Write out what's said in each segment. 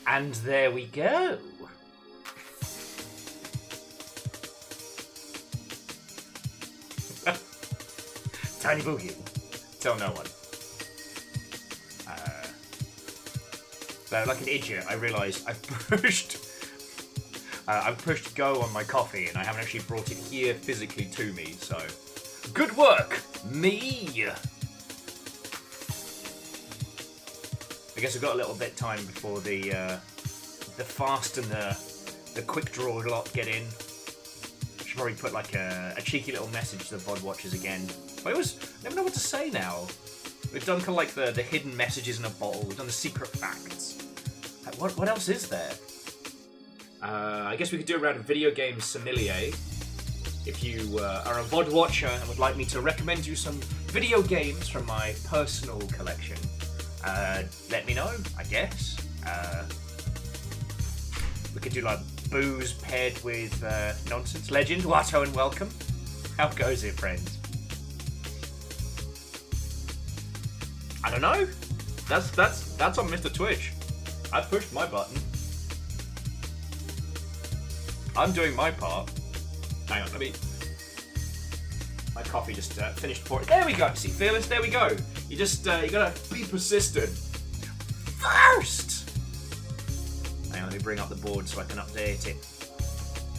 And there we go. Tiny Boogie. Tell no one. So, like an idiot, I realised I've pushed go on my coffee and I haven't actually brought it here physically to me, so... Good work! Me! I guess we've got a little bit time before the fast and the quick draw lot get in. Should probably put like a cheeky little message to the VOD watchers again. I never know what to say now. We've done kind of like the hidden messages in a bottle. We've done the secret facts. What else is there? I guess we could do a round of video game sommelier. If you are a VOD watcher and would like me to recommend you some video games from my personal collection, let me know, I guess. We could do like booze paired with nonsense. Legend, Watto and welcome. How goes it, friends? I don't know. That's on Mr. Twitch. I pushed my button. I'm doing my part. Hang on, let me... My coffee just finished pouring. There we go. See, Fearless, there we go. You just, you gotta be persistent. First! Hang on, let me bring up the board so I can update it.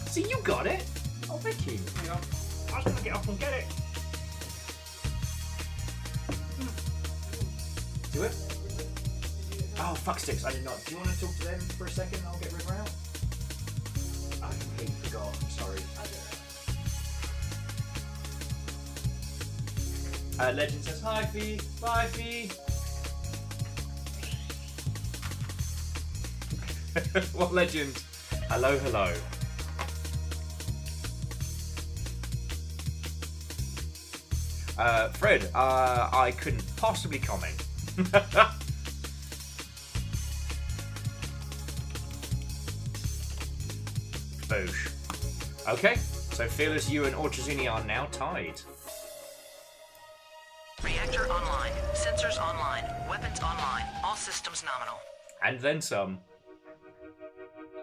See, you got it. Oh, thank you. Hang on. I was gonna get up and get it. Do it. Oh, fuck sticks, I did not. Do you want to talk to them for a second and I'll get River out? I completely forgot, I'm sorry. Legend says, hi, Fee. Bye, Fee. What Legend? Hello, hello. Fred, I couldn't possibly comment. Boosh. Okay, so Fearless, you and Orchazini are now tied. Reactor online, sensors online, weapons online, all systems nominal. And then some.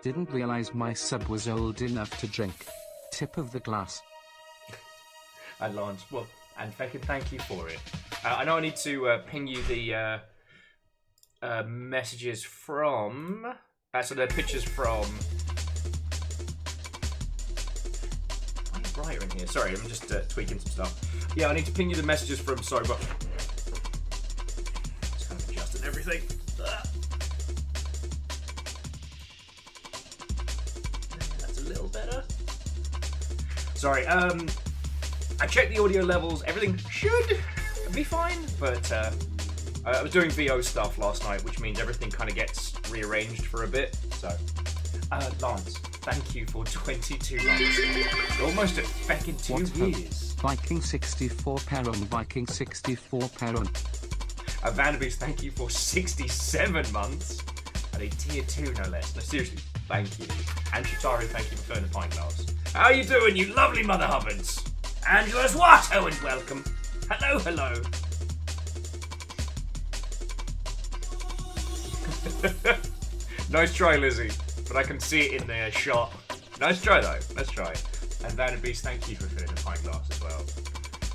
Didn't realize my sub was old enough to drink. Tip of the glass. And Lance, well, and thank you for it. I know I need to ping you the messages from... so the pictures from... Brighter in here. Sorry, I'm just tweaking some stuff. Yeah, I need to ping you the messages from... Sorry, but... Just kind of adjusting everything. That's a little better. Sorry, I checked the audio levels. Everything should be fine, but I was doing VO stuff last night, which means everything kind of gets rearranged for a bit. So, Lance, thank you for 22 months. Almost a fucking 2 years. Viking 64 Peron, Viking 64 Peron. Vanderbeest, thank you for 67 months. At a tier 2, no less. No, seriously, thank you. And Shitaru, thank you for filling the pint glass. How you doing, you lovely mother hubbards? Angela's Watto and welcome. Hello, hello. Nice try, Lizzie. But I can see it in the shot. Nice try, though. Nice try. And Vanderbeest, thank you for filling the pint glass as well.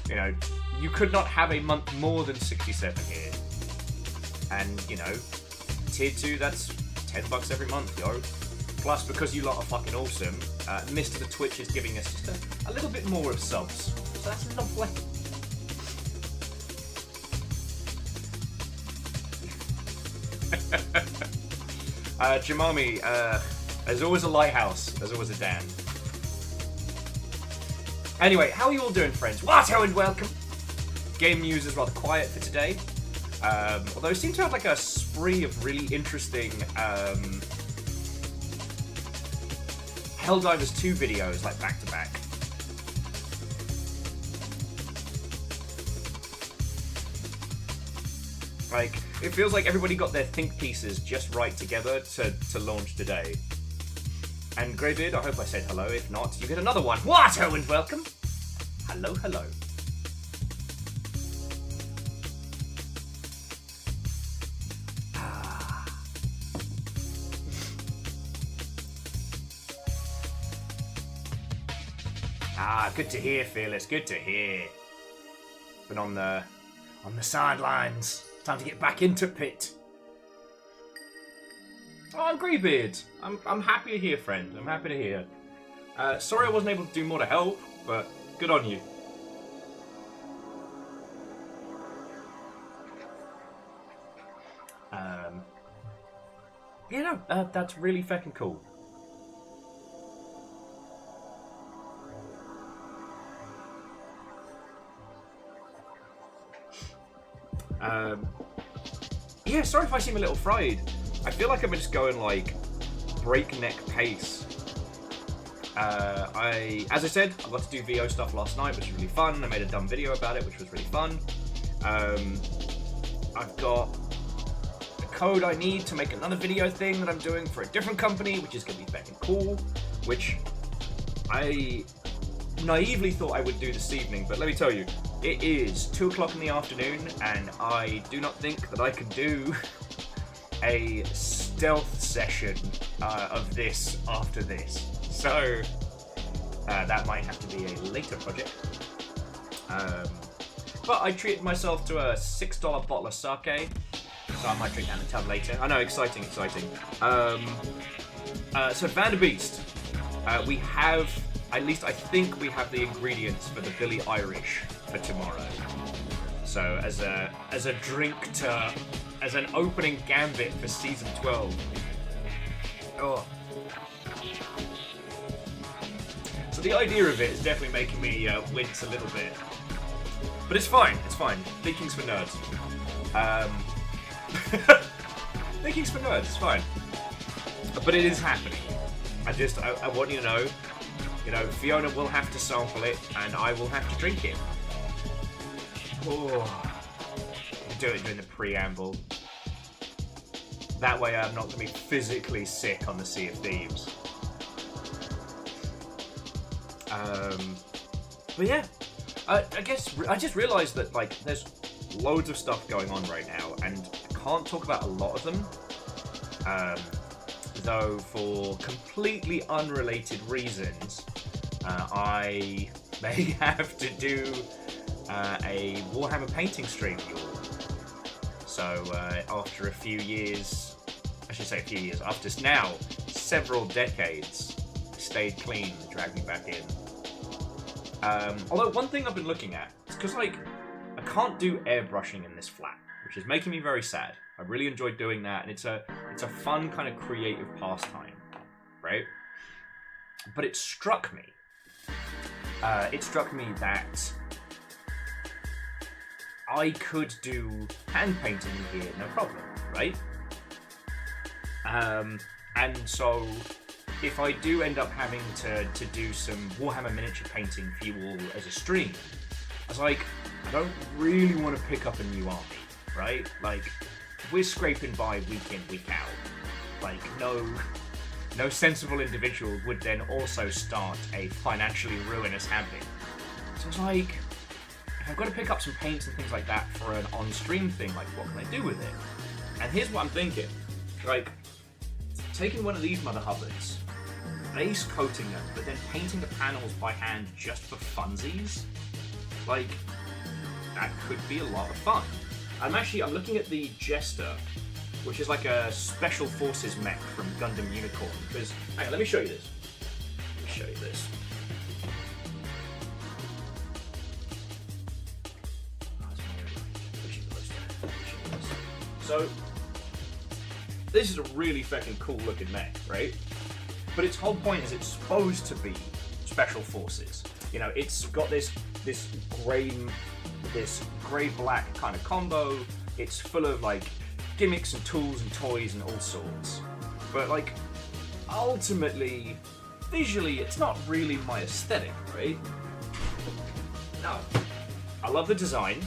You know, you could not have a month more than 67 here. And, you know, tier 2, that's $10 every month, yo. Plus, because you lot are fucking awesome, Mr. The Twitch is giving us just a little bit more of subs. So that's lovely. Jamami, there's always a lighthouse. There's always a dam. Anyway, how are you all doing, friends? Watto and welcome. Game news is rather quiet for today. Although it seems to have like a spree of really interesting Helldivers 2 videos, like back to back. Like, it feels like everybody got their think pieces just right together to launch today. And Greybeard, I hope I said hello. If not, you get another one. Watto and welcome. Hello, hello. Ah, good to hear, Fearless. Good to hear. Been on the sidelines. Time to get back into pit. Oh, I'm Greybeard. I'm happy to hear, friend. I'm happy to hear. Sorry I wasn't able to do more to help, but good on you. Yeah, no, that's really fucking cool. Yeah, sorry if I seem a little fried. I feel like I'm just going like breakneck pace. As I said, I got to do VO stuff last night, which was really fun. I made a dumb video about it, which was really fun. I've got the code I need to make another video thing that I'm doing for a different company, which is going to be fucking cool, which I naively thought I would do this evening, but let me tell you, it is 2 o'clock in the afternoon, and I do not think that I can do a stealth session of this after this. So, that might have to be a later project. But I treated myself to a $6 bottle of sake, so I might drink that in a tub later. I know, exciting. So Vanderbeest, we have, at least I think we have the ingredients for the Billy Irish for tomorrow. So as a drink to, as an opening gambit for season 12. Oh. So the idea of it is definitely making me wince a little bit. But it's fine, Viking's for nerds. Viking's for nerds, it's fine. But it is happening. I want you to know, Fiona will have to sample it, and I will have to drink it. Oh. Do it during the preamble. That way I'm not going to be physically sick on the Sea of Thieves. But yeah, I guess I just realised that like there's loads of stuff going on right now, and I can't talk about a lot of them. Though for completely unrelated reasons, I may have to do a Warhammer painting stream with you all. So after a few years, I should say a few years, after now several decades, stayed clean and dragged me back in. Although one thing I've been looking at, is because like I can't do airbrushing in this flat, which is making me very sad. I really enjoyed doing that, and it's a fun kind of creative pastime, right? But it struck me that I could do hand painting here, no problem, right? And so if I do end up having to do some Warhammer miniature painting for you all as a stream, I was like, I don't really want to pick up a new army, right? Like, we're scraping by week in, week out. Like, no sensible individual would then also start a financially ruinous habit. So I was like, if I've got to pick up some paints and things like that for an on-stream thing, like, what can I do with it? And here's what I'm thinking. Like, taking one of these mother hubbards, base coating them, but then painting the panels by hand just for funsies, like, that could be a lot of fun. I'm looking at the Jester, which is like a Special Forces mech from Gundam Unicorn, because, hang on, let me show you this. So, this is a really fucking cool looking mech, right? But its whole point is it's supposed to be Special Forces. You know, it's got this grey-black kind of combo. It's full of like gimmicks and tools and toys and all sorts. But like, ultimately, visually, it's not really my aesthetic, right? No. I love the design,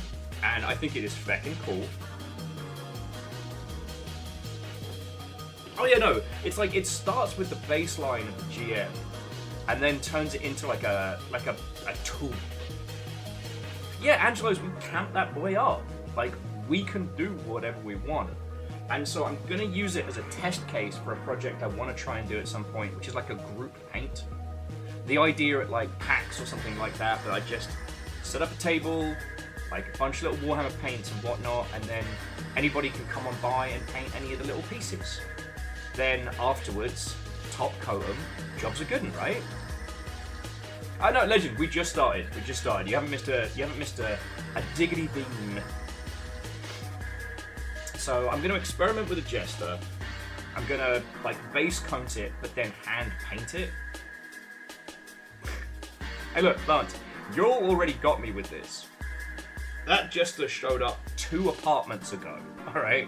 and I think it is fucking cool. Oh yeah, no, it's like it starts with the baseline of the GM, and then turns it into like a tool. Yeah, Angelo's, we camp that boy up. Like, we can do whatever we want. And so I'm gonna use it as a test case for a project I want to try and do at some point, which is like a group paint. the idea at like PAX or something like that I just set up a table, like a bunch of little Warhammer paints and whatnot, and then anybody can come on by and paint any of the little pieces. Then afterwards, top coat them. Jobs are good, right? I know, Legend. We just started. You haven't missed a diggity bean. So I'm going to experiment with a jester. I'm going to like base coat it, but then hand paint it. Hey, look, Lance. You already got me with this. That jester showed up 2 apartments ago. All right.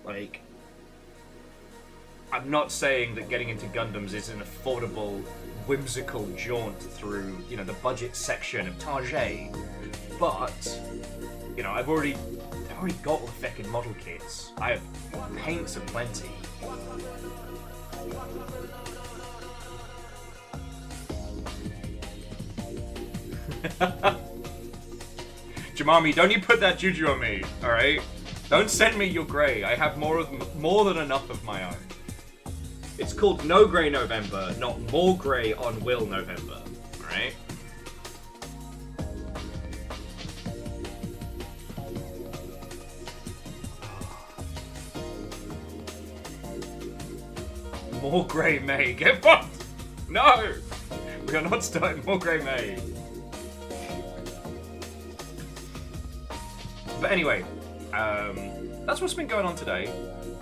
Like, I'm not saying that getting into Gundams is an affordable, whimsical jaunt through, you know, the budget section of Target, but, you know, I've already got all the feckin' model kits. I have paints aplenty. Jamami, don't you put that juju on me, alright? Don't send me your grey. I have more than enough of my own. It's called No Grey November, not More Grey on Will November, alright? More Grey May. Get fucked! No! We are not starting More Grey May. But anyway, that's what's been going on today.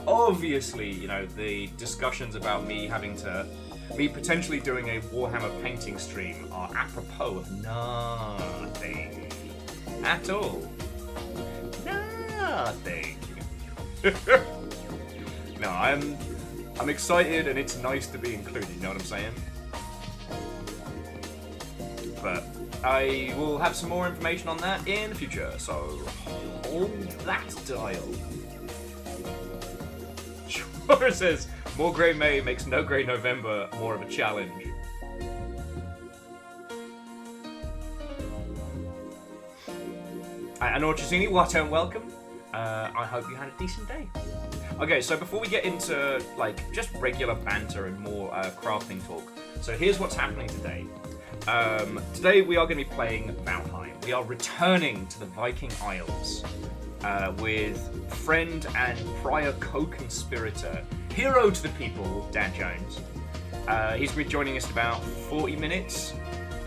Obviously, you know, the discussions about me potentially doing a Warhammer painting stream are apropos of nothing. At all. Nothing. No, I'm excited and it's nice to be included, you know what I'm saying? But I will have some more information on that in the future, so hold that dial. Sure says, More Grey May makes No Grey November more of a challenge. And Orchesini, what and welcome. I hope you had a decent day. Okay, so before we get into like just regular banter and more crafting talk, so here's what's happening today. Today we are going to be playing Valheim. We are returning to the Viking Isles with friend and prior co-conspirator, hero to the people, Dan Jones. He's been joining us in about 40 minutes,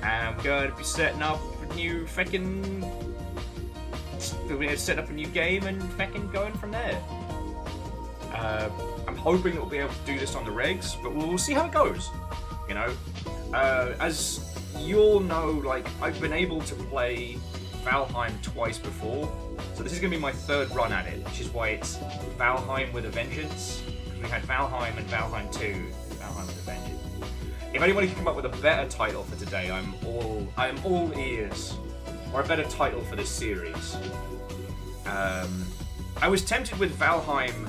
and we're going to be setting up a new game and feckin' going from there. I'm hoping that we'll be able to do this on the regs, but we'll see how it goes. You know, as you all know, like, I've been able to play Valheim twice before, so this is going to be my 3rd run at it, which is why it's Valheim with a Vengeance. We had Valheim and Valheim 2, Valheim with a Vengeance. If anybody can come up with a better title for today, I am all ears, or a better title for this series. I was tempted with Valheim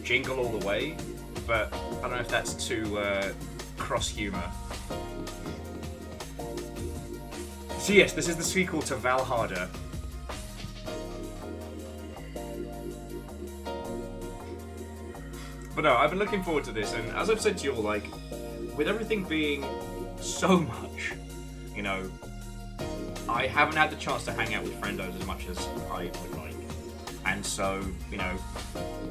Jingle All the Way, but I don't know if that's too cross humor. So yes, this is the sequel to Valhalla. But no, I've been looking forward to this, and as I've said to you all, like, with everything being so much, you know, I haven't had the chance to hang out with friendos as much as I would like. And so, you know,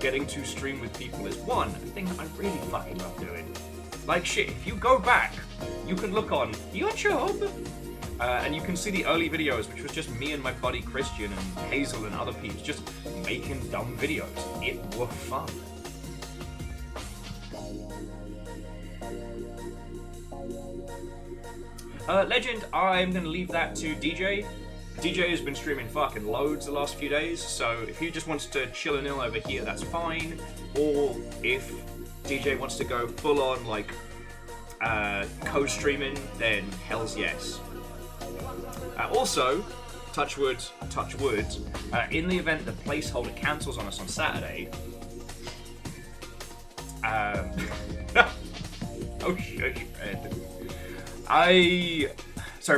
getting to stream with people is one thing that I really fucking love doing. Like, shit, if you go back, you can look on YouTube, and you can see the early videos, which was just me and my buddy Christian and Hazel and other people just making dumb videos. It were fun. Legend, I'm going to leave that to DJ. DJ has been streaming fucking loads the last few days, so if he just wants to chill and ill over here, that's fine. Or if DJ wants to go full on, like, co-streaming, then hell's yes. Also, touch wood, in the event the placeholder cancels on us on Saturday, oh shit, Fred.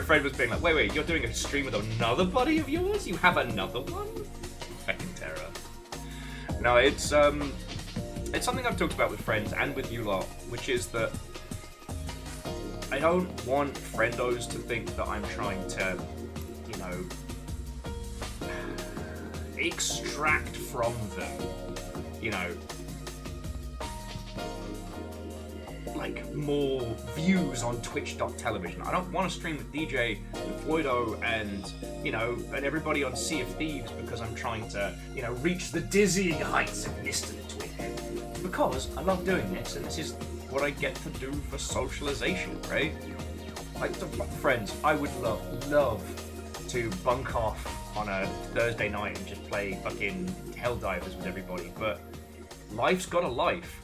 Fred was being like, wait, you're doing a stream with another buddy of yours? You have another one? Fucking terror. No, it's something I've talked about with friends and with you lot, which is that I don't want friendos to think that I'm trying to, you know, extract from them, you know, like more views on twitch.television. I don't want to stream with DJ and Floydo and, you know, and everybody on Sea of Thieves because I'm trying to, you know, reach the dizzying heights of Mr. Twitch. Because I love doing this, and this is what I get to do for socialization, right? Like, friends, I would love to bunk off on a Thursday night and just play fucking Helldivers with everybody, but life's got a life.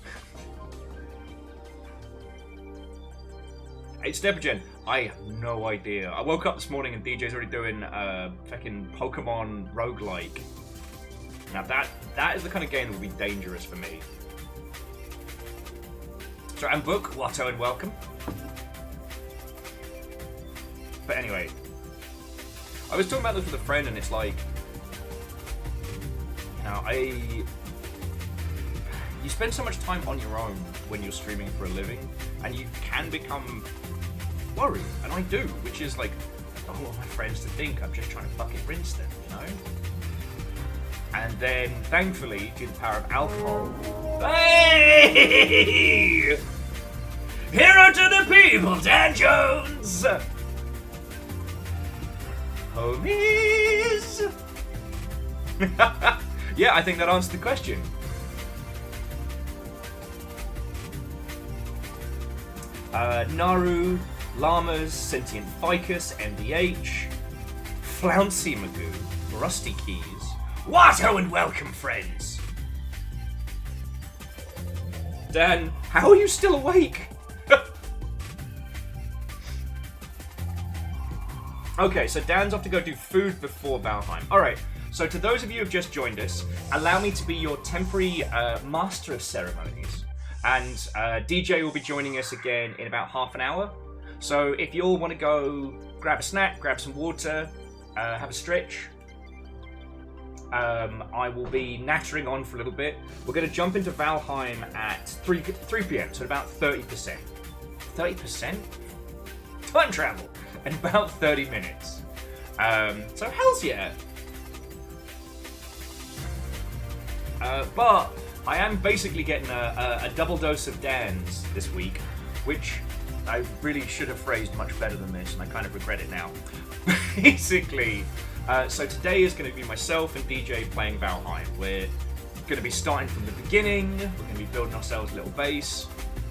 It's Depagen. I have no idea. I woke up this morning and DJ's already doing fucking Pokemon roguelike. Now that is the kind of game that would be dangerous for me. So, and Book, Watto, and welcome. But anyway, I was talking about this with a friend, and it's like, you know, you spend so much time on your own when you're streaming for a living, and you can become worried, and I do, which is like, I don't want my friends to think I'm just trying to fucking rinse them, you know? And then, thankfully, due to the power of alcohol, hey! Hero to the people, Dan Jones! Homies! Yeah, I think that answered the question. Naru, Llamas, Sentient Ficus, MDH, Flouncy Magoo, Rusty Keys. Watto and welcome, friends! Dan, how are you still awake? Okay, so Dan's off to go do food before Valheim. Alright, so to those of you who have just joined us, allow me to be your temporary master of ceremonies. And DJ will be joining us again in about half an hour. So if you all want to go grab a snack, grab some water, have a stretch, I will be nattering on for a little bit. We're going to jump into Valheim at 3 p.m, so about 30%. 30%? Time travel! In about 30 minutes. So hells yeah. But I am basically getting a double dose of Dan's this week, which I really should have phrased much better than this, and I kind of regret it now. Basically, so today is going to be myself and DJ playing Valheim. We're going to be starting from the beginning. We're going to be building ourselves a little base.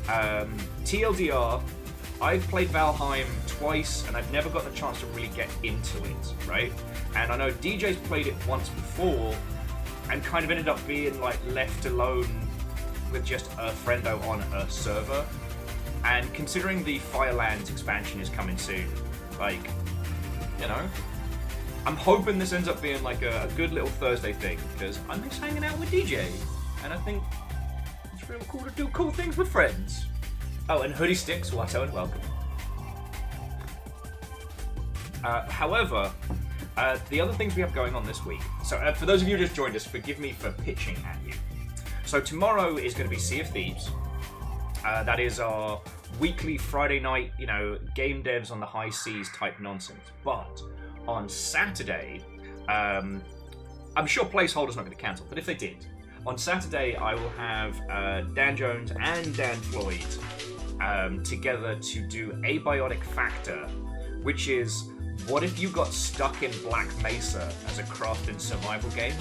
TLDR, I've played Valheim twice, and I've never got the chance to really get into it, right? And I know DJ's played it once before, and kind of ended up being like left alone with just a friendo on a server. And considering the Firelands expansion is coming soon, like, you know, I'm hoping this ends up being like a good little Thursday thing, because I miss hanging out with DJ, and I think it's real cool to do cool things with friends. Oh, and Hoodie Sticks, Watto, and welcome. However, the other things we have going on this week. So, for those of you who just joined us, forgive me for pitching at you. So tomorrow is going to be Sea of Thieves. That is our weekly Friday night, you know, game devs on the high seas type nonsense. But on Saturday, I'm sure placeholders not going to cancel, but if they did, on Saturday I will have Dan Jones and Dan Floyd together to do Abiotic Factor, which is what if you got stuck in Black Mesa as a craft and survival game.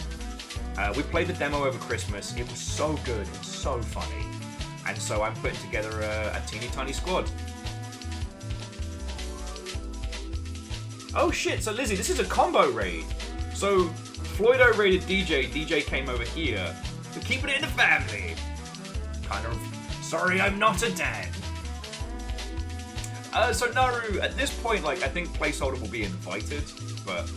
We played the demo over Christmas. It was so good, it's so funny, and so I'm putting together a teeny tiny squad. Oh shit, so Lizzie, this is a combo raid. So Floydo raided DJ, DJ came over here. We're keeping it in the family. Kind of sorry I'm not a dad. So Naru, at this point, like, I think placeholder will be invited, but...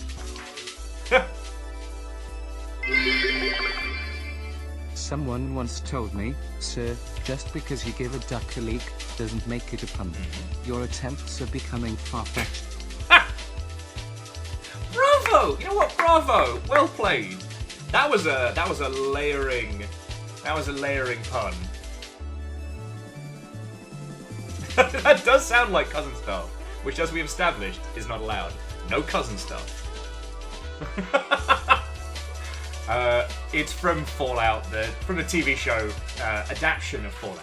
Someone once told me, sir, just because you give a duck a leak, doesn't make it a pun. Your attempts are becoming far-fetched. Bravo! You know what? Bravo! Well played. That was a layering pun. That does sound like cousin stuff, which, as we have established, is not allowed. No cousin stuff. It's from Fallout, from the TV show adaptation of Fallout.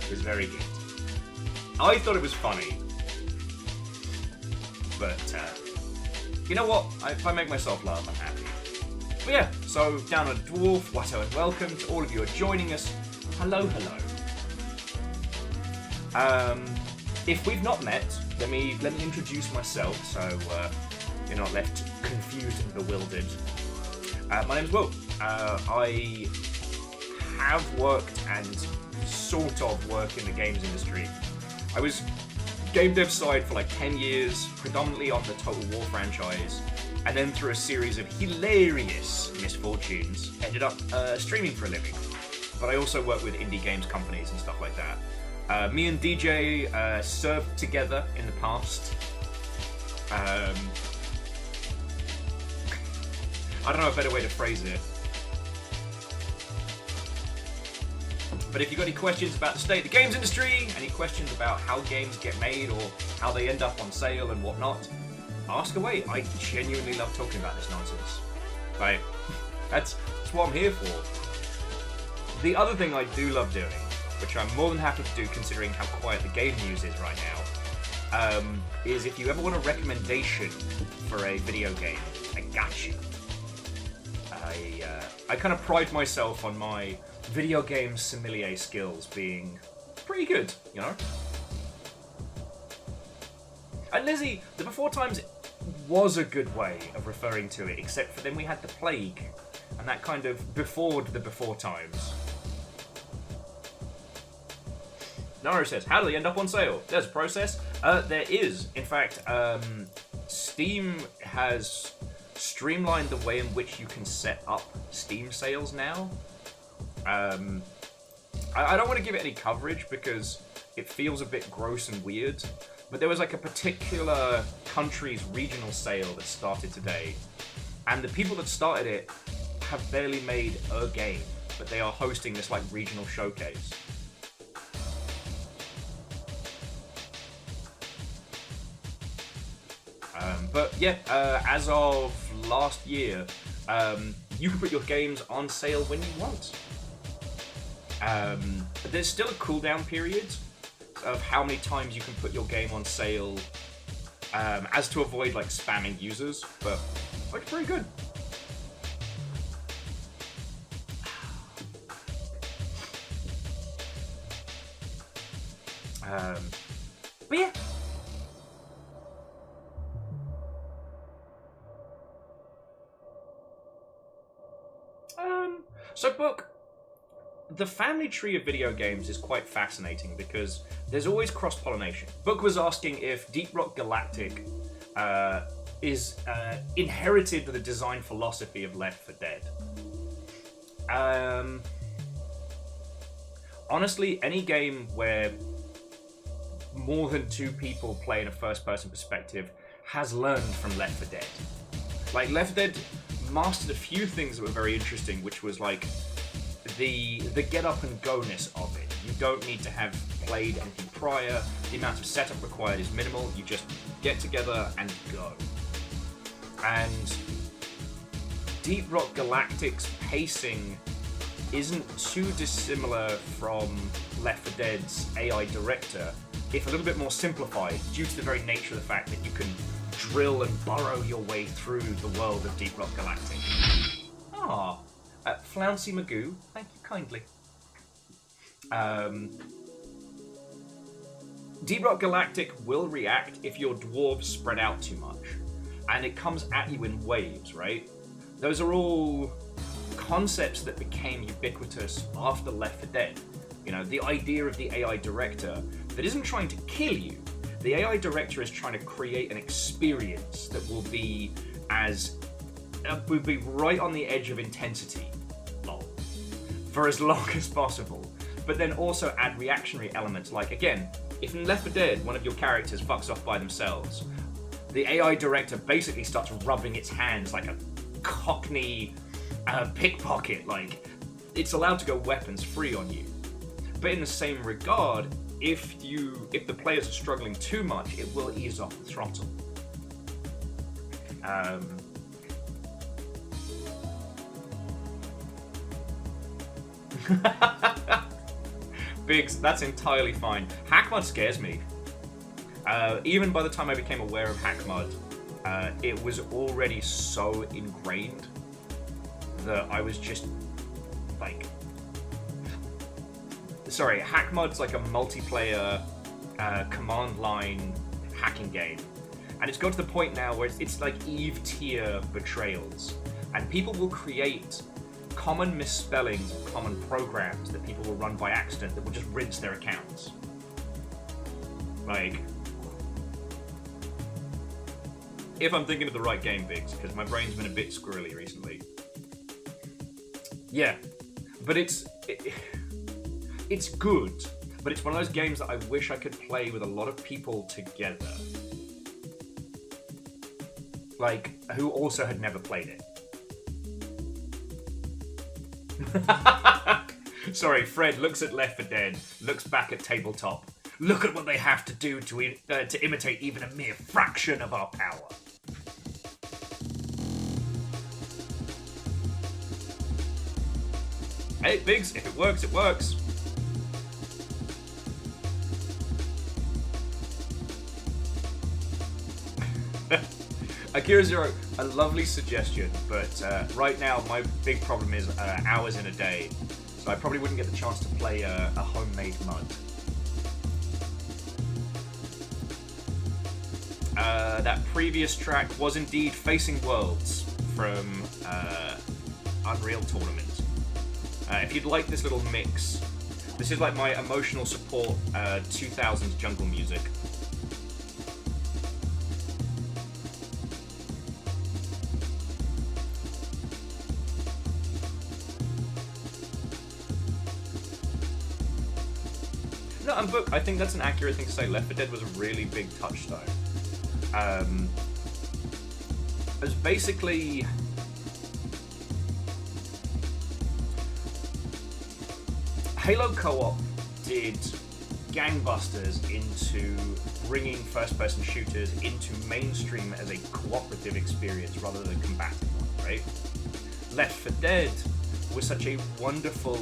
It was very good. I thought it was funny, but you know what? If I make myself laugh, I'm happy. But yeah, so down on Dwarf, Watto, and welcome to all of you who are joining us. Hello, hello. If we've not met, let me introduce myself so you're not left confused and bewildered. My name's Will. I have worked and sort of work in the games industry. I was game dev side for like 10 years, predominantly on the Total War franchise, and then through a series of hilarious misfortunes, ended up streaming for a living. But I also work with indie games companies and stuff like that. Me and DJ served together in the past. I don't know a better way to phrase it. But if you've got any questions about the state of the games industry, any questions about how games get made or how they end up on sale and whatnot, ask away. I genuinely love talking about this nonsense. Right? That's what I'm here for. The other thing I do love doing, which I'm more than happy to do considering how quiet the game news is right now, is if you ever want a recommendation for a video game, I got you. I kind of pride myself on my video game sommelier skills being pretty good, you know? And Lizzie, the Before Times was a good way of referring to it, except for then we had the plague, and that kind of befored the Before Times. Nara says, how do they end up on sale? There's a process. There is. In fact, Steam has streamlined the way in which you can set up Steam sales now. I don't want to give it any coverage because it feels a bit gross and weird, but there was like a particular country's regional sale that started today, and the people that started it have barely made a game, but they are hosting this like regional showcase. But yeah, as of last year, you can put your games on sale when you want. There's still a cooldown period of how many times you can put your game on sale, as to avoid like spamming users, but it's pretty good. But yeah. So, Book, the family tree of video games is quite fascinating because there's always cross-pollination. Book was asking if Deep Rock Galactic is inherited the design philosophy of Left 4 Dead. Honestly, any game where more than two people play in a first-person perspective has learned from Left 4 Dead. Like, Left 4 Dead mastered a few things that were very interesting, which was like the get up and go-ness of it. You don't need to have played anything prior. The amount of setup required is minimal. You just get together and go. And Deep Rock Galactic's pacing isn't too dissimilar from Left 4 Dead's AI director, if a little bit more simplified, due to the very nature of the fact that you can drill and burrow your way through the world of Deep Rock Galactic. Flouncy Magoo, thank you kindly. Deep Rock Galactic will react if your dwarves spread out too much, and it comes at you in waves, right? Those are all concepts that became ubiquitous after Left 4 Dead. You know, the idea of the AI director that isn't trying to kill you. The AI director is trying to create an experience that will be right on the edge of intensity, for as long as possible. But then also add reactionary elements, like, again, if in Left 4 Dead one of your characters fucks off by themselves, the AI director basically starts rubbing its hands like a Cockney pickpocket, like, it's allowed to go weapons free on you. But in the same regard, if the players are struggling too much, it will ease off the throttle. Biggs, that's entirely fine. Hack mod scares me. Even by the time I became aware of hack mod, it was already so ingrained that I was just like, sorry, hack mod's like a multiplayer command line hacking game, and it's got to the point now where it's like Eve tier betrayals, and people will create common misspellings of common programs that people will run by accident that will just rinse their accounts. Like, if I'm thinking of the right game, Biggs, because my brain's been a bit squirrely recently. Yeah, but it's good, but it's one of those games that I wish I could play with a lot of people together, like, who also had never played it. Sorry, Fred looks at Left 4 Dead, looks back at tabletop. Look at what they have to do to imitate even a mere fraction of our power. Hey, Biggs, if it works, it works. Akira Zero, a lovely suggestion, but right now my big problem is hours in a day, so I probably wouldn't get the chance to play a homemade mud. That previous track was indeed Facing Worlds from Unreal Tournament. If you'd like this little mix, this is like my emotional support 2000s jungle music. No, I think that's an accurate thing to say. Left 4 Dead was a really big touchstone. It was basically Halo Co-op did gangbusters into bringing first-person shooters into mainstream as a cooperative experience rather than a combative one, right? Left 4 Dead was such a wonderful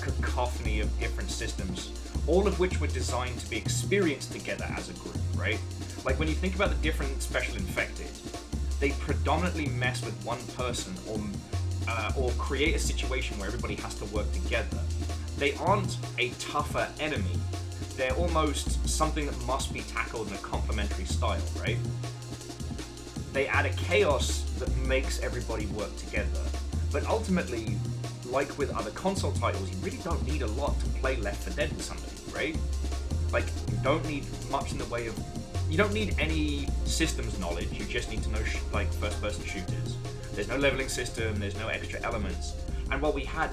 cacophony of different systems, all of which were designed to be experienced together as a group, right? Like, when you think about the different Special Infected, they predominantly mess with one person or create a situation where everybody has to work together. They aren't a tougher enemy. They're almost something that must be tackled in a complementary style, right? They add a chaos that makes everybody work together. But ultimately, like with other console titles, you really don't need a lot to play Left 4 Dead with somebody, right? Like, you don't need much in the way of... You don't need any systems knowledge, you just need to know, like, first-person shooters. There's no leveling system, there's no extra elements. And while we had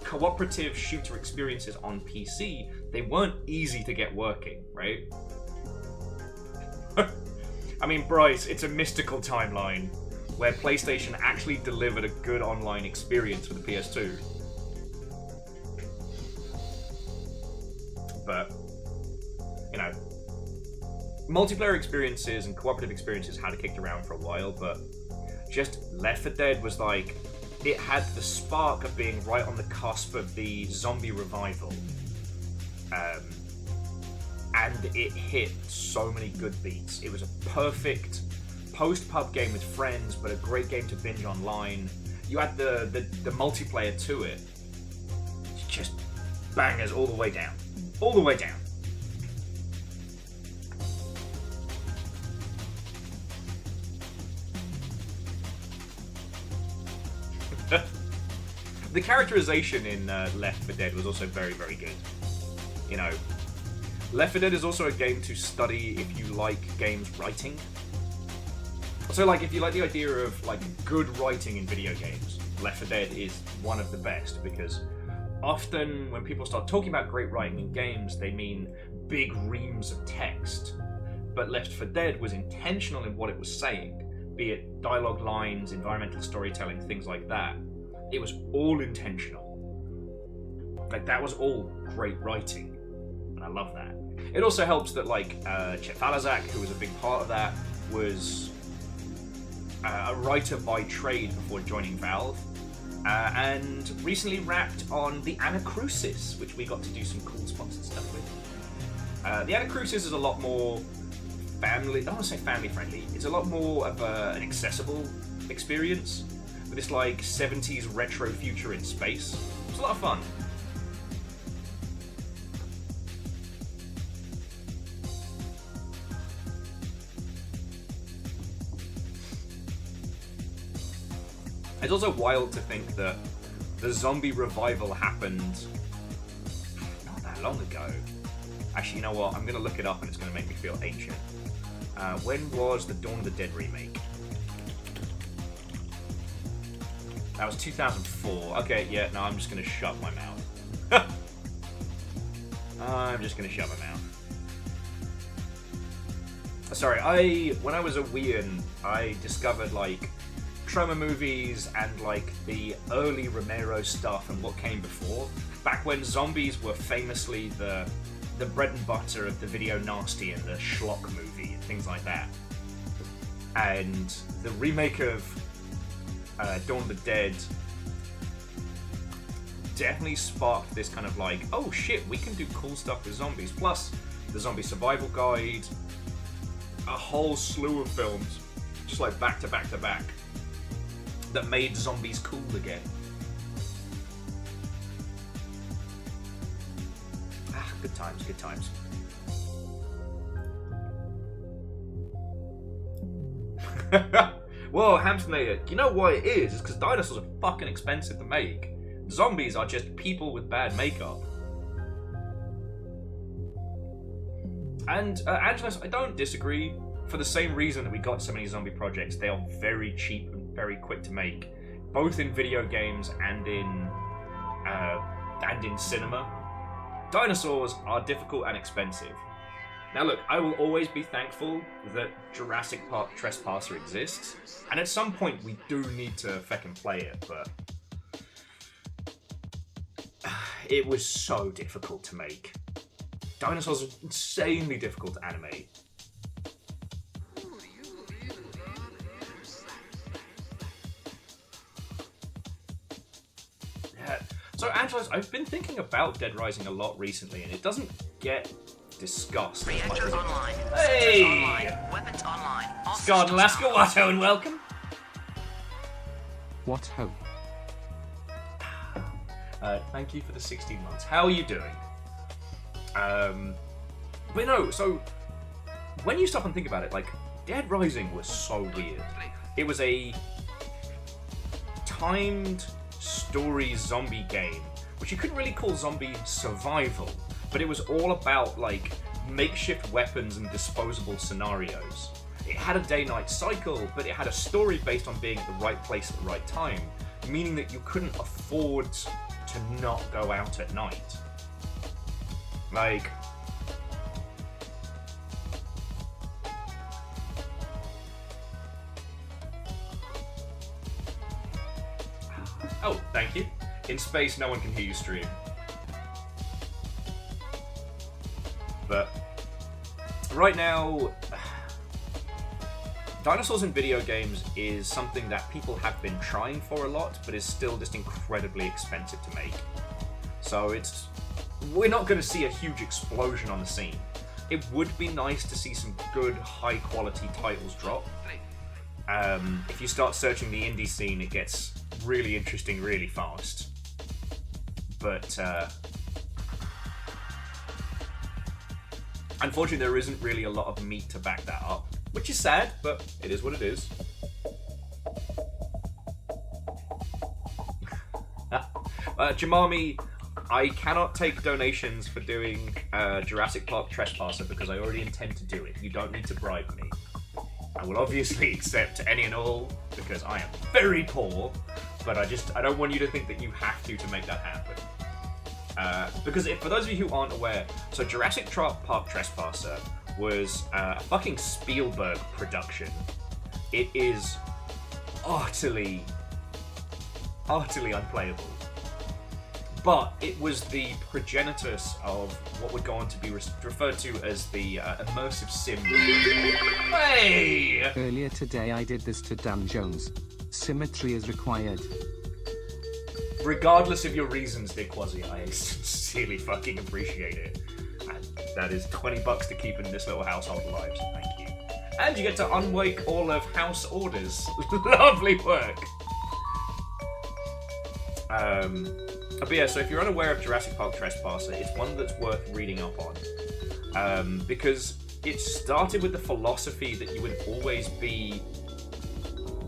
cooperative shooter experiences on PC, they weren't easy to get working, right? I mean, Bryce, it's a mystical timeline where PlayStation actually delivered a good online experience for the PS2. But, you know, multiplayer experiences and cooperative experiences had it kicked around for a while, but just Left 4 Dead was like, it had the spark of being right on the cusp of the zombie revival. And it hit so many good beats. It was a perfect post-pub game with friends, but a great game to binge online. You add the multiplayer to it. It's just bangers all the way down. All the way down. The characterization in Left 4 Dead was also very, very good. You know, Left 4 Dead is also a game to study if you like games writing. So, like, if you like the idea of, like, good writing in video games, Left 4 Dead is one of the best, because often when people start talking about great writing in games, they mean big reams of text. But Left 4 Dead was intentional in what it was saying, be it dialogue lines, environmental storytelling, things like that. It was all intentional. Like, that was all great writing. I love that. It also helps that, like, Chet Falazak, who was a big part of that, was a writer by trade before joining Valve, and recently wrapped on the Anacrusis, which we got to do some cool spots and stuff with. The Anacrusis is a lot more I don't want to say family friendly, it's a lot more of an accessible experience, with this like 70s retro future in space. It's a lot of fun. It's also wild to think that the zombie revival happened not that long ago. Actually, you know what? I'm going to look it up and it's going to make me feel ancient. When was the Dawn of the Dead remake? That was 2004. Okay, yeah, no, I'm just going to shut my mouth. I'm just going to shut my mouth. Sorry, when I was a weean, I discovered, like, Troma movies and, like, the early Romero stuff and what came before. Back when zombies were famously the bread and butter of the video nasty and the schlock movie and things like that. And the remake of Dawn of the Dead definitely sparked this kind of like, oh shit, we can do cool stuff with zombies. Plus, the Zombie Survival Guide, a whole slew of films, just like back to back to back, that made zombies cool again. Good times, good times. Whoa, Hamsonator, do you know why it is? It's because dinosaurs are fucking expensive to make. Zombies are just people with bad makeup. And, Angelos, I don't disagree. For the same reason that we got so many zombie projects, they are very cheap and very quick to make, both in video games and in cinema. Dinosaurs are difficult and expensive. Now look, I will always be thankful that Jurassic Park Trespasser exists, and at some point we do need to feckin' play it, but it was so difficult to make. Dinosaurs are insanely difficult to animate. Yeah. So, Angelos, I've been thinking about Dead Rising a lot recently, and it doesn't get discussed. Reactor online. Hey! Online. Weapons online. All Scott systems Alaska, go. Watto, and welcome. What hope? Thank you for the 16 months. How are you doing? But no, so when you stop and think about it, like, Dead Rising was so weird. It was a timed story zombie game, which you couldn't really call zombie survival, but it was all about, like, makeshift weapons and disposable scenarios. It had a day-night cycle, but it had a story based on being at the right place at the right time, meaning that you couldn't afford to not go out at night. Like, oh, thank you. In space, no one can hear you stream. But right now, dinosaurs in video games is something that people have been trying for a lot, but is still just incredibly expensive to make. So we're not going to see a huge explosion on the scene. It would be nice to see some good, high-quality titles drop. If you start searching the indie scene, it gets really interesting really fast. But unfortunately, there isn't really a lot of meat to back that up, which is sad, but it is what it is. Jamami, I cannot take donations for doing Jurassic Park Trespasser because I already intend to do it. You don't need to bribe me. I will obviously accept any and all because I am very poor, but I don't want you to think that you have to make that happen. Because for those of you who aren't aware, so Jurassic Park Trespasser was a fucking Spielberg production. It is utterly unplayable. but it was the progenitus of what would go on to be referred to as the immersive sim. Hey! Earlier today I did this to Dan Jones. Symmetry is required. Regardless of your reasons, Dick Quasi, I sincerely fucking appreciate it. And that is $20 to keep in this little household alive, so thank you. And you get to unwake all of House Order's lovely work. But yeah, so if you're unaware of Jurassic Park Trespasser, it's one that's worth reading up on. Because it started with the philosophy that you would always be...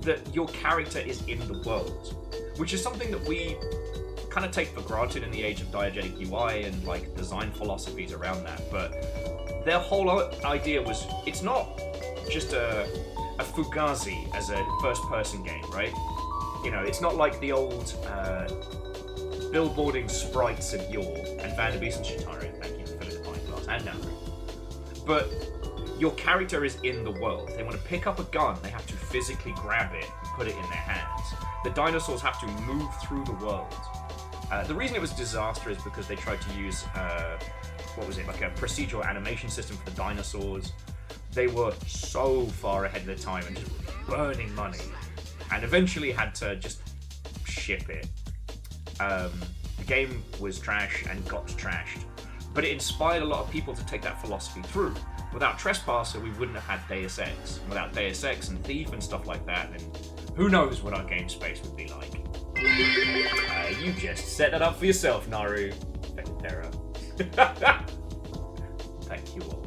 that your character is in the world. Which is something that we kind of take for granted in the age of diegetic UI and like design philosophies around that. But their whole idea was, it's not just a Fugazi as a first-person game, right? You know, it's not like the old billboarding sprites of yore, and Vanderbeest and Shitaro, thank you for filling the pint glass, and Namru. But your character is in the world. They want to pick up a gun, they have to physically grab it and put it in their hands. The dinosaurs have to move through the world. The reason it was a disaster is because they tried to use, like a procedural animation system for the dinosaurs. They were so far ahead of their time and just burning money, and eventually had to just ship it. The game was trash and got trashed, but it inspired a lot of people to take that philosophy through. Without Trespasser, we wouldn't have had Deus Ex. Without Deus Ex and Thief and stuff like that, and who knows what our game space would be like. You just set that up for yourself, Naru. Terra. Thank you all.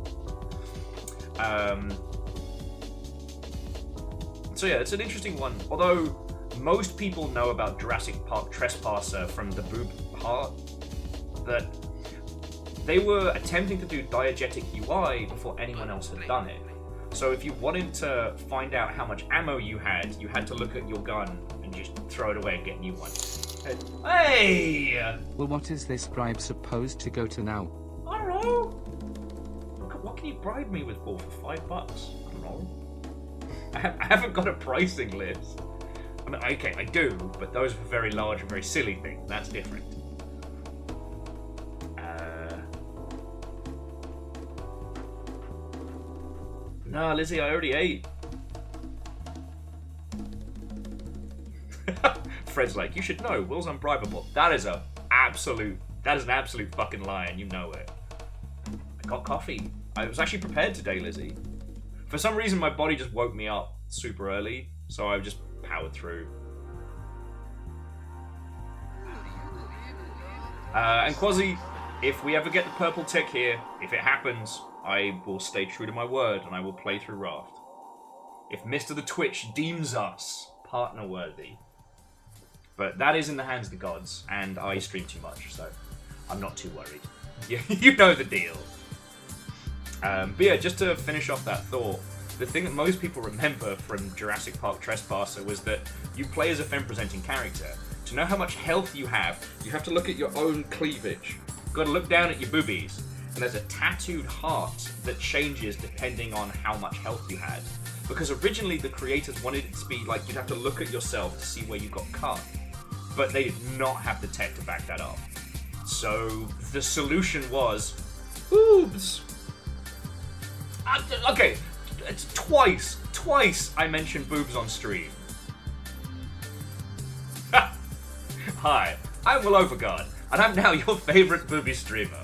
So yeah, it's an interesting one. Although most people know about Jurassic Park Trespasser from the boob part, that they were attempting to do diegetic UI before anyone else had done it. So if you wanted to find out how much ammo you had to look at your gun and just throw it away and get a new one. Hey! Well, what is this bribe supposed to go to now? I don't know. What can you bribe me with for $5? I don't know. I haven't got a pricing list. I mean, okay, I do, but those are very large and very silly things. That's different. Nah, Lizzie, I already ate. Fred's like, you should know, Will's unbribable. That is an absolute fucking lie, and you know it. I got coffee. I was actually prepared today, Lizzie. For some reason, my body just woke me up super early, so I just powered through. And Quasi, if we ever get the purple tick here, if it happens, I will stay true to my word and I will play through Raft. If Mr. the Twitch deems us partner-worthy. But that is in the hands of the gods, and I stream too much, so I'm not too worried. You know the deal. But yeah, just to finish off that thought, the thing that most people remember from Jurassic Park Trespasser was that you play as a femme-presenting character. To know how much health you have to look at your own cleavage. You've got to look down at your boobies. And there's a tattooed heart that changes depending on how much health you had. Because originally the creators wanted it to be like you'd have to look at yourself to see where you got cut. But they did not have the tech to back that up. So the solution was boobs. Okay, it's twice I mentioned boobs on stream. Hi, I'm Will Overguard, and I'm now your favourite booby streamer.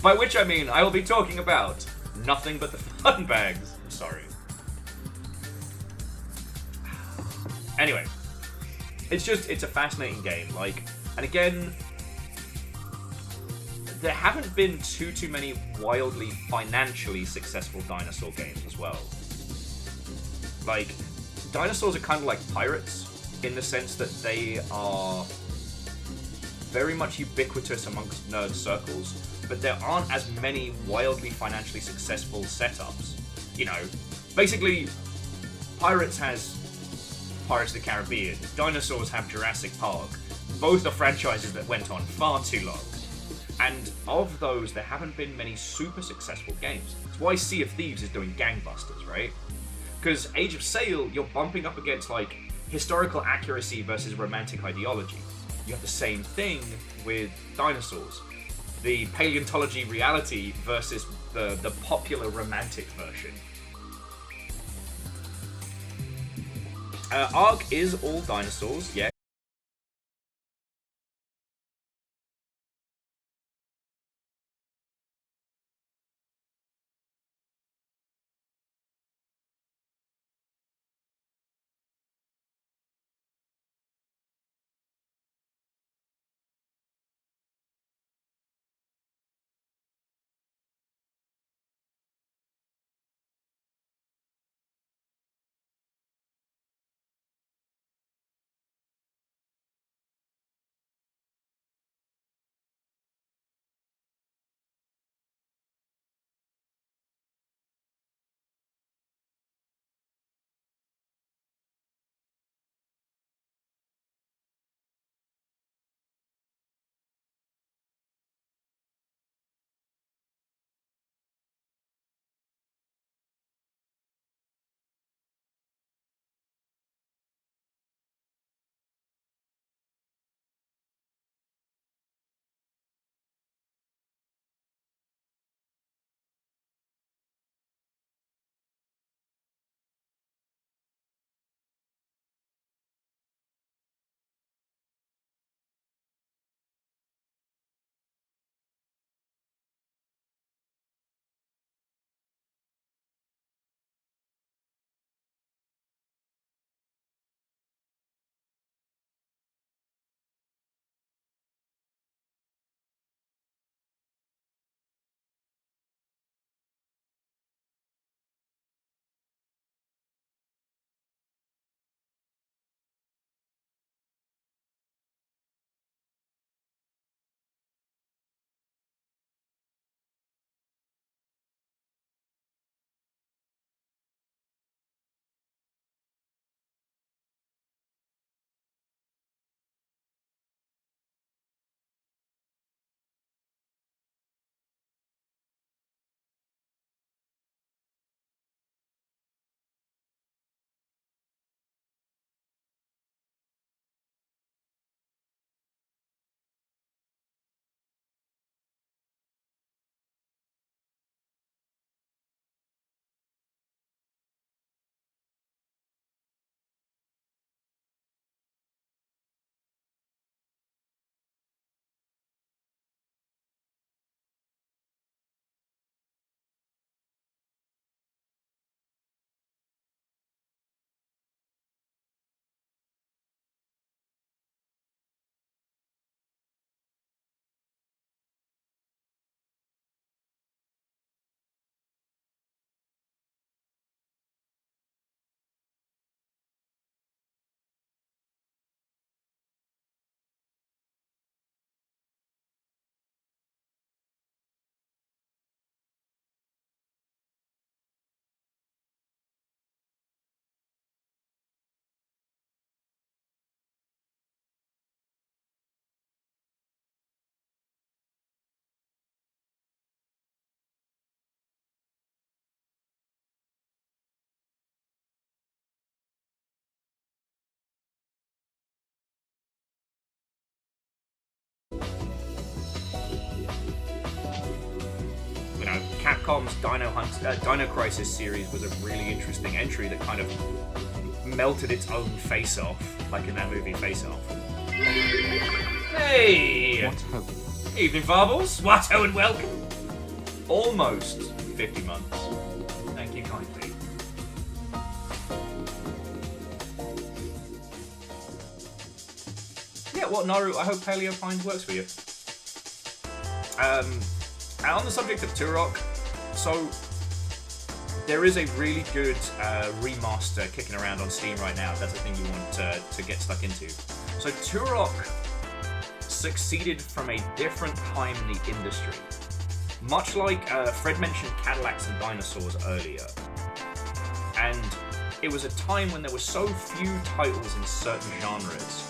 By which I mean I will be talking about nothing but the fun bags. I'm sorry. Anyway, it's a fascinating game. And again, there haven't been too many wildly financially successful dinosaur games as well. Like, dinosaurs are kind of like pirates in the sense that they are very much ubiquitous amongst nerd circles, but there aren't as many wildly financially successful setups. You know, basically, Pirates has Pirates of the Caribbean, dinosaurs have Jurassic Park. Both are franchises that went on far too long. And of those, there haven't been many super successful games. That's why Sea of Thieves is doing gangbusters, right? Because Age of Sail, you're bumping up against, like, historical accuracy versus romantic ideology. you have the same thing with dinosaurs. The paleontology reality versus the popular romantic version. Ark is all dinosaurs, yeah. You know, Capcom's Dino Crisis series was a really interesting entry that kind of melted its own face off, like in that movie Face Off. Hey! What hope? Evening, Farbles. Watto and welcome. Almost 50 months. Thank you kindly. Yeah, what Naru? I hope Paleo Pines works for you. And on the subject of Turok, so there is a really good remaster kicking around on Steam right now. If that's the thing you want to get stuck into. So Turok succeeded from a different time in the industry. Much like Fred mentioned Cadillacs and dinosaurs earlier. And it was a time when there were so few titles in certain genres,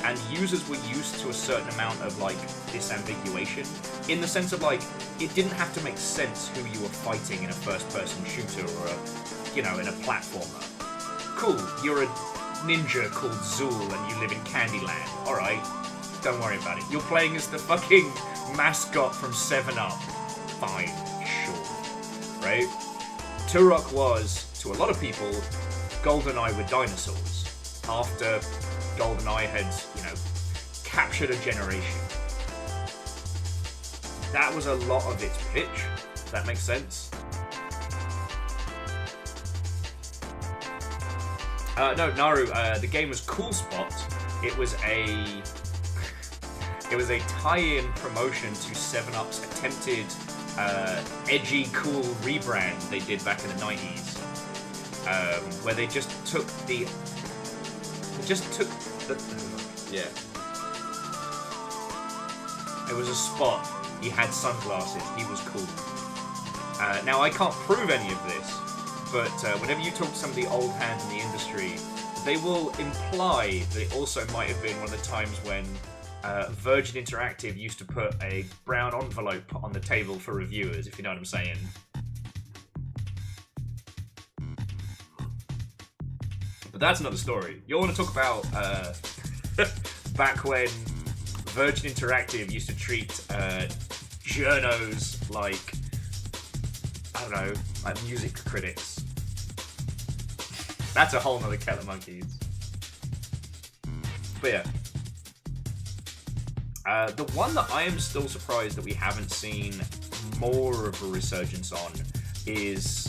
and users were used to a certain amount of like disambiguation, in the sense of like it didn't have to make sense who you were fighting in a first-person shooter or in a platformer. Cool, you're a ninja called Zool and you live in Candyland. All right, Don't worry about it. You're playing as the fucking mascot from 7-Up. Fine, sure. Right? Turok was, to a lot of people, GoldenEye with dinosaurs. After GoldenEye had, captured a generation. That was a lot of its pitch. If that makes sense. No, Naru, the game was Cool Spot. It was a tie-in promotion to 7-Up's attempted edgy, cool rebrand they did back in the 90s, where they just took the Yeah. It was a Spot. He had sunglasses. He was cool. Now I can't prove any of this, but whenever you talk to some of the old hands in the industry, they will imply that it also might have been one of the times when Virgin Interactive used to put a brown envelope on the table for reviewers, if you know what I'm saying. But that's another story. You want to talk about back when Virgin Interactive used to treat journos like, I don't know, like music critics. That's a whole nother kettle of monkeys. But yeah. The one that I am still surprised that we haven't seen more of a resurgence on is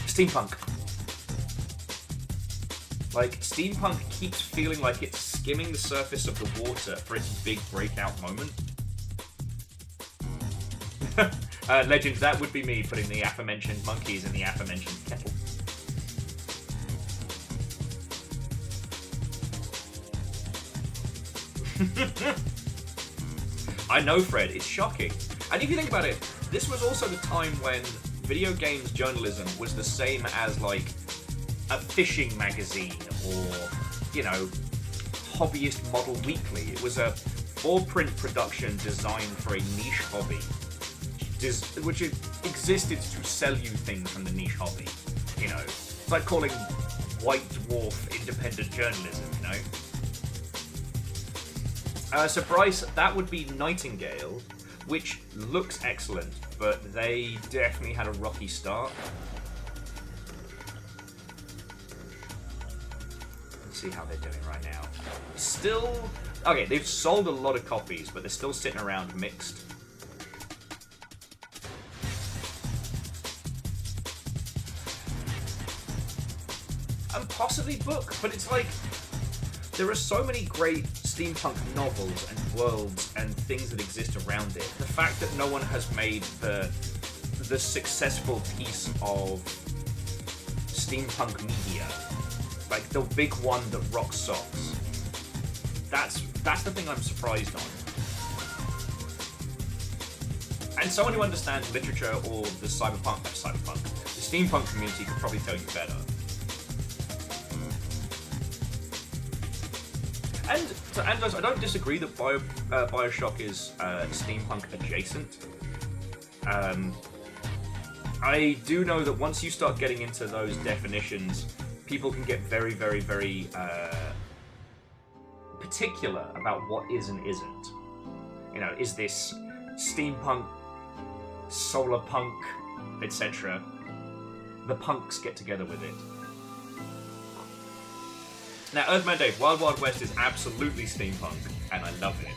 steampunk. Like, steampunk keeps feeling like it's skimming the surface of the water for its big breakout moment. Legend, that would be me putting the aforementioned monkeys in the aforementioned kettle. I know, Fred, it's shocking. And if you think about it, this was also the time when video games journalism was the same as, like, a fishing magazine or, hobbyist model weekly. It was a for-print production designed for a niche hobby, which existed to sell you things from the niche hobby. It's like calling White Dwarf independent journalism, So Bryce, that would be Nightingale, which looks excellent, but they definitely had a rocky start. Let's see how they're doing right now. Still, okay, they've sold a lot of copies, but they're still sitting around mixed. And possibly book, but it's like, there are so many great steampunk novels and worlds and things that exist around it. The fact that no one has made the successful piece of steampunk media, like the big one that rocks socks, that's the thing I'm surprised on. And someone who understands literature or the the steampunk community could probably tell you better. And I don't disagree that Bioshock is steampunk adjacent. I do know that once you start getting into those definitions, people can get very, very, very particular about what is and isn't. Is this steampunk, solar punk, etc.? The punks get together with it. Now, Earthman Dave, Wild Wild West is absolutely steampunk, and I love it.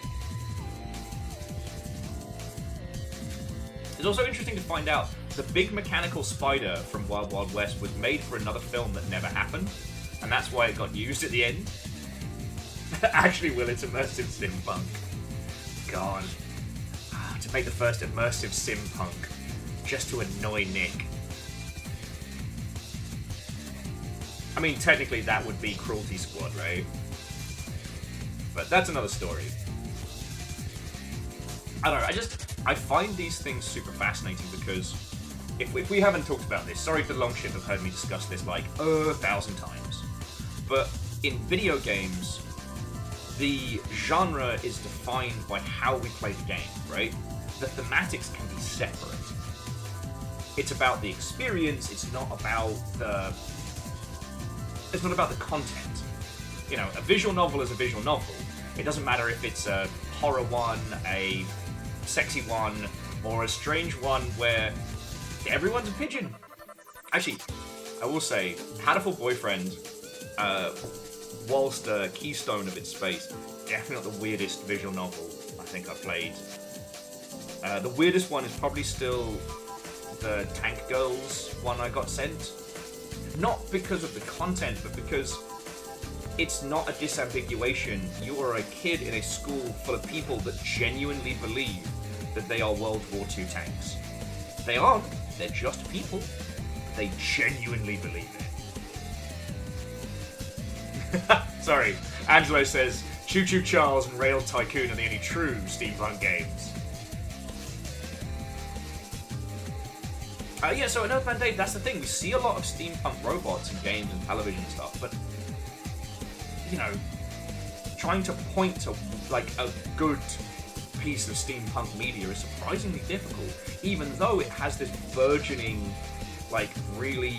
It's also interesting to find out the big mechanical spider from Wild Wild West was made for another film that never happened, and that's why it got used at the end. Actually, Will, it's immersive steampunk. God. To make the first immersive simpunk, just to annoy Nick. I mean, technically that would be Cruelty Squad, right? But that's another story. I don't know, I find these things super fascinating because if we haven't talked about this, sorry for the long ship have heard me discuss this like 1,000 times, but in video games, the genre is defined by how we play the game, right? The thematics can be separate. It's about the experience, it's not about the It's not about the content. You know, a visual novel is a visual novel. It doesn't matter if it's a horror one, a sexy one, or a strange one where everyone's a pigeon. Actually, I will say, Hatterful Boyfriend, whilst a keystone of its space, definitely not the weirdest visual novel I think I've played. The weirdest one is probably still the Tank Girls one I got sent. Not because of the content, but because it's not a disambiguation. You are a kid in a school full of people that genuinely believe that they are World War II tanks. They aren't, they're just people. They genuinely believe it. Sorry, Angelo says, Choo Choo Charles and Rail Tycoon are the only true steampunk games. Yeah, so in Earthbound Dave, that's the thing. We see a lot of steampunk robots in games and television and stuff, but, you know, trying to point to, like, a good piece of steampunk media is surprisingly difficult, even though it has this burgeoning, like, really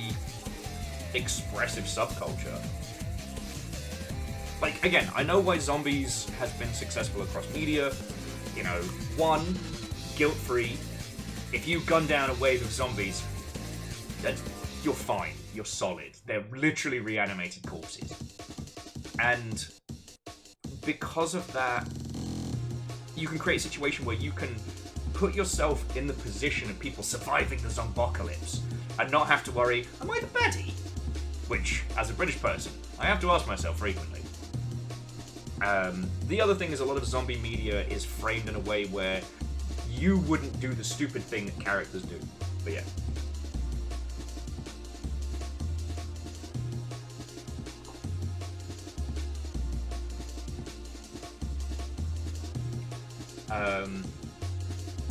expressive subculture. Like, again, I know why zombies has been successful across media. You know, one, guilt-free. If you gun down a wave of zombies, you're fine. You're solid. They're literally reanimated corpses. And because of that, you can create a situation where you can put yourself in the position of people surviving the zombocalypse and not have to worry, am I the baddie? Which, as a British person, I have to ask myself frequently. The other thing is a lot of zombie media is framed in a way where you wouldn't do the stupid thing that characters do. But yeah.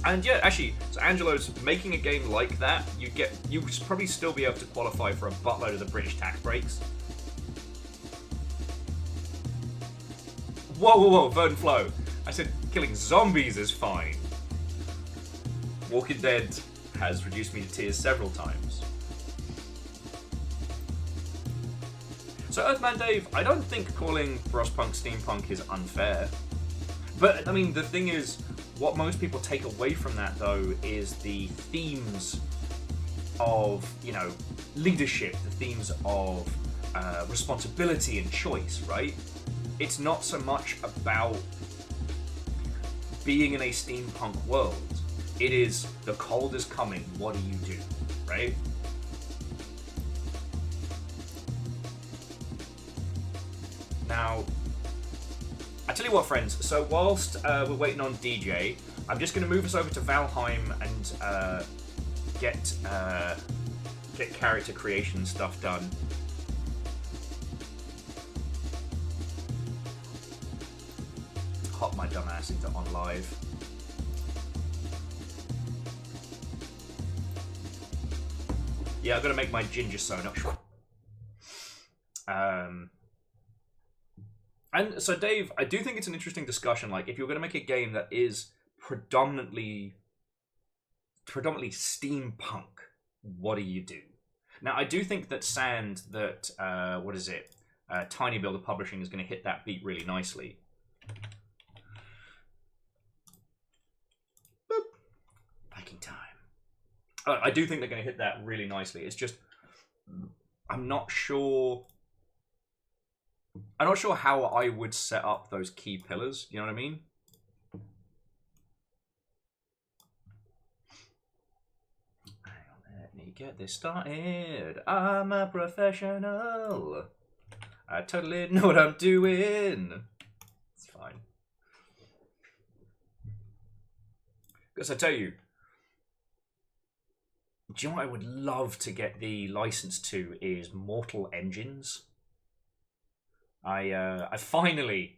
And yeah, actually, so Angelo's making a game like that. You would probably still be able to qualify for a buttload of the British tax breaks. Whoa, Verdant Flow. I said killing zombies is fine. Walking Dead has reduced me to tears several times. So Earthman Dave, I don't think calling Frostpunk steampunk is unfair. But, I mean, the thing is, what most people take away from that, though, is the themes of, you know, leadership, the themes of responsibility and choice, right? It's not so much about being in a steampunk world. It is, the cold is coming, what do you do, right? Now, I tell you what, friends, so whilst we're waiting on DJ, I'm just going to move us over to Valheim and get character creation stuff done. Hop my dumb ass into on live. Yeah, I've got to make my ginger soda. And so, Dave, I do think it's an interesting discussion. Like, if you're going to make a game that is predominantly steampunk, what do you do? Now, I do think that Tiny Builder Publishing is going to hit that beat really nicely. Boop. Viking time. I do think they're going to hit that really nicely. It's just, I'm not sure how I would set up those key pillars. You know what I mean? Hang on, let me get this started. I'm a professional. I totally know what I'm doing. It's fine. Because I tell you, do you know what I would love to get the license to is Mortal Engines. I finally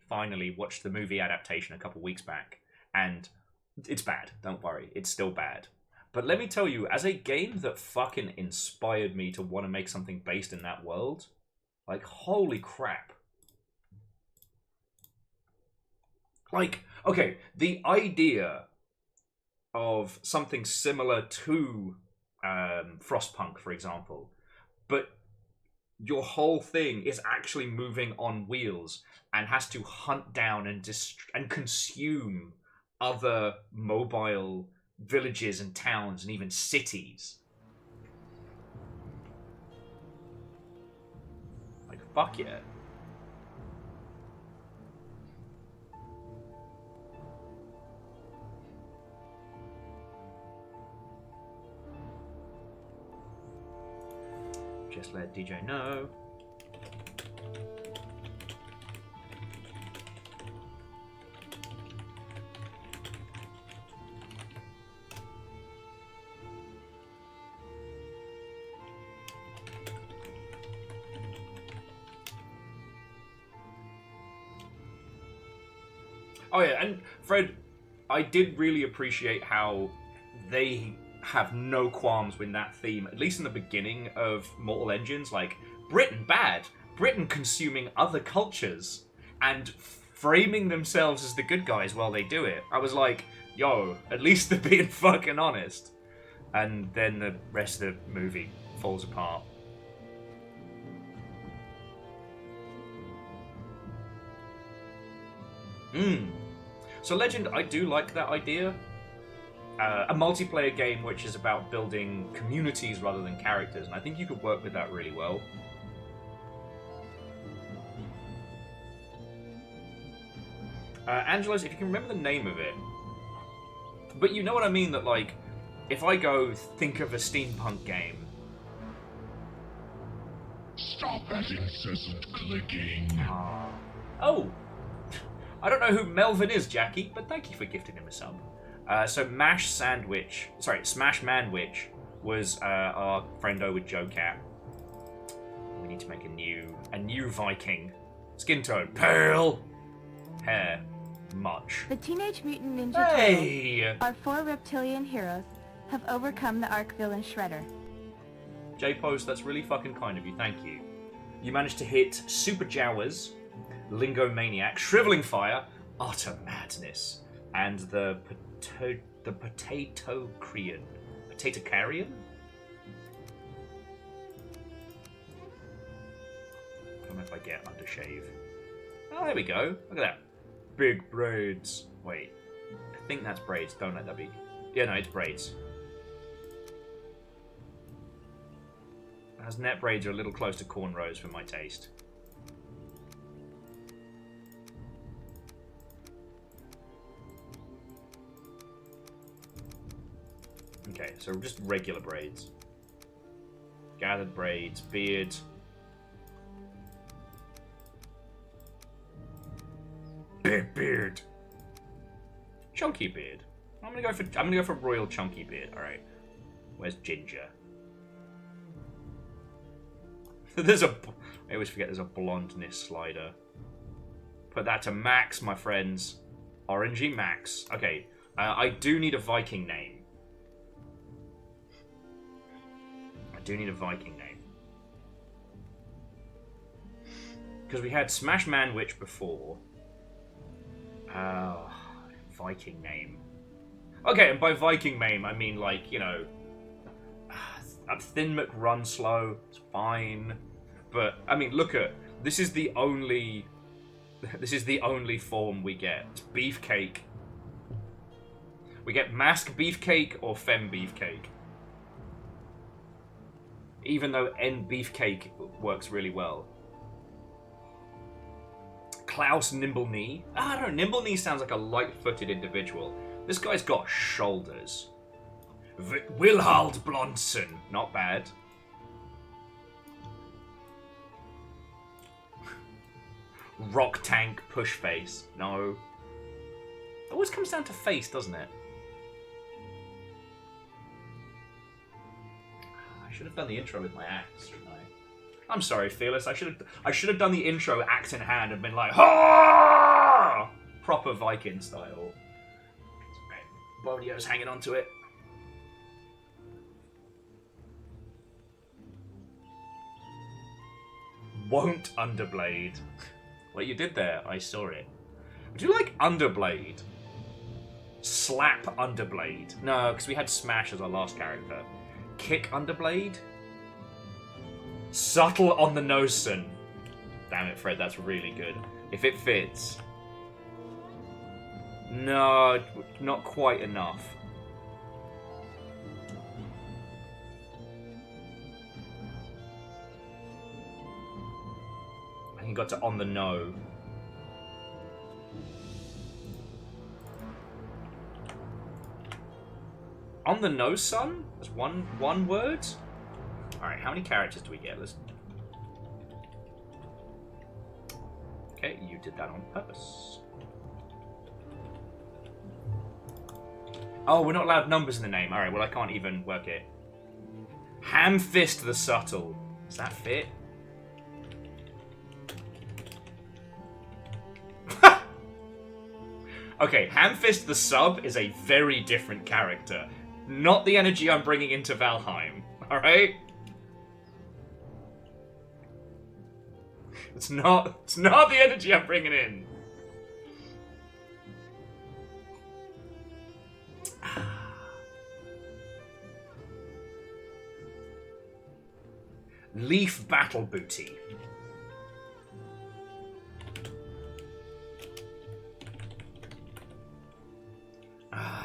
watched the movie adaptation a couple weeks back, and it's bad. Don't worry, it's still bad. But let me tell you, as a game that fucking inspired me to want to make something based in that world, like, holy crap. Like, okay, the idea of something similar to Frostpunk, for example, but your whole thing is actually moving on wheels and has to hunt down and consume other mobile villages and towns and even cities. Like, fuck yeah. Just let DJ know. Oh yeah, and Fred, I did really appreciate how they have no qualms with that theme, at least in the beginning of Mortal Engines. Like, Britain bad, Britain consuming other cultures and framing themselves as the good guys while they do it. I was like, yo, at least they're being fucking honest. And then the rest of the movie falls apart. So Legend, I do like that idea. A multiplayer game which is about building communities rather than characters, and I think you could work with that really well. Angelos, if you can remember the name of it. But you know what I mean, that like, if I go think of a steampunk game. Stop that incessant clicking. Oh! I don't know who Melvin is, Jackie, but thank you for gifting him a sub. So Smash Manwich was our friendo with Joe Cat. We need to make a new Viking. Skin tone, pale. Hair, much. The Teenage Mutant Ninja Turtles, our 4 reptilian heroes, have overcome the arch villain Shredder. J-Post, that's really fucking kind of you, thank you. You managed to hit Super Jawas, Lingo Maniac, Shriveling Fire, Utter Madness, and the Potato Carian. Potato Carian? I don't know if I get undershave. Oh, there we go. Look at that. Big braids. Wait. I think that's braids. Don't let that be. Yeah, no, it's braids. As net braids are a little close to cornrows for my taste. Okay, so just regular braids. Gathered braids, beard. Big beard. Chunky beard. I'm gonna go for royal chunky beard. All right. Where's Ginger? I always forget there's a blondness slider. Put that to max, my friends. Orangey max. Okay. I do need a Viking name. Because we had Smash Manwich before. Viking name. Okay, and by Viking name, I mean, like, you know, Thin McRunslow. It's fine. But, I mean, look at, this is the only form we get. It's beefcake. We get mask beefcake or femme beefcake. Even though N beefcake works really well. Klaus Nimbleknee. I don't know, Nimbleknee sounds like a light-footed individual. This guy's got shoulders. Wilhald Blonson. Not bad. Rock tank push face. No. It always comes down to face, doesn't it? I should have done the intro with my axe, shouldn't I? I'm sorry, Fearless. I should have done the intro axe in hand and been like, ha! Proper Viking style. Bodio's hanging on to it. Won't Underblade. What you did there, I saw it. Would you like Underblade? Slap Underblade. No, because we had Smash as our last character. Kick Underblade? Subtle on the nose, son. Damn it, Fred, that's really good. If it fits. No, not quite enough. I think it got to on the no. On the nose, son? That's one word? Alright, how many characters do we get? Let's... Okay, you did that on purpose. Oh, we're not allowed numbers in the name. Alright, well I can't even work it. Ham-fist the subtle. Does that fit? Okay, Ham-fist the sub is a very different character. Not the energy I'm bringing into Valheim. Alright? It's not the energy I'm bringing in. Leaf Battle Booty.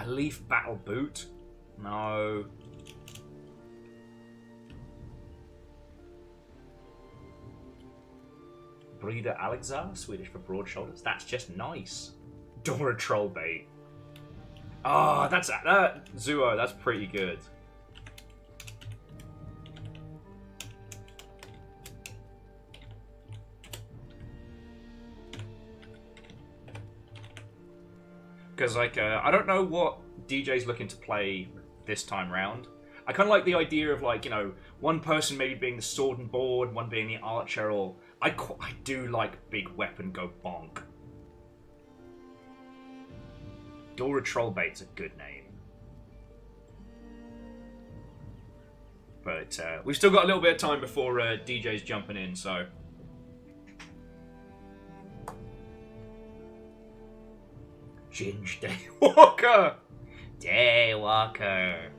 Leaf Battle Boot? No. Breeder Alexar, Swedish for broad shoulders. That's just nice. Dora Trollbait. Ah, that's Zuo. That's pretty good. Because, like, I don't know what DJ's looking to play this time round. I kind of like the idea of, like, you know, one person maybe being the sword and board, one being the archer, or... I do like big weapon go bonk. Dora Trollbait's a good name. But we've still got a little bit of time before DJ's jumping in, so... Ginge Daywalker! Daywalker!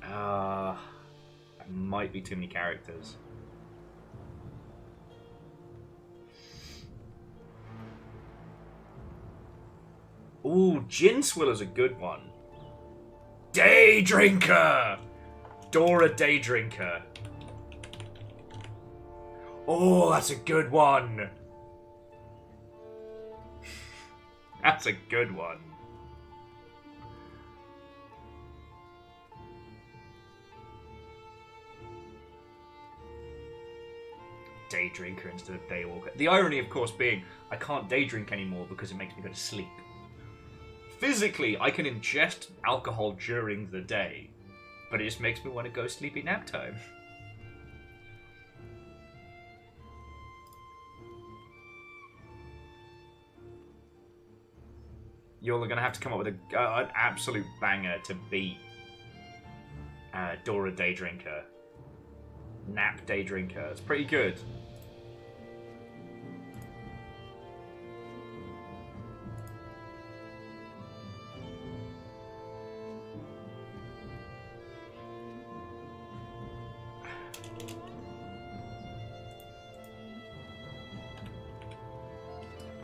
That might be too many characters. Ooh, Gin Swiller's a good one. Day Drinker! Dora Day Drinker. Oh, that's a good one. That's a good one. Day Drinker instead of Daywalker. The irony, of course, being I can't day drink anymore because it makes me go to sleep. Physically, I can ingest alcohol during the day, but it just makes me want to go sleepy nap time. You're going to have to come up with an absolute banger to beat Dora Day Drinker. Nap Day Drinker. It's pretty good.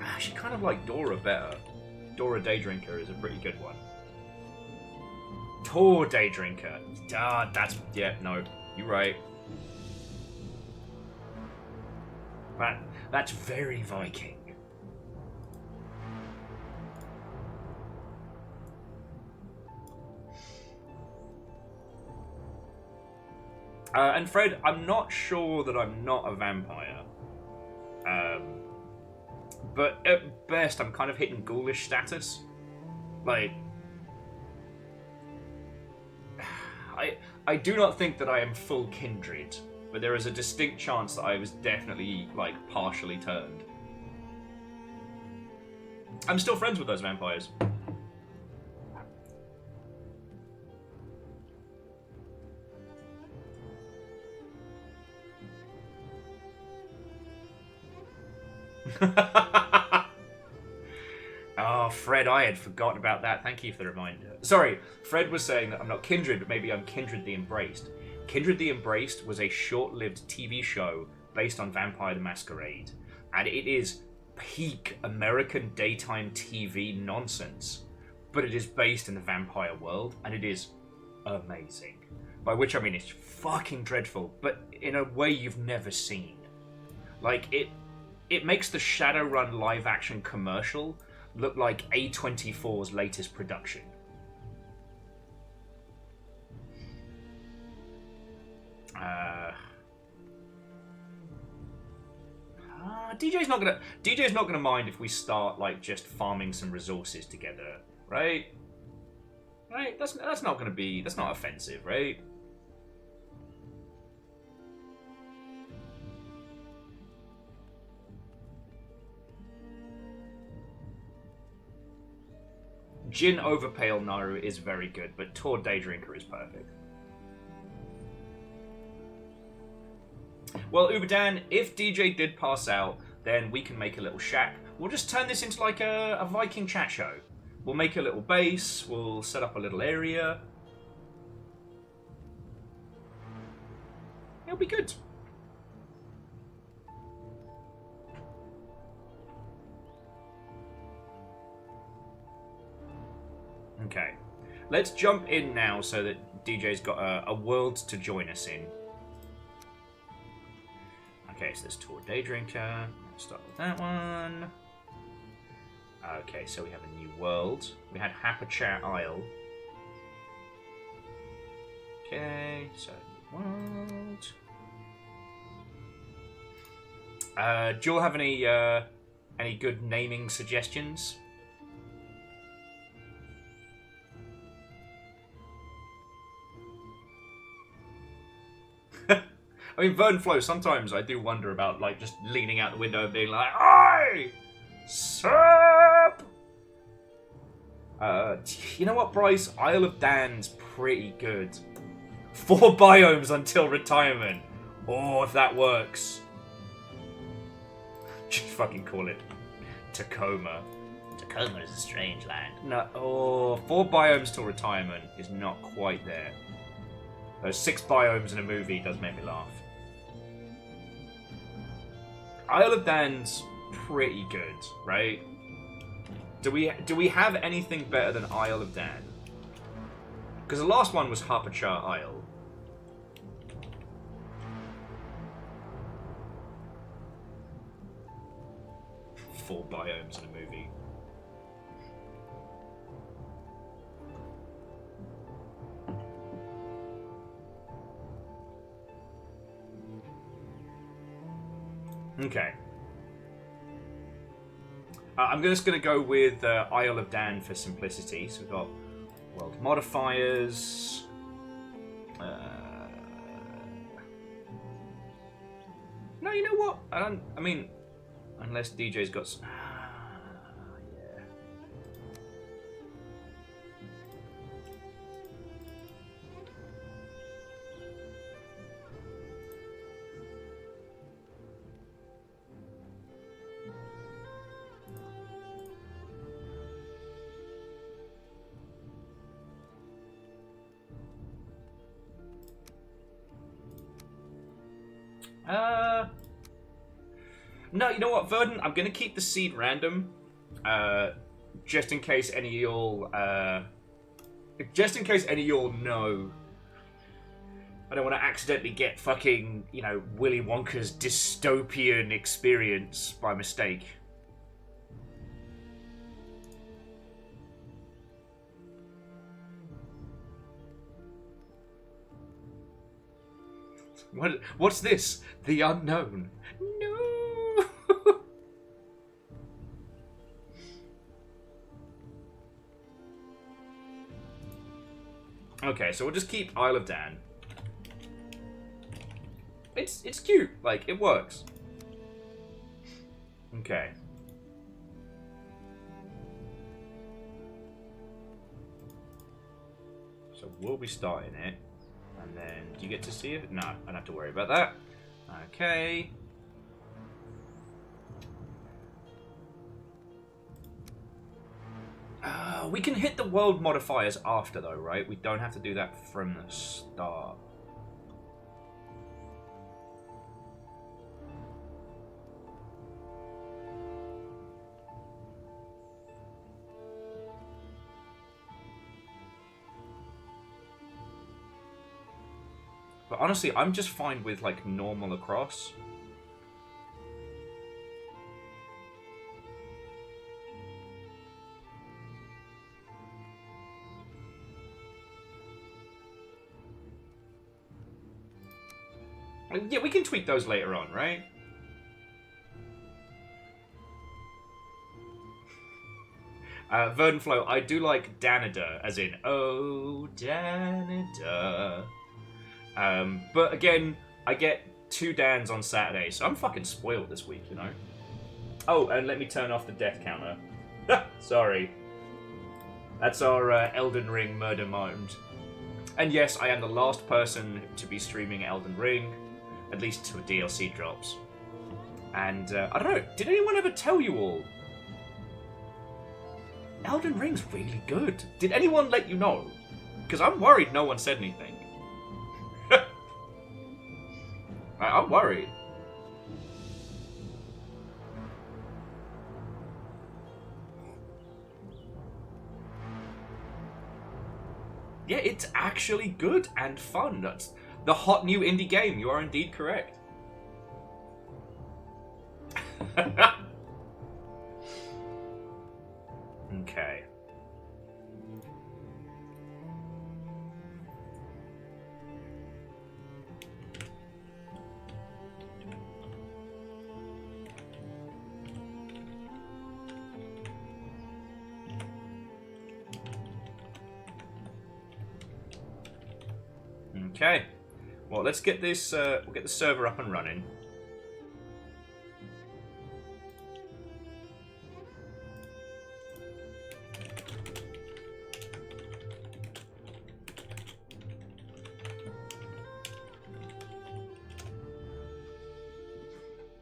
I actually kind of like Dora better. Dora Day Drinker is a pretty good one. Tor Day Drinker. That's... Yeah, no. You're right. That's very Viking. And Fred, I'm not sure that I'm not a vampire. But at best, I'm kind of hitting ghoulish status. Like... I do not think that I am full kindred, but there is a distinct chance that I was definitely, like, partially turned. I'm still friends with those vampires. Oh, Fred, I had forgotten about that. Thank you for the reminder. Sorry, Fred was saying that I'm not kindred, but maybe I'm kindred the embraced. Kindred the Embraced was a short-lived TV show based on Vampire the Masquerade, and it is peak American daytime TV nonsense, but it is based in the vampire world, and it is amazing. By which I mean it's fucking dreadful, but in a way you've never seen. Like, it makes the Shadowrun live-action commercial look like A24's latest production. DJ's not gonna mind if we start like just farming some resources together, right? Right? That's not offensive, right? Jin over Pale Naru is very good, but Tor Daydrinker is perfect. Well, Uberdan, if DJ did pass out, then we can make a little shack. We'll just turn this into like a Viking chat show. We'll make a little base, we'll set up a little area. It'll be good. Okay, let's jump in now so that DJ's got a world to join us in. Okay, so there's Tor Daydrinker. Let's start with that one. Okay, so we have a new world. We had Hapachat Isle. Okay, so world. Do you all have any good naming suggestions? I mean, Vernflow, sometimes I do wonder about, like, just leaning out the window and being like, "Oi! Sup?" You know what, Bryce? Isle of Dan's pretty good. 4 biomes until retirement. Oh, if that works. Just fucking call it Tacoma. Tacoma is a strange land. No, 4 biomes till retirement is not quite there. Those 6 biomes in a movie does make me laugh. Isle of Dan's pretty good, right? Do we have anything better than Isle of Dan? Because the last one was Hapachat Isle. Four biomes in a movie. Okay. I'm just going to go with Isle of Dan for simplicity. So we've got world modifiers. No, you know what? I mean, unless DJ's got some... yeah. No, you know what, Verdant? I'm gonna keep the seed random, just in case any of y'all, know. I don't want to accidentally get fucking, Willy Wonka's dystopian experience by mistake. What's this? The unknown. No. Okay, so we'll just keep Isle of Dan. It's cute. Like, it works. Okay. So we'll be starting it. And then, do you get to see it? No, I don't have to worry about that. Okay. We can hit the world modifiers after, though, right? We don't have to do that from the start. But honestly, I'm just fine with, like, normal across. Yeah, we can tweak those later on, right? Vernflow, I do like Danida, as in, oh, Danida. But again, I get 2 Dans on Saturday, so I'm fucking spoiled this week, you know? Oh, and let me turn off the death counter. Sorry. That's our Elden Ring murder mode. And yes, I am the last person to be streaming Elden Ring, at least till DLC drops. And, I don't know, did anyone ever tell you all? Elden Ring's really good. Did anyone let you know? Because I'm worried no one said anything. I'm worried. Yeah, it's actually good and fun. That's the hot new indie game. You are indeed correct. Okay. Okay. Well, let's get this. We'll get the server up and running.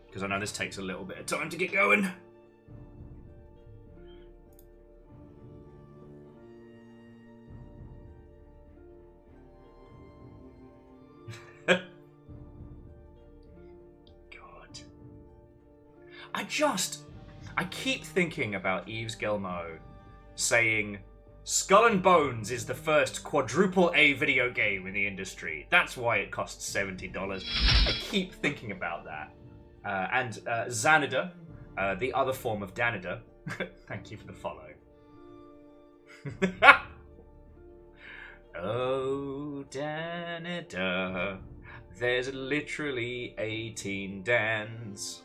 Because I know this takes a little bit of time to get going. God. I keep thinking about Yves Guillemot saying, Skull and Bones is the first quadruple A video game in the industry. That's why it costs $70. I keep thinking about that. And Xanada, the other form of Danida. Thank you for the follow. Oh, Danida. There's literally 18 Dans.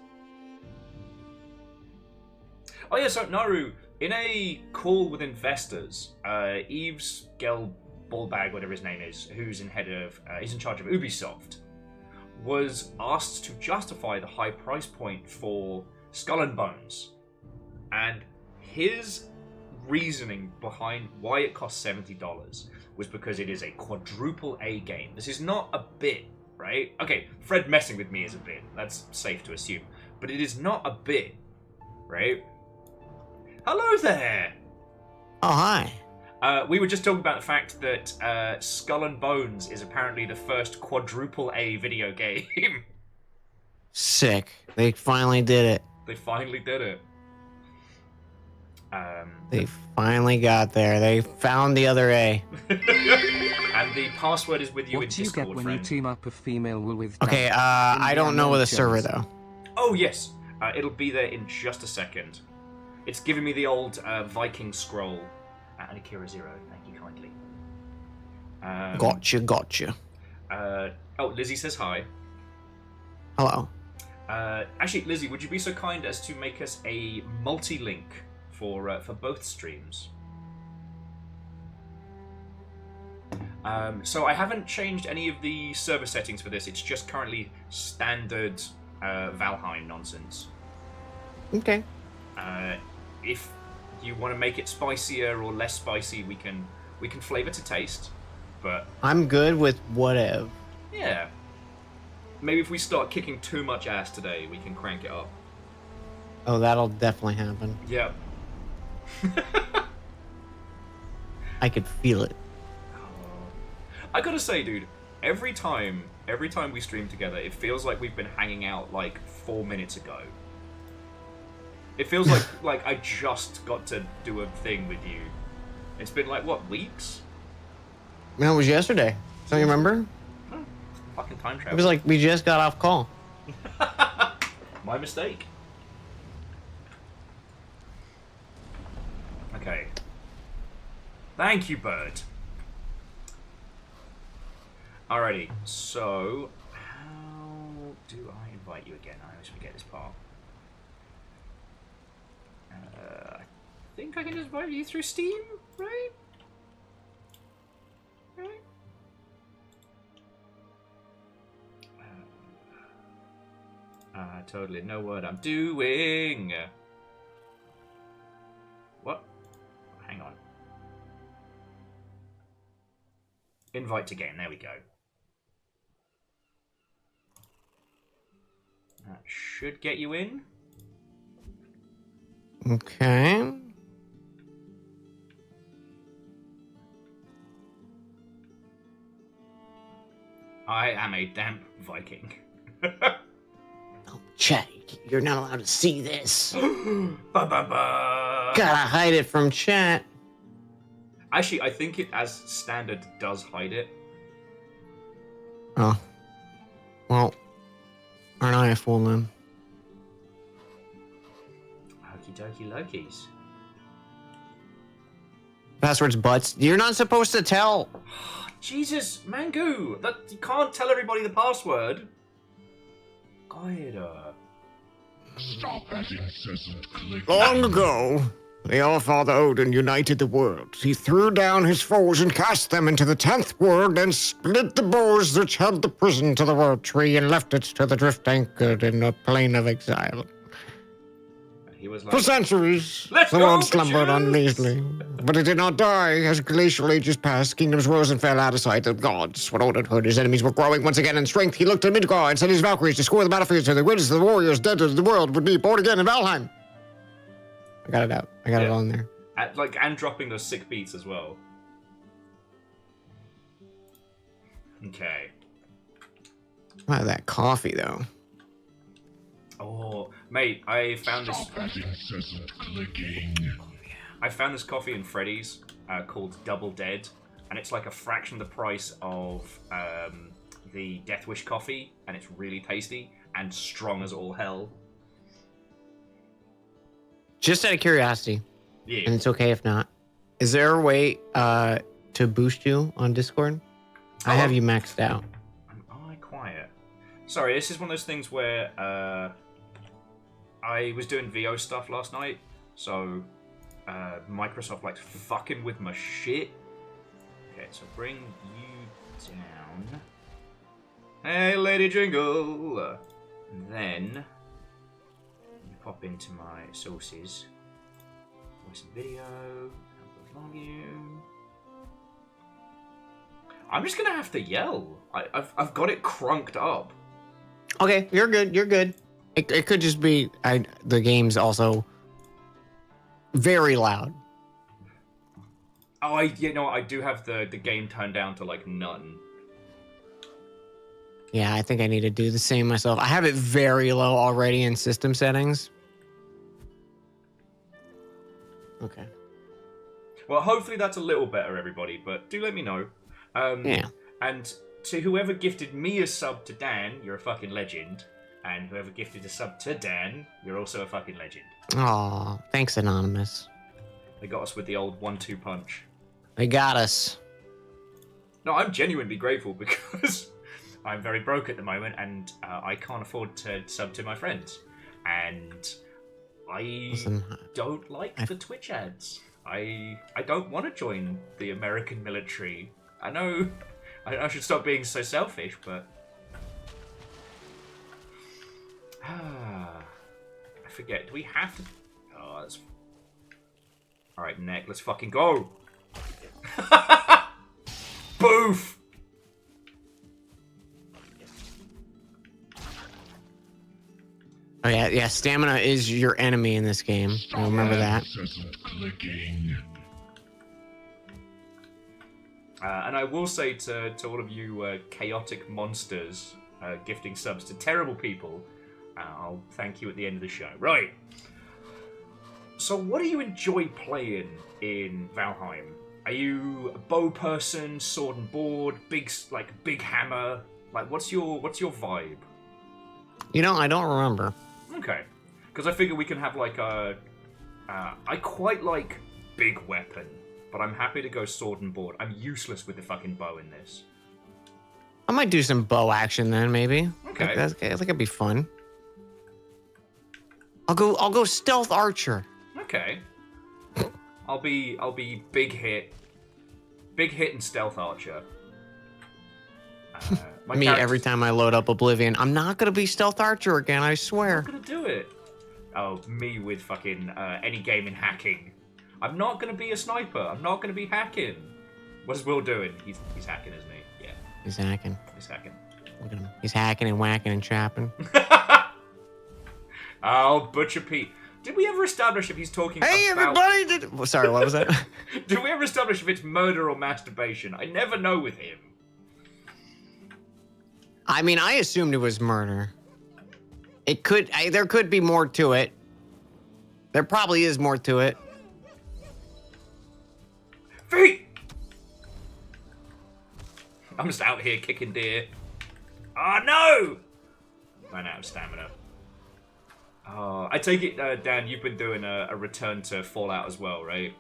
Oh yeah, so Naru, in a call with investors, Yves Gelballbag, whatever his name is, who's he's in charge of Ubisoft, was asked to justify the high price point for Skull and Bones. And his reasoning behind why it costs $70 was because it is a quadruple A game. This is not a bit, right? Okay, Fred messing with me is a bit. That's safe to assume. But it is not a bit, right? Hello there! Oh, hi. We were just talking about the fact that Skull and Bones is apparently the first quadruple A video game. Sick. They finally did it. They finally did it. They finally got there. They found the other A. And the password is with you in What do you Discord, get when friend. you team up a female wool with... Okay, Dan? I don't know with a Indiana server, Jones. though. Oh, yes. It'll be there in just a second. It's giving me the old Viking scroll. And Akira Zero, thank you kindly. Gotcha. Oh, Lizzie says hi. Hello. Actually, Lizzie, would you be so kind as to make us a multi-link for both streams? So I haven't changed any of the server settings for this. It's just currently standard Valheim nonsense. Okay. If you want to make it spicier or less spicy, we can flavor to taste. But I'm good with whatever. yeah, maybe if we start kicking too much ass today, we can crank it up. Oh, that'll definitely happen. Yep. I could feel it. I gotta say, dude, every time we stream together, it feels like we've been hanging out like 4 minutes ago. It feels like I just got to do a thing with you. It's been like, what, weeks? Man, it was yesterday. Don't you remember? Fucking time It travel. was like we just got off call. My mistake. Okay. Thank you, bird. Alrighty, so how do I invite you again? I always forget this part. I think I can just invite you through Steam, right? Right? Totally know what I'm doing. What? Hang on. Invite to game. There we go. That should get you in. Okay. I am a damp Viking. Oh, chat, you're not allowed to see this. Ba-ba-ba. Gotta hide it from chat. Actually, I think it, as standard, does hide it. Oh. Well, aren't I a fool then? Okie dokie Lokies. Password's butts. You're not supposed to tell. Jesus, Mangu! That you can't tell everybody the password. God. Stop that incessant clicking. Long ago, the All-Father Odin united the world. He threw down his foes and cast them into the 10th world and split the bows which held the prison to the world tree and left it to the drift anchored in a plain of exile. He was like, For centuries, Let's the go, world slumbered bitches! uneasily. But it did not die. As glacial ages passed, kingdoms rose and fell out of sight of gods. When Odin heard his enemies were growing once again in strength, he looked to Midgard and sent his Valkyries to score the battlefields so the winds of the warriors dead to the world would be born again in Valheim. I got it out. I got it all in there. and dropping those sick beats as well. Okay. Wow, that coffee, though. Oh, mate, I found this. Stop that incessant clicking. I found this coffee in Freddy's called Double Dead, and it's like a fraction of the price of the Death Wish coffee, and it's really tasty and strong as all hell. Just out of curiosity, Yeah. and it's okay if not, is there a way to boost you on Discord? I have you maxed out. Am I quiet? Sorry, this is one of those things where I was doing VO stuff last night, so Microsoft likes fucking with my shit. Okay, so bring you down. Hey, Lady Jingle! And then pop into my sources. Voice and video. Volume. I'm just gonna have to yell. I've got it crunked up. Okay, you're good. You're good. It could just be the game's also very loud. Oh, I do have the game turned down to like none. Yeah, I think I need to do the same myself. I have it very low already in system settings. Okay. Well, hopefully that's a little better, everybody. But do let me know. Yeah. And to whoever gifted me a sub to Dan, you're a fucking legend. And whoever gifted a sub to Dan, you're also a fucking legend. Aw, thanks, Anonymous. They got us with the old 1-2 punch. They got us. No, I'm genuinely grateful because I'm very broke at the moment and I can't afford to sub to my friends. And I don't like the Twitch ads. I don't want to join the American military. I know I should stop being so selfish, but I forget. Do we have to? Oh, that's all right. Neck. Let's fucking go. Boof. Oh yeah. Stamina is your enemy in this game. Stop Remember that. incessant clicking. And I will say to all of you chaotic monsters gifting subs to terrible people, I'll thank you at the end of the show. Right. So what do you enjoy playing in Valheim? Are you a bow person, sword and board, big hammer, Like, what's your vibe? You know, I don't remember. Okay, because I figure we can have like a. I quite like big weapon, but I'm happy to go sword and board. I'm useless with the fucking bow in this. I might do some bow action then, maybe. Okay. I think it'd be fun. I'll go stealth archer. Okay. I'll be big hit and stealth archer. Me every time I load up Oblivion. I'm not gonna be stealth archer again. I swear. I'm not gonna do it. Oh, me with fucking any game in hacking. I'm not gonna be a sniper. I'm not gonna be hacking. What is Will doing? He's hacking, isn't he? Yeah. He's hacking. He's hacking. Look at him. He's hacking and whacking and chopping. Oh, Butcher Pete. Did we ever establish if he's talking Hey, about... everybody! Sorry, what was that? Did we ever establish if it's murder or masturbation? I never know with him. I mean, I assumed it was murder. It could... there could be more to it. There probably is more to it. Feet! I'm just out here kicking deer. Oh, no! Ran out of stamina. Oh, I take it, Dan, you've been doing a return to Fallout as well, right?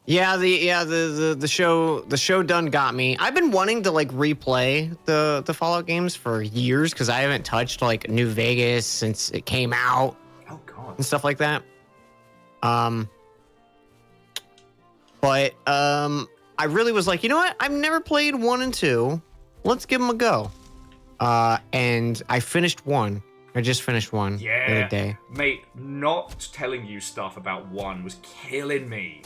Yeah, the show done got me. I've been wanting to like replay the Fallout games for years because I haven't touched like New Vegas since it came out. Oh god. And stuff like that. But I really was like, you know what? I've never played 1 and 2. Let's give them a go. And I finished 1. I just finished 1 the other day. Mate, not telling you stuff about 1 was killing me.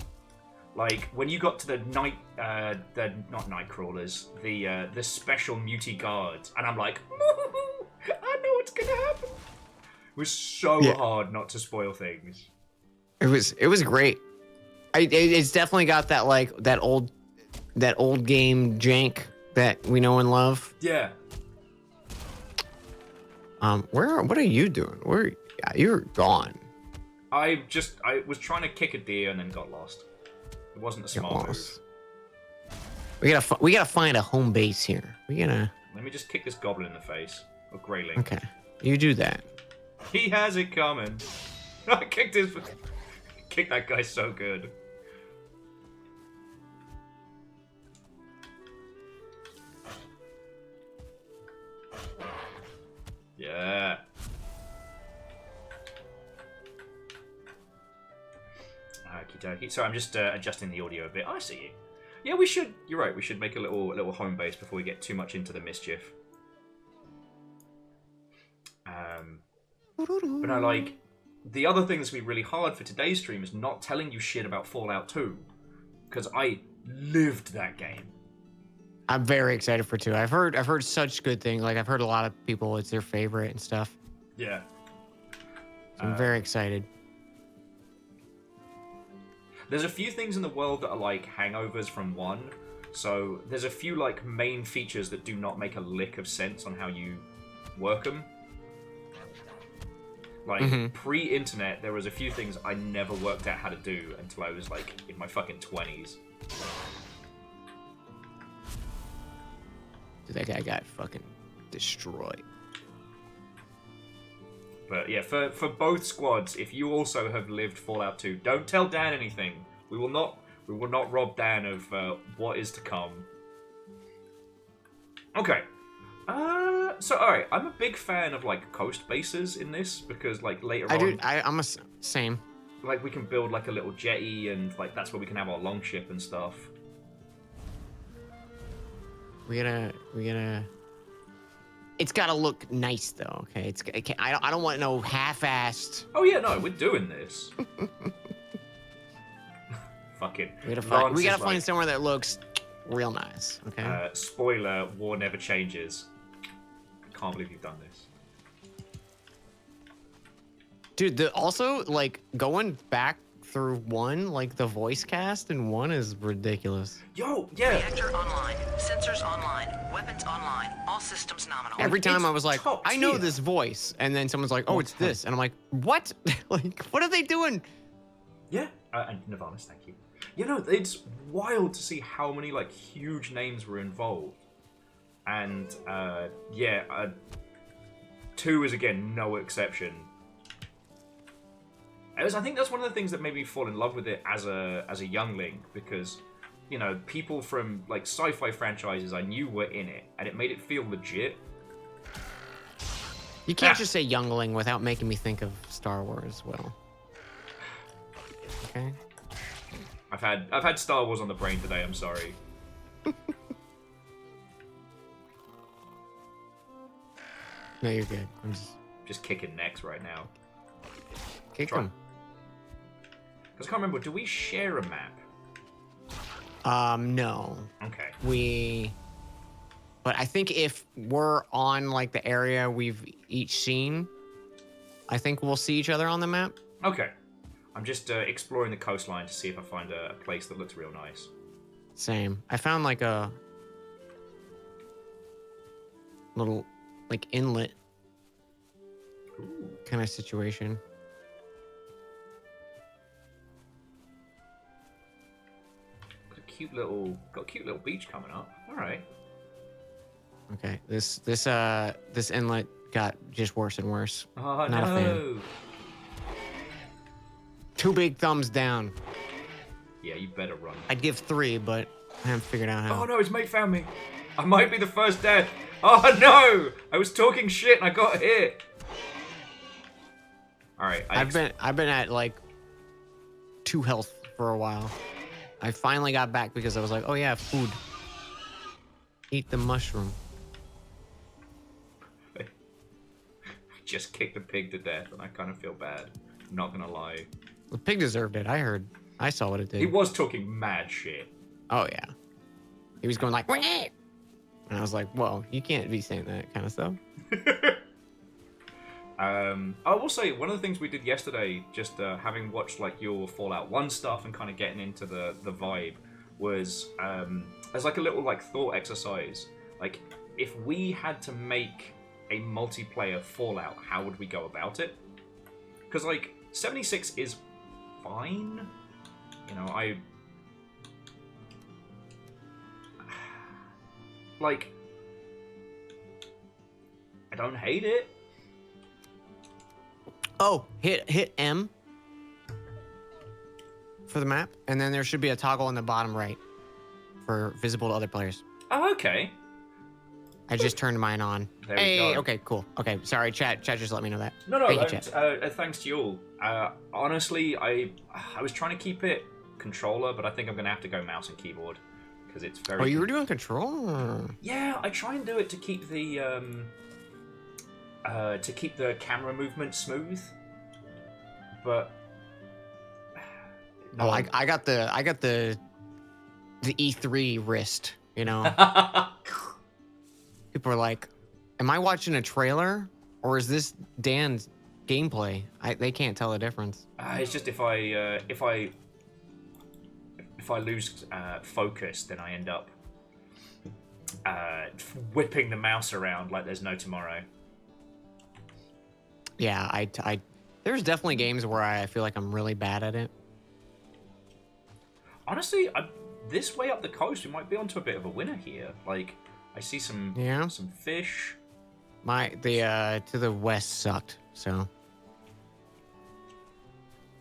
Like when you got to the not night crawlers, the special muty guards, and I'm like, I know what's gonna happen. It was so hard not to spoil things. It was great. It's definitely got that like that old game jank that we know and love. Yeah. What are you doing? You're gone. I was trying to kick a deer and then got lost. It wasn't a smart move. We gotta find a home base here. Let me just kick this goblin in the face. Or greyling. Okay, you do that. He has it coming. I kicked that guy so good. Yeah. Okie dokie. So I'm just adjusting the audio a bit. I see you. Yeah, we should. You're right. We should make a little home base before we get too much into the mischief. But no, like the other thing that's gonna be really hard for today's stream is not telling you shit about Fallout 2 because I lived that game. I'm very excited for 2. I've heard such good things. Like I've heard a lot of people it's their favorite and stuff. Yeah. So I'm very excited. There's a few things in the world that are like hangovers from 1. So there's a few like main features that do not make a lick of sense on how you work them. Like pre-internet, there was a few things I never worked out how to do until I was like in my fucking 20s. That guy got fucking destroyed. But yeah, for both squads, if you also have lived Fallout 2, don't tell Dan anything. We will not rob Dan of what is to come. Okay. So alright, I'm a big fan of like coast bases in this because like later on, I'm same. Like we can build like a little jetty and like that's where we can have our longship and stuff. We gotta. It's gotta look nice though. Okay, I don't want no half-assed. Oh yeah, no, we're doing this. Fuck it. We gotta find somewhere that looks real nice. Okay. Spoiler: war never changes. Can't believe you've done this, dude. Also, like going back through 1, like the voice cast in 1 is ridiculous. Yo, yeah. Reactor online, sensors online, weapons online, all systems nominal. Every time I was like, I know tier. this voice, and then someone's like, oh, it's this, and I'm like, what? Like, what are they doing? Yeah, and Nirvana's, thank you. You know, it's wild to see how many like huge names were involved. And yeah, 2 is again no exception. I think that's one of the things that made me fall in love with it as a youngling, because you know, people from like sci-fi franchises I knew were in it, and it made it feel legit. You can't just say youngling without making me think of Star Wars. Well, okay. I've had Star Wars on the brain today. I'm sorry. No, you're good. I'm just kicking necks right now. kick them. Because I can't remember. Do we share a map? No. Okay. But I think if we're on like the area we've each seen, I think we'll see each other on the map. Okay. I'm just exploring the coastline to see if I find a place that looks real nice. Same. I found like a little like inlet kind of situation. Got a cute little beach coming up. All right. Okay. This inlet got just worse and worse. Oh Not a fan. no. 2 big thumbs down. Yeah, you better run. I'd give 3, but I haven't figured out how. Oh no, his mate found me. I might be the first death. Oh no! I was talking shit and I got hit. All right. I've been at like 2 health for a while. I finally got back because I was like, oh yeah, food. Eat the mushroom. Just kicked the pig to death, and I kind of feel bad. I'm not gonna lie. The pig deserved it. I heard. I saw what it did. He was talking mad shit. Oh yeah. He was going like, "Wah!" And I was like, whoa, you can't be saying that kind of stuff. I will say one of the things we did yesterday, just having watched like your Fallout 1 stuff and kind of getting into the vibe, was as like a little like thought exercise. Like, if we had to make a multiplayer Fallout, how would we go about it? Because like 76 is fine, you know. I don't hate it. Oh, hit M for the map, and then there should be a toggle in the bottom right for visible to other players. Oh, okay. I just turned mine on. There we Hey, go. okay, cool. Okay, sorry, chat just let me know that. No, Thank you, chat. thanks to you all. Honestly, I was trying to keep it controller, but I think I'm going to have to go mouse and keyboard, because it's very... Oh, you were doing control? Yeah, I try and do it to keep the camera movement smooth, but... Oh, I got the E3 wrist, you know? People are like, am I watching a trailer or is this Dan's gameplay? They can't tell the difference. It's just if I lose focus, then I end up whipping the mouse around like there's no tomorrow. Yeah, I there's definitely games where I feel like I'm really bad at it. Honestly, this way up the coast, we might be onto a bit of a winner here. Like, I see some fish. To the west sucked, so.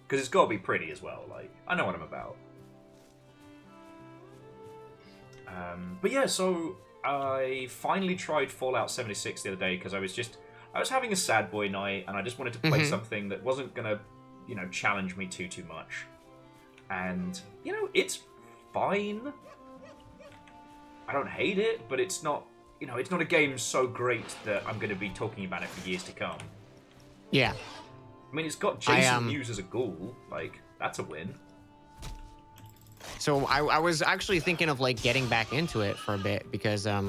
Because it's got to be pretty as well. Like, I know what I'm about. But yeah, so I finally tried Fallout 76 the other day because I was having a sad boy night and I just wanted to play something that wasn't gonna, challenge me too much. And it's fine. I don't hate it, but it's not, it's not a game so great that I'm going to be talking about it for years to come. Yeah. I mean, it's got Jason Mewes as a ghoul. Like, that's a win. So I was actually thinking of like getting back into it for a bit because I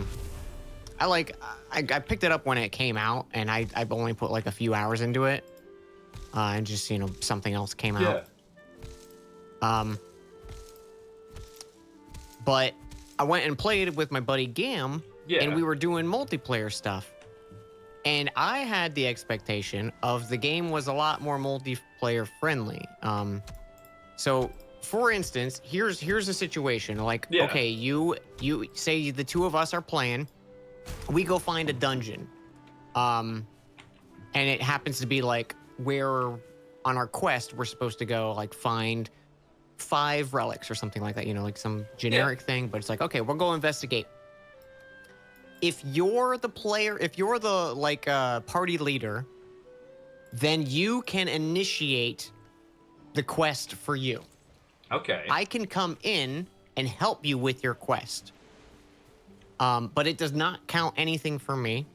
picked it up when it came out and I've only put like a few hours into it, and just something else came out. But I went and played with my buddy Gam, and we were doing multiplayer stuff. And I had the expectation of the game was a lot more multiplayer friendly. So, for instance, here's a situation. Like, okay, you say the 2 of us are playing, we go find a dungeon. And it happens to be like where on our quest we're supposed to go like find 5 relics or something like that, you know, like some generic thing, but it's like, okay, we'll go investigate. If you're the player, if you're the like party leader, then you can initiate the quest for you. Okay. I can come in and help you with your quest. But it does not count anything for me.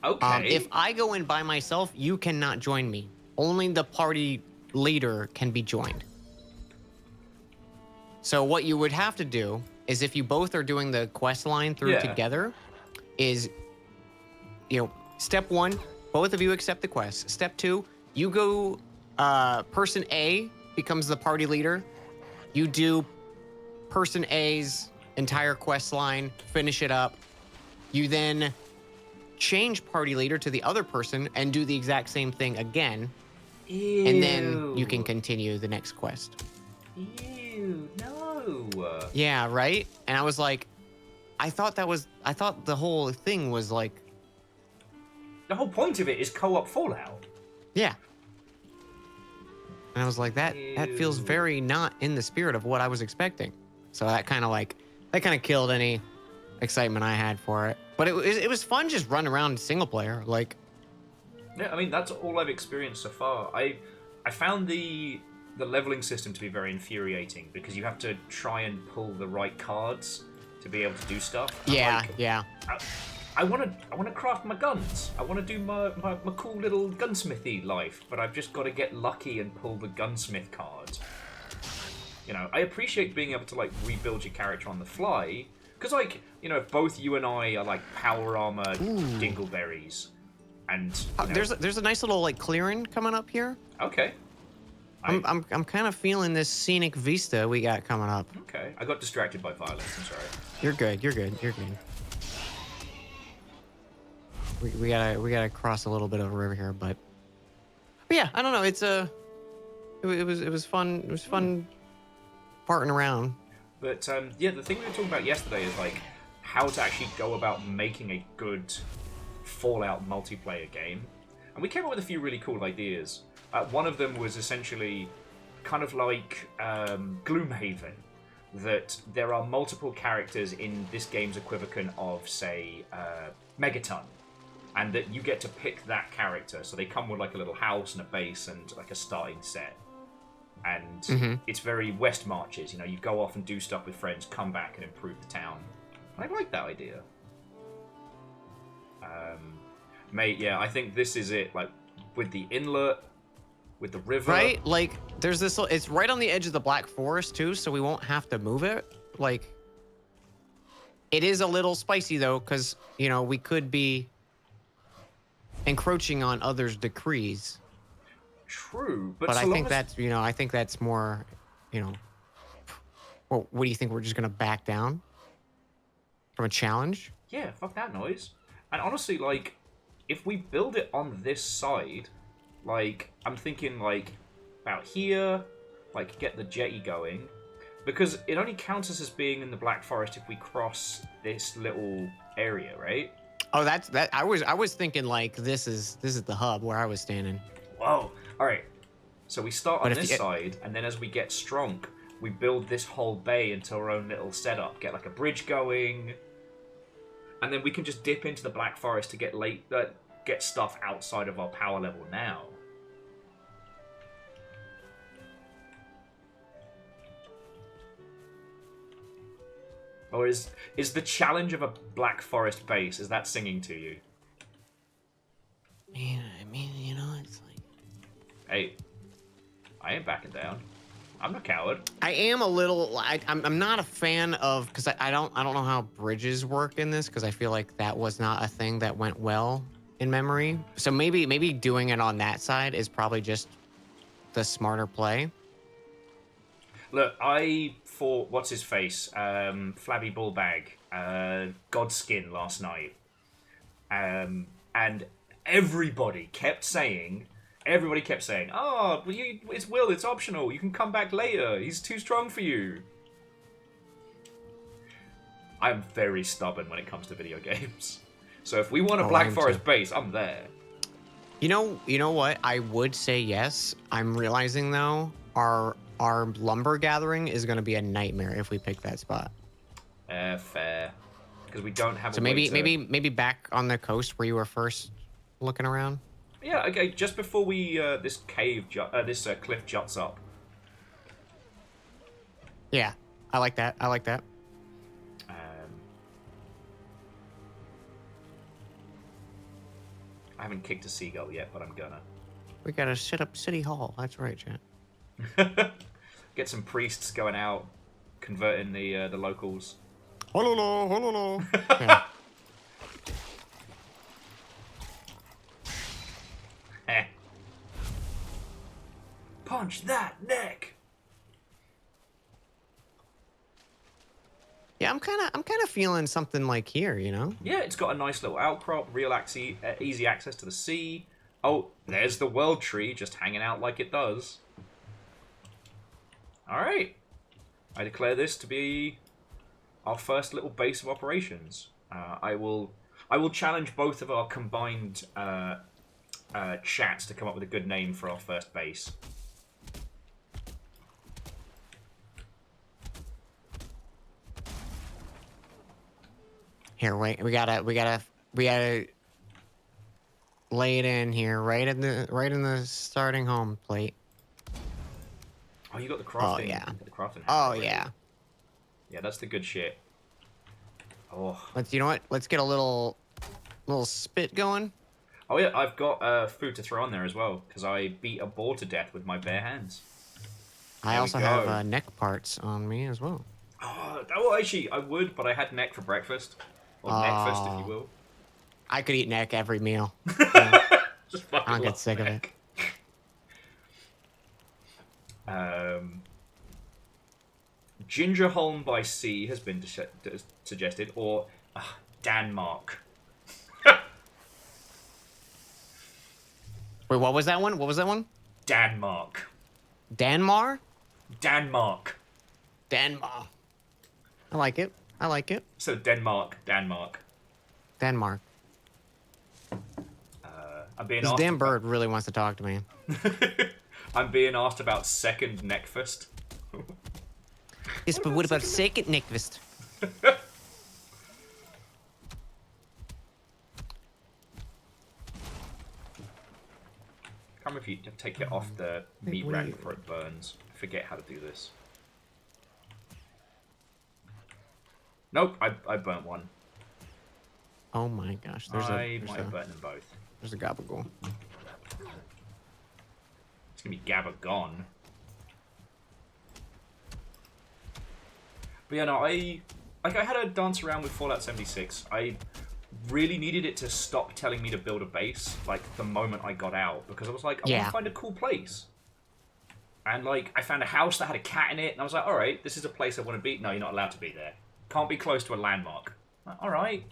Okay. If I go in by myself, you cannot join me. Only the party leader can be joined. So what you would have to do is if you both are doing the quest line through together, is, you know, step 1, both of you accept the quest. Step 2, you go, person A becomes the party leader. You do person A's entire quest line, finish it up. You then change party leader to the other person and do the exact same thing again. Ew. And then you can continue the next quest. Ew, no. Yeah, right? And I was like, I thought the whole thing was like... The whole point of it is co-op Fallout. Yeah. And I was like, that feels very not in the spirit of what I was expecting. So that kind of killed any excitement I had for it. But it was fun just running around single player, like. Yeah, I mean that's all I've experienced so far. I found the leveling system to be very infuriating because you have to try and pull the right cards to be able to do stuff. Yeah, yeah. I want to craft my guns. I want to do my cool little gunsmithy life, but I've just got to get lucky and pull the gunsmith card. You know, I appreciate being able to like rebuild your character on the fly, because like, you know, both you and I are like power armor dingleberries, and you know, there's a nice little like clearing coming up here. Okay. I'm kind of feeling this scenic vista we got coming up. Okay, I got distracted by violence. I'm sorry. You're good. You're good. You're good. We gotta cross a little bit of a river here, but yeah, I don't know. It was fun. It was fun parting around. But yeah, the thing we were talking about yesterday is like how to actually go about making a good Fallout multiplayer game, and we came up with a few really cool ideas. One of them was essentially kind of like Gloomhaven, that there are multiple characters in this game's equivalent of, say, Megaton, and that you get to pick that character. So they come with like a little house and a base and like a starting set. And it's very West Marches, you know, you go off and do stuff with friends, come back and improve the town. I like that idea. Mate, yeah, I think this is it, like, with the inlet, with the river. Right? Like, there's this, it's right on the edge of the Black Forest, too, so we won't have to move it. Like, it is a little spicy, though, because, you know, we could be encroaching on others' decrees. True, but I think that's, you know, I think that's more, you know, well, what do you think? We're just going to back down from a challenge? Yeah, fuck that noise. And honestly, like, if we build it on this side, like, I'm thinking, like, about here, like, get the jetty going, because it only counts us as being in the Black Forest if we cross this little area, right? Oh, that's that. I was thinking like this is the hub where I was standing. Whoa! All right. So we start on this side, and then as we get strong, we build this whole bay into our own little setup. Get like a bridge going, and then we can just dip into the Black Forest to get stuff outside of our power level now. Or is the challenge of a Black Forest base, is that singing to you? Man, I mean, you know, it's like... Hey, I ain't backing down. I'm a coward. I am a little... I'm not a fan of... Because I don't know how bridges work in this, because I feel like that was not a thing that went well in memory. So maybe doing it on that side is probably just the smarter play. Look, I fought, what's his face, Flabby Bullbag, Godskin last night. And everybody kept saying, oh, it's Will, it's optional, you can come back later, he's too strong for you. I'm very stubborn when it comes to video games. So if we want a Oh, Black I am Forest too. base, I'm there. You know what? I would say yes. I'm realizing though, our lumber gathering is going to be a nightmare if we pick that spot. Fair. Because we don't have So a way maybe back on the coast where you were first looking around. Yeah, okay, just before we, this cliff juts up. Yeah, I like that. I like that. I haven't kicked a seagull yet, but I'm gonna. We gotta set up City Hall. That's right, chat. Get some priests going out, converting the locals. Hololo, hololo. Yeah. Eh. Punch that neck. Yeah, I'm kind of feeling something like here, you know? Yeah, it's got a nice little outcrop, easy access to the sea. Oh, there's the world tree just hanging out like it does. Alright. I declare this to be our first little base of operations. I will challenge both of our combined chats to come up with a good name for our first base. Here, wait. We gotta lay it in here, right in the starting home plate. Oh, you got the crafting. Oh yeah. The crafting Oh already. yeah. Yeah, that's the good shit. Oh. You know what? Let's get a little spit going. Oh yeah, I've got food to throw on there as well because I beat a boar to death with my bare hands. I There also we have go. neck parts on me as well. Oh, actually, I would, but I had neck for breakfast. Or neckfast, if you will. I could eat neck every meal. Just fucking I don't get love sick of it. Gingerholm by Sea has been suggested, or Denmark. Wait, what was that one? What was that one? Denmark. Danmar? Denmark. Danmar. I like it. I like it. So Denmark. Denmark. I'm being This asked damn about- bird really wants to talk to me. I'm being asked about second neckfist. Yes, but what about second neckfist? Come if you take it off the meat what do rack you- before it burns. I forget how to do this. Nope, I burnt one. Oh my gosh. I might have burnt them both. There's a gabagool. It's gonna be Gabagon. But yeah, no, I had a dance around with Fallout 76. I really needed it to stop telling me to build a base, like, the moment I got out. Because I was like, I want to find a cool place. And, like, I found a house that had a cat in it, and I was like, alright, this is a place I want to be. No, you're not allowed to be there. Can't be close to a landmark. Alright.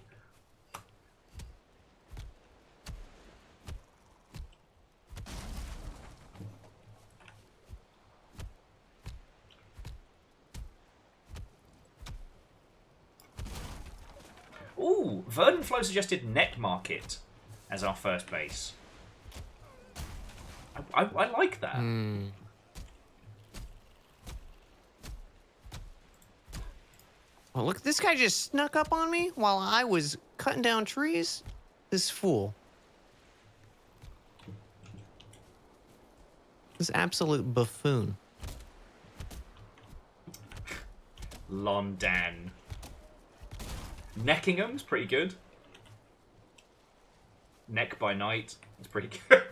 Ooh, Verdenflow suggested Net Market as our first base. I like that. Oh, look, this guy just snuck up on me while I was cutting down trees. This fool. This absolute buffoon. Londan. Neckingham's pretty good. Neck by Night is pretty good.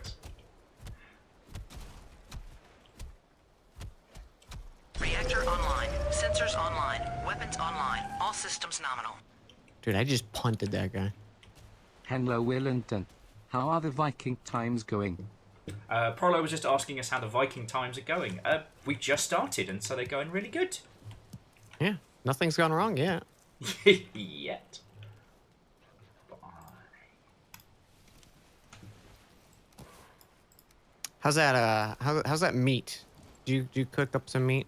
Reactor online. Sensors online. Weapons online. All systems nominal. Dude, I just punted that guy. Hello, Willington. How are the Viking times going? Prolo was just asking us how the Viking times are going. We just started, and so they're going really good. Yeah, nothing's gone wrong yet. Yet. How's that? How's that meat? Do you cook up some meat?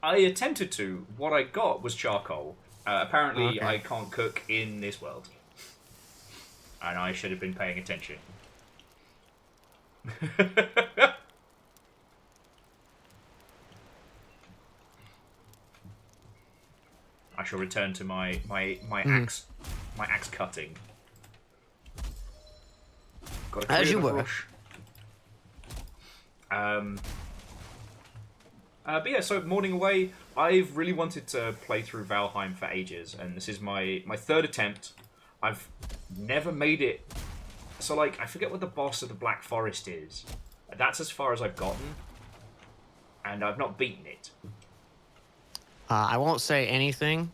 I attempted to. What I got was charcoal, Apparently, Okay. I can't cook in this world. And I should have been paying attention. I shall return to my axe cutting. Got to clear As you the were. brush. But yeah, so morning away, I've really wanted to play through Valheim for ages, and this is my third attempt. I've never made it. So, like, I forget what the boss of the Black Forest is. That's as far as I've gotten, and I've not beaten it. I won't say anything,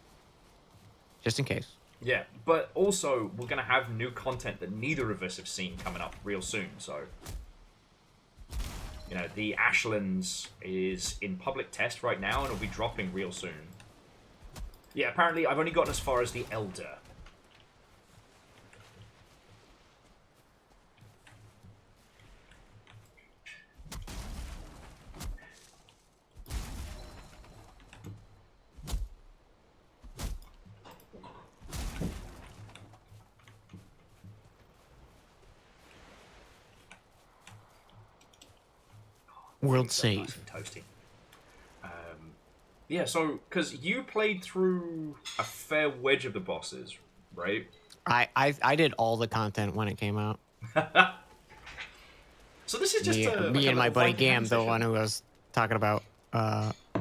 just in case. Yeah, but also, we're going to have new content that neither of us have seen coming up real soon, so... You know, the Ashlands is in public test right now, and it'll be dropping real soon. Yeah, apparently I've only gotten as far as the Elder. World So nice save. and toasty. Yeah, so, because you played through a fair wedge of the bosses, right? I did all the content when it came out. So this is just Me, a, me like a and my little buddy Viking Gam, the session. one who I was talking about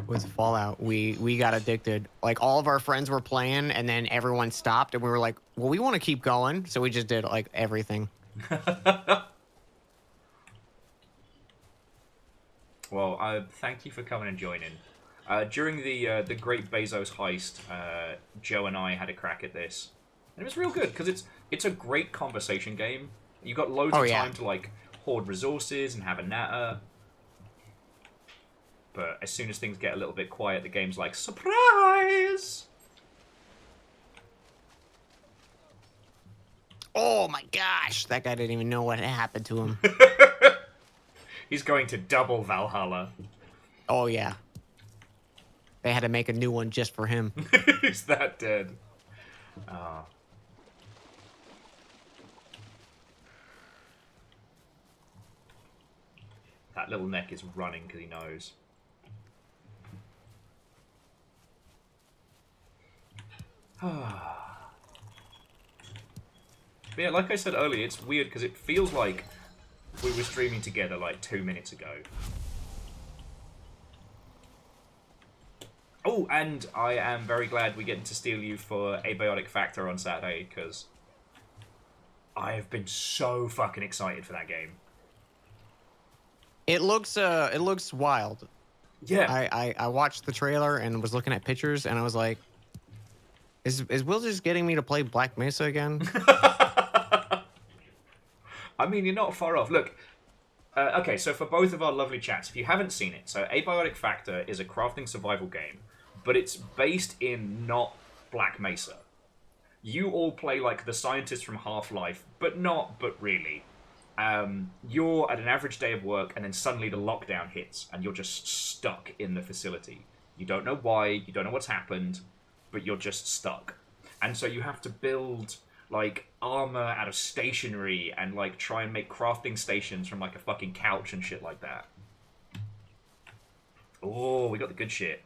with Fallout, we got addicted. Like all of our friends were playing, and then everyone stopped, and we were like, "Well, we want to keep going," so we just did like everything. Well, thank you for coming and joining. During the Great Bezos heist, Joe and I had a crack at this, and it was real good because it's a great conversation game. You got loads Oh, of yeah. time to like hoard resources and have a natter. But as soon as things get a little bit quiet, the game's like, surprise! Oh my gosh, that guy didn't even know what happened to him. He's going to double Valhalla. Oh yeah, they had to make a new one just for him. He's that dead. Ah. That little neck is running because he knows. But yeah, like I said earlier, it's weird because it feels like we were streaming together like 2 minutes ago. Oh, and I am very glad we get to steal you for Abiotic Factor on Saturday, because I have been so fucking excited for that game. It looks wild. Yeah. I watched the trailer and was looking at pictures, and I was like, is Will just getting me to play Black Mesa again? I mean, you're not far off. Look, okay, so for both of our lovely chats, if you haven't seen it, so Abiotic Factor is a crafting survival game, but it's based in not Black Mesa. You all play like the scientists from Half-Life, but really. You're at an average day of work, and then suddenly the lockdown hits, and you're just stuck in the facility. You don't know why, you don't know what's happened, but you're just stuck. And so you have to build like armor out of stationery and like try and make crafting stations from like a fucking couch and shit like that. Oh, we got the good shit.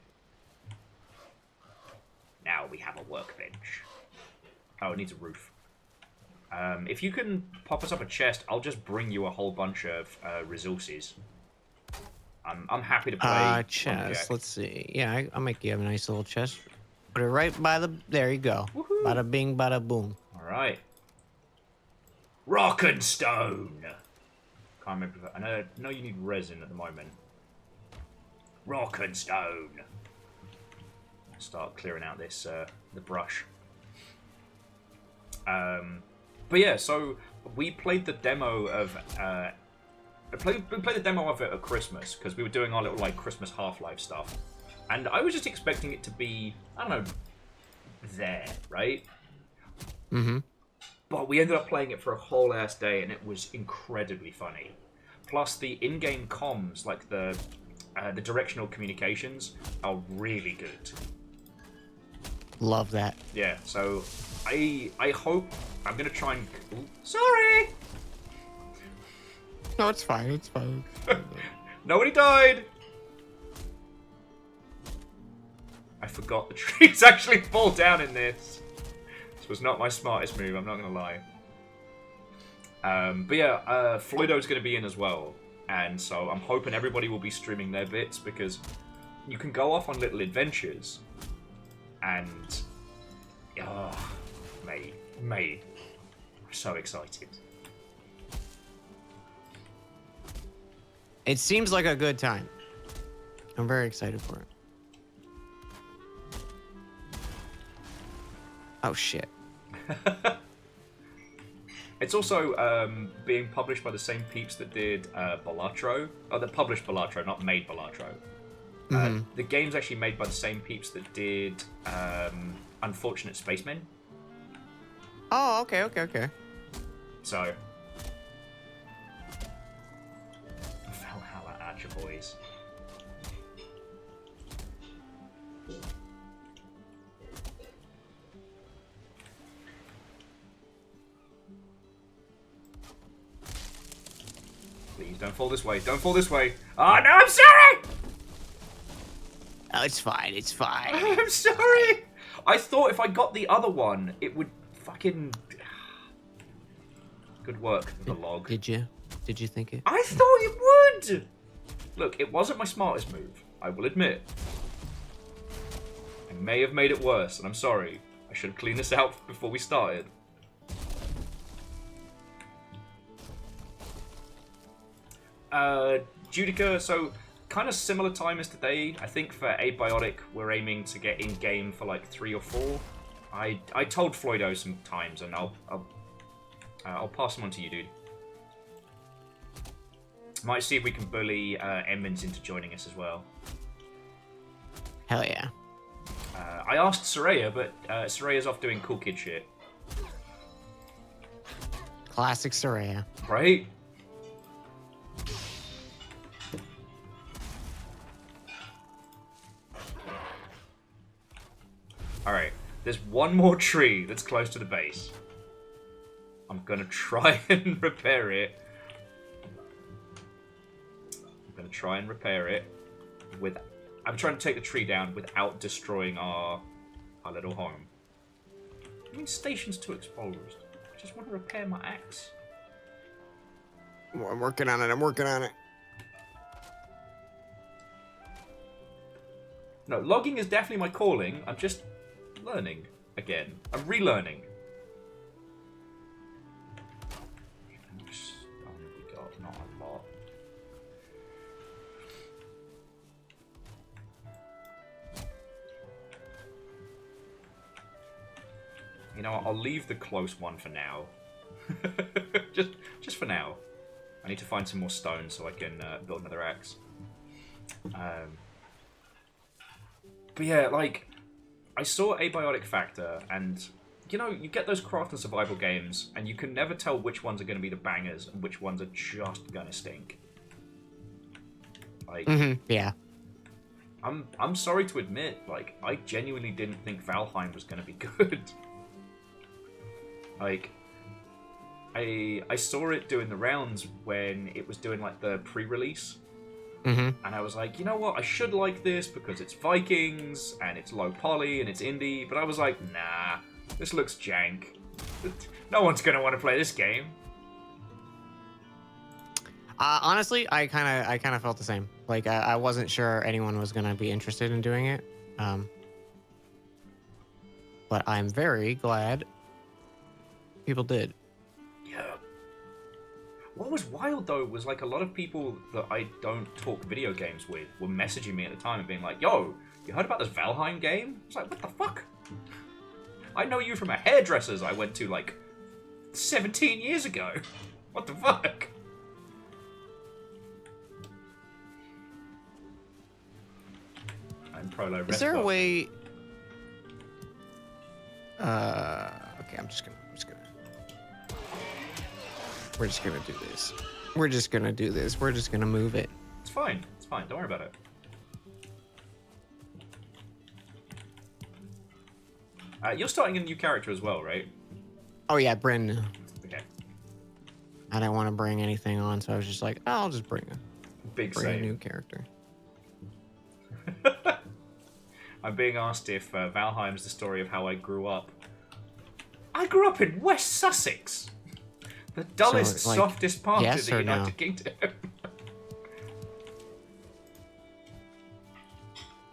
Now we have a workbench. Oh, it needs a roof. If you can pop us up a chest, I'll just bring you a whole bunch of resources. I'm happy to play. Chest. Let's see. Yeah, I'll make you a nice little chest. Put it right by the. There you go. Woohoo. Bada bing, bada boom. All right. Rock and stone. Can't remember. I know you need resin at the moment. Rock and stone. Start clearing out this the brush. But yeah, so we played the demo of we played the demo of it at Christmas because we were doing our little like Christmas Half-Life stuff, and I was just expecting it to be, I don't know, there, right? Mm-hmm. But we ended up playing it for a whole ass day, and it was incredibly funny. Plus, the in-game comms, like the directional communications, are really good. Love that. Yeah, so I hope I'm gonna try and. Ooh, sorry. No, it's fine. It's fine. Nobody died. I forgot the trees actually fall down in this. This was not my smartest move. I'm not gonna lie. But yeah, Floydo's gonna be in as well, and so I'm hoping everybody will be streaming their bits because you can go off on little adventures, and mate, I'm so excited. It seems like a good time. I'm very excited for it. Oh shit. It's also being published by the same peeps that did Balatro. Oh, that published Balatro, not made Balatro. The game's actually made by the same peeps that did Unfortunate Spacemen. Oh, okay. So, Valhalla at your boys. Please don't fall this way. Don't fall this way. Oh no, I'm sorry. Oh, it's fine. It's fine. I'm sorry. I thought if I got the other one, it would fucking. Good work, the log. Did you? Did you think it? I thought it would! Look, it wasn't my smartest move, I will admit. I may have made it worse, and I'm sorry. I should have cleaned this out before we started. Judica, so kind of similar time as today. I think for Abiotic, we're aiming to get in-game for like 3 or 4. I told Floydo some times, and I'll pass them on to you, dude. Might see if we can bully Emmons into joining us as well. Hell yeah. I asked Soraya, but Soraya's off doing cool kid shit. Classic Soraya. Right? Alright, there's one more tree that's close to the base. I'm gonna try and repair it. I'm trying to take the tree down without destroying our little home. I mean, station's too exposed. I just want to repair my axe. I'm working on it. No, logging is definitely my calling. I'm just learning again. I'm relearning. We got not a lot. You know what? I'll leave the close one for now. just for now. I need to find some more stone so I can build another axe. But yeah, like, I saw Abiotic Factor, and, you know, you get those craft and survival games, and you can never tell which ones are going to be the bangers and which ones are just going to stink. Like, yeah. I'm sorry to admit, like, I genuinely didn't think Valheim was going to be good. Like, I saw it doing the rounds when it was doing, like, the pre-release. And I was like, you know what, I should like this because it's Vikings, and it's low poly, and it's indie, but I was like, nah, this looks jank. No one's going to want to play this game. Honestly, I kind of felt the same. Like, I wasn't sure anyone was going to be interested in doing it. But I'm very glad people did. Yeah. What was wild, though, was, like, a lot of people that I don't talk video games with were messaging me at the time and being like, yo, you heard about this Valheim game? I was like, what the fuck? I know you from a hairdresser's I went to, like, 17 years ago. What the fuck? I'm Prolo. Is there a way... Okay, I'm just gonna... We're just gonna do this. We're just gonna move it. It's fine. Don't worry about it. You're starting a new character as well, right? Oh yeah, brand new. Okay. I didn't want to bring anything on, so I was just like, oh, I'll just bring a Save. new character. I'm being asked if Valheim's the story of how I grew up. I grew up in West Sussex, the dullest, So, like, softest part yes of the or United no? Kingdom.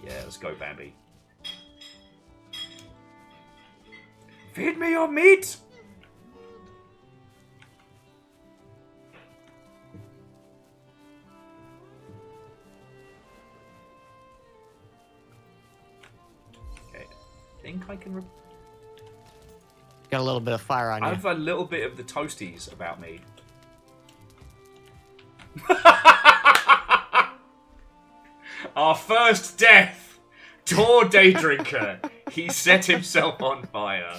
Yeah, let's go, Bambi. Feed me your meat! Okay, I think I can... Got a little bit of fire on I you. have a little bit of the toasties about me. Our first death! Tor Daydrinker. He set himself on fire.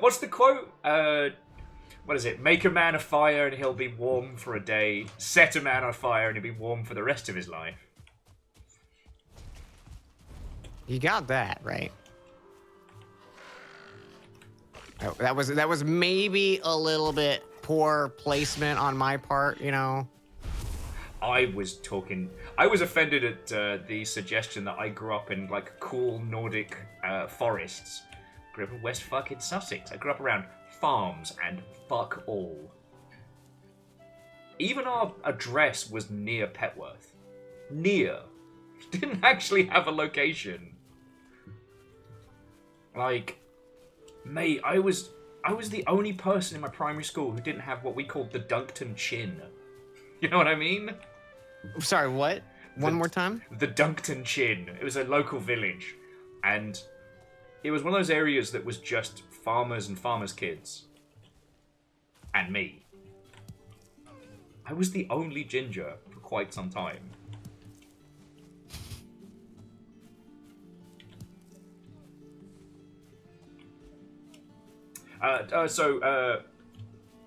What's the quote? What is it? Make a man a fire and he'll be warm for a day. Set a man on fire and he'll be warm for the rest of his life. You got that, right? Oh, that was maybe a little bit poor placement on my part, you know. I was offended at the suggestion that I grew up in like cool Nordic forests. Grew up in West fucking Sussex. I grew up around farms and fuck all. Even our address was near Petworth. Near. Didn't actually have a location. Like, mate, I was the only person in my primary school who didn't have what we called the Duncton Chin. You know what I mean? Sorry, what? One more time? The Duncton Chin. It was a local village. And it was one of those areas that was just farmers and farmers' kids. And me. I was the only ginger for quite some time.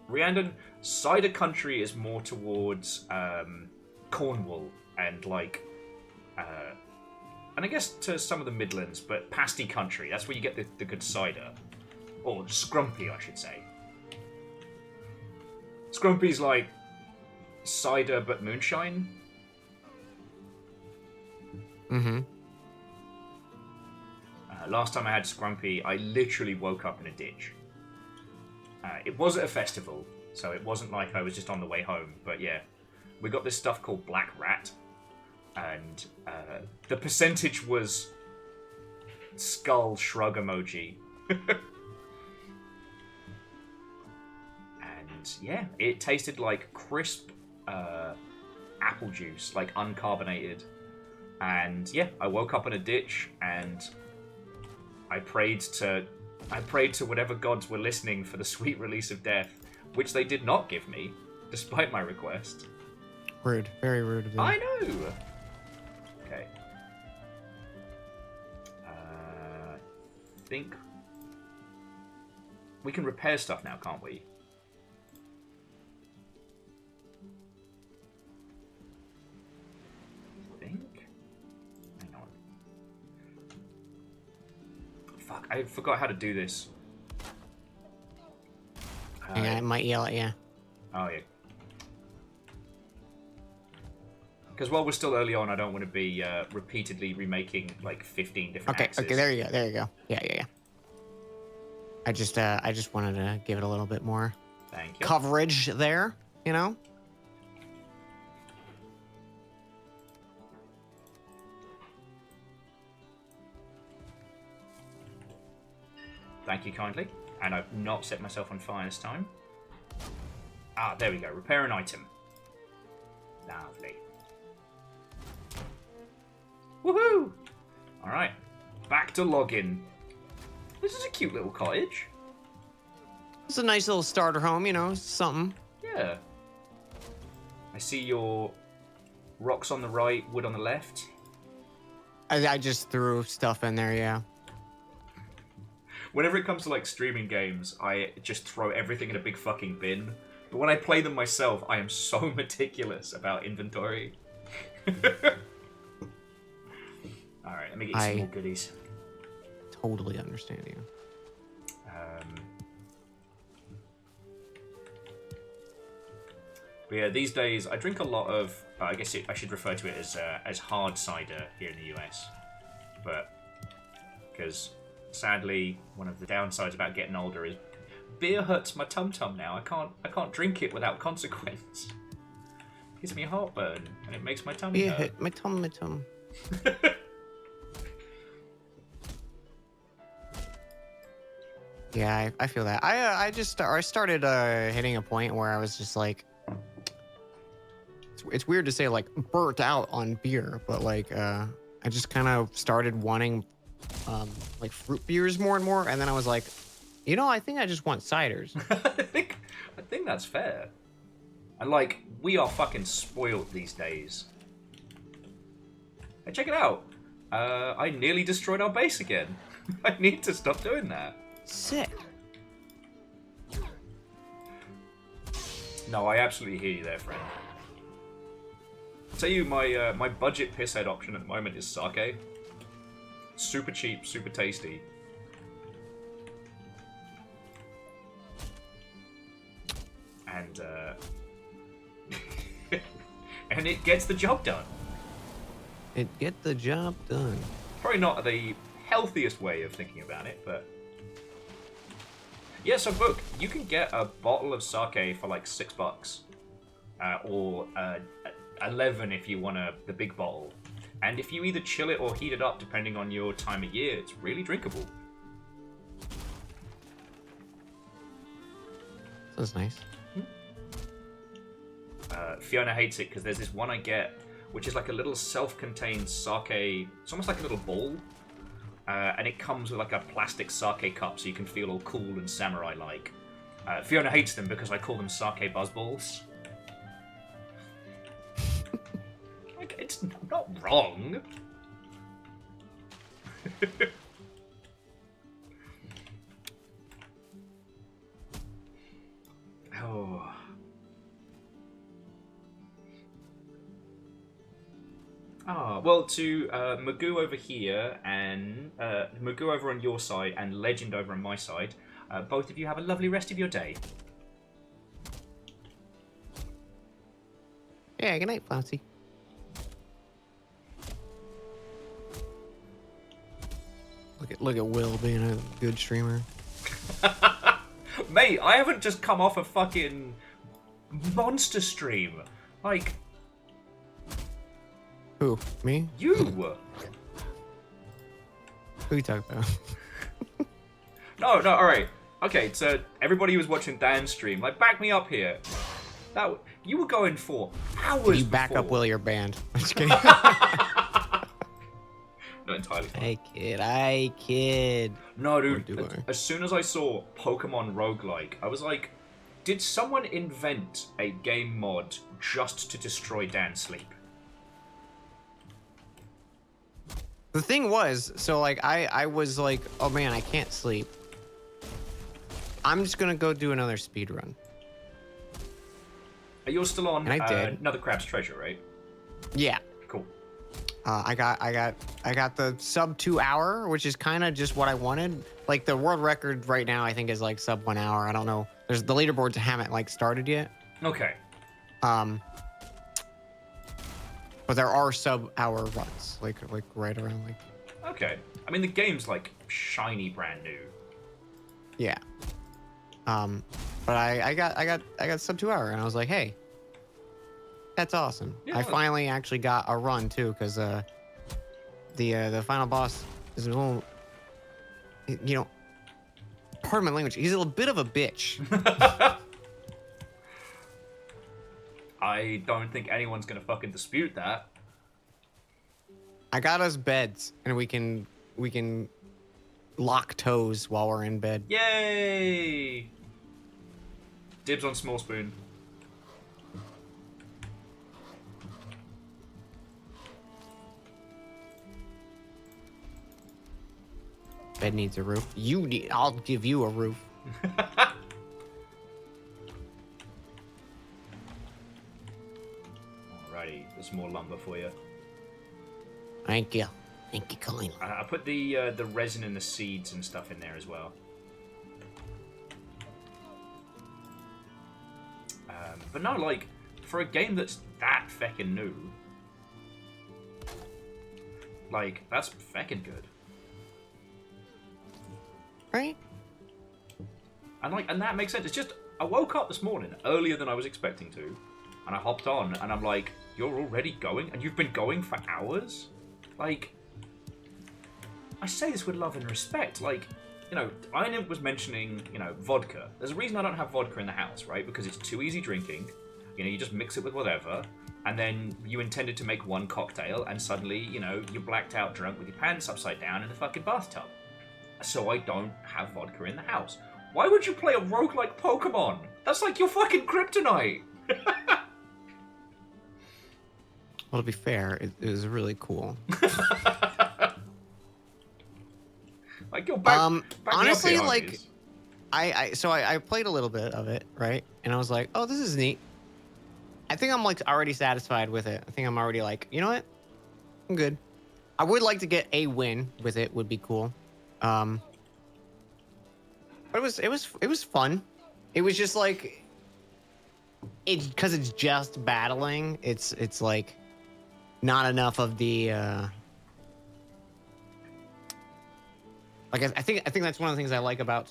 Rhiannon, cider country is more towards Cornwall and like, and I guess to some of the Midlands, but pasty country. That's where you get the good cider, or scrumpy, I should say. Scrumpy's like cider but moonshine. Mm-hmm. Last time I had scrumpy, I literally woke up in a ditch. It was at a festival, so it wasn't like I was just on the way home. But yeah, we got this stuff called Black Rat, and the percentage was skull shrug emoji. And yeah, it tasted like crisp apple juice, like uncarbonated. And yeah, I woke up in a ditch and I prayed to whatever gods were listening for the sweet release of death, which they did not give me, despite my request. Rude. Very rude of them. I know! Okay. I think we can repair stuff now, can't we? I think? Hang on. Fuck, I forgot how to do this. Yeah, I might yell at you. Oh, yeah. Because while we're still early on, I don't want to be repeatedly remaking like 15 different axes. Okay, there you go. Yeah. I just wanted to give it a little bit more Thank you. coverage there, you know? Thank you kindly. And I've not set myself on fire this time. Ah, there we go. Repair an item. Lovely. Woohoo! Alright. Back to login. This is a cute little cottage. It's a nice little starter home, you know, something. Yeah. I see your rocks on the right, wood on the left. I just threw stuff in there, yeah. Whenever it comes to like streaming games, I just throw everything in a big fucking bin. But when I play them myself, I am so meticulous about inventory. Alright, Let me get you some more goodies. Totally understand you. But yeah, these days I drink a lot of. I guess I should refer to it as hard cider here in the US, but because sadly one of the downsides about getting older is beer hurts my tum tum now. I can't drink it without consequence. It gives me heartburn and it makes my tummy Beer hurt. hurt my tum. Yeah, I feel that. I started hitting a point where I was just like, it's weird to say like burnt out on beer, but like I just kind of started wanting like fruit beers more and more, and then I was like, I think I just want ciders. I think that's fair. And like, we are fucking spoiled these days. Hey, check it out. I nearly destroyed our base again. I need to stop doing that. Sick. No, I absolutely hear you there, friend. I'll tell you, my budget pisshead option at the moment is sake. Super cheap, super tasty. And and it gets the job done. It get the job done. Probably not the healthiest way of thinking about it, but yeah. So, look, you can get a bottle of sake for like $6, or 11 if you want the big bottle. And if you either chill it or heat it up, depending on your time of year, it's really drinkable. Sounds nice. Fiona hates it because there's this one I get, which is like a little self-contained sake. It's almost like a little bowl, and it comes with like a plastic sake cup, so you can feel all cool and samurai-like. Fiona hates them because I call them sake buzzballs. Like, it's not wrong. Oh. Ah, well, to Magoo over here and Magoo over on your side and Legend over on my side, both of you have a lovely rest of your day. Yeah, good night, Flouncy. Look at Will being a good streamer. Mate, I haven't just come off a fucking monster stream. Like, Who? Me? you. Who you talking about? No, alright. Okay, so everybody who was watching Dan's stream, like, back me up here. You were going for hours You back before. up Will, your band. I'm just kidding. Not entirely. I kid. No, Or do dude. I? As soon as I saw Pokemon roguelike, I was like, did someone invent a game mod just to destroy Dan's sleep? The thing was, so like I was like, oh man, I can't sleep. I'm just gonna go do another speed run. You're still on And I did. Another Crab's Treasure, right? Yeah. Cool. I got the sub 2 hour, which is kind of just what I wanted. Like the world record right now, I think is like sub 1 hour. I don't know. There's the leaderboards haven't like started yet. Okay. But there are sub hour runs, like right around like. Okay. I mean, the game's like shiny, brand new. Yeah. But I got sub 2 hour, and I was like, hey, that's awesome. Yeah. I finally actually got a run too, because the final boss is a little, pardon my language, he's a little bit of a bitch. I don't think anyone's gonna fucking dispute that. I got us beds, and we can lock toes while we're in bed. Yay! Dibs on small spoon. Bed needs a roof. I'll give you a roof. Alrighty, there's more lumber for you. Thank you. Thank you, Colleen. I put the resin and the seeds and stuff in there as well. But no, like, for a game that's that feckin' new, like, that's feckin' good. Right? And that makes sense. It's just, I woke up this morning earlier than I was expecting to, and I hopped on, and I'm like, you're already going? And you've been going for hours? Like, I say this with love and respect. Like, you know, Ian was mentioning, you know, vodka. There's a reason I don't have vodka in the house, right? Because it's too easy drinking. You know, you just mix it with whatever, and then you intended to make one cocktail, and suddenly, you know, you're blacked out drunk with your pants upside down in the fucking bathtub. So I don't have vodka in the house. Why would you play a roguelike Pokemon? That's like your fucking kryptonite. Well, to be fair, it was really cool. Like your back. Honestly, like, I played a little bit of it, right? And I was like, oh, this is neat. I think I'm like already satisfied with it. I think I'm already like, you know what? I'm good. I would like to get a win with it. Would be cool. But it was fun. It was just like because it's just battling. It's like not enough of the like I think that's one of the things I like about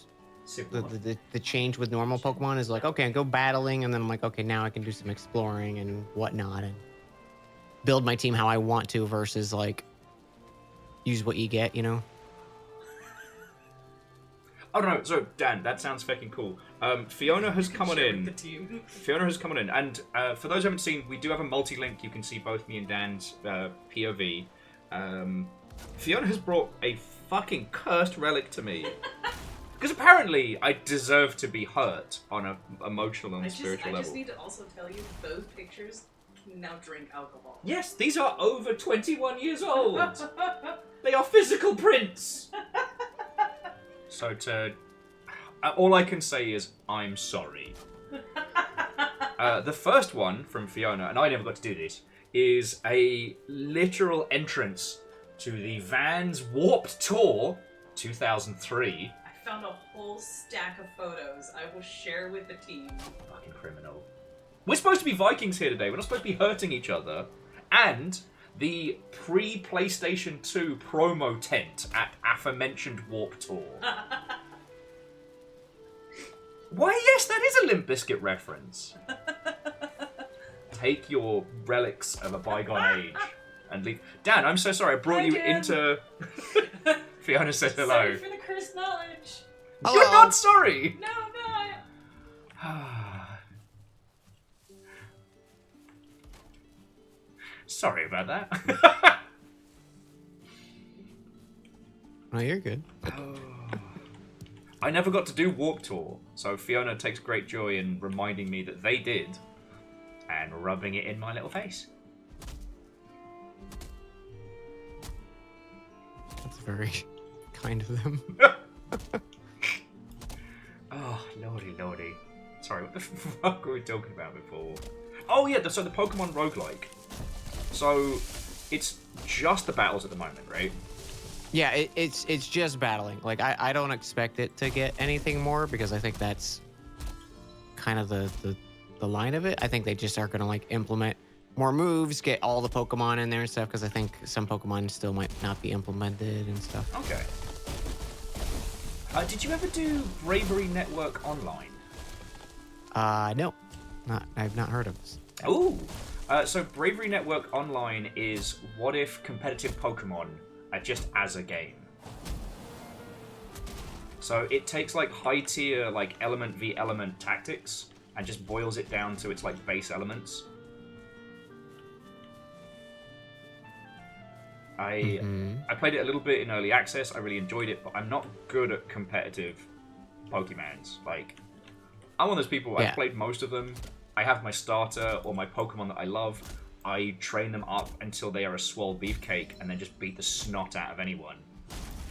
the change with normal Pokemon is like, okay, I go battling and then I'm like, okay, now I can do some exploring and whatnot and build my team how I want to versus like use what you get, you know. Oh no, so Dan, that sounds fucking cool. Fiona has come on in. Fiona has come on in, and for those who haven't seen, we do have a multi-link. You can see both me and Dan's POV. Fiona has brought a fucking cursed relic to me. Because apparently I deserve to be hurt on an emotional and spiritual level. I just need to also tell you, those pictures can now drink alcohol. Yes, these are over 21 years old. They are physical prints. So all I can say is, I'm sorry. The first one from Fiona, and I never got to do this, is a literal entrance to the Vans Warped Tour 2003. I found a whole stack of photos I will share with the team. Fucking criminal. We're supposed to be Vikings here today. We're not supposed to be hurting each other. And the pre-PlayStation 2 promo tent at aforementioned Warped Tour. Why, yes, that is a Limp Bizkit reference. Take your relics of a bygone age and leave. Dan, I'm so sorry. I brought you into... Fiona said hello. Sorry for the cursed knowledge. You're not sorry. No, I'm not. Sorry about that. Oh, you're good. I never got to do Warped Tour, so Fiona takes great joy in reminding me that they did and rubbing it in my little face. That's very kind of them. Oh, lordy. Sorry, what the fuck were we talking about before? Oh yeah, so the Pokemon roguelike. So, it's just the battles at the moment, right? Yeah, it's just battling. Like, I don't expect it to get anything more because I think that's kind of the line of it. I think they just are going to, like, implement more moves, get all the Pokemon in there and stuff because I think some Pokemon still might not be implemented and stuff. Okay. Did you ever do Bravery Network Online? No. I've not heard of this. Ooh! So Bravery Network Online is what if competitive Pokemon are just as a game. So it takes like high tier like element v element tactics and just boils it down to its like base elements. I played it a little bit in early access. I really enjoyed it, but I'm not good at competitive Pokemons. Like, I'm one of those people. Yeah. I've played most of them. I have my starter or my Pokemon that I love. I train them up until they are a swole beefcake, and then just beat the snot out of anyone.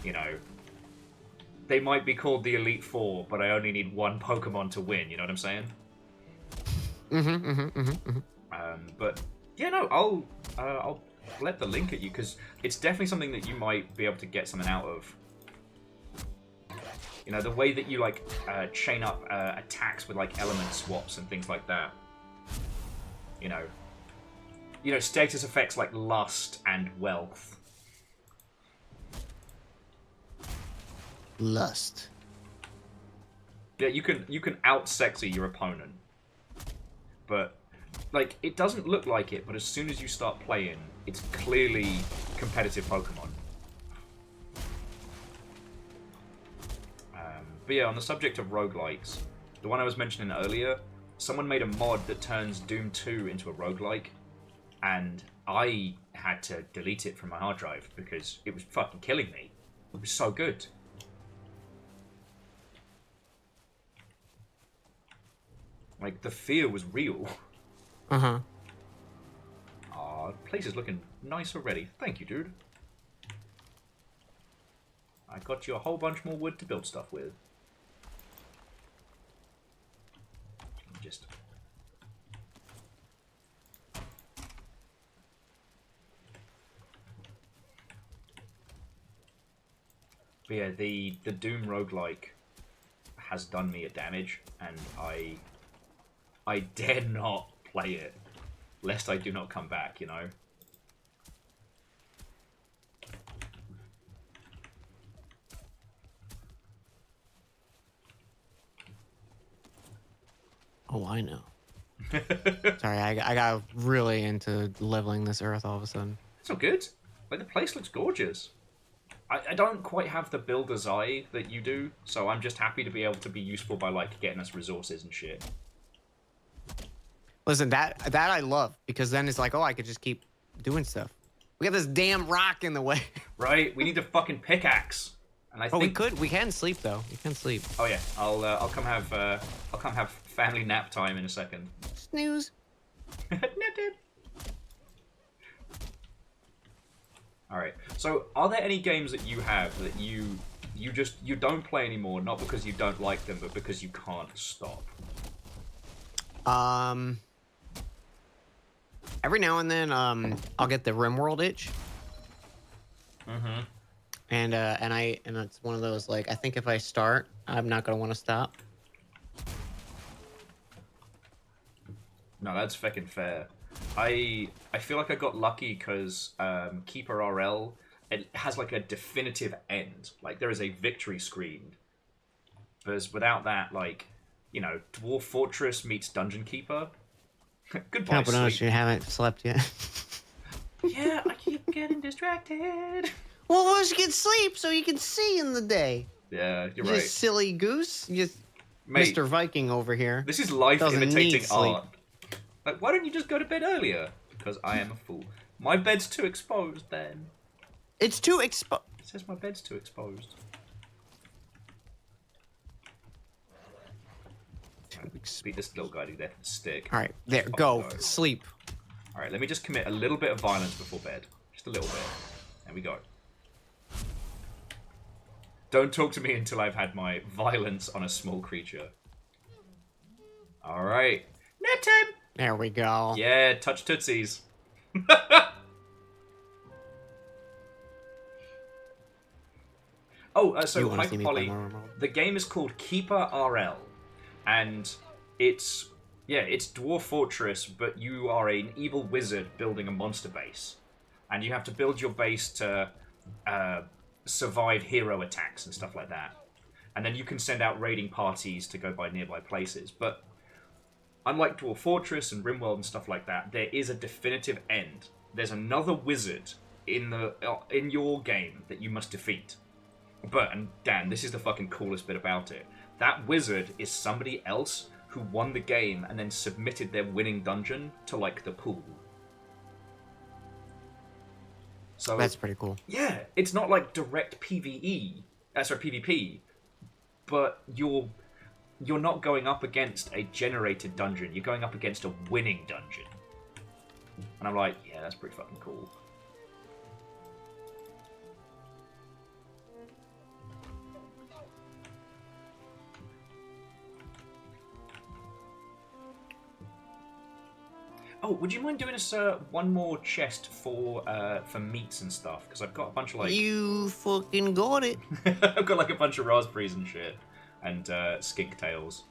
You know, they might be called the Elite Four, but I only need one Pokemon to win. You know what I'm saying? But yeah, no, I'll flip the link at you, because it's definitely something that you might be able to get something out of. You know, the way that you, like, chain up attacks with, like, element swaps and things like that. You know, status effects like lust and wealth. Lust. Yeah, you can out-sexy your opponent. But, like, it doesn't look like it, but as soon as you start playing, it's clearly competitive Pokemon. But yeah, on the subject of roguelikes, the one I was mentioning earlier, someone made a mod that turns Doom 2 into a roguelike, and I had to delete it from my hard drive because it was fucking killing me. It was so good. Like, the fear was real. Uh-huh. Aw, the place is looking nice already. Thank you, dude. I got you a whole bunch more wood to build stuff with. Just... But yeah, the Doom roguelike has done me a damage, and I dare not play it, lest I do not come back, you know? Oh, I know. Sorry, I got really into leveling this earth all of a sudden. It's all good. Like, the place looks gorgeous. I don't quite have the builder's eye that you do, so I'm just happy to be able to be useful by, like, getting us resources and shit. Listen, that I love, because then it's like, oh, I could just keep doing stuff. We got this damn rock in the way. Right? We need a fucking pickaxe. And I think... we can sleep though. We can sleep. Oh yeah, I'll come have family nap time in a second. Snooze. Nap time. All right. So, are there any games that you have that you don't play anymore, not because you don't like them, but because you can't stop? Every now and then, I'll get the RimWorld itch. Mm-hmm. And it's one of those, like, I think if I start, I'm not gonna want to stop. No, that's fucking fair. I feel like I got lucky because Keeper RL, it has like a definitive end. Like, there is a victory screen. Because without that, like, you know, Dwarf Fortress meets Dungeon Keeper. Goodbye, Can't sleep. notice you haven't slept yet. Yeah, I keep getting distracted. Well, let's get sleep so you can see in the day. Yeah, you're You right. just silly goose. You just Mate, Mr. Viking over here. This is life doesn't imitating need sleep. art. Like, why don't you just go to bed earlier? Because I am a fool. My bed's too exposed, then. It's too exposed. It says my bed's too exposed. Beat this little guy to death with a stick. All right, there, go. Sleep. All right, let me just commit a little bit of violence before bed. Just a little bit. There we go. Don't talk to me until I've had my violence on a small creature. All right. Nap time! There we go. Yeah, touch tootsies. So Mike Polly, the game is called Keeper RL, and it's Dwarf Fortress, but you are an evil wizard building a monster base, and you have to build your base to survive hero attacks and stuff like that, and then you can send out raiding parties to go by nearby places. But unlike Dwarf Fortress and RimWorld and stuff like that, there is a definitive end. There's another wizard in your game that you must defeat. But, and Dan, this is the fucking coolest bit about it. That wizard is somebody else who won the game and then submitted their winning dungeon to, like, the pool. So that's pretty cool. Yeah, it's not like direct PvP, but you're not going up against a generated dungeon. You're going up against a winning dungeon. And I'm like, yeah, that's pretty fucking cool. Oh, would you mind doing us one more chest for meats and stuff? Because I've got a bunch of like. You fucking got it. I've got like a bunch of raspberries and shit, and skink tails.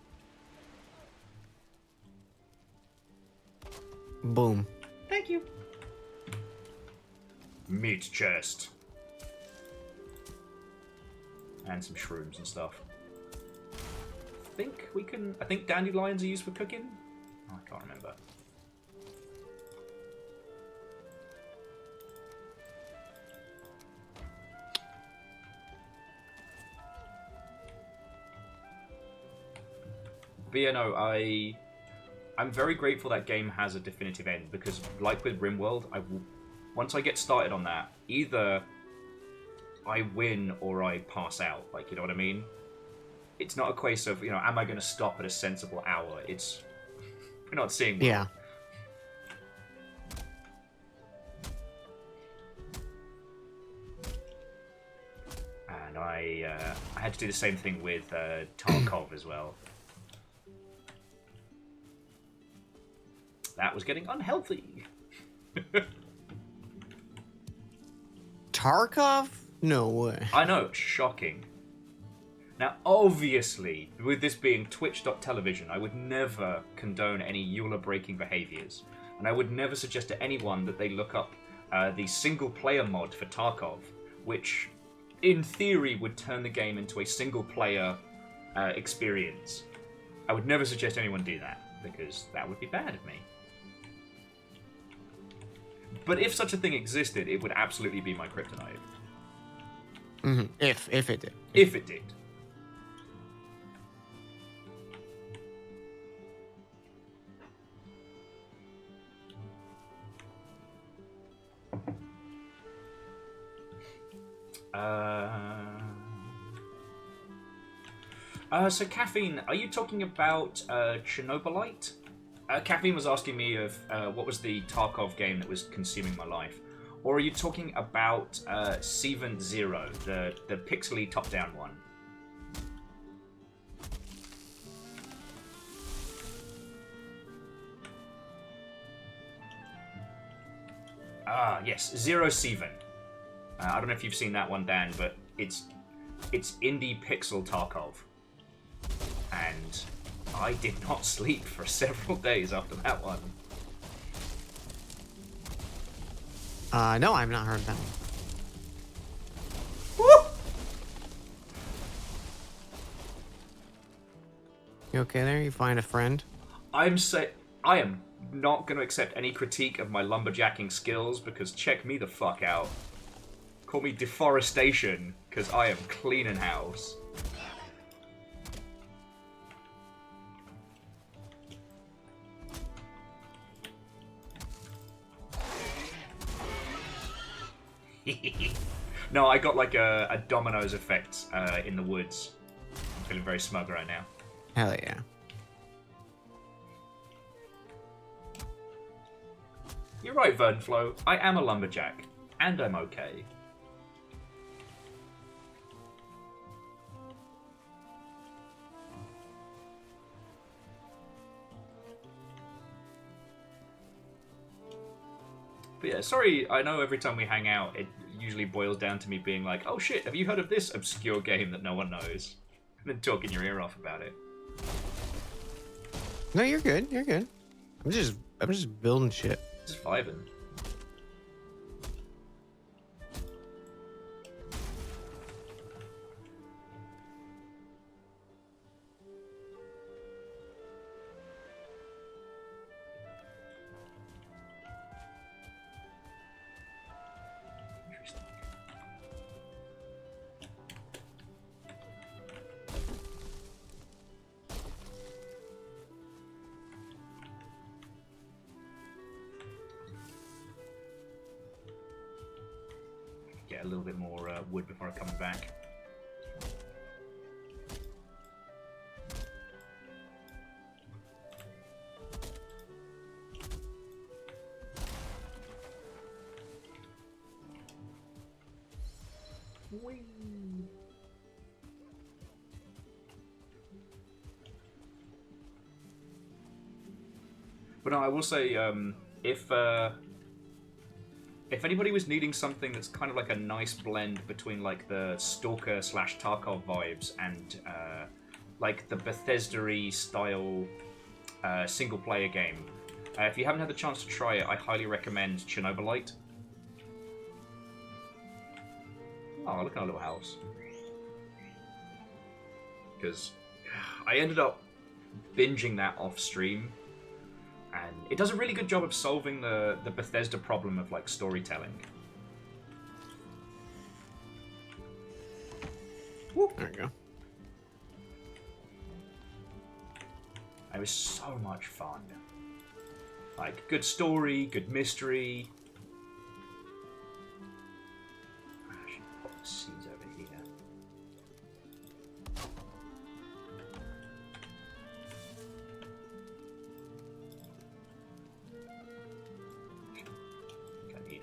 Boom. Thank you. Meat chest. And some shrooms and stuff. I think dandelions are used for cooking? Oh, I can't remember. But yeah, no, I'm very grateful that game has a definitive end, because like with RimWorld, once I get started on that, either I win or I pass out, like, you know what I mean? It's not a case of, am I going to stop at a sensible hour? It's, we're not seeing well. Yeah. And I had to do the same thing with Tarkov as well. That was getting unhealthy. Tarkov? No way. I know, shocking. Now, obviously, with this being Twitch.television, I would never condone any EULA-breaking behaviors. And I would never suggest to anyone that they look up the single-player mod for Tarkov, which, in theory, would turn the game into a single-player experience. I would never suggest anyone do that, because that would be bad of me. But if such a thing existed, it would absolutely be my kryptonite. Mm-hmm. If it did. If it did. So Caffeine, are you talking about Chernobylite? Caffeine was asking me of what was the Tarkov game that was consuming my life. Or are you talking about Seven Zero, the pixely top-down one? Ah, yes, Zero Seven. I don't know if you've seen that one, Dan, but it's indie pixel Tarkov. And I did not sleep for several days after that one. No, I've not heard that one. Woo! You okay there? You find a friend? I am not going to accept any critique of my lumberjacking skills, because check me the fuck out. Call me deforestation, because I am cleaning house. No, I got like a dominoes effect in the woods. I'm feeling very smug right now. Hell yeah. You're right, Vernflo. I am a lumberjack, and I'm okay. But yeah, sorry, I know every time we hang out, it usually boils down to me being like, oh shit, have you heard of this obscure game that no one knows? And then talking your ear off about it. No, you're good. You're good. I'm just building shit. Just vibing. Get a little bit more wood before I come back. Whee! But no, I will say, if anybody was needing something that's kind of like a nice blend between like the Stalker / Tarkov vibes and like the Bethesda-y style single player game, if you haven't had the chance to try it, I highly recommend Chernobylite. Oh, look at our little house. Because I ended up binging that off stream, and it does a really good job of solving the Bethesda problem of like storytelling. Woo. There you go. It was so much fun. Like, good story, good mystery. I should put the seeds over here. I need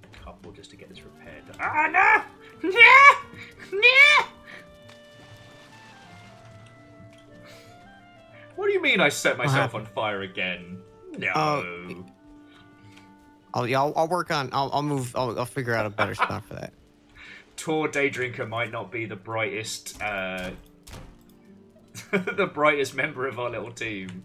a couple just to get this repaired. Ah, no! No! No! What do you mean I set myself on fire again? No. I'll work on. I'll figure out a better spot for that. Tor Daydrinker might not be the brightest, the brightest member of our little team.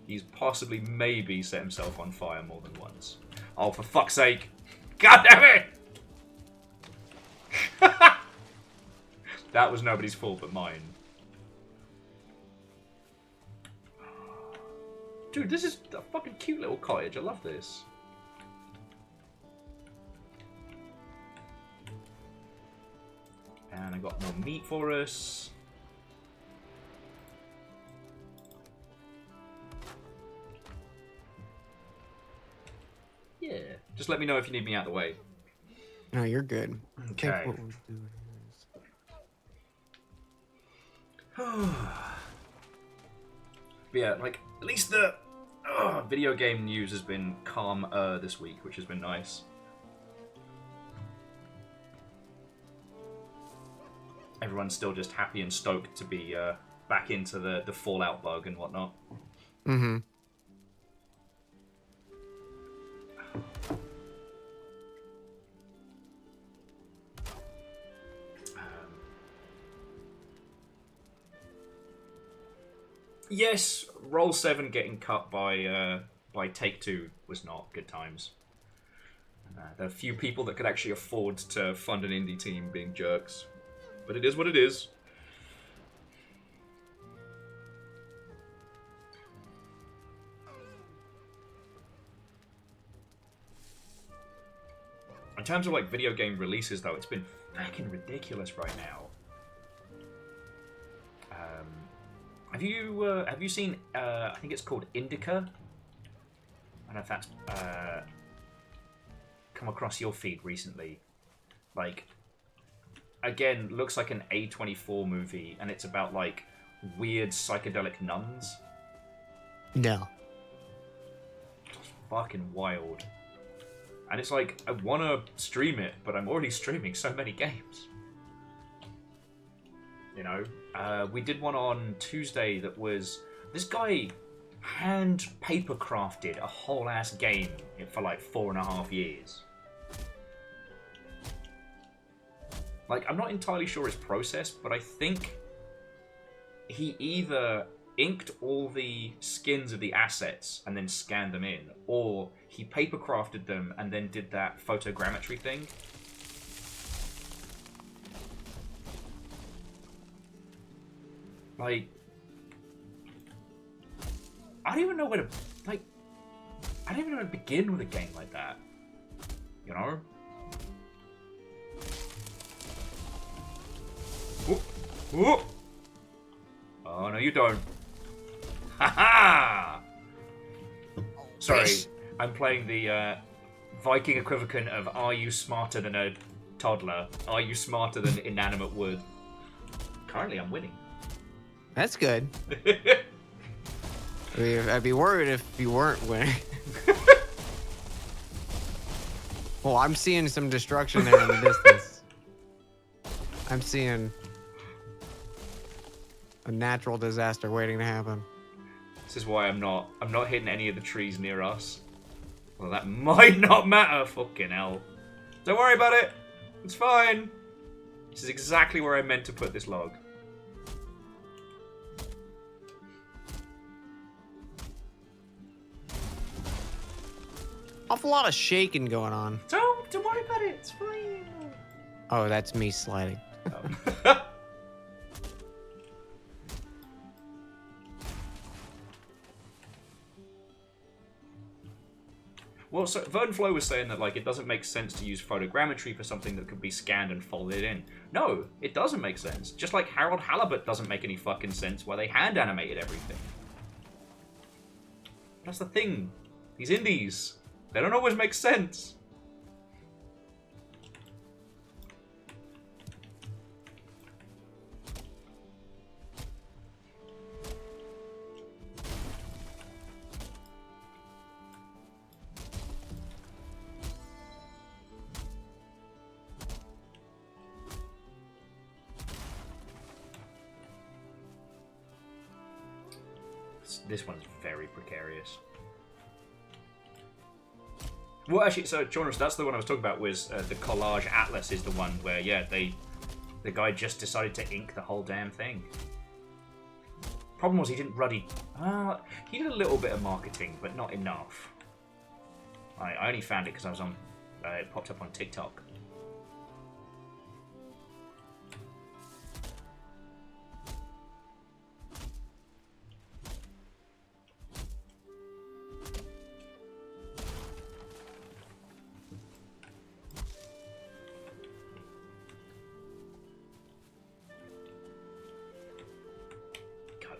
He's possibly maybe set himself on fire more than once. Oh, for fuck's sake! God damn it! That was nobody's fault but mine. Dude, this is a fucking cute little cottage. I love this. And I got more meat for us. Yeah. Just let me know if you need me out of the way. No, you're good. Okay. Yeah, like, at least the video game news has been calm this week, which has been nice. Everyone's still just happy and stoked to be back into the Fallout bug and whatnot. Mm-hmm. Yes, Roll 7 getting cut by Take-Two was not good times. There are few people that could actually afford to fund an indie team being jerks. But it is what it is. In terms of like video game releases though, it's been fucking ridiculous right now. Have you seen, I think it's called Indica? I don't know if that's come across your feed recently. Like, again, looks like an A24 movie, and it's about, like, weird psychedelic nuns. No. It's fucking wild. And it's like, I want to stream it, but I'm already streaming so many games. You know? We did one on Tuesday that was... This guy hand paper crafted a whole ass game for like 4.5 years. Like, I'm not entirely sure his process, but I think he either inked all the skins of the assets and then scanned them in, or he paper crafted them and then did that photogrammetry thing. Like, I don't even know where to, like, I don't even know where to begin with a game like that. You know? Whoop, whoop. Oh, no, you don't. Ha-ha! Sorry, I'm playing the Viking equivalent of Are You Smarter Than a Toddler? Are You Smarter Than Inanimate Wood? Currently, I'm winning. That's good. I mean, I'd be worried if you weren't winning. Well, I'm seeing some destruction there in the distance. I'm seeing A natural disaster waiting to happen. This is why I'm not hitting any of the trees near us. Well, that might not matter. Fucking hell. Don't worry about it. It's fine. This is exactly where I meant to put this log. Awful lot of shaking going on. Don't worry about it. It's fine. Oh, that's me sliding. Oh. Well, so Vernflo was saying that like it doesn't make sense to use photogrammetry for something that could be scanned and folded in. No, it doesn't make sense. Just like Harold Halibut doesn't make any fucking sense where they hand animated everything. That's the thing. These indies, they don't always make sense. This one's very precarious. Well, actually, so Jonas, that's the one I was talking about. Was the collage atlas is the one where the guy just decided to ink the whole damn thing. Problem was he didn't ruddy. He did a little bit of marketing, but not enough. I only found it because I was on. It popped up on TikTok.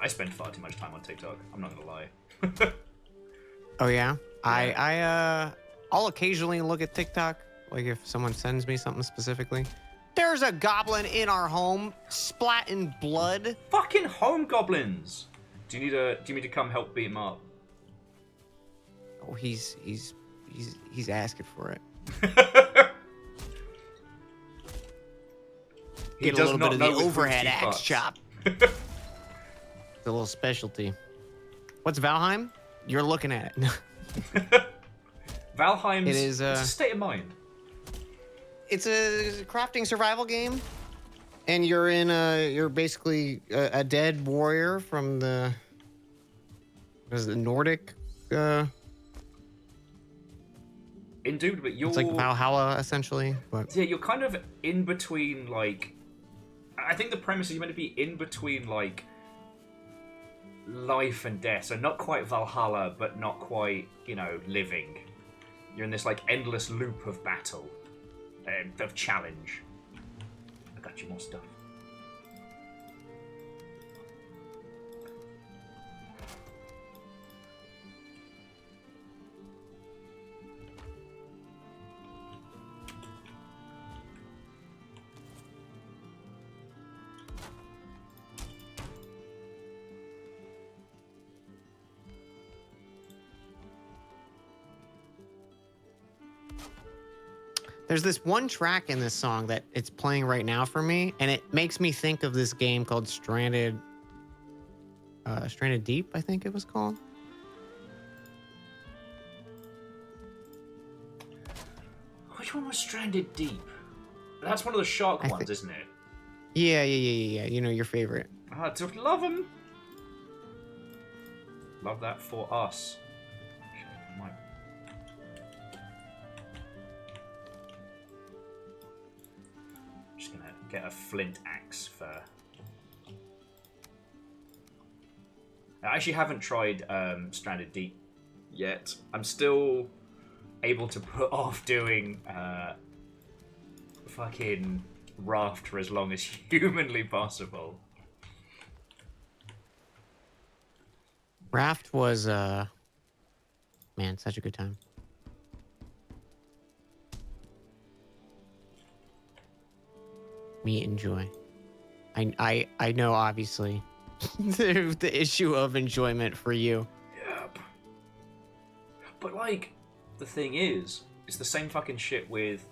I spend far too much time on TikTok. I'm not gonna lie. Oh yeah? I'll occasionally look at TikTok, like if someone sends me something specifically. There's a goblin in our home, splatting blood. Fucking home goblins! Do you need me to come help beat him up? Oh, he's asking for it. Get a little bit of the overhead axe chop. It's a little specialty. What's Valheim? You're looking at it. Valheim's it's a state of mind. It's a crafting survival game, and you're basically a dead warrior from the Nordic. Indeed, but you're. It's like Valhalla essentially, but yeah, you're kind of in between. Like, I think the premise is you're meant to be in between like life and death, so not quite Valhalla, but not quite, living. You're in this like endless loop of battle, of challenge. I got you more stuff. there's this one track in this song that it's playing right now for me, and it makes me think of this game called Stranded Deep, I think it was called. Which one was Stranded Deep? That's one of the shark ones, isn't it? Yeah. You know, your favorite. I just love them. Love that for us. Just gonna get a flint axe for. I actually haven't tried Stranded Deep yet. I'm still able to put off doing fucking Raft for as long as humanly possible. Raft was man, such a good time. Me enjoy. I know obviously the issue of enjoyment for you. Yep. But like the thing is, it's the same fucking shit with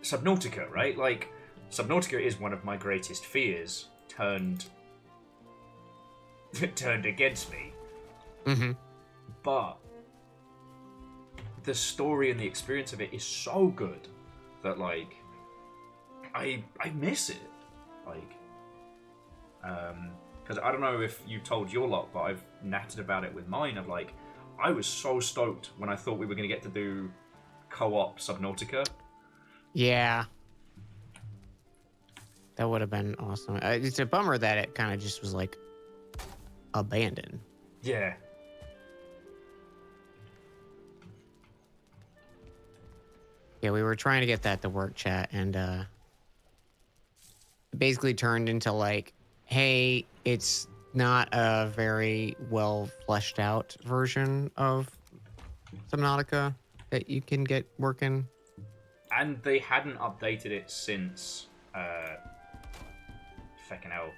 Subnautica, right? Like Subnautica is one of my greatest fears turned against me. Mm-hmm. But the story and the experience of it is so good that like I miss it. Like because I don't know if you told your lot, but I've nattered about it with mine of like I was so stoked when I thought we were going to get to do co-op Subnautica. Yeah. That would have been awesome. It's a bummer that it kind of just was like abandoned. Yeah. Yeah, we were trying to get that to work, chat, and it basically turned into like, hey, it's not a very well fleshed out version of Subnautica that you can get working. And they hadn't updated it since fucking hell.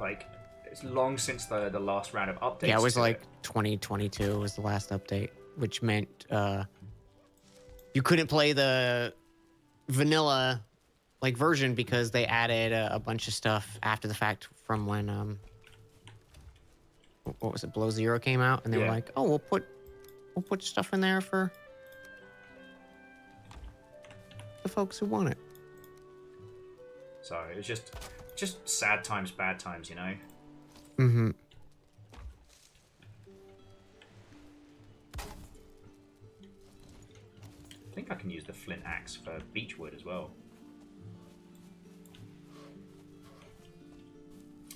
Like it's long since the last round of updates. Yeah, it was like 2022 was the last update, which meant you couldn't play the vanilla like version because they added a bunch of stuff after the fact from when what was it, Below Zero came out, and they were like, oh, we'll put stuff in there for the folks who want it. So it was just sad times, bad times, you know. Mm-hmm. I think I can use the flint axe for beechwood as well.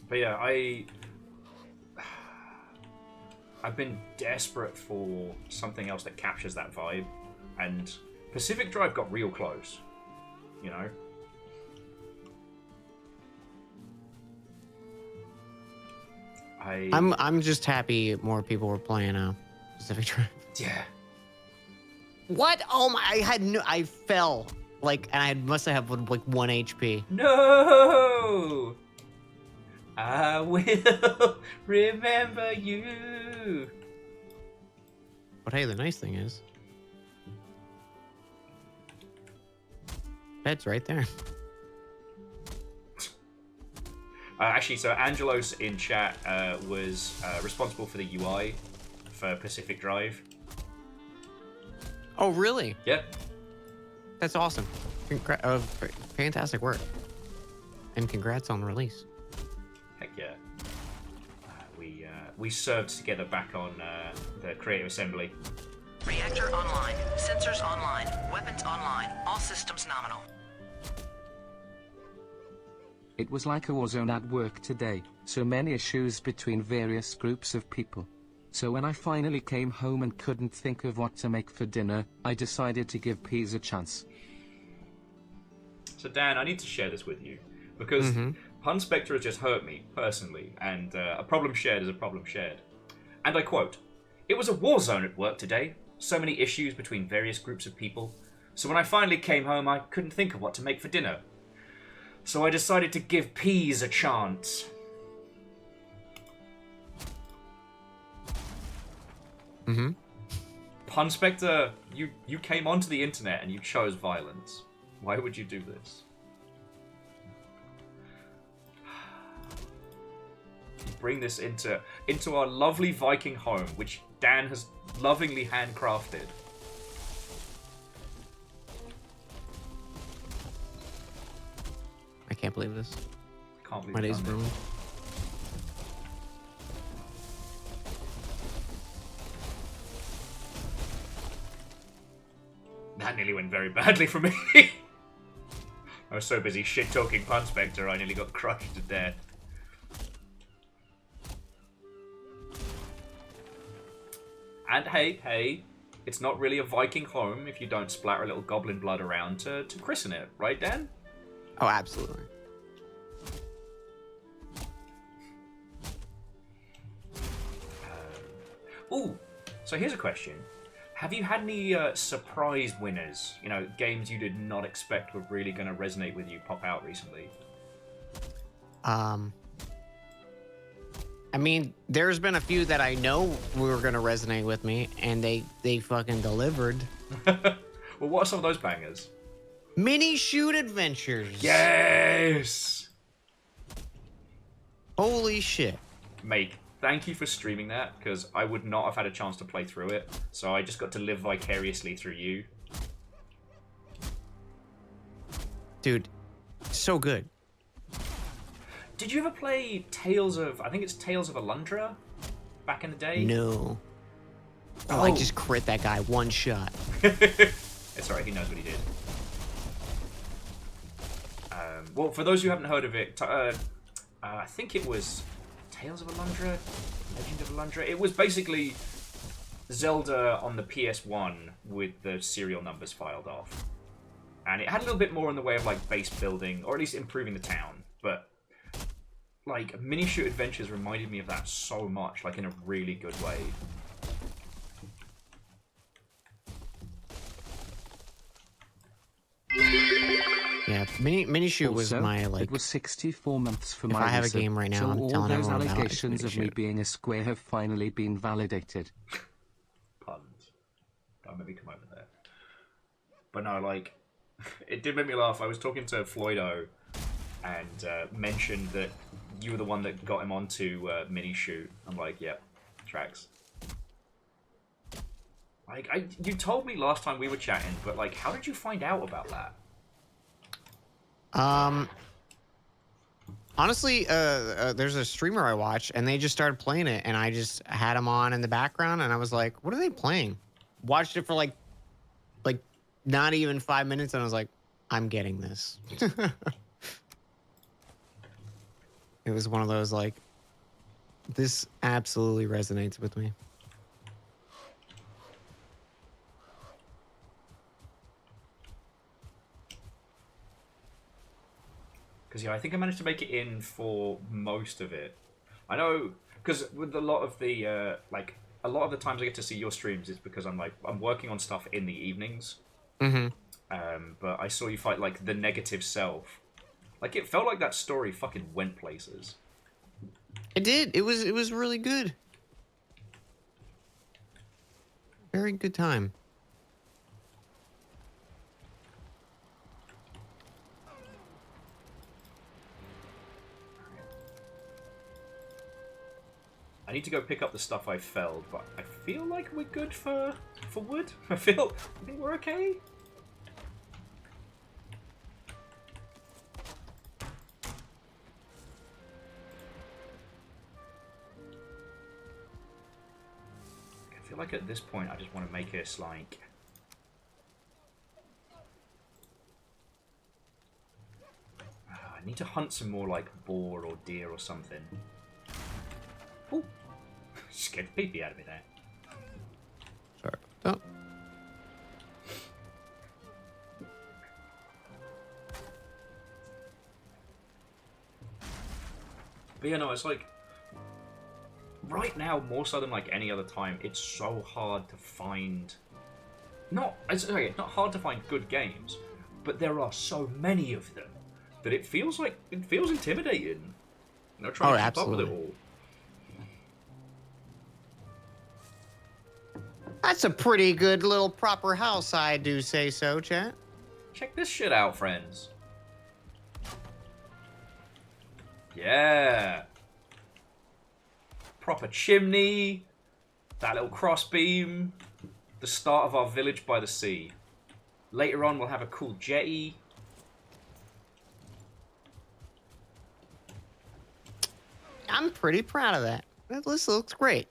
But yeah, I've been desperate for something else that captures that vibe, and Pacific Drive got real close, you know. I'm just happy more people were playing Pacific Drive. Yeah. What? Oh my! I fell like, and I must have like 1 HP. No, I will remember you. But hey, the nice thing is, bed's right there. Actually, so Angelos in chat was responsible for the UI for Pacific Drive. Oh, really? Yep. That's awesome. Fantastic work. And congrats on release. Heck yeah. We served together back on the Creative Assembly. Reactor online. Sensors online. Weapons online. All systems nominal. It was like a war zone at work today, so many issues between various groups of people. So when I finally came home and couldn't think of what to make for dinner, I decided to give peas a chance. So Dan, I need to share this with you, because Pun Spectre has just hurt me, personally, and a problem shared is a problem shared. And I quote, "It was a war zone at work today, so many issues between various groups of people. So when I finally came home, I couldn't think of what to make for dinner. So I decided to give peas a chance." Mm-hmm. Pun Spectre, you came onto the internet and you chose violence. Why would you do this? You bring this into our lovely Viking home, which Dan has lovingly handcrafted. I can't believe this. Can't believe My day's done ruined. That nearly went very badly for me. I was so busy shit-talking Pun Spectre, I nearly got crushed to death. And hey, it's not really a Viking home if you don't splatter a little goblin blood around to christen it, right, Dan? Oh, absolutely. Ooh, so here's a question. Have you had any surprise winners? You know, games you did not expect were really going to resonate with you pop out recently? I mean, there's been a few that I know were going to resonate with me, and they fucking delivered. Well, what are some of those bangers? Mini shoot adventures. Yes! Holy shit. Mate, thank you for streaming that, because I would not have had a chance to play through it. So I just got to live vicariously through you. Dude, so good. Did you ever play Tales of... I think it's Tales of Alundra? Back in the day? No. Oh, I just crit that guy one shot. It's alright, he knows what he did. Well, for those who haven't heard of it, I think it was Tales of Alundra? Legend of Alundra? It was basically Zelda on the PS1 with the serial numbers filed off. And it had a little bit more in the way of, like, base building, or at least improving the town. But, like, mini-shoot adventures reminded me of that so much, like, in a really good way. Yeah, mini shoot was Also, my like. It was 64 months for if my I have a visa, game right now, so I'm all telling those everyone about it. allegations of me being a square have finally been validated. Puns. Don't make me come over there. But no, like, it did make me laugh. I was talking to Floydo and mentioned that you were the one that got him onto mini shoot. I'm like, yep, tracks. Like, you told me last time we were chatting, but like, how did you find out about that? Honestly, there's a streamer I watch, and they just started playing it, and I just had them on in the background, and I was like, "What are they playing?" Watched it for like not even 5 minutes, and I was like, "I'm getting this." It was one of those like, this absolutely resonates with me. Because yeah, I think I managed to make it in for most of it. I know, because with a lot of the a lot of the times I get to see your streams is because I'm working on stuff in the evenings. Mm-hmm. But I saw you fight like the negative self. Like it felt like that story fucking went places. It did. It was really good. Very good time. I need to go pick up the stuff I felled, but I feel like we're good for wood. I think we're okay. I feel like at this point I just want to make us like I need to hunt some more like boar or deer or something. Ooh. Scared the pee-pee out of me there. Sorry about that. But yeah, no, it's like right now more so than like any other time, it's so hard to find. It's not hard to find good games, but there are so many of them that it feels intimidating. You know, trying to keep up with it all. That's a pretty good little proper house, I do say so, chat. Check this shit out, friends. Yeah. Proper chimney. That little crossbeam. The start of our village by the sea. Later on, we'll have a cool jetty. I'm pretty proud of that. This looks great.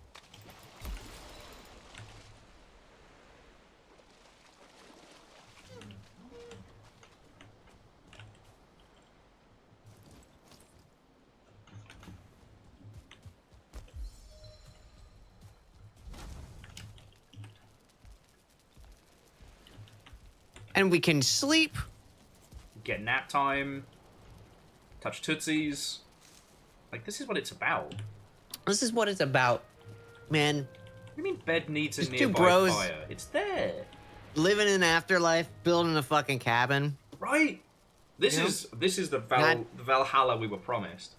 And we can sleep. Get nap time. Touch tootsies. Like, this is what it's about. This is what it's about, man. What do you mean bed needs a Just nearby two bros fire? It's there. living in an afterlife, building a fucking cabin. Right? This You know? is the Valhalla we were promised.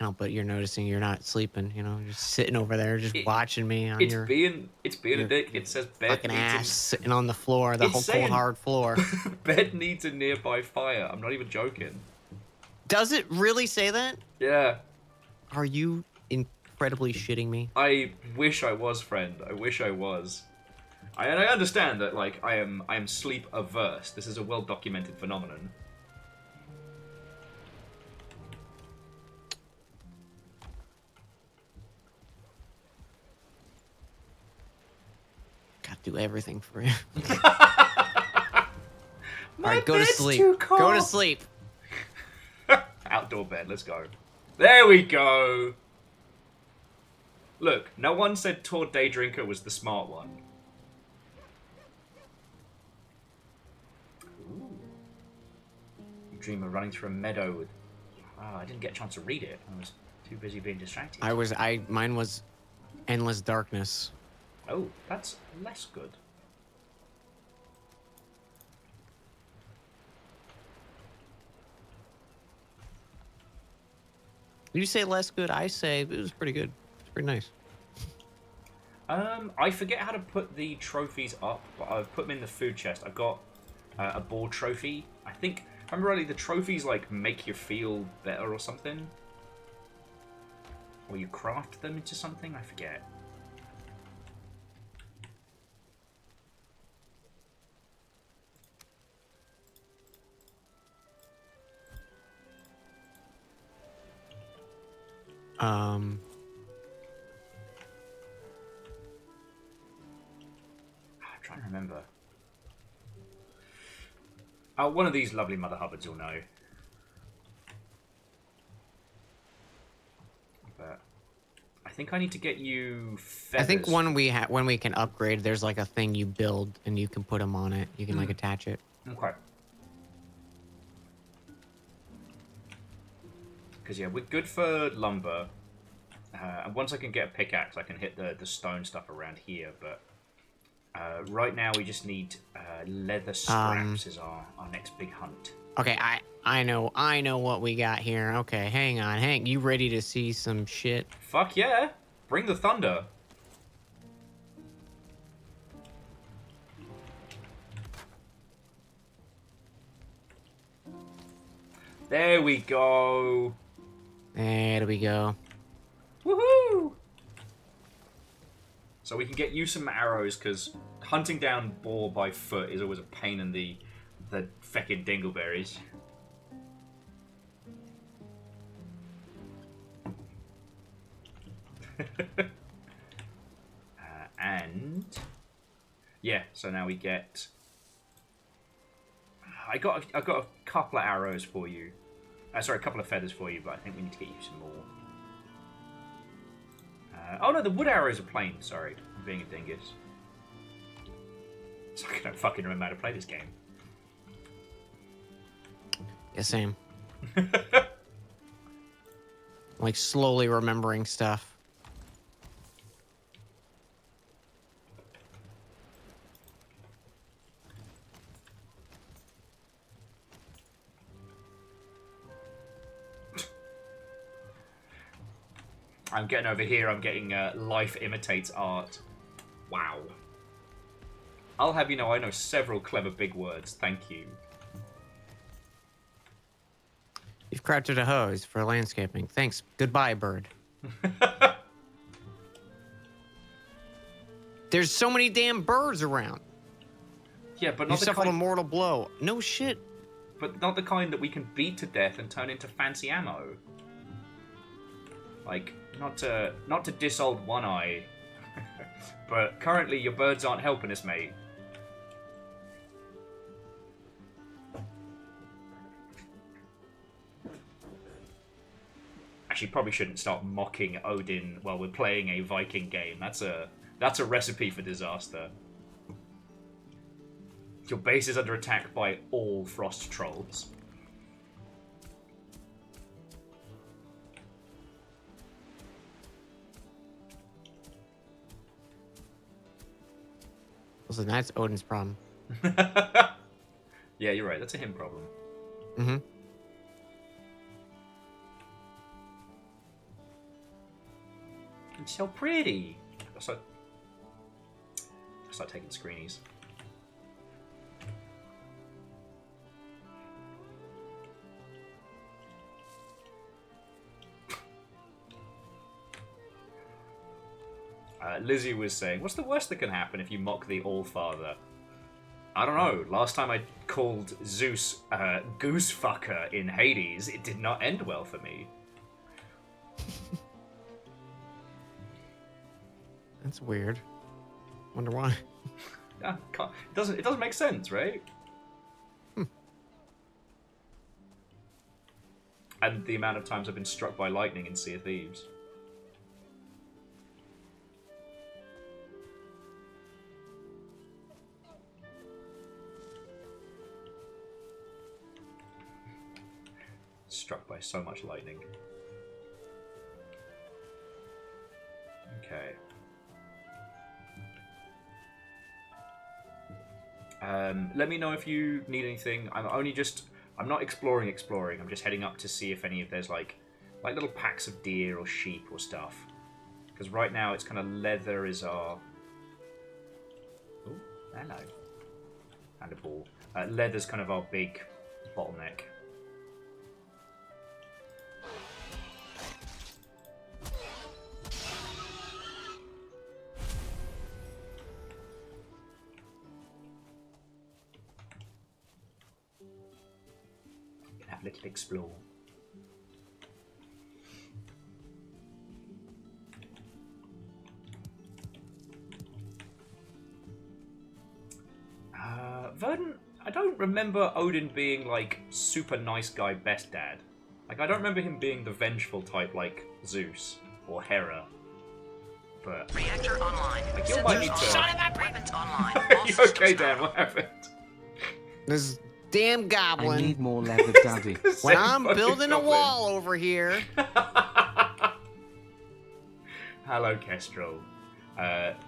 No, but you're noticing you're not sleeping. You know, just sitting over there, just watching me on It's your being a dick. It says bed fucking needs ass sitting on the floor, the It's whole saying- cold hard floor. bed needs a nearby fire. I'm not even joking. Does it really say that? Yeah. Are you incredibly shitting me? I wish I was, friend. I wish I was. And I understand that, like, I am sleep averse. This is a well documented phenomenon. Gotta do everything for you. Alright, go to sleep. Go to sleep. Outdoor bed, let's go. There we go. Look, no one said Tor Daydrinker was the smart one. Ooh. You dream of running through a meadow with... Oh, I didn't get a chance to read it. I was too busy being distracted. Mine was Endless Darkness. Oh, that's less good. You say less good, I say it was pretty good. It's pretty nice. I forget how to put the trophies up, but I've put them in the food chest. I've got a board trophy. I think, if I remember rightly, the trophies like make you feel better or something. Or you craft them into something, I forget. I'm trying to remember. Oh, one of these lovely Mother Hubbards will know. But I think I need to get you feathers. I think when we can upgrade, there's like a thing you build and you can put them on it. You can like attach it. Okay. Because yeah, we're good for lumber. And once I can get a pickaxe, I can hit the stone stuff around here. But right now, we just need leather scraps is our next big hunt. Okay, I know what we got here. Okay, hang on, Hank. You ready to see some shit? Fuck yeah! Bring the thunder. There we go. There we go. Woohoo! So we can get you some arrows, because hunting down boar by foot is always a pain in the feckin' dingleberries. And yeah, so now we get. I got a couple of arrows for you. Sorry, a couple of feathers for you, but I think we need to get you some more. Oh no, the wood arrows are plain. Sorry, I'm being a dingus. So I don't fucking remember how to play this game. Yeah, same. Like slowly remembering stuff. I'm getting over here, I'm getting life imitates art. Wow. I'll have you know, I know several clever big words, thank you. You've crafted a hose for landscaping. Thanks. Goodbye, bird. There's so many damn birds around. Yeah, but You not the suffered a kind... mortal blow. No shit. But not the kind that we can beat to death and turn into fancy ammo. Like, not to diss old One Eye, but currently your birds aren't helping us, mate. Actually, probably shouldn't start mocking Odin while we're playing a Viking game. That's a recipe for disaster. Your base is under attack by all frost trolls. Listen, that's Odin's problem. Yeah, you're right. That's a him problem. Mm-hmm. It's so pretty. I'll start taking screenies. Lizzie was saying, what's the worst that can happen if you mock the All-Father? I don't know. Last time I called Zeus Goosefucker in Hades, it did not end well for me. That's weird. Wonder why. Yeah, it doesn't make sense, right? And the amount of times I've been struck by lightning in Sea of Thieves. Struck by so much lightning. Okay. Let me know if you need anything. I'm not exploring. I'm just heading up to see if there's like little packs of deer or sheep or stuff. Because right now it's kind of leather is our... Ooh, hello. And a ball. Leather's kind of our big bottleneck. Have a little explore. Verdun, I don't remember Odin being like super nice guy best dad. Like I don't remember him being the vengeful type like Zeus or Hera. But Reactor online. like you might need to. Weapons online. All You systems okay, Dan? down. What happened? This damn I goblin. need more leather, Daddy. When I'm Fucking building a goblin. wall over here. Hello, Kestrel.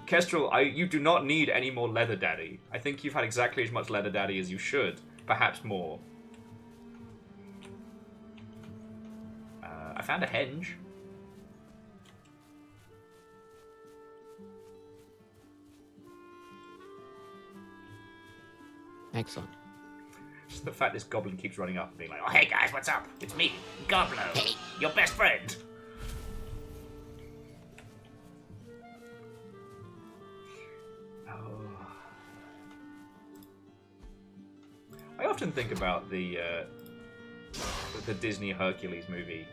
Kestrel, you do not need any more leather daddy. I think you've had exactly as much leather daddy as you should. Perhaps more. I found a henge. Excellent. Just the fact this goblin keeps running up and being like, oh, hey guys, what's up? It's me, Goblo, your best friend. I often think about the Disney Hercules movie.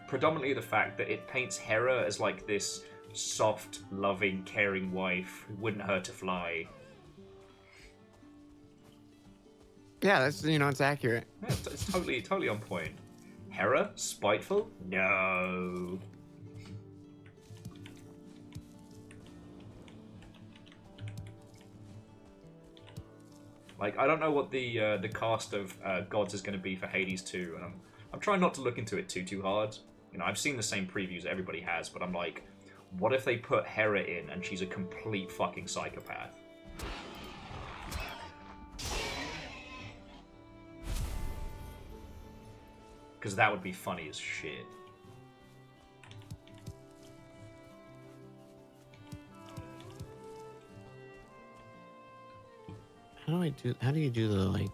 Predominantly the fact that it paints Hera as like this soft, loving, caring wife who wouldn't hurt to fly. Yeah, that's it's accurate. Yeah, it's totally on point. Hera, spiteful? No. Like, I don't know what the cast of gods is going to be for Hades 2, and I'm trying not to look into it too hard. You know, I've seen the same previews everybody has, but I'm like, what if they put Hera in and she's a complete fucking psychopath? Because that would be funny as shit. How do you do the like?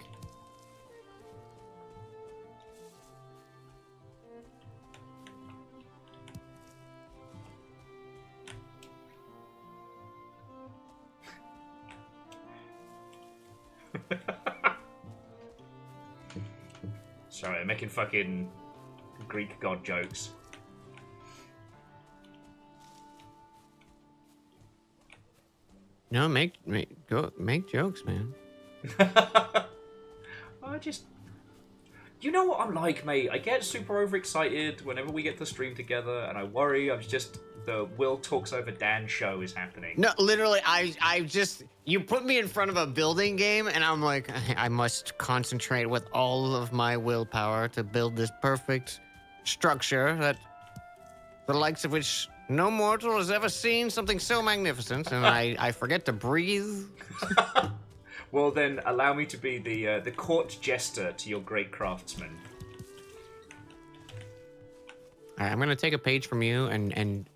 Sorry, I'm making fucking Greek god jokes. No, make jokes, man. I just... You know what I'm like, mate? I get super overexcited whenever we get to stream together, and I worry. I'm just... The Will Talks Over Dan show is happening. No, literally, I just... You put me in front of a building game, and I'm like, I must concentrate with all of my willpower to build this perfect structure that... The likes of which no mortal has ever seen, something so magnificent, and I forget to breathe. Well, then, allow me to be the court jester to your great craftsman. All right, I'm gonna take a page from you and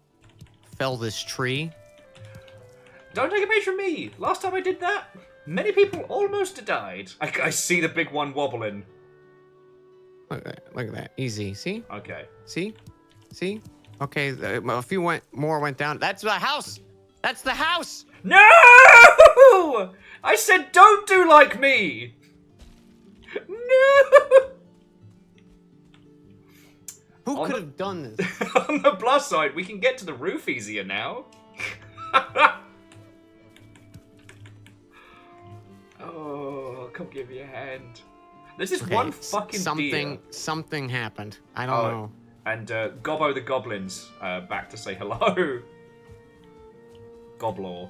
fell this tree. Don't take a page from me! Last time I did that, many people almost died. I see the big one wobbling. Look at that. Easy. See? Okay. See? Okay, a few more went down. That's the house. That's the house. No! I said don't do like me. No. Who could have done this? On the plus side, we can get to the roof easier now. Oh, come give me a hand. There's this one fucking deer. Something happened. I don't know. And Gobbo the Goblin's back to say hello. Goblor.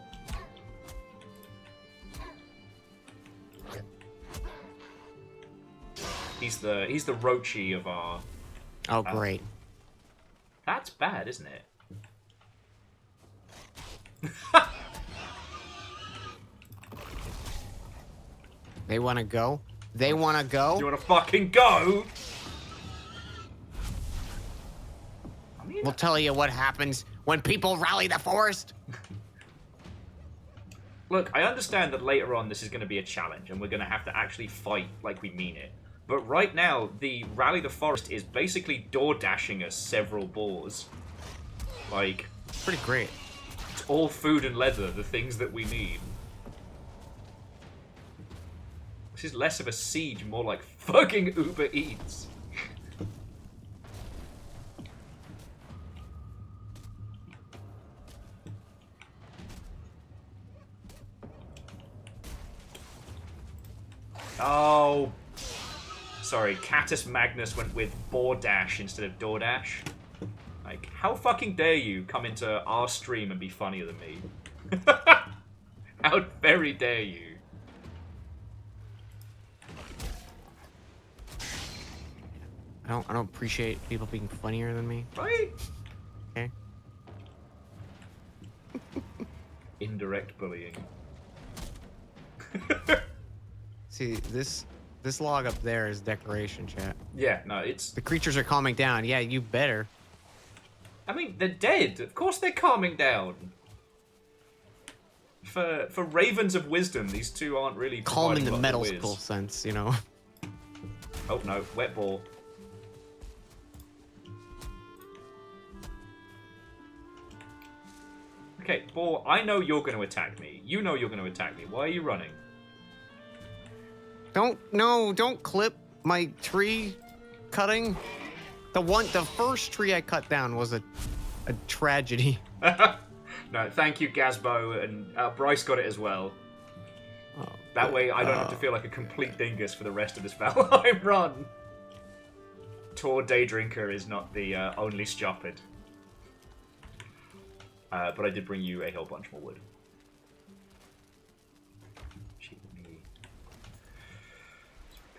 He's the Rochi of our... Oh, great. That's bad, isn't it? They want to go? They want to go? You want to fucking go? I mean, we'll tell you what happens when people rally the forest. Look, I understand that later on this is going to be a challenge and we're going to have to actually fight like we mean it. But right now, the Rally the Forest is basically door dashing us several boars. Like... Pretty great. It's all food and leather, the things that we need. This is less of a siege, more like fucking Uber Eats. Oh... Sorry, Catus Magnus went with Boardash instead of DoorDash. Like, how fucking dare you come into our stream and be funnier than me? How very dare you? I don't appreciate people being funnier than me. Right? Okay. Indirect bullying. See, this log up there is decoration, chat. Yeah, no, it's... The creatures are calming down. Yeah, you better. I mean, they're dead. Of course they're calming down. For ravens of wisdom, these two aren't really... Calm in the providing medical sense, you know. Oh, no. Wet ball. Okay, ball, I know you're going to attack me. You know you're going to attack me. Why are you running? Don't clip my tree cutting. The first tree I cut down was a tragedy. No, thank you, Gazbo, and Bryce got it as well. Oh, that way I don't have to feel like a complete dingus for the rest of this Valheim run. Tor Daydrinker is not the only stupid. But I did bring you a whole bunch more wood.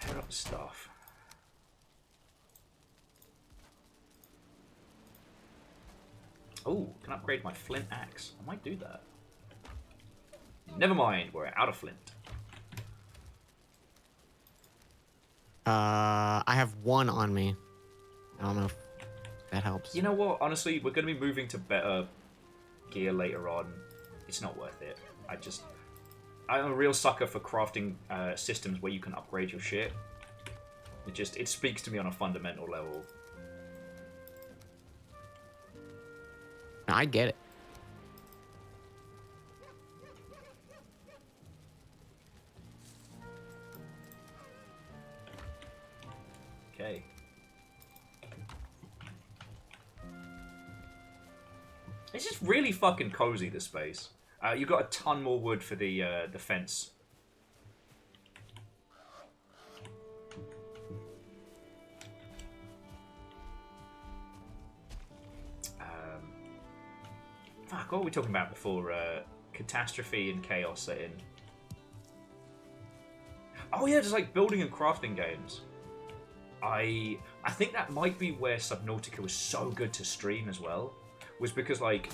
Pair up stuff. Oh, can upgrade my flint axe. I might do that. Never mind, we're out of flint. I have one on me. I don't know if that helps. You know what? Honestly, we're going to be moving to better gear later on. It's not worth it. I'm a real sucker for crafting systems where you can upgrade your shit. It speaks to me on a fundamental level. I get it. Okay. It's just really fucking cozy, this space. You've got a ton more wood for the fence. Fuck, what were we talking about before catastrophe and chaos set in? Oh yeah, just like building and crafting games. I think that might be where Subnautica was so good to stream as well. Was because like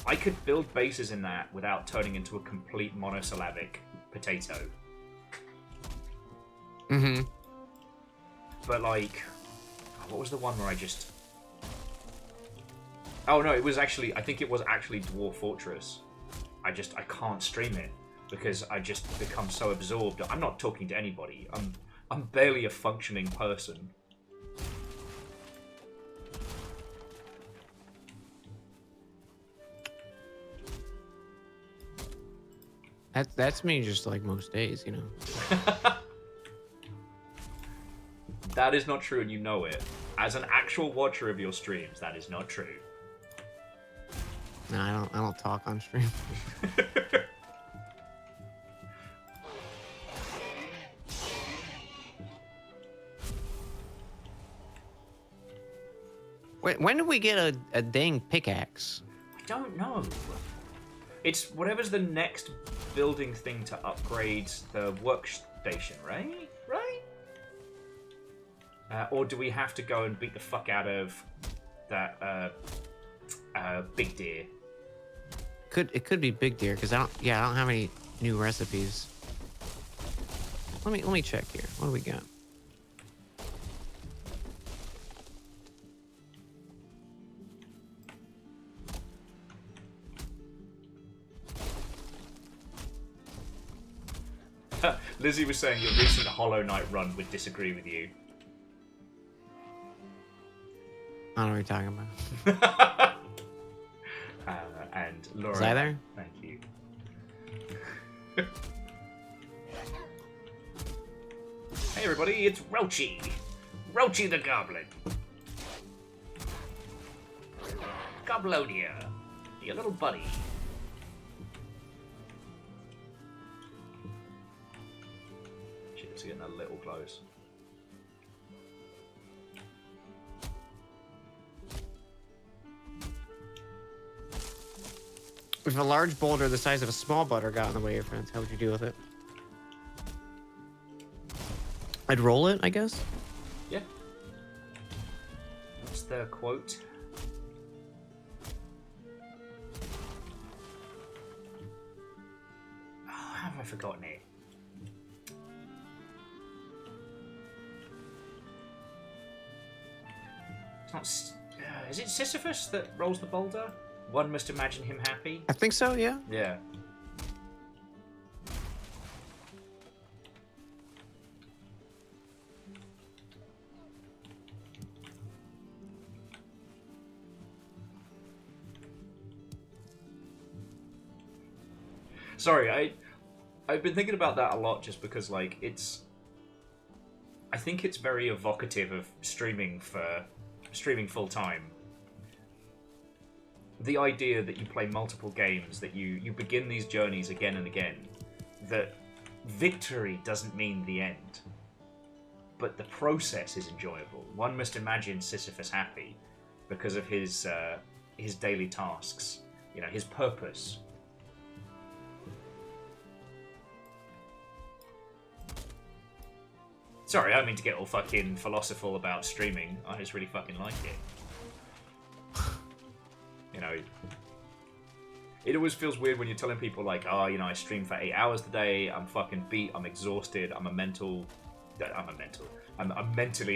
I could build bases in that without turning into a complete monosyllabic potato. Mm-hmm. But like, what was the one where I just... Oh no, it was actually, I think it was actually Dwarf Fortress. I can't stream it because I just become so absorbed. I'm not talking to anybody. I'm barely a functioning person. That's me just like most days, you know. That is not true, and you know it. As an actual watcher of your streams, that is not true. No, I don't talk on stream. When do we get a dang pickaxe? I don't know. It's whatever's the next building thing to upgrade the workstation, right? Right? Or do we have to go and beat the fuck out of that big deer? It could be big deer because I don't have any new recipes. Let me check here. What do we got? Lizzie was saying your recent Hollow Knight run would disagree with you. I don't know what you're talking about. And Laura. Is that there? Thank you. Hey everybody, it's Roachy. Roachy the Goblin. Goblonia. Your little buddy. Shit, it's getting a little close. If a large boulder the size of a small butter got in the way of your friends, how would you deal with it? I'd roll it, I guess. Yeah. What's the quote? Oh, how have I forgotten it? It's not. Is it Sisyphus that rolls the boulder? One must imagine him happy. I think so, yeah. Yeah. Sorry, I've been thinking about that a lot just because, like, I think it's very evocative of streaming full time. The idea that you play multiple games, that you begin these journeys again and again, that victory doesn't mean the end, but the process is enjoyable. One must imagine Sisyphus happy because of his daily tasks, you know, his purpose. Sorry, I don't mean to get all fucking philosophical about streaming. I just really fucking like it. You know, it always feels weird when you're telling people like, oh, you know, I stream for 8 hours today, I'm fucking beat, I'm exhausted, I'm mentally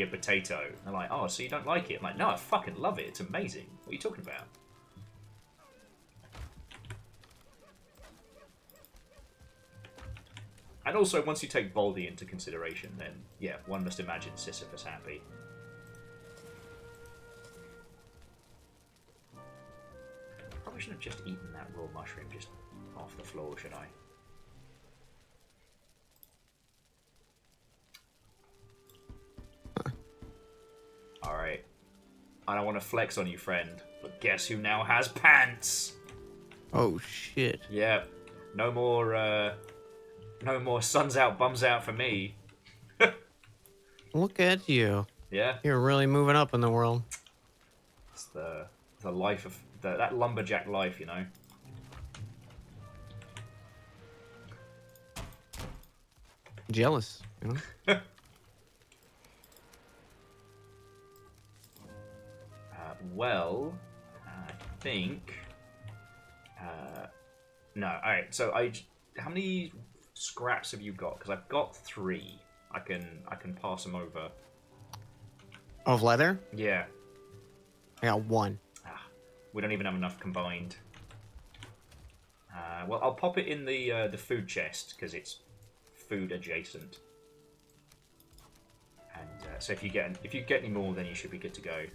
a potato. And they're like, oh, so you don't like it? I'm like, no, I fucking love it, it's amazing. What are you talking about? And also, once you take Baldy into consideration, then, yeah, one must imagine Sisyphus happy. Probably should have just eaten that raw mushroom just off the floor, should I? Alright. I don't want to flex on you, friend, but guess who now has pants? Oh, shit. Yeah. No more suns out, bums out for me. Look at you. Yeah. You're really moving up in the world. It's the life of that lumberjack life, you know. Jealous, you know. Well, I think. No. All right. So how many scraps have you got? Because I've got 3. I can pass them over. Of leather? Yeah. I got 1. We don't even have enough combined. Well, I'll pop it in the food chest because it's food adjacent. And so if you get any more, then you should be good to go.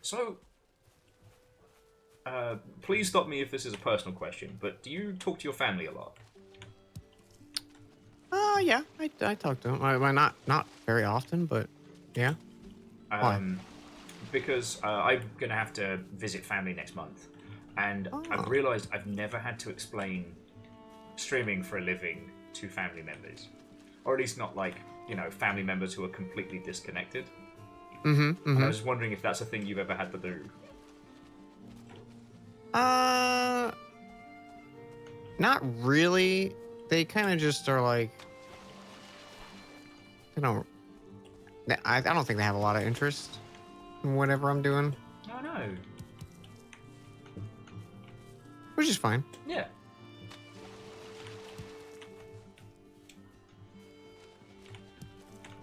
So, please stop me if this is a personal question, but do you talk to your family a lot? Yeah, I talk to them. Well, not very often, but yeah. Why? Because I'm gonna have to visit family next month, and I've realised I've never had to explain streaming for a living to family members, or at least not like family members who are completely disconnected. And I was wondering if that's a thing you've ever had to do. Not really. They kind of just are like, I don't think they have a lot of interest in whatever I'm doing. Oh no. Which is fine. Yeah.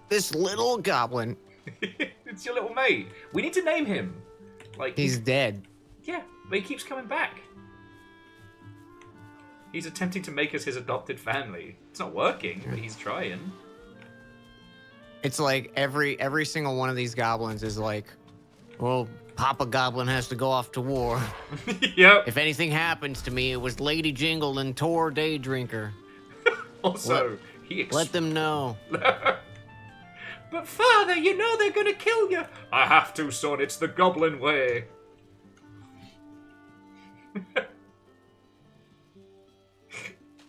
This little goblin. It's your little mate. We need to name him. Like he's dead. Yeah, but he keeps coming back. He's attempting to make us his adopted family. It's not working, but he's trying. It's like every single one of these goblins is like, well, Papa Goblin has to go off to war. Yep. If anything happens to me, it was Lady Jingle and Tor Daydrinker. Also, let them know. But father, you know they're gonna kill you. I have to, son. It's the goblin way.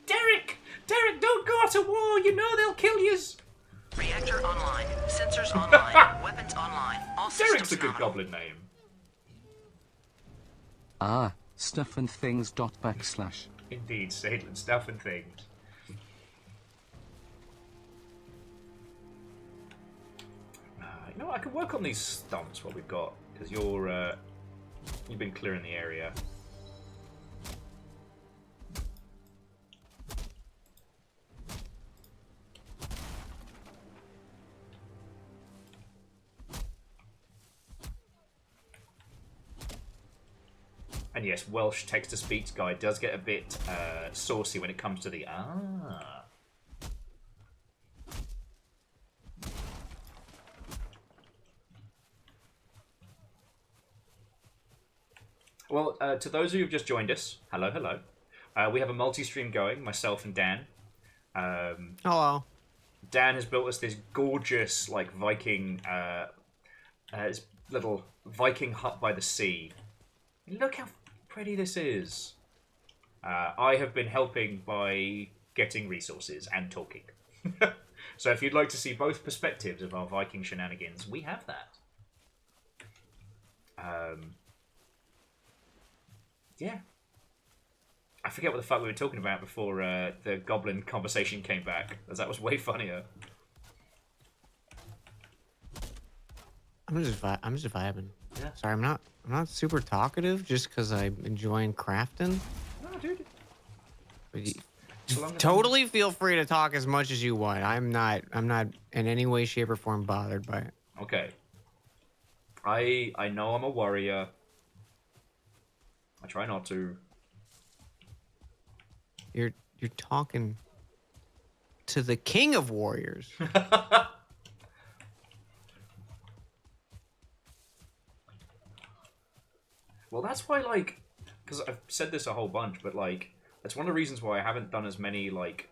Derek, don't go to war. You know they'll kill yous. Reactor online. Sensors online. Weapons online. All Derek's systems a good nominal. goblin name. Ah, stuff and things. // Indeed, Sadlin, stuff and things. You know, I can work on these stumps what we've got, because you've been clearing the area. And yes, Welsh text-to-speech guide does get a bit saucy when it comes to the Well, to those of you who've just joined us, hello, hello. We have a multi-stream going, myself and Dan. Hello. Dan has built us this gorgeous, like, Viking, little Viking hut by the sea. Look how pretty this is. I have been helping by getting resources and talking. So if you'd like to see both perspectives of our Viking shenanigans, we have that. Yeah. I forget what the fuck we were talking about before the goblin conversation came back, as that was way funnier. I'm just vibing. Yeah. Sorry, I'm not super talkative just because I'm enjoying crafting. No, dude. But totally feel free to talk as much as you want. I'm not in any way, shape, or form bothered by it. Okay. I know I'm a warrior. I try not to. You're talking to the king of warriors. Well, that's why, like, because I've said this a whole bunch, but, like, that's one of the reasons why I haven't done as many, like,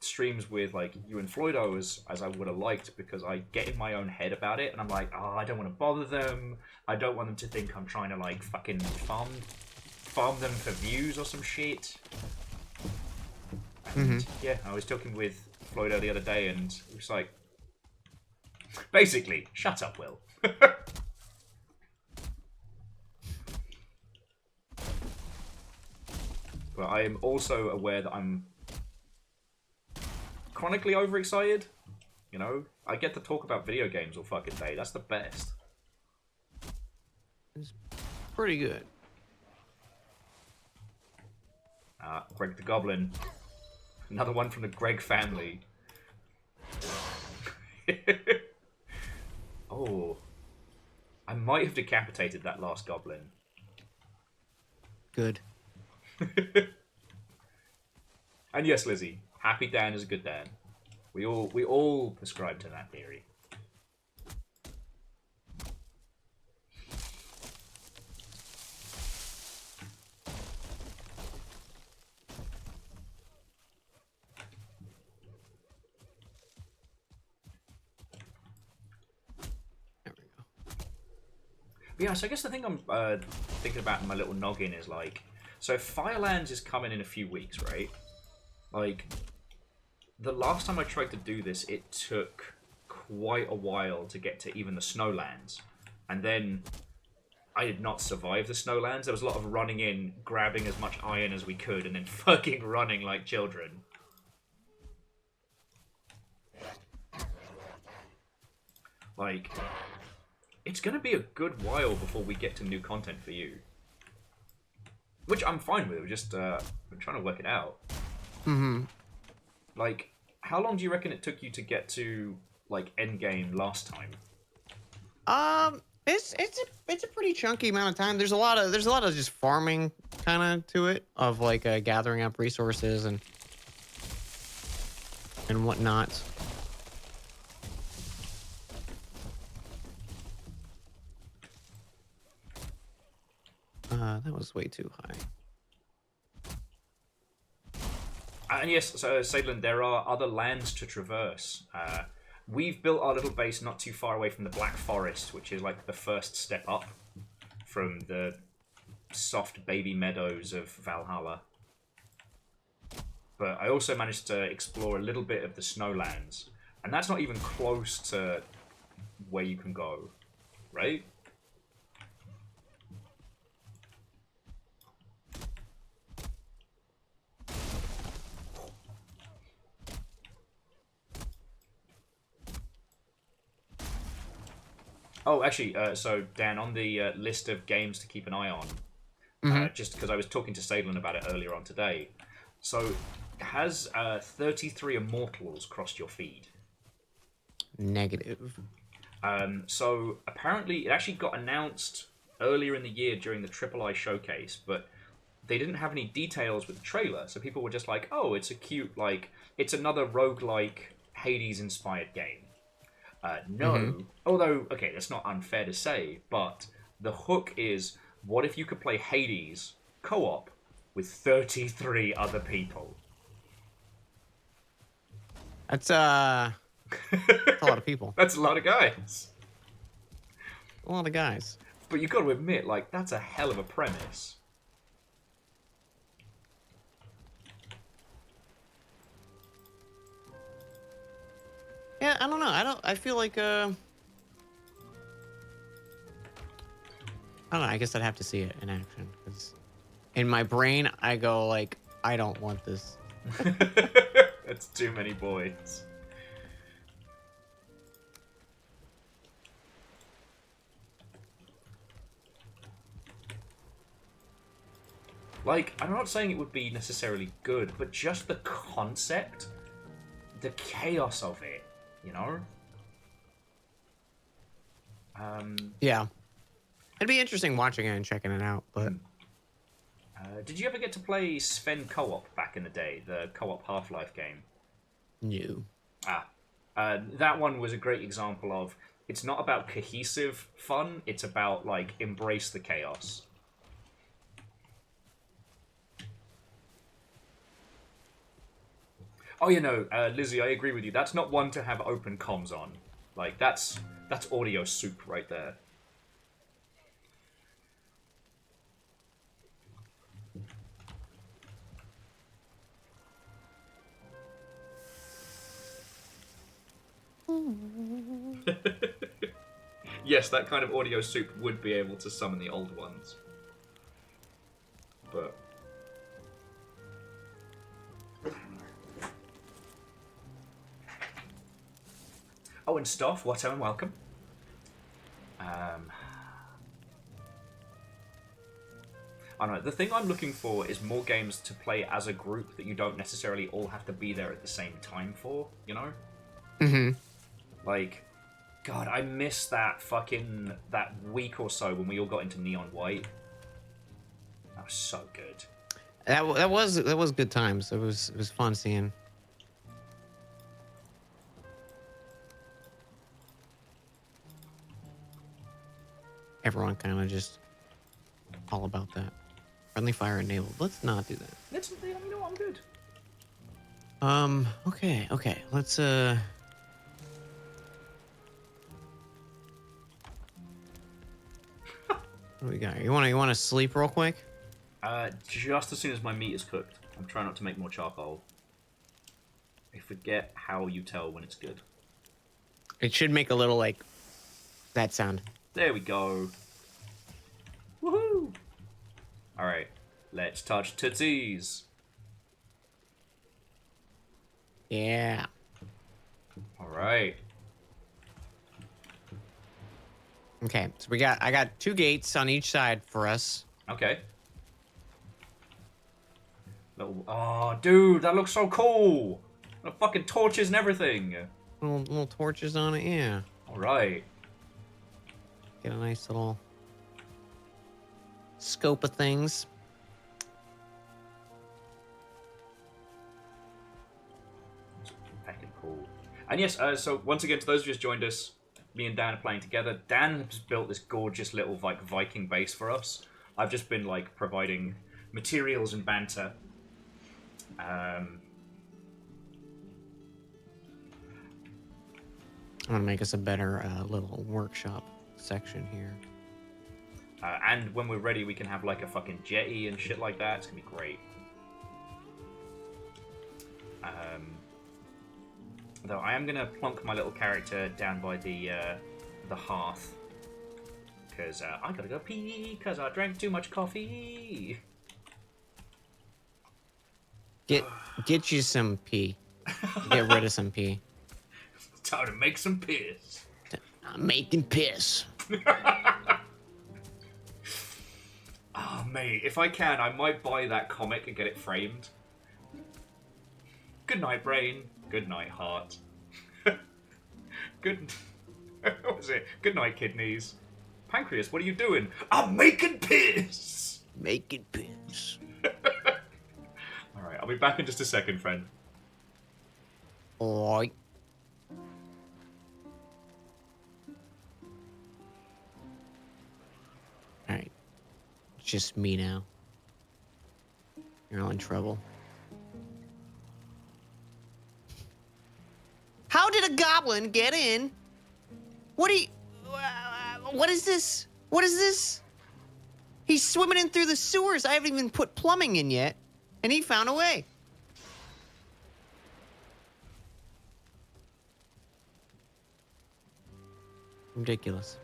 streams with, like, you and Floydo as I would have liked, because I get in my own head about it, and I'm like, oh, I don't want to bother them. I don't want them to think I'm trying to, like, fucking farm them for views or some shit. And, yeah, I was talking with Floydo the other day, and he was like, basically, shut up, Will. But I am also aware that I'm chronically overexcited. You know, I get to talk about video games all fucking day. That's the best. It's pretty good. Greg the Goblin. Another one from the Greg family. Oh. I might have decapitated that last goblin. Good. And yes, Lizzie, happy Dan is a good Dan. We all prescribe to that theory. But yeah, so I guess the thing I'm thinking about in my little noggin is like, so Firelands is coming in a few weeks, right? Like, the last time I tried to do this, it took quite a while to get to even the Snowlands. And then I did not survive the Snowlands. There was a lot of running in, grabbing as much iron as we could, and then fucking running like children. Like, it's gonna be a good while before we get to new content for you. Which I'm fine with, just I'm trying to work it out. Mm-hmm. Like, how long do you reckon it took you to get to, like, endgame last time? It's a pretty chunky amount of time. There's a lot of just farming kind of to it, of like gathering up resources and whatnot. That was way too high. And yes, so Sadlin, there are other lands to traverse. We've built our little base not too far away from the Black Forest, which is like the first step up from the soft baby meadows of Valhalla. But I also managed to explore a little bit of the Snowlands, and that's not even close to where you can go, right? Oh, actually, so Dan, on the list of games to keep an eye on, just because I was talking to Sadlin about it earlier on today, so has 33 Immortals crossed your feed? Negative. So apparently it actually got announced earlier in the year during the III showcase, but they didn't have any details with the trailer, so people were just like, oh, it's a cute, like, it's another roguelike Hades-inspired game. No. Although, okay, that's not unfair to say, but the hook is, what if you could play Hades co-op with 33 other people? That's a lot of people. That's a lot of guys. A lot of guys. But you've got to admit, like, that's a hell of a premise. Yeah, I don't know. I feel like I don't know. I guess I'd have to see it in action, because in my brain I go like, I don't want this. That's too many boys. Like, I'm not saying it would be necessarily good, but just the concept, the chaos of it, you know? Yeah. It'd be interesting watching it and checking it out, but... Did you ever get to play Sven Co-op back in the day, the co-op Half-Life game? No. That one was a great example of, it's not about cohesive fun, it's about, like, embrace the chaos. Oh, you know, Lizzie, I agree with you. That's not one to have open comms on. Like, that's audio soup right there. Yes, that kind of audio soup would be able to summon the old ones. But... Oh, and Stoff, Watto, and welcome. I don't know, the thing I'm looking for is more games to play as a group that you don't necessarily all have to be there at the same time for, you know? Mm-hmm. Like, God, I miss that week or so when we all got into Neon White. That was so good. That was good times. It was fun seeing. Everyone kind of just all about that. Friendly fire enabled. Let's not do that. Let's, you know what, I'm good. Okay. Let's What do we got? You wanna sleep real quick? Just as soon as my meat is cooked. I'm trying not to make more charcoal. I forget how you tell when it's good. It should make a little, like, that sound. There we go. Woohoo! Alright, let's touch tootsies. Yeah. Alright. Okay, so I got 2 gates on each side for us. Okay. Oh, dude, that looks so cool! The fucking torches and everything. Little torches on it, yeah. Alright. Get a nice little scope of things. Fucking cool. And yes, so once again, to those who just joined us, me and Dan are playing together. Dan has built this gorgeous little like Viking base for us. I've just been like providing materials and banter. I'm gonna make us a better little workshop section here. And when we're ready, we can have like a fucking jetty and shit like that. It's gonna be great. Though I am gonna plonk my little character down by the hearth because I gotta go pee because I drank too much coffee. Get you some pee. Get rid of some pee. Time to make some piss. I'm making piss. Oh, mate, if I can, I might buy that comic and get it framed. Good night, brain. Good night, heart. Good... What was it? Good night, kidneys. Pancreas, what are you doing? I'm making piss! Making piss. Alright, I'll be back in just a second, friend. Alright. Alright. It's just me now. You're all in trouble. How did a goblin get in? What is this? What is this? He's swimming in through the sewers. I haven't even put plumbing in yet. And he found a way. Ridiculous.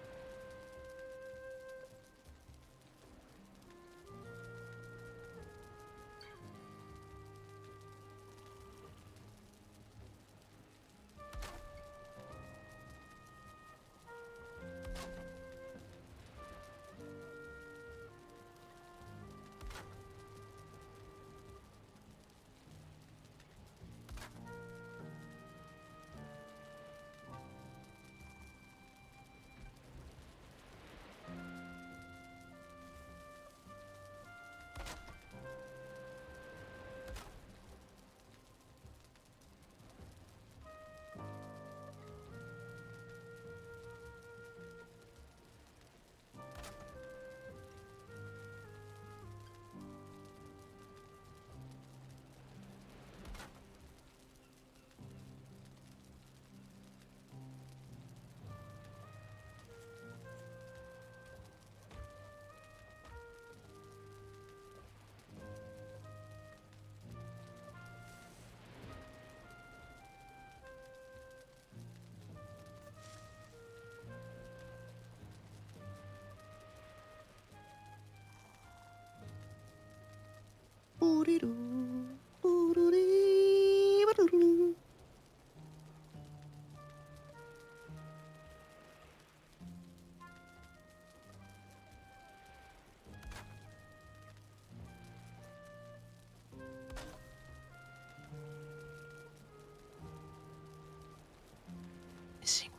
Missing.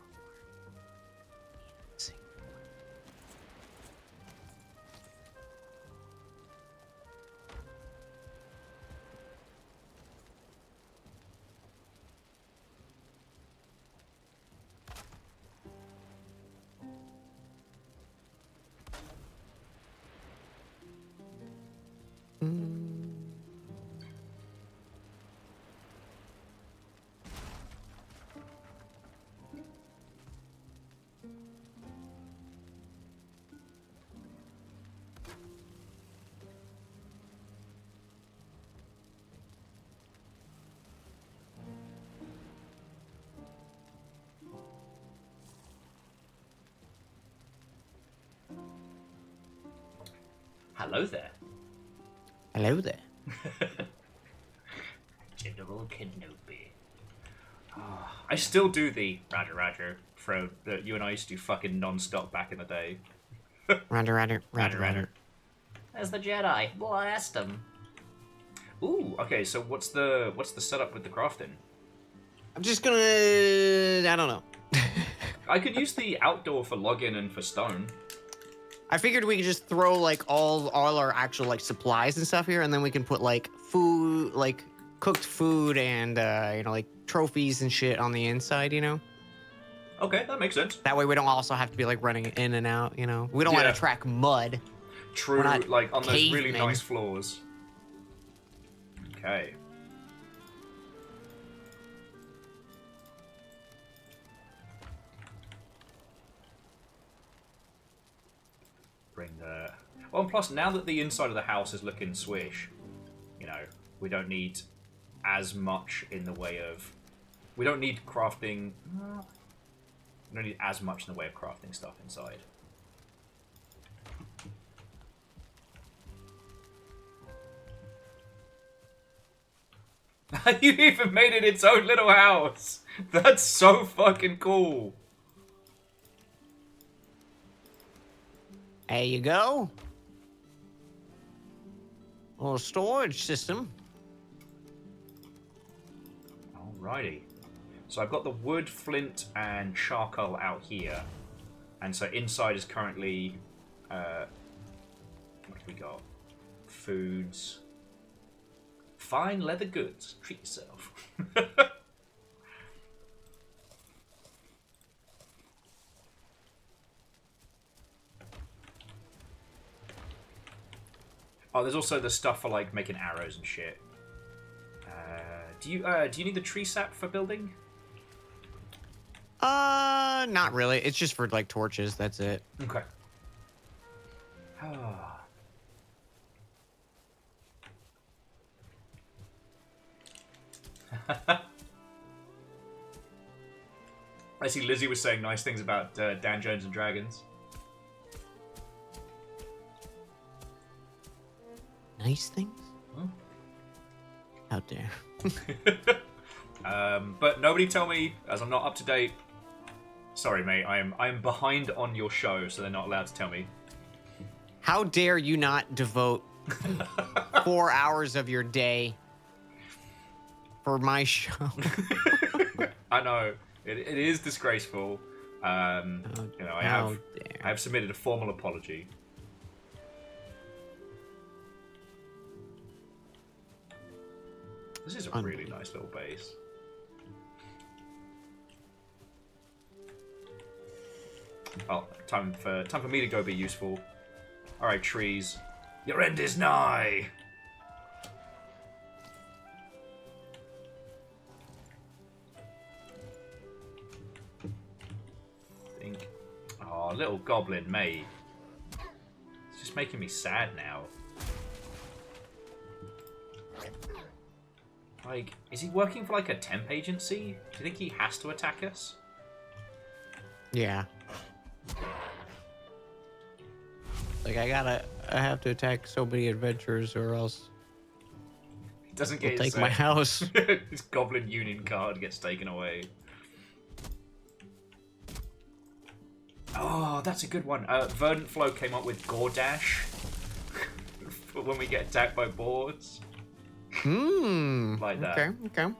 hello there. Hello there. General Kenobi. Oh, I still do the Roger throw that you and I used to do fucking non-stop back in the day. Roger. There's the Jedi. Blast him. Ooh, okay, so what's the setup with the crafting? I'm just gonna... I don't know. I could use the outdoor for login and for stone. I figured we could just throw like all our actual like supplies and stuff here, and then we can put like food, like cooked food and you know, like trophies and shit on the inside, you know? Okay, that makes sense. That way we don't also have to be like running in and out, you know? We don't want to track mud. True, like on those really nice floors. Okay. Bring the... Well, and plus, now that the inside of the house is looking swish, you know, we don't need as much in the way of... We don't need crafting... We don't need as much in the way of crafting stuff inside. You even made it its own little house! That's so fucking cool! There you go. Little storage system. Alrighty. So I've got the wood, flint, and charcoal out here. And so inside is currently... what have we got? Foods. Fine leather goods. Treat yourself. Oh, there's also the stuff for like making arrows and shit. Do you need the tree sap for building? Not really. It's just for like torches. That's it. Okay. I see Lizzie was saying nice things about Dan Jones and Dragons. Nice things? Hmm? Out there. But nobody tell me, as I'm not up to date. Sorry, mate. I'm behind on your show, so they're not allowed to tell me. How dare you not devote 4 hours of your day for my show? I know it is disgraceful. You know, I have submitted a formal apology. This is a really nice little base. Oh, time for me to go be useful. All right, trees, your end is nigh. Think, oh, little goblin mate. It's just making me sad now. Like, is he working for like a temp agency? Do you think he has to attack us? Yeah. Like, I have to attack so many adventurers or else He doesn't get take my house. His Goblin Union card gets taken away. Oh, that's a good one. Verdant Flow came up with Gore Dash for when we get attacked by boars. Like that. Okay.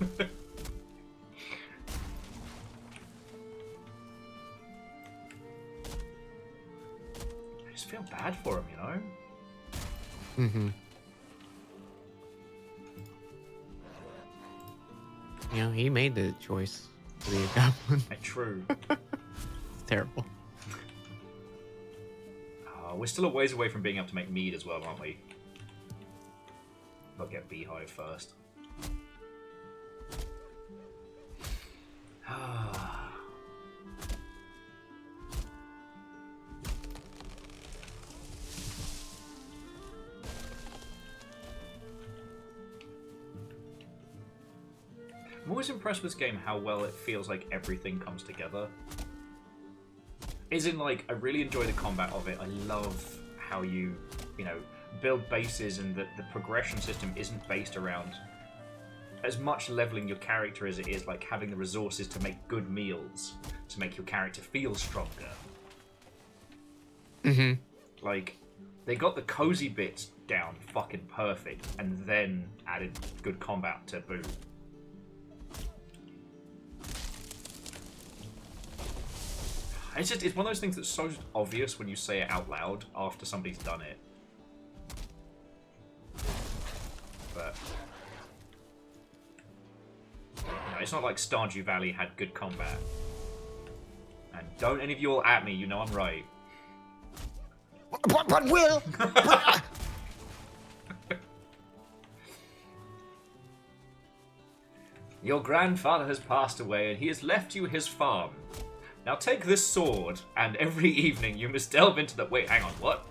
I just feel bad for him, you know? You know, he made the choice to be a goblin. True. It's terrible. We're still a ways away from being able to make mead as well, aren't we? I'll get Beehive first. I'm always impressed with this game how well it feels like everything comes together. As in, like, I really enjoy the combat of it. I love how you know, build bases, and that the progression system isn't based around as much leveling your character as it is like having the resources to make good meals to make your character feel stronger. Like, they got the cozy bits down fucking perfect, and then added good combat to boot. It's one of those things that's so obvious when you say it out loud after somebody's done it. But it's not like Stardew Valley had good combat. And don't any of you all at me, you know I'm right. But Will! Your grandfather has passed away, and he has left you his farm. Now take this sword, and every evening you must delve into the... Wait, hang on, what?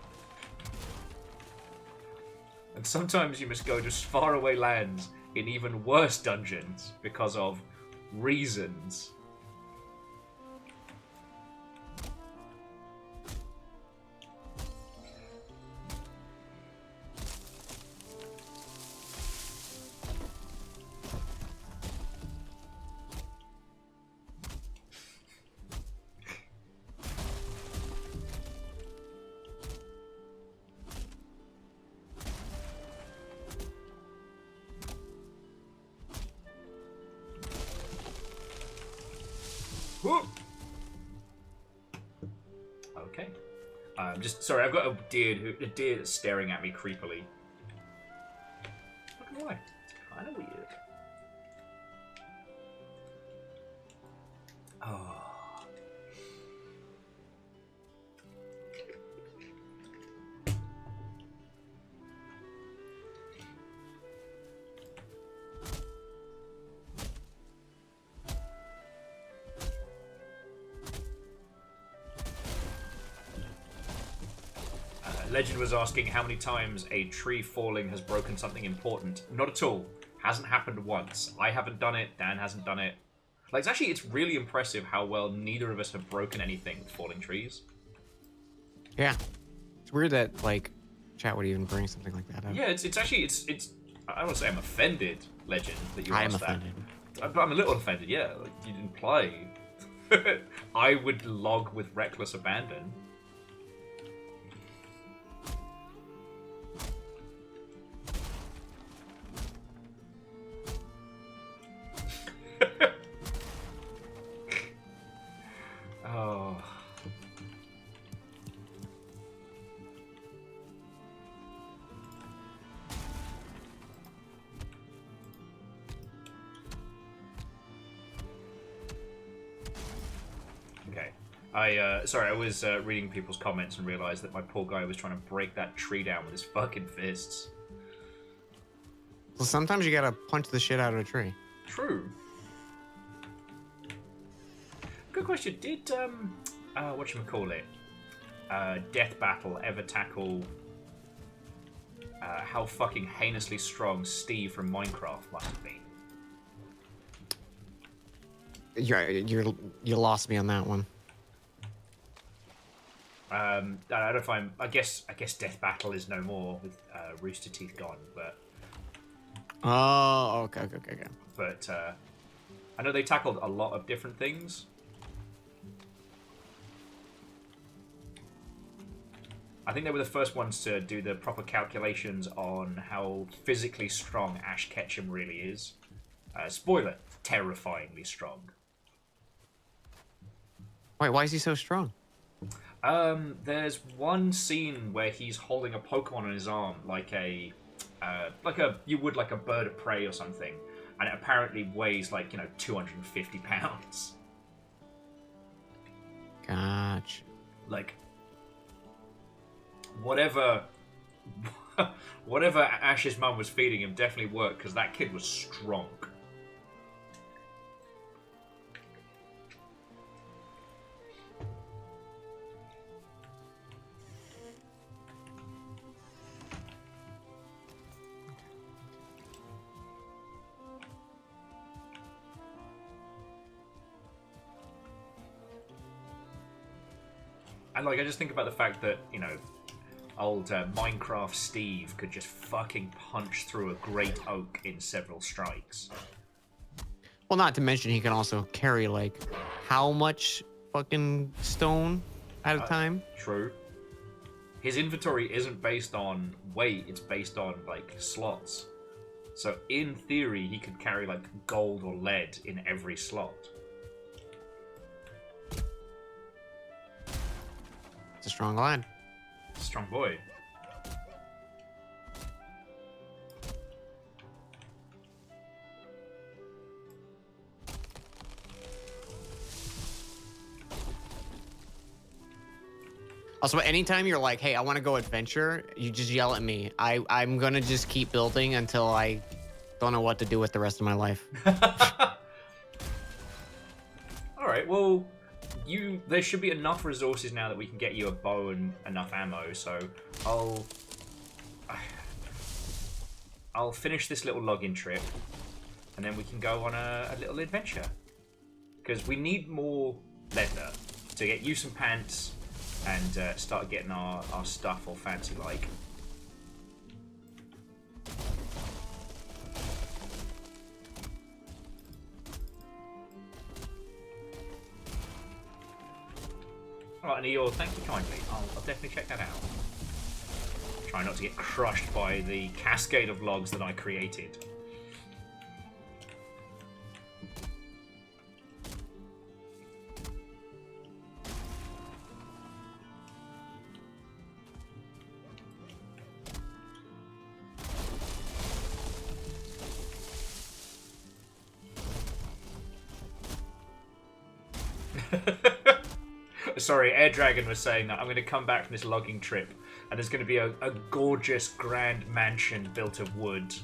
And sometimes you must go to faraway lands in even worse dungeons because of reasons. Okay. Just sorry, I've got a deer that's staring at me creepily. Not gonna lie, it's kind of weird. Oh. Legend was asking how many times a tree falling has broken something important. Not at all. Hasn't happened once. I haven't done it. Dan hasn't done it. Like, it's really impressive how well neither of us have broken anything with falling trees. Yeah. It's weird that, like, chat would even bring something like that up. Yeah, it's actually, I don't want to say I'm offended, Legend, that you asked that. I am offended. I'm a little offended, yeah. Like, you didn't play. I would log with reckless abandon. Oh. Okay. Sorry, I was reading people's comments and realized that my poor guy was trying to break that tree down with his fucking fists. Well, sometimes you gotta punch the shit out of a tree. True. Good question. Did whatchamacallit, Death Battle ever tackle how fucking heinously strong Steve from Minecraft must have been? You lost me on that one. I don't know if I guess Death Battle is no more with Rooster Teeth gone, but Okay. but I know they tackled a lot of different things. I think they were the first ones to do the proper calculations on how physically strong Ash Ketchum really is. Spoiler, terrifyingly strong. Wait, why is he so strong? There's one scene where he's holding a Pokemon on his arm, like a bird of prey or something, and it apparently weighs 250 pounds. Gotcha. Like, whatever Ash's mum was feeding him definitely worked, because that kid was strong. And like, I just think about the fact that, you know, old Minecraft Steve could just fucking punch through a great oak in several strikes. Well, not to mention he can also carry, like, how much fucking stone at a time? True. His inventory isn't based on weight, it's based on, like, slots. So, in theory, he could carry, like, gold or lead in every slot. It's a strong lad. Strong boy. Also, anytime you're like, hey, I want to go adventure, you just yell at me. I'm going to just keep building until I don't know what to do with the rest of my life. Alright, well, there should be enough resources now that we can get you a bow and enough ammo, so I'll finish this little login trip, and then we can go on a little adventure. Because we need more leather to get you some pants, and start getting our stuff all fancy like. Alright, Neil, thank you kindly. I'll definitely check that out. Try not to get crushed by the cascade of logs that I created. Sorry, Air Dragon was saying that I'm going to come back from this logging trip and there's going to be a gorgeous grand mansion built of wood.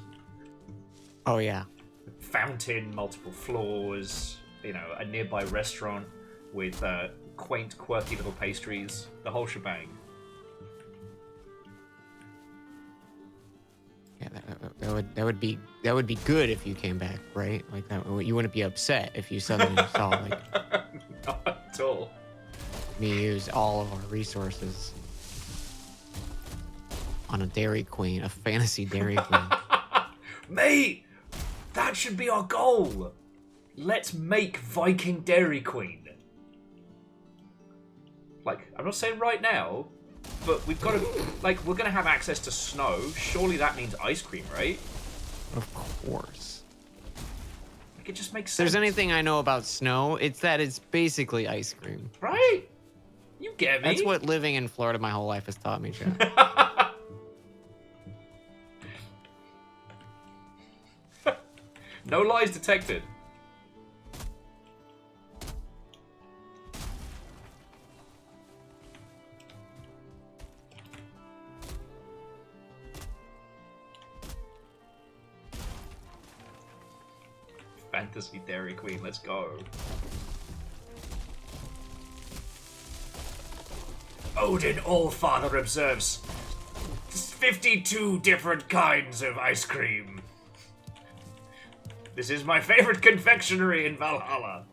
Oh, yeah. Fountain, multiple floors, you know, a nearby restaurant with quaint, quirky little pastries, the whole shebang. Yeah, that would be good if you came back, right? Like that, you wouldn't be upset if you suddenly saw like Not at all. me use all of our resources on a Dairy Queen, a fantasy Dairy Queen. Mate, that should be our goal. Let's make Viking Dairy Queen. Like, I'm not saying right now, but we've got to, like, we're going to have access to snow. Surely that means ice cream, right? Of course. Like, it just makes If sense. there's anything I know about snow, it's that it's basically ice cream. Right? You get me. That's what living in Florida my whole life has taught me, Chad. No lies detected. Fantasy Dairy Queen, let's go. Odin Allfather observes 52 different kinds of ice cream. This is my favorite confectionery in Valhalla.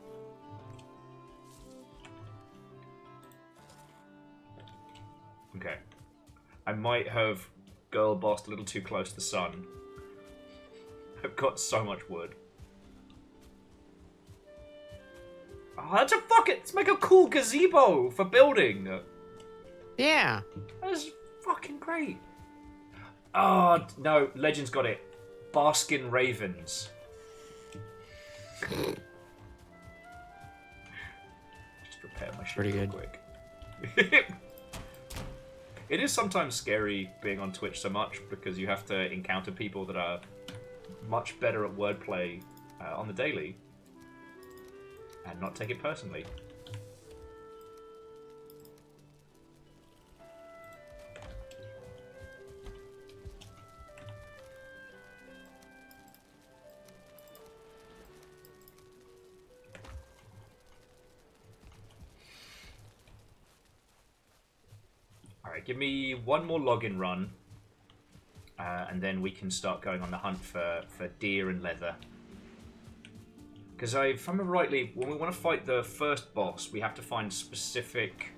Okay. I might have girl bossed a little too close to the sun. I've got so much wood. Oh, that's a fucking... Let's make a cool gazebo for building. Yeah. That's fucking great. Oh, no. Legend's got it. Baskin Ravens. Just prepare my shit Pretty real good. quick. It is sometimes scary being on Twitch so much because you have to encounter people that are much better at wordplay on the daily and not take it personally. Alright, give me one more login run, and then we can start going on the hunt for deer and leather. Because if I remember rightly, when we want to fight the first boss, we have to find specific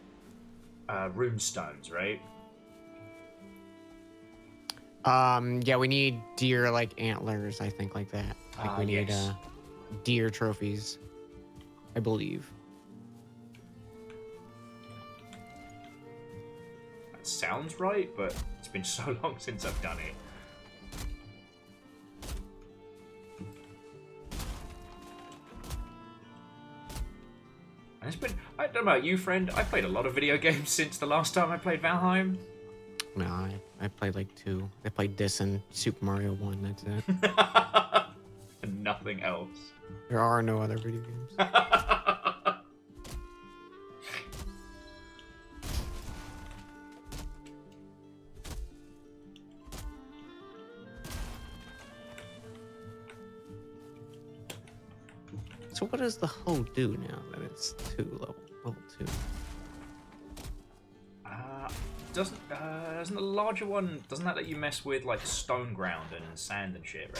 rune stones, right? Yeah, we need deer like antlers, I think, like that. Like we need Yes. deer trophies, I believe. That sounds right, but it's been so long since I've done it. And it's been, I don't know about you, friend. I played a lot of video games since the last time I played Valheim. No, I played like 2. I played this and Super Mario 1, that's it. And nothing else. There are no other video games. So what does the hoe do now that it's level 2? Doesn't the larger one, doesn't that let you mess with like stone ground and sand and shit,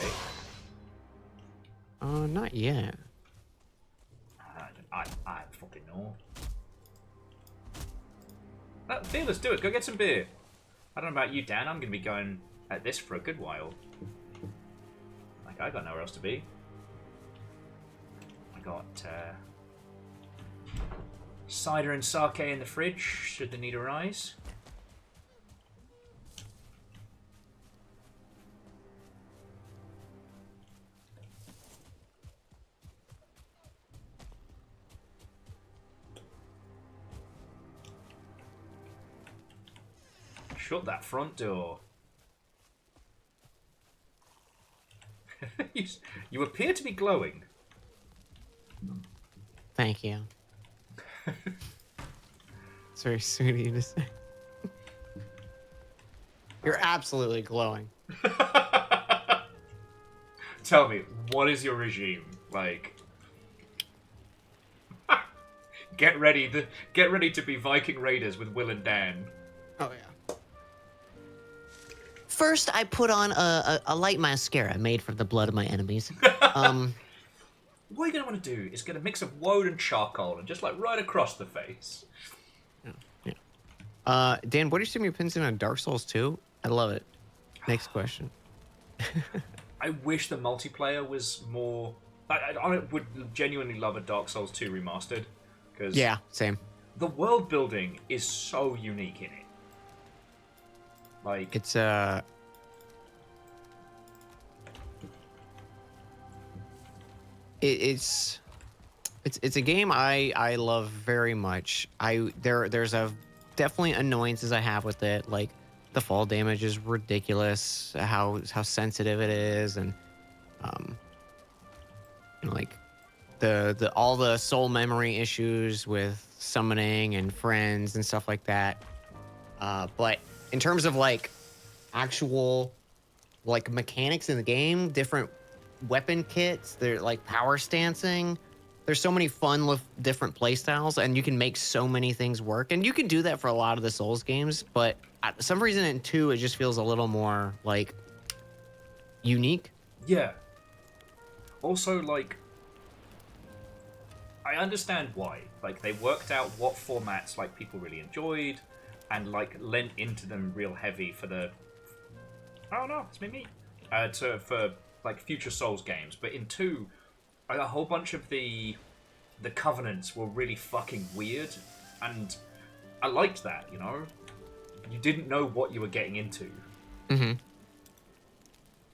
right? Not yet. I fucking know. Beer, let's do it. Go get some beer. I don't know about you, Dan. I'm gonna be going at this for a good while. Like, I got nowhere else to be. I got cider and sake in the fridge, should the need arise. Shut that front door. You appear to be glowing. Thank you. It's very sweet of you to say. You're absolutely glowing. Tell me, what is your regime? Like, get ready to be Viking raiders with Will and Dan. Oh yeah. First, I put on a light mascara made from the blood of my enemies. What you're going to want to do is get a mix of woad and charcoal and just like right across the face. Yeah. Dan, what are some of your opinions on Dark Souls 2? I love it. Next question. I wish the multiplayer was more... I would genuinely love a Dark Souls 2 remastered. Cause yeah, same. The world building is so unique in it. Like... It's a game I love very much. There's definitely annoyances I have with it, like the fall damage is ridiculous, how sensitive it is, and like the all the soul memory issues with summoning and friends and stuff like that. But in terms of like actual like mechanics in the game, different weapon kits, they're like power stancing. There's so many fun different play styles, and you can make so many things work. And you can do that for a lot of the Souls games, but for some reason in 2, it just feels a little more like unique. Yeah. Also, like, I understand why. Like, they worked out what formats like people really enjoyed, and like lent into them real heavy for the. Oh no, it's me. For like future Souls games, but in 2. A whole bunch of the covenants were really fucking weird, and I liked that. You know, you didn't know what you were getting into. Mm-hmm.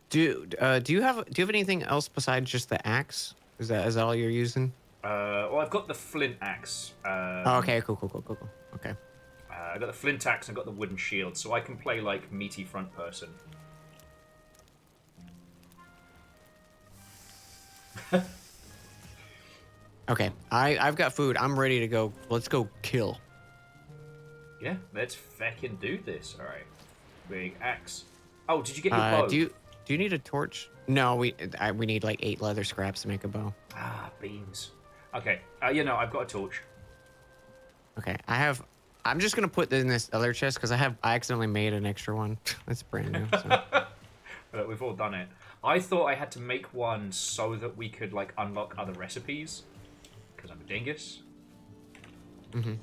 Do you have anything else besides just the axe? Is that all you're using? Well, I've got the flint axe. Okay, cool. Okay. I got the flint axe and got the wooden shield, so I can play like meaty front person. Okay, I've got food. I'm ready to go. Let's go kill. Yeah, let's fucking do this. All right, big axe. Oh, did you get your bow? Do you need a torch? No, we need like 8 leather scraps to make a bow. Ah, beans. Okay, I've got a torch. Okay, I'm just gonna put this in this other chest because I accidentally made an extra one. It's brand new. So. But we've all done it. I thought I had to make one so that we could like unlock other recipes. Because I'm a dingus. Mm-hmm.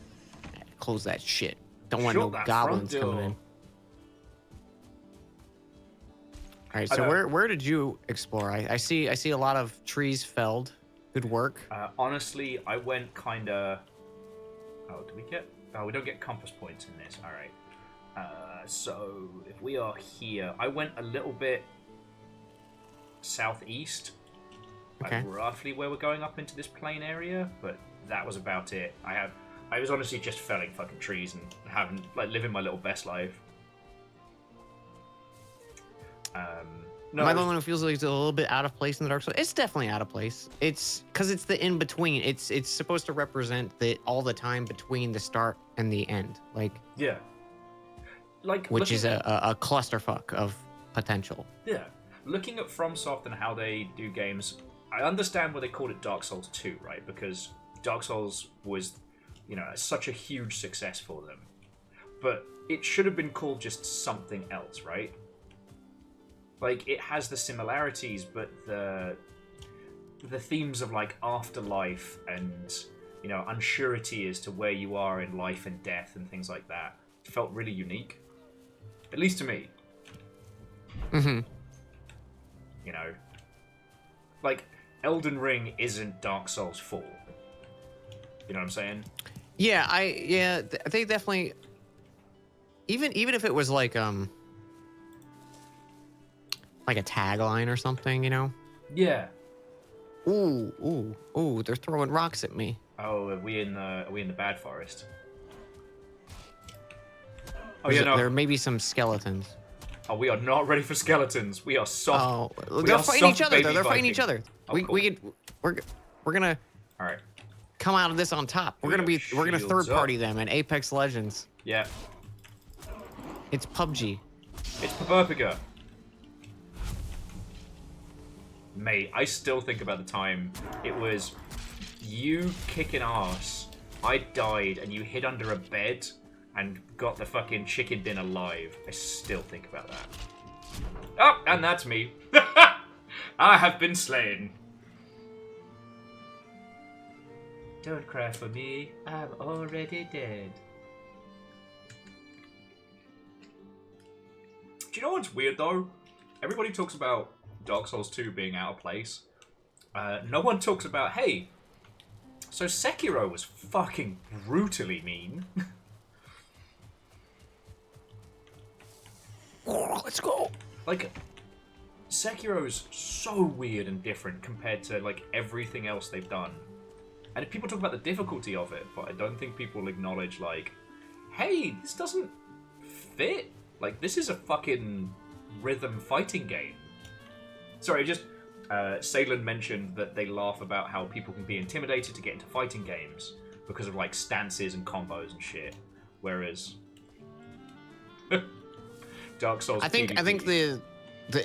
Close that shit. Don't want Shut no that goblins front door. coming in. All right, so where did you explore? I see a lot of trees felled. Good work. Honestly, I went kind of... Oh, do we get... Oh, we don't get compass points in this. All right. So, if we are here... I went a little bit southeast. Okay. Like roughly where we're going up into this plain area, but that was about it. I was honestly just felling fucking trees and living my little best life. No, Am I the one who feels like it's a little bit out of place in the Dark Souls? It's definitely out of place. It's because it's the in between. It's supposed to represent all the time between the start and the end, yeah, which is a clusterfuck of potential. Yeah, looking at FromSoft and how they do games, I understand why they called it Dark Souls 2, right? Because Dark Souls was, such a huge success for them, but it should have been called just something else, right? Like, it has the similarities, but the themes of, afterlife and, unsurety as to where you are in life and death and things like that felt really unique. At least to me. Mm-hmm. Elden Ring isn't Dark Souls 4. You know what I'm saying? Yeah, they definitely... Even if it was like a tagline or something, Yeah. Ooh, they're throwing rocks at me. Oh, are we in the bad forest? Oh, There may be some skeletons. Oh, we are not ready for skeletons. We are soft. Oh, they're fighting each other. They're fighting each other. Oh, cool. We're gonna all right. come out of this on top. We're gonna third party them in Apex Legends. Yeah. It's PUBG. It's Paburpiga. Mate, I still think about the time it was you kicking ass, I died, and you hid under a bed and got the fucking chicken dinner live. I still think about that. Oh, and that's me. I have been slain. Don't cry for me, I'm already dead. Do you know what's weird though? Everybody talks about Dark Souls 2 being out of place. No one talks about, hey, so Sekiro was fucking brutally mean. Let's go. Sekiro's so weird and different compared to, everything else they've done. And people talk about the difficulty of it, but I don't think people acknowledge, hey, this doesn't fit. This is a fucking rhythm fighting game. Sorry, Salen mentioned that they laugh about how people can be intimidated to get into fighting games because of, stances and combos and shit. Whereas... Dark Souls I think the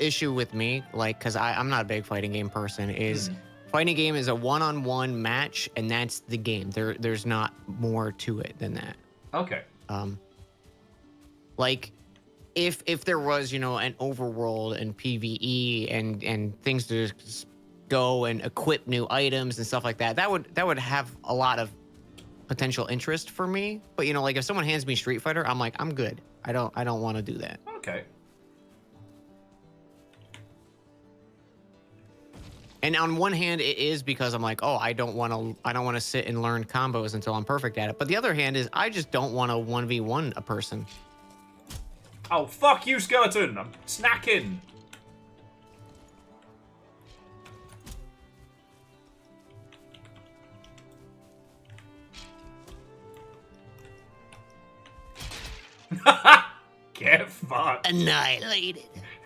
issue with me, because I'm not a big fighting game person, is fighting game is a one-on-one match, and that's the game. There's not more to it than that. Okay. If there was, an overworld and PvE and things to just go and equip new items and stuff like that, that would have a lot of potential interest for me. But if someone hands me Street Fighter, I'm like, I'm good. I don't want to do that. Okay. And on one hand, it is because I'm like, oh, I don't want to sit and learn combos until I'm perfect at it. But the other hand is I just don't want to 1v1 a person. Oh, fuck you, skeleton! I'm snacking! Get fucked. Annihilated.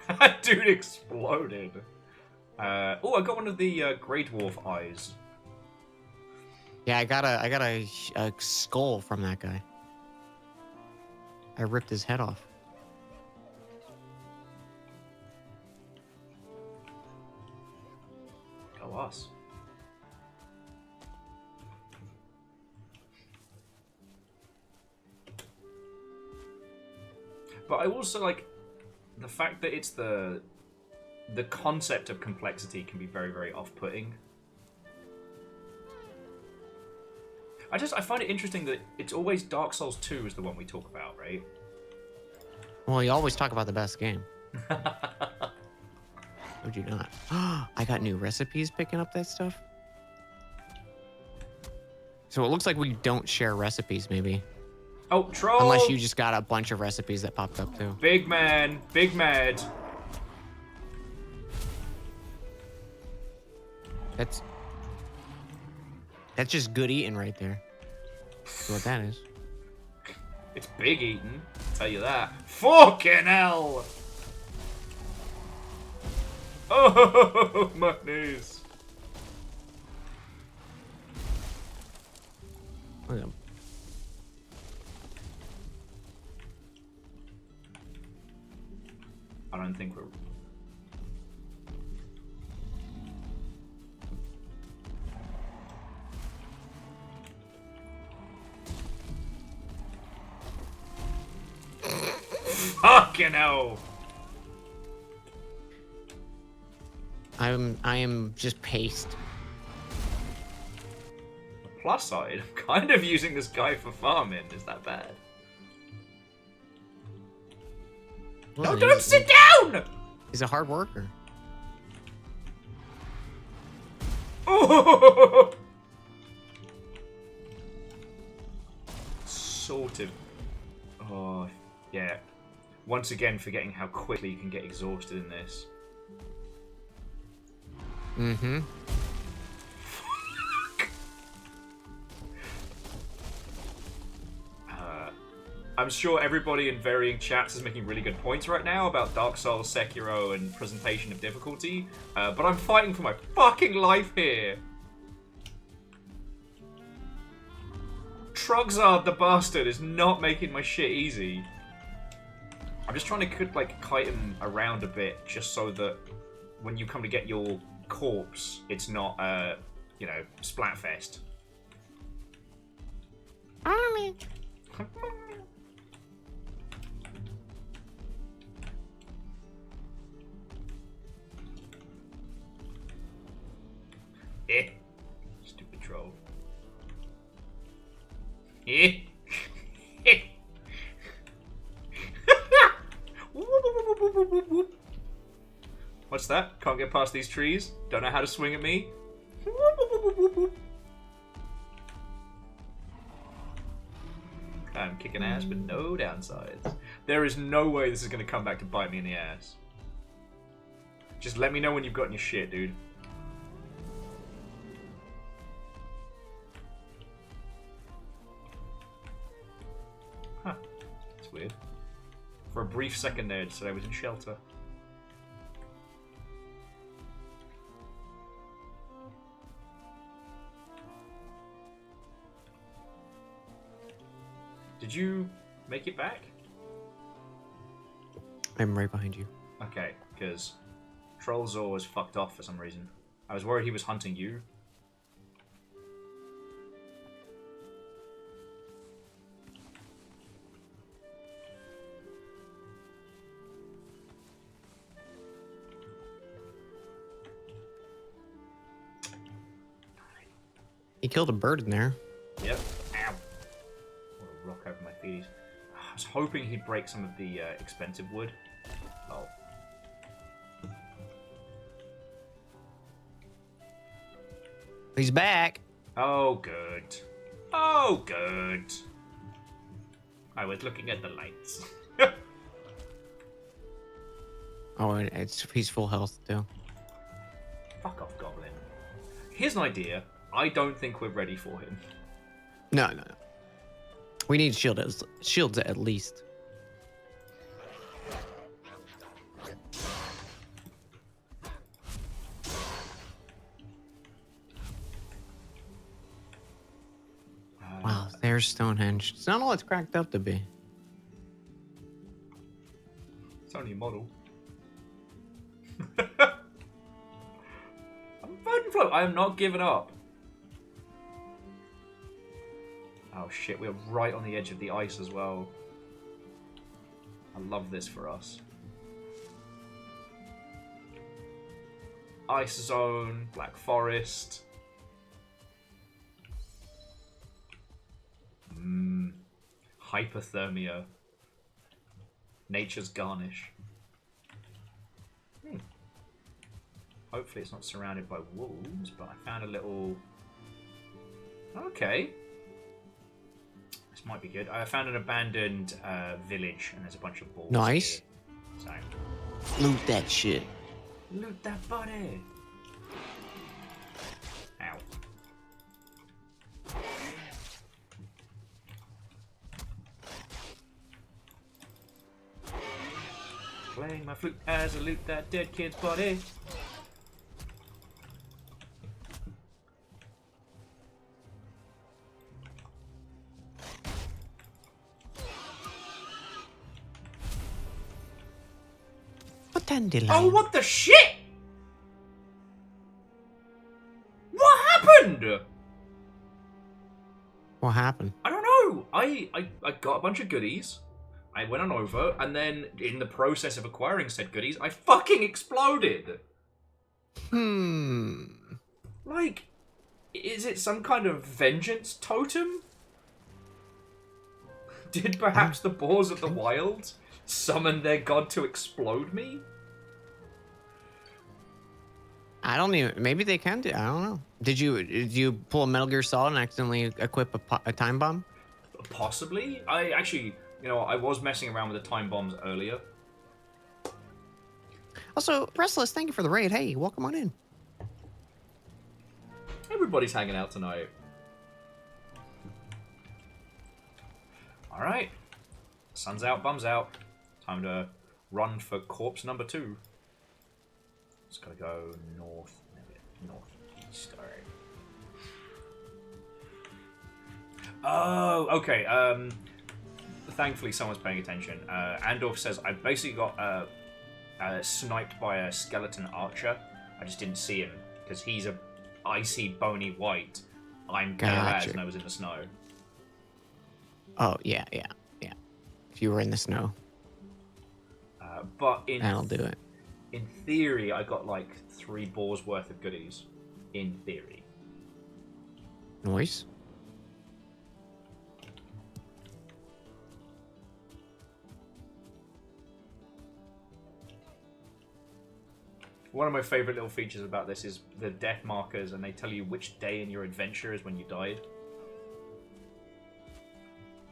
That dude exploded. Oh, I got one of the Grey Dwarf eyes. Yeah, I got a skull from that guy. I ripped his head off. Go us. But I also like the fact that it's the concept of complexity can be very, very off-putting. I find it interesting that it's always Dark Souls 2 is the one we talk about, right? Well, you always talk about the best game. Would you not? I got new recipes picking up that stuff. So it looks like we don't share recipes, maybe. Oh, troll! Unless you just got a bunch of recipes that popped up too. Big man, big mad. That's just good eating right there. That's what that is. It's big eating, tell you that. Fucking hell! Oh, my knees. Look at him. I don't think we're... Fucking hell! I am just paste. Plus side, I'm kind of using this guy for farming. Is that bad? Well, No, don't sit down! He's a hard worker. Oh! Sort of. Oh, yeah. Once again, forgetting how quickly you can get exhausted in this. Mm-hmm. I'm sure everybody in varying chats is making really good points right now about Dark Souls, Sekiro, and presentation of difficulty, but I'm fighting for my fucking life here. Trugzard the bastard is not making my shit easy. I'm just trying to like kite him around a bit, just so that when you come to get your corpse, it's not you know, Splatfest. Eh. Stupid troll. Eh. What's that? Can't get past these trees? Don't know how to swing at me? I'm kicking ass with no downsides. There is no way this is going to come back to bite me in the ass. Just let me know when you've gotten your shit, dude. Huh. That's weird. For a brief second there, it said I was in shelter. Did you make it back? I'm right behind you. Okay, because Trollzor was fucked off for some reason. I was worried he was hunting you. He killed a bird in there. Yep. Ow. What a rock over my feet. I was hoping he'd break some of the expensive wood. Oh. He's back. Oh, good. Oh, good. I was looking at the lights. Oh, and he's full health too. Fuck off, Goblin. Here's an idea. I don't think we're ready for him. No. We need shields at least. Wow, there's Stonehenge. It's not all it's cracked up to be. It's only a model. I'm voting float. I am not giving up. Oh shit, we're right on the edge of the ice as well. I love this for us. Ice Zone, Black Forest. Hypothermia. Nature's garnish. Hopefully it's not surrounded by wolves, but I found a little... Okay. This might be good. I found an abandoned village, and there's a bunch of balls. Nice. Here. So. Loot that shit. Loot that body. Ow. Playing my flute as I loot that dead kid's body. Oh, what the shit? What happened? What happened? I don't know. I got a bunch of goodies. I went on over, and then in the process of acquiring said goodies, I fucking exploded. Like, is it some kind of vengeance totem? Did perhaps the boars of the wild summon their god to explode me? I don't even. Maybe they can do. I don't know. Did you pull a Metal Gear Solid and accidentally equip a time bomb? Possibly. I actually, I was messing around with the time bombs earlier. Also, Restless, thank you for the raid. Hey, welcome on in. Everybody's hanging out tonight. All right. Sun's out, bum's out. Time to run for corpse number 2. Just gotta go northeast. All right. Oh, okay. Thankfully, someone's paying attention. Andorf says I basically got sniped by a skeleton archer. I just didn't see him because he's a icy, bony white. I'm pale as, and I was in the snow. Oh yeah. If you were in the snow, but that'll do it. In theory, I got like 3 boars worth of goodies. In theory. Nice. One of my favorite little features about this is the death markers, and they tell you which day in your adventure is when you died.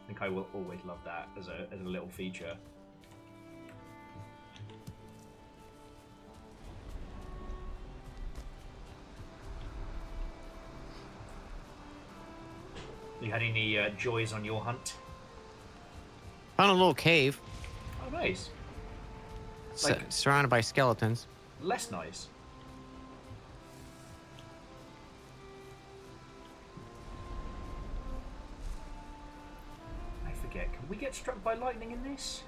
I think I will always love that as a little feature. You had any joys on your hunt? Found a little cave. Oh, nice. Surrounded by skeletons. Less nice. I forget. Can we get struck by lightning in this?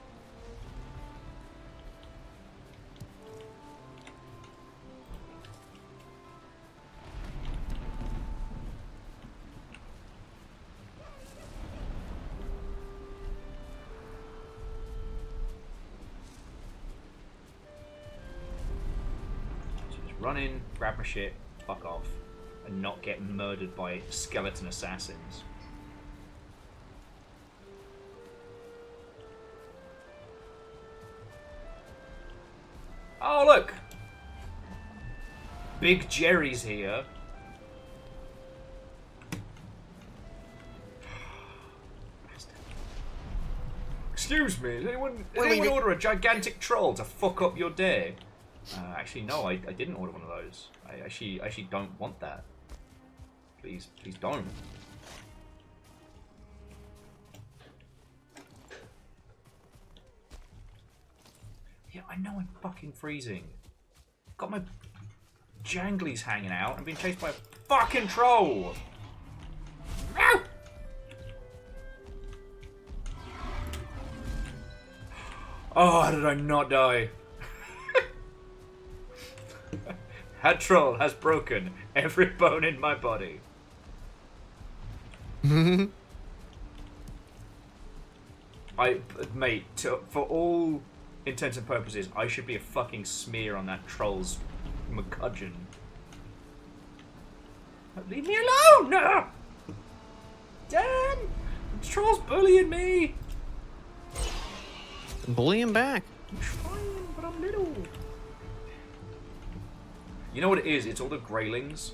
Run in, grab my shit, fuck off, and not get murdered by skeleton assassins. Oh, look! Big Jerry's here. Excuse me, does anyone order a gigantic troll to fuck up your day? Actually, no, I didn't order one of those. I actually don't want that. Please don't. Yeah, I know I'm fucking freezing. Got my janglies hanging out. I'm being chased by a fucking troll. No! Oh, how did I not die? That troll has broken every bone in my body. Mate, for all intents and purposes, I should be a fucking smear on that troll's McCudgeon. Leave me alone! No! Damn! This troll's bullying me! Bully him back. I'm trying, but I'm little. You know what it is? It's all the greylings.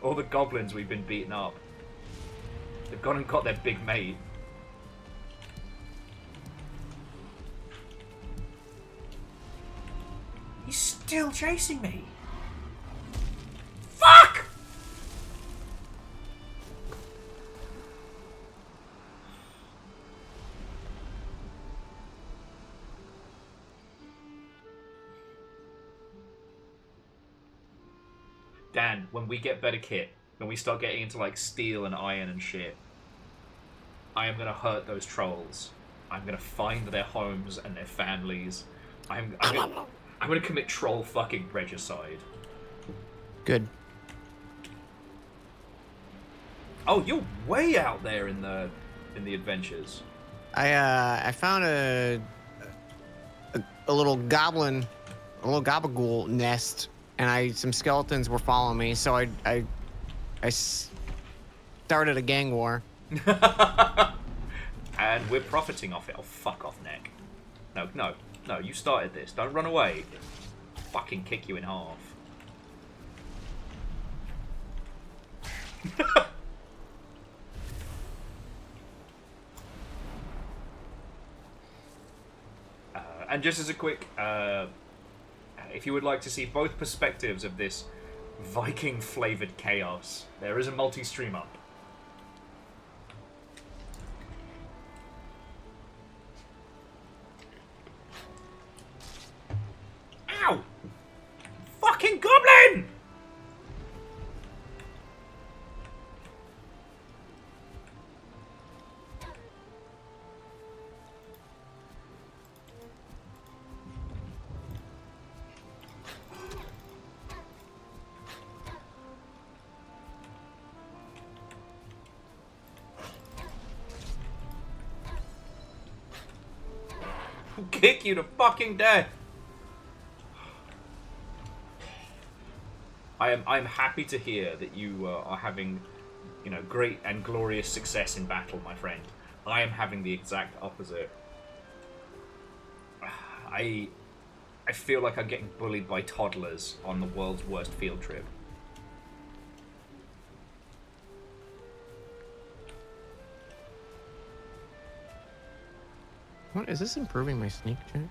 All the goblins we've been beating up. They've gone and got their big mate. He's still chasing me. Fuck! Dan, when we get better kit, when we start getting into like steel and iron and shit, I am gonna hurt those trolls. I'm gonna find their homes and their families. I'm gonna commit troll fucking regicide. Good. Oh, you're way out there in the adventures. I found a little goblin, a little gabagool nest, and some skeletons were following me, so I started a gang war. And we're profiting off it. Oh, fuck off, Nick. No, you started this. Don't run away. Fucking kick you in half. And just as a quick, if you would like to see both perspectives of this Viking-flavored chaos, there is a multi-stream up. Ow! Fucking goblin! I'll kick you to fucking death! I'm happy to hear that you are having, great and glorious success in battle, my friend. I am having the exact opposite. I feel like I'm getting bullied by toddlers on the world's worst field trip. What is this improving my sneak check?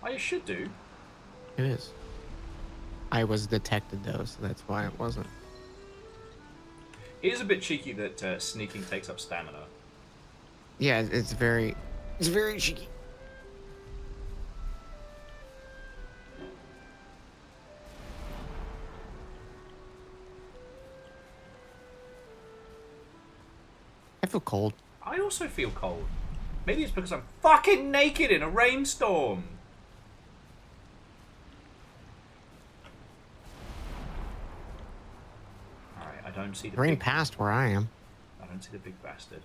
I should do. It is. I was detected though, so that's why it wasn't. It is a bit cheeky that sneaking takes up stamina. Yeah, it's very cheeky. I feel cold. I also feel cold. Maybe it's because I'm fucking naked in a rainstorm. Alright, I don't see the Rain big... passed where I am. I don't see the big bastard.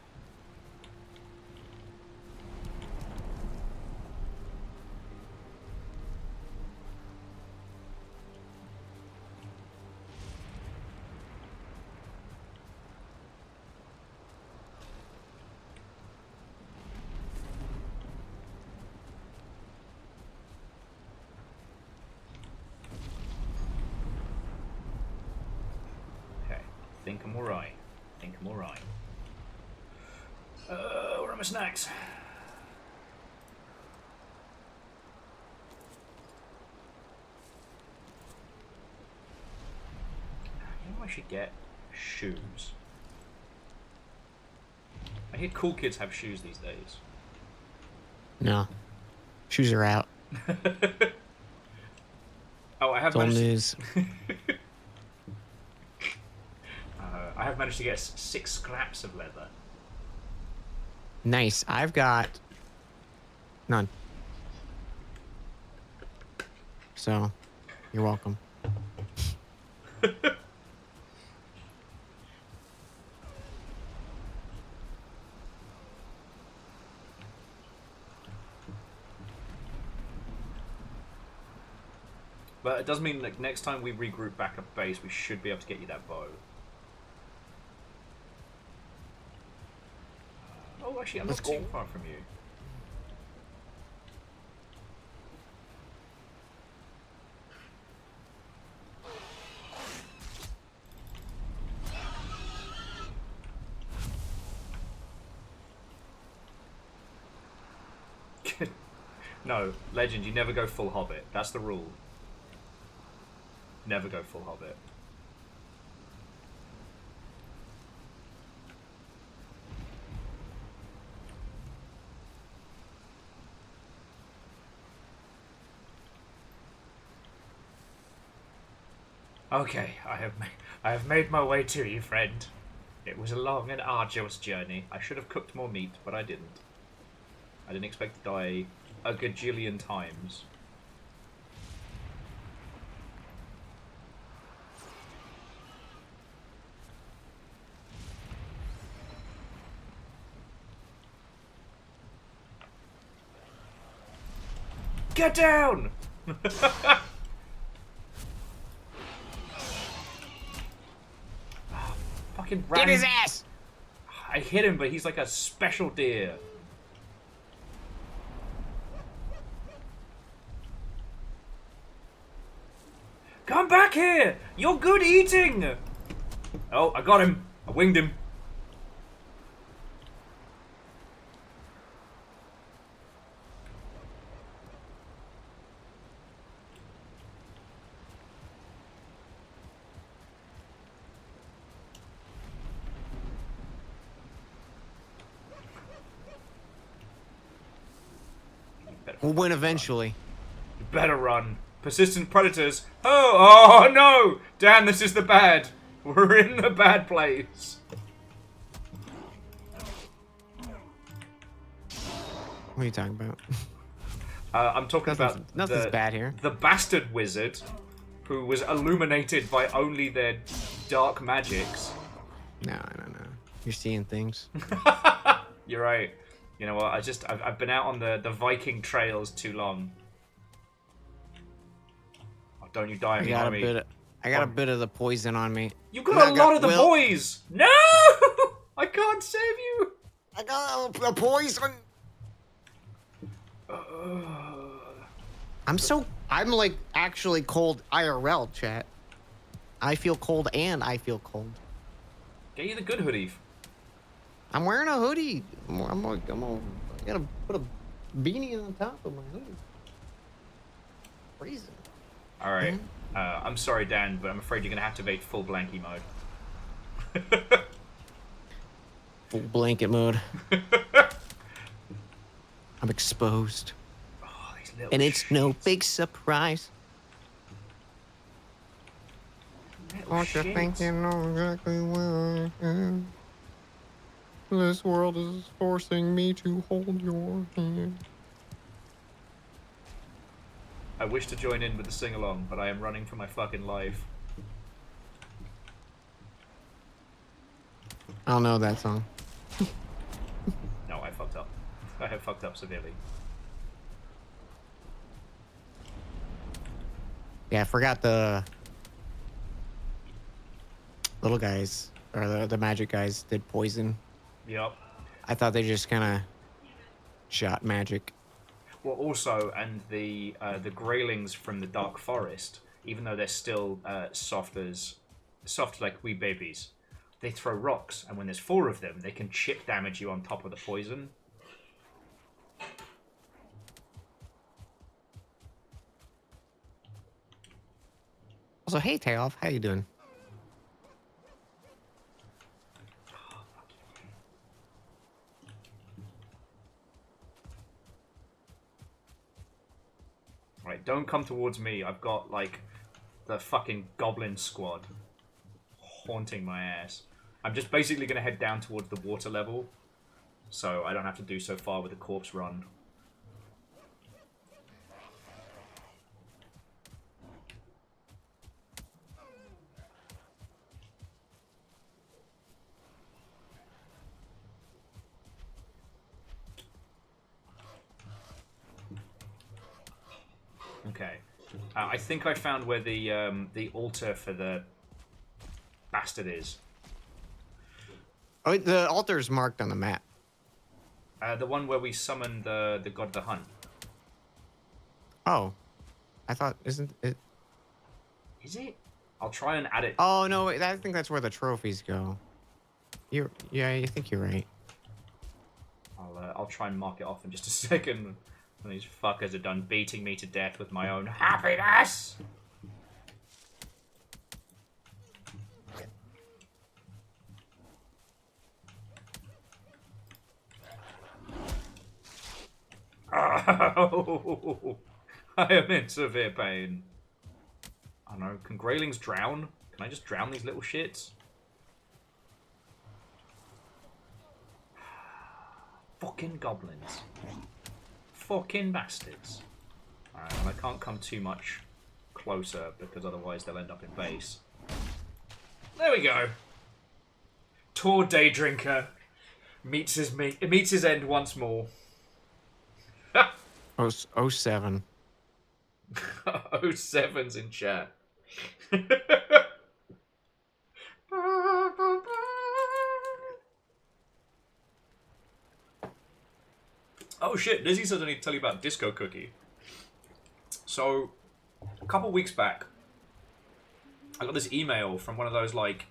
I think I'm alright. Where are my snacks? You know I should get shoes. I hear cool kids have shoes these days. No. Shoes are out. Oh, I have Old managed. news. I have managed to get 6 scraps of leather. Nice. I've got none. So, you're welcome. But it does mean like next time we regroup back up base, we should be able to get you that bow. Oh, actually, I'm not too far from you. No, Legend, you never go full Hobbit. That's the rule. Never go full Hobbit. Okay, I have made my way to you, friend. It was a long and arduous journey. I should have cooked more meat, but I didn't. I didn't expect to die a gajillion times. Get down! Fucking ran. Get his ass! I hit him, but he's like a special deer. Come back here! You're good eating! Oh, I got him. I winged him. We'll win eventually. You better run. Persistent predators. Oh no! Dan, this is the bad. We're in the bad place. What are you talking about? I'm talking about nothing's bad here. The bastard wizard, who was illuminated by only their dark magics. No. You're seeing things. You're right. You know what? I've been out on the Viking trails too long. Oh, don't you die behind me. I got a bit of the poison on me. You got a lot of the boys! No! I can't save you! I got a poison! I'm like actually cold IRL, chat. I feel cold and I feel cold. Get you the good hoodie. I'm wearing a hoodie. I gotta put a beanie on top of my hoodie. Freezing. Alright. I'm sorry, Dan, but I'm afraid you're gonna activate full blankie mode. Full blanket mode. I'm exposed. Oh, these little and it's no big surprise. Don't you think you know exactly where I am? This world is forcing me to hold your hand. I wish to join in with the sing-along, but I am running for my fucking life. I don't know that song. No, I fucked up. I have fucked up severely. Yeah, I forgot the little guys, or the magic guys did poison. Yep. I thought they just kind of shot magic. Well, also, and the Greylings from the Dark Forest, even though they're still soft like wee babies, they throw rocks, and when there's 4 of them, they can chip damage you on top of the poison. Also, hey, Tayoff, how you doing? Right, don't come towards me. I've got, like, the fucking goblin squad haunting my ass. I'm just basically going to head down towards the water level, so I don't have to do so far with the corpse run. Okay. I think I found where the altar for the bastard is. Oh, the altar is marked on the map. The one where we summoned the god of the hunt. Oh, I thought isn't it? Is it? I'll try and add it. Oh no, wait, I think that's where the trophies go. Yeah, I think you're right. I'll try and mark it off in just a second. When these fuckers are done beating me to death with my own happiness. Oh, I am in severe pain. I don't know. Can Greylings drown? Can I just drown these little shits? Fucking goblins. Fucking bastards. Alright, well, I can't come too much closer because otherwise they'll end up in base. There we go. Tor Day Drinker meets his end once more. 07. 07's in chat. Oh shit, Lizzie says I need to tell you about Disco Cookie. So, a couple weeks back, I got this email from one of those, like,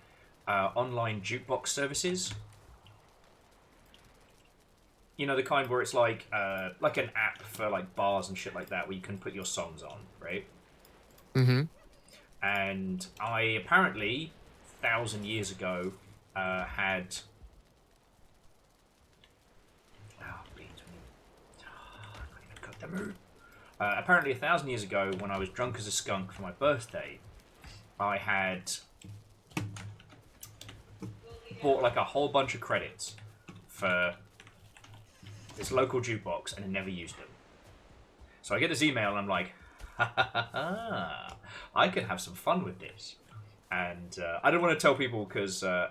online jukebox services. You know, the kind where it's like an app for, like, bars and shit like that, where you can put your songs on, right? Mm-hmm. And I apparently, 1,000 years ago, had... apparently 1,000 years ago, when I was drunk as a skunk for my birthday, I had bought like a whole bunch of credits for this local jukebox and I never used them. So I get this email and I'm like, ha ha ha ha, I can have some fun with this. And I didn't want to tell people because I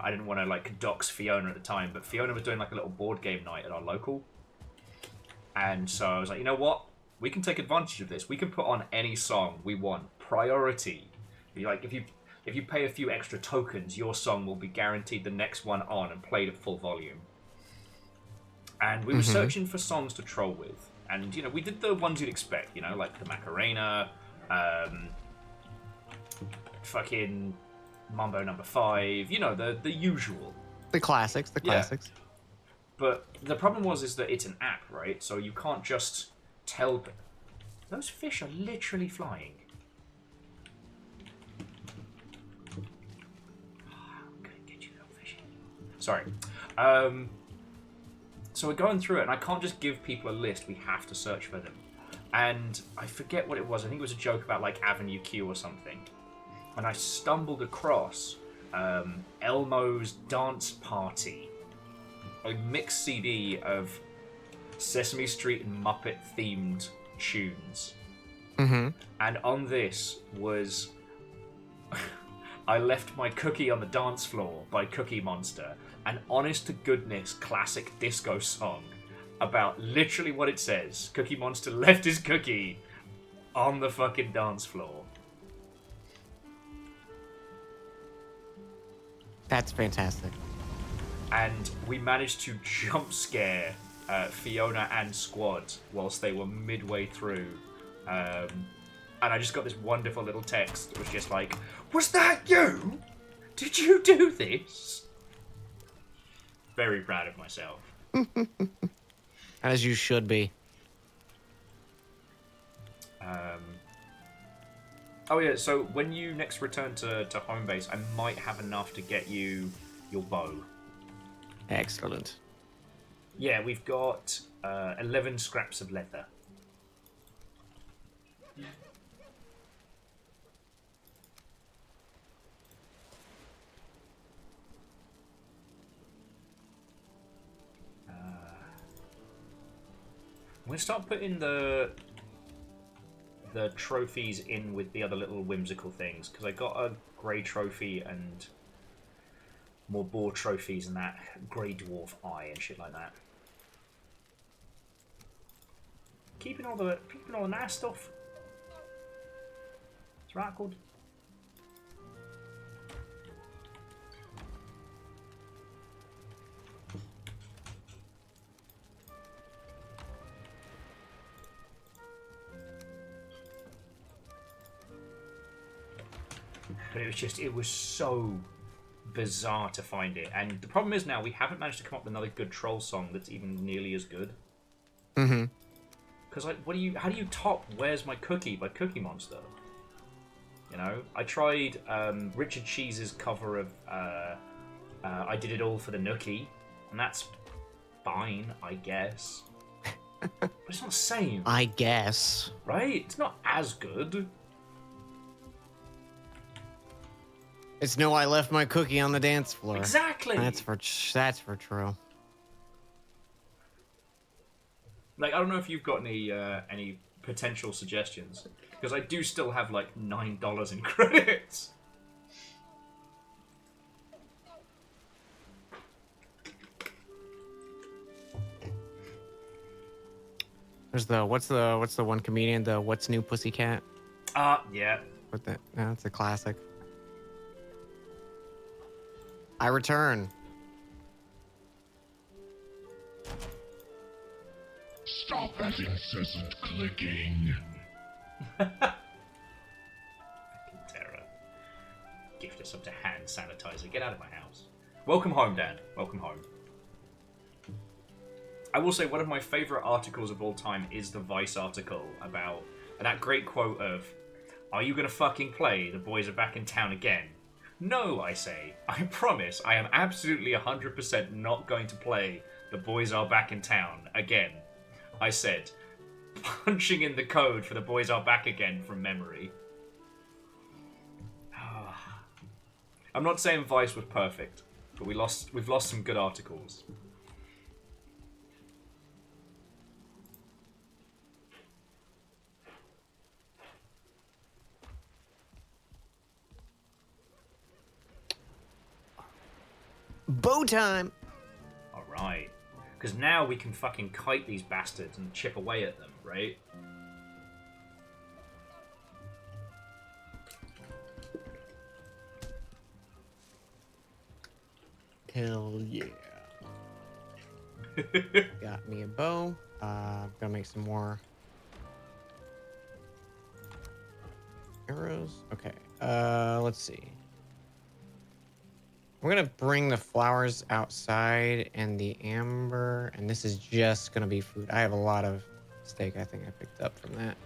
didn't want to like dox Fiona at the time, but Fiona was doing like a little board game night at our local. And so I was like, you know what? We can take advantage of this. We can put on any song we want. Priority. Like if you pay a few extra tokens, your song will be guaranteed the next one on and played at full volume. And we were searching for songs to troll with. And, you know, we did the ones you'd expect, you know, like the Macarena, fucking Mambo Number 5, you know, the usual. The classics, classics. But the problem is that it's an app, right? So you can't just tell... Those fish are literally flying. I'm gonna get you, little fish. Sorry. So we're going through it, and I can't just give people a list. We have to search for them. And I forget what it was. I think it was a joke about, like, Avenue Q or something. And I stumbled across Elmo's Dance Party, a mixed CD of Sesame Street and Muppet themed tunes. Mm-hmm. And on this was I Left My Cookie on the Dance Floor by Cookie Monster, an honest to goodness classic disco song about literally what it says. Cookie Monster left his cookie on the fucking dance floor. That's fantastic. And we managed to jump scare Fiona and Squad whilst they were midway through. And I just got this wonderful little text. It was just like, was that you? Did you do this? Very proud of myself. As you should be. Oh yeah, so when you next return to home base, I might have enough to get you your bow. Excellent. Yeah, we've got 11 scraps of leather. I'm going to start putting the trophies in with the other little whimsical things, because I got a grey trophy and more boar trophies and that grey dwarf eye and shit like that. keeping all the nice stuff. It's right good. But it was so bizarre to find it. And the problem is now we haven't managed to come up with another good troll song that's even nearly as good. Mm-hmm. Because, like, how do you top Where's My Cookie by Cookie Monster? You know? I tried Richard Cheese's cover of I Did It All for the Nookie, and that's fine, I guess. But it's not the same. I guess. Right? It's not as good. It's no, I left my cookie on the dance floor. Exactly. That's for true. Like, I don't know if you've got any potential suggestions, because I do still have like $9 in credits. There's what's the one comedian, the What's New Pussycat? Yeah. What that? No, it's a classic. I return. Stop that incessant clicking. Fucking terror. Gift us up to hand sanitizer. Get out of my house. Welcome home, Dad. Welcome home. I will say one of my favourite articles of all time is the Vice article about that great quote of, "Are you gonna fucking play? The boys are back in town again." No, I say. I promise I am absolutely 100% not going to play The Boys Are Back in Town again. I said, punching in the code for The Boys Are Back Again from memory. I'm not saying Vice was perfect, but we've lost some good articles. Bow time! Alright. Because now we can fucking kite these bastards and chip away at them, right? Hell yeah. Got me a bow. Gonna make some more arrows. Okay. Let's see. We're gonna bring the flowers outside and the amber, and this is just gonna be food. I have a lot of steak I think I picked up from that.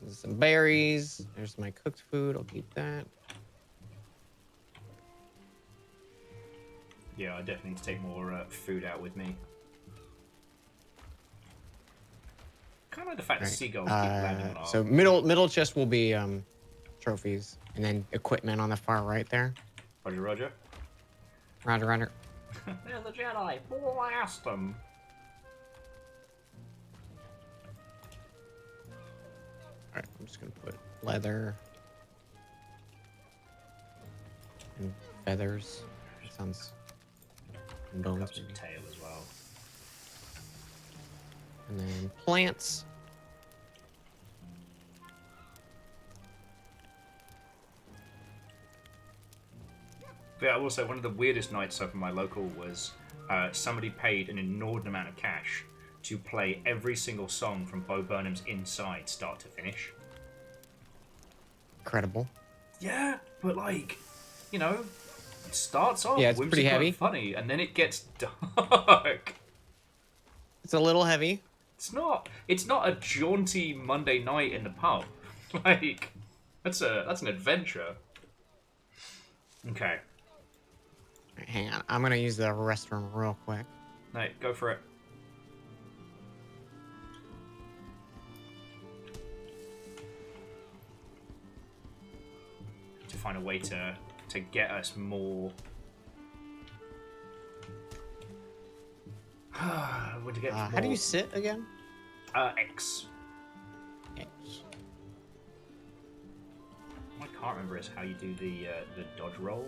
There's some berries. There's my cooked food. I'll keep that. Yeah, I definitely need to take more food out with me. Kind of like the fact that seagulls keep landing on our... So middle chest will be trophies, and then equipment on the far right there. Roger, roger. Roger, roger. There's the Jedi. Blast them. Alright, I'm just gonna put leather and feathers. That sounds... And bones. Got some tail as well. And then plants. But yeah, I will say one of the weirdest nights up in my local was somebody paid an inordinate amount of cash to play every single song from Bo Burnham's Inside, start to finish. Incredible. Yeah, but like, you know, it starts off it's pretty heavy, and funny, and then it gets dark. It's a little heavy. It's not a jaunty Monday night in the pub. Like, that's an adventure. Okay. Right, hang on, I'm gonna use the restroom real quick. No, go for it. To find a way to get us more. To get How do you sit again? X. X. What I can't remember is how you do the dodge roll.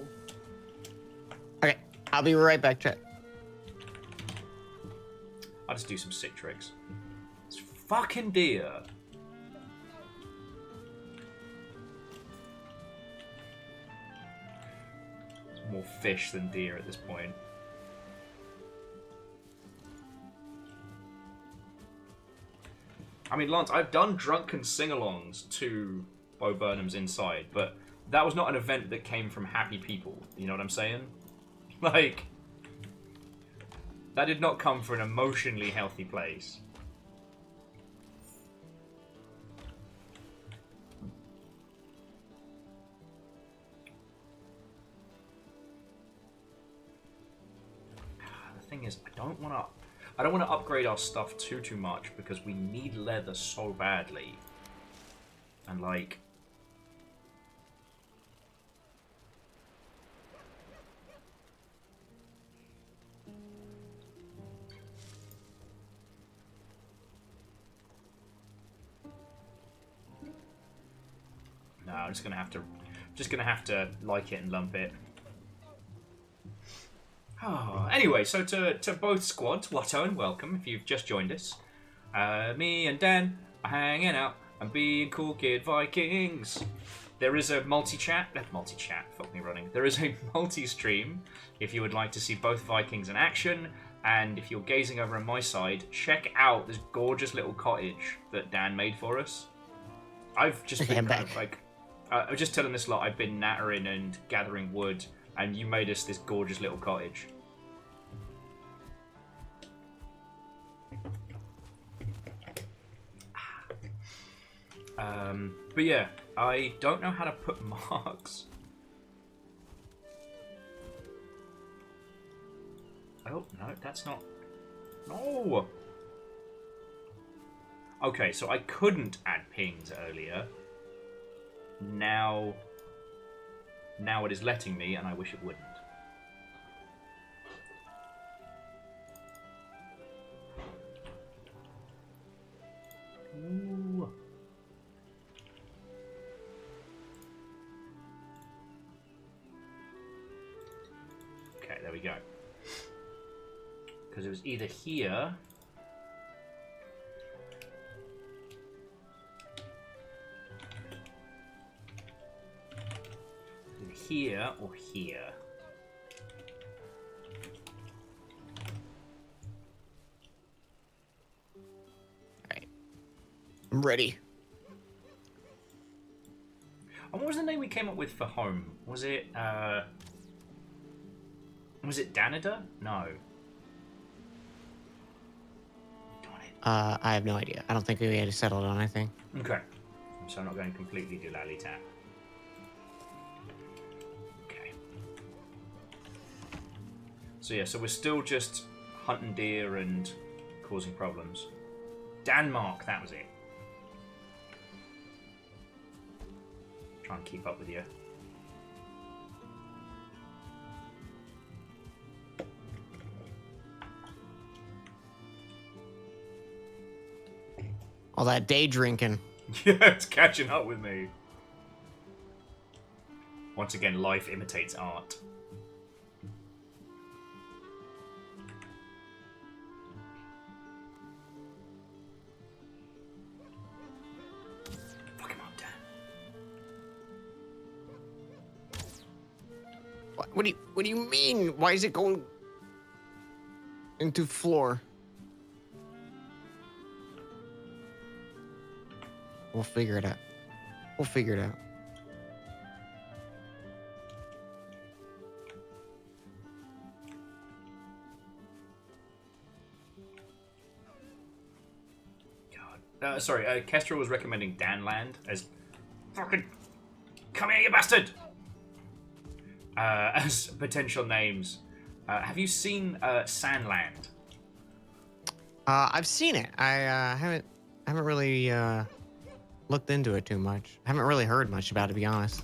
Okay, I'll be right back, chat. I'll just do some sick tricks. It's fucking deer. It's more fish than deer at this point. I mean, Lance, I've done drunken sing-alongs to Bo Burnham's Inside, but that was not an event that came from happy people. You know what I'm saying? Like, that did not come from an emotionally healthy place. The thing is, I don't want to upgrade our stuff too much because we need leather so badly. And like, no, I'm just gonna have to like it and lump it. Oh, anyway, so to both squads, Watto and welcome if you've just joined us. Me and Dan are hanging out and being cool kid Vikings. There is a multi-chat, fuck me running. There is a multi-stream if you would like to see both Vikings in action. And if you're gazing over on my side, check out this gorgeous little cottage that Dan made for us. I've just been kind of like, I was just telling this lot I've been nattering and gathering wood, and you made us this gorgeous little cottage. But yeah, I don't know how to put marks. Oh, no, that's not... No! Okay, so I couldn't add pings earlier. Now it is letting me, and I wish it wouldn't. Ooh. Okay, there we go. Because it was either here... here or here. Alright. I'm ready. And what was the name we came up with for home? Was it Danida? No. I have no idea. I don't think we had settled on anything. Okay. So I'm not going completely dilally-tap. So yeah, so we're still just hunting deer and causing problems. Denmark, that was it. Try and keep up with you. All that day drinking. Yeah, it's catching up with me. Once again, life imitates art. What do you mean? Why is it going into floor? We'll figure it out. We'll figure it out. God. Sorry, Kestrel was recommending Danland as... Fucking... Come here, you bastard! As potential names. Have you seen Sandland? I've seen it. I haven't really looked into it too much. I haven't really heard much about it, to be honest.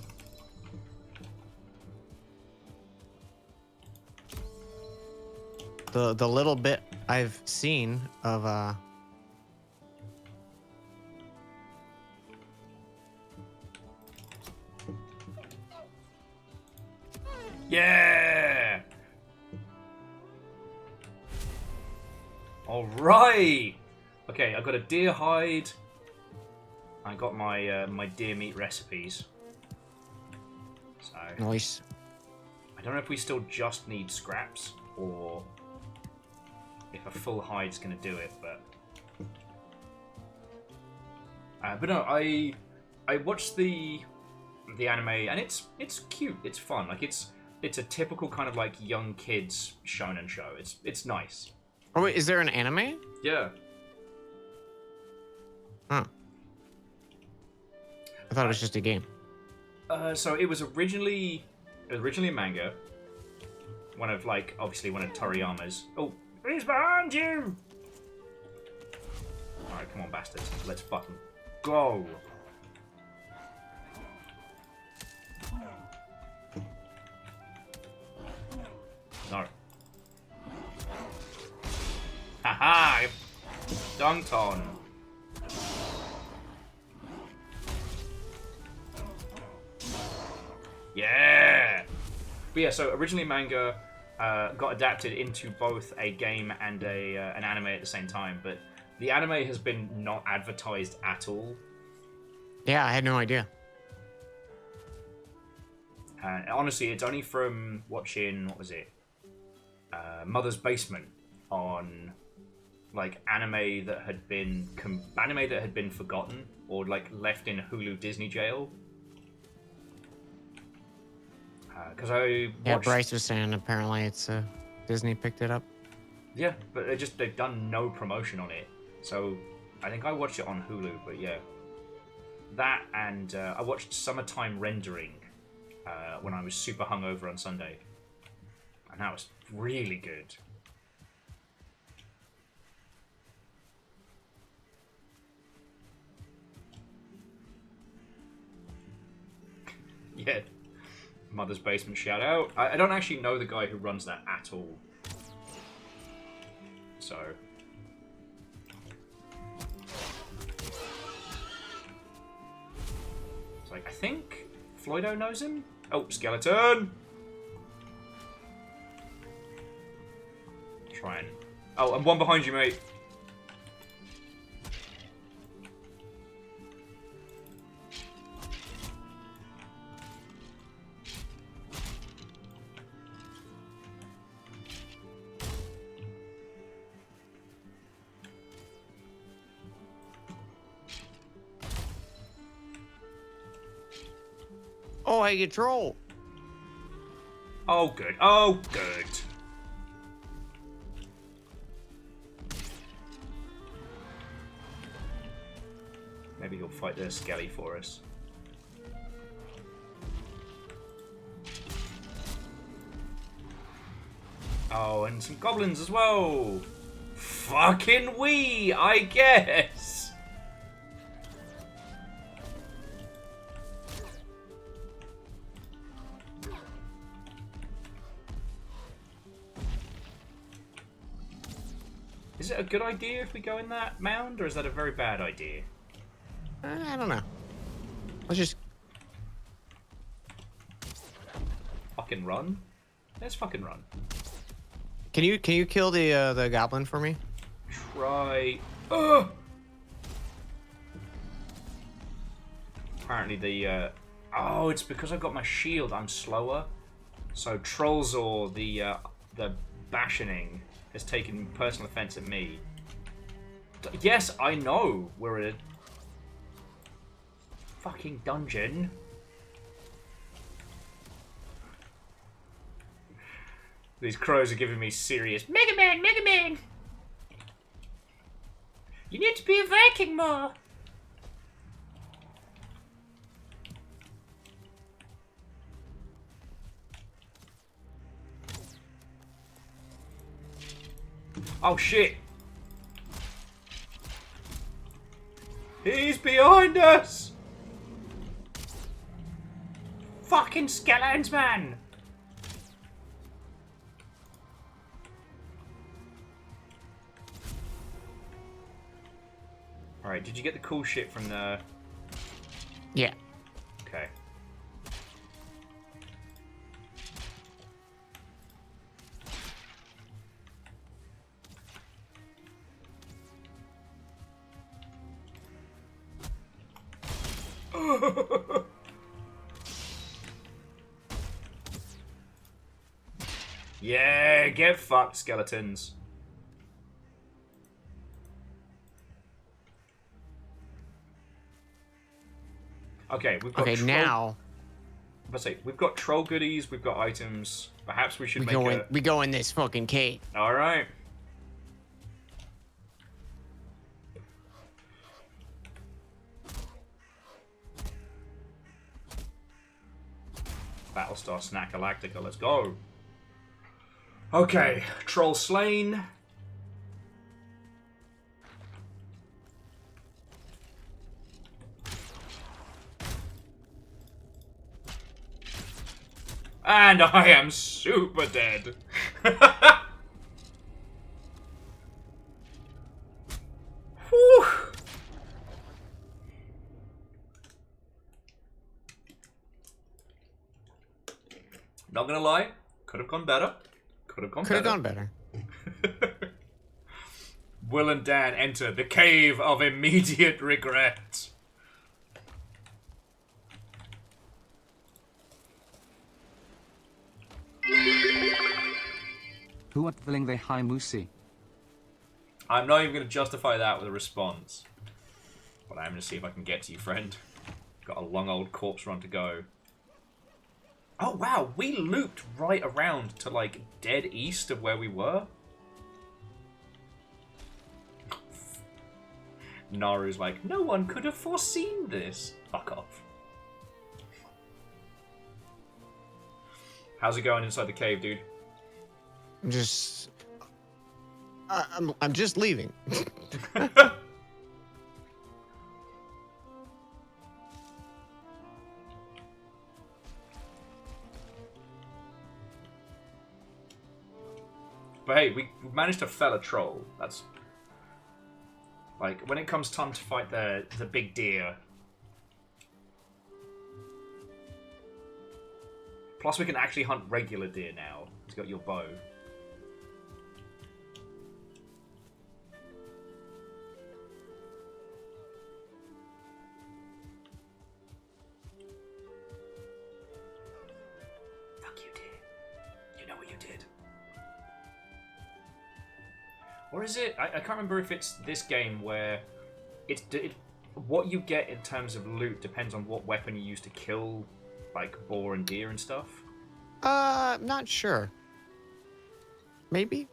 The little bit I've seen of Yeah! Alright! Okay, I got a deer hide. I got my my deer meat recipes. So Nice. I don't know if we still just need scraps or if a full hide's gonna do it, but no, I watched the anime and it's cute, it's fun, like it's a typical kind of like young kids shonen show. It's nice. Oh wait, is there an anime? Yeah. Huh. I thought it was just a game. So it was originally a manga. One of obviously one of Toriyama's. Oh, he's behind you! Alright, come on, bastards. Let's fucking go. No. Haha! Dunked on. Yeah! But yeah, so originally manga got adapted into both a game and an anime at the same time, but the anime has been not advertised at all. Yeah, I had no idea. Honestly, it's only from watching, what was it? Mother's Basement on anime that had been forgotten or left in Hulu Disney jail. Because I watched... Yeah, Bryce was saying apparently it's Disney picked it up. Yeah, but they've done no promotion on it. So I think I watched it on Hulu, but yeah. That and I watched Summertime Rendering when I was super hungover on Sunday. And that was really good. Yeah. Mother's Basement shout out. I don't actually know the guy who runs that at all. So... It's I think Floydo knows him? Oh, skeleton! Try and... Oh, and one behind you, mate. Oh, I get troll. Oh, good. Oh, good. Maybe he'll fight the Skelly for us. Oh, and some goblins as well. Fucking we, I guess. Is it a good idea if we go in that mound, or is that a very bad idea? I don't know. Let's just fucking run. Let's fucking run. Can you kill the goblin for me? Try. Ugh! Apparently the oh, it's because I've got my shield. I'm slower. So Trollzor, the Bastioning, has taken personal offense at me. Yes, I know we're in a fucking dungeon. These crows are giving me serious Mega Man, Mega Man. You need to be a Viking more. Oh shit! He's behind us! Fucking skeletons, man! Alright, did you get the cool shit from the... Yeah. Okay. Yeah, get fucked, skeletons. Okay, we've got now let's say we've got troll goodies, we've got items. Perhaps we should we go in this fucking cave. All right. Battlestar Snack Galactica, let's go. Okay, troll slain. And I am super dead. Whew. Not gonna lie, could have gone better. Could have gone better. Will and Dan enter the cave of immediate regret. Who at Villing the High Musi? I'm not even going to justify that with a response. But I'm going to see if I can get to you, friend. Got a long old corpse run to go. Oh, wow. We looped right around to, like, dead east of where we were. Naru's like, no one could have foreseen this. Fuck off. How's it going inside the cave, dude? I'm just leaving. But hey, we managed to fell a troll. That's like when it comes time to fight the big deer. Plus, we can actually hunt regular deer now. It's got your bow. Fuck you, deer. You know what you did. Or is it? I can't remember if it's this game where what you get in terms of loot depends on what weapon you use to kill, like boar and deer and stuff. Not sure. Maybe.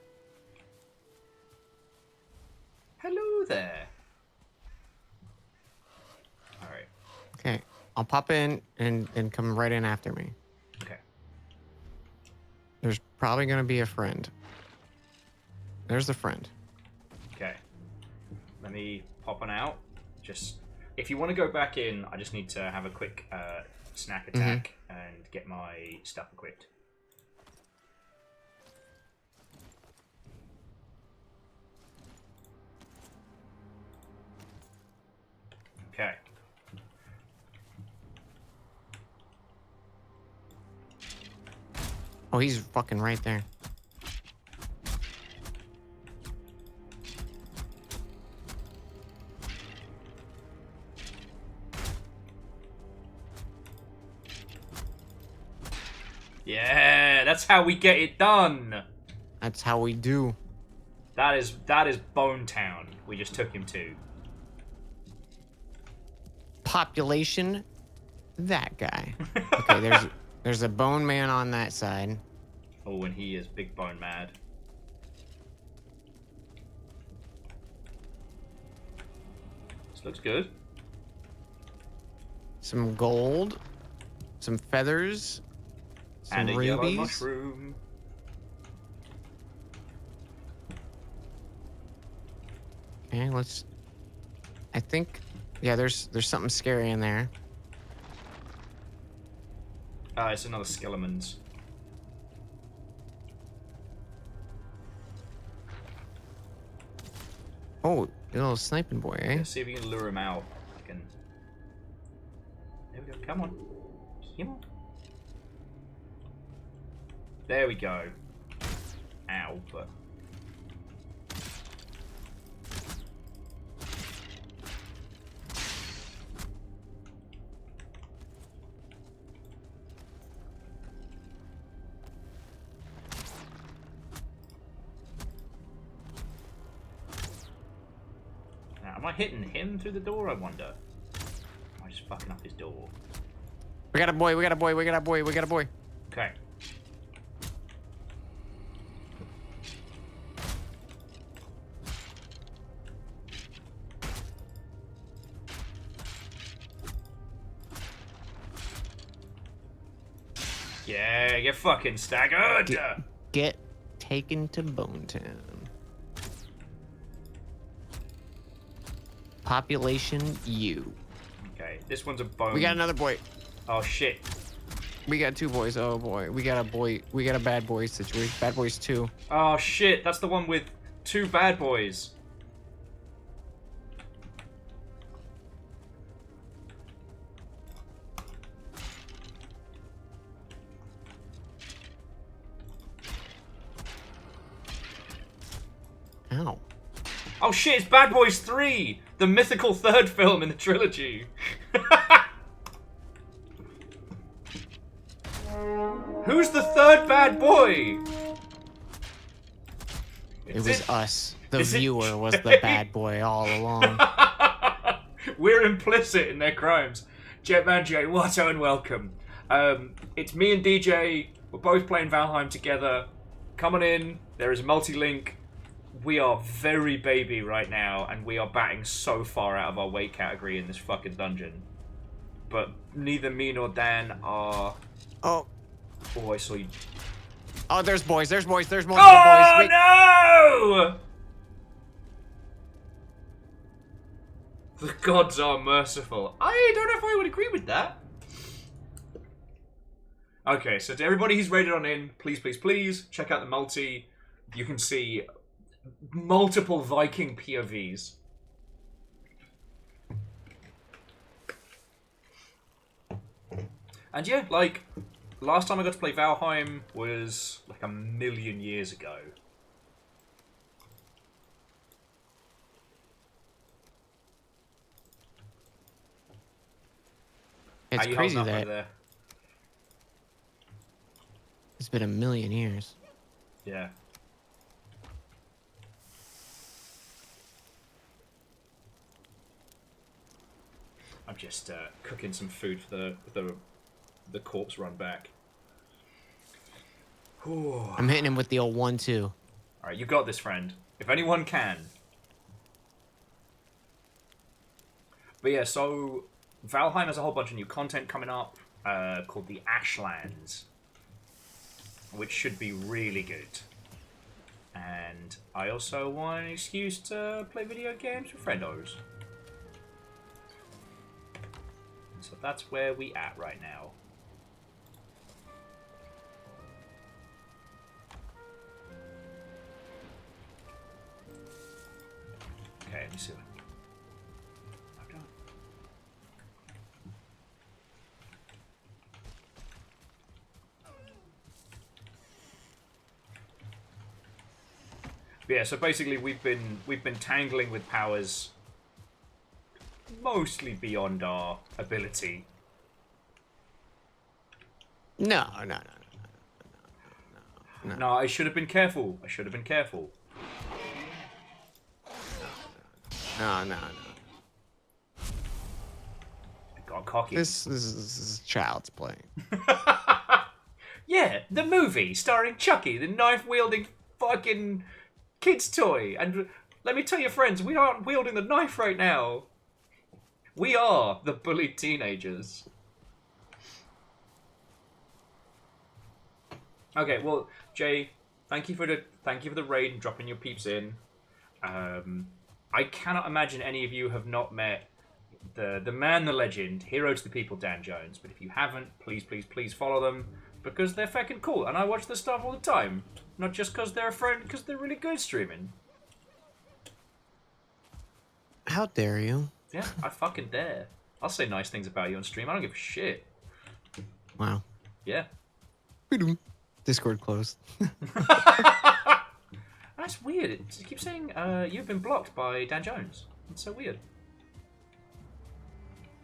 Hello there. All right. Okay, I'll pop in and come right in after me. Okay. There's probably gonna be a friend. There's the friend. Okay. Let me pop on out. Just if you want to go back in, I just need to have a quick snack attack and get my stuff equipped. Okay. Oh, he's fucking right there. Yeah, that's how we get it done. That's how we do. That is Bone Town. We just took him to. Population, that guy. Okay, there's a bone man on that side. Oh, and he is big bone mad. This looks good. Some gold, some feathers, some and a rubies. yellow mushroom. Okay, let's. I think, yeah. There's something scary in there. It's another Skelemans. Oh, you little sniping boy, eh? Let's see if we can lure him out. I can. There we go. Come on. Come on. There we go. Ow, but. Am I hitting him through the door, I wonder? Am I just fucking up his door? We got a boy, we got a boy, we got a boy, we got a boy. Okay. Yeah, you're fucking staggered! Get taken to Bone Town. Population U. Okay, this one's a bone. We got another boy. Oh shit. We got 2 boys. Oh boy. We got a boy. We got a bad boy situation. Bad boys 2. Oh shit, that's the one with 2 bad boys. Ow. Oh shit, it's Bad Boys 3! The mythical 3rd film in the trilogy. Who's the 3rd bad boy? It was us. The is it viewer was the Jay? bad boy all along. We're implicit in their crimes. Jetman J, what unwelcome. It's me and DJ. We're both playing Valheim together. Come on in. There is a multi-link. We are very baby right now, and we are batting so far out of our weight category in this fucking dungeon. But neither me nor Dan are... Oh. Oh, I saw you. Oh, there's boys. There's boys. There's multiple Oh, boys. Wait. no! The gods are merciful. I don't know if I would agree with that. Okay, so to everybody who's rated on in, please, please, please, check out the multi. You can see multiple Viking POVs. And yeah, like, last time I got to play Valheim was like 1,000,000 years ago. It's How you crazy holding up that over there? it's been 1,000,000 years. Yeah. I'm just cooking some food for the corpse run back. All I'm hitting him with the old 1-2. right, you got this, friend. If anyone can. But yeah, so Valheim has a whole bunch of new content coming up called the Ashlands, which should be really good. And I also want an excuse to play video games with friendos. So that's where we at right now. Okay, let me see. I've done. But yeah, so basically we've been tangling with powers mostly beyond our ability. No. No, I should have been careful. I should have been careful. No. I got cocky. This is child's play. Yeah, the movie starring Chucky, the knife-wielding fucking kid's toy. And let me tell you, friends, we aren't wielding the knife right now. We are the bullied teenagers. Okay, well, Jay, thank you for the raid and dropping your peeps in. I cannot imagine any of you have not met the man, the legend, hero to the people, Dan Jones. But if you haven't, please, please, please follow them because they're fucking cool, and I watch their stuff all the time. Not just because they're a friend, because they're really good streaming. How dare you? Yeah, I fucking dare. I'll say nice things about you on stream. I don't give a shit. Wow. Yeah. Discord closed. That's weird. It keeps saying you've been blocked by Dan Jones. It's so weird.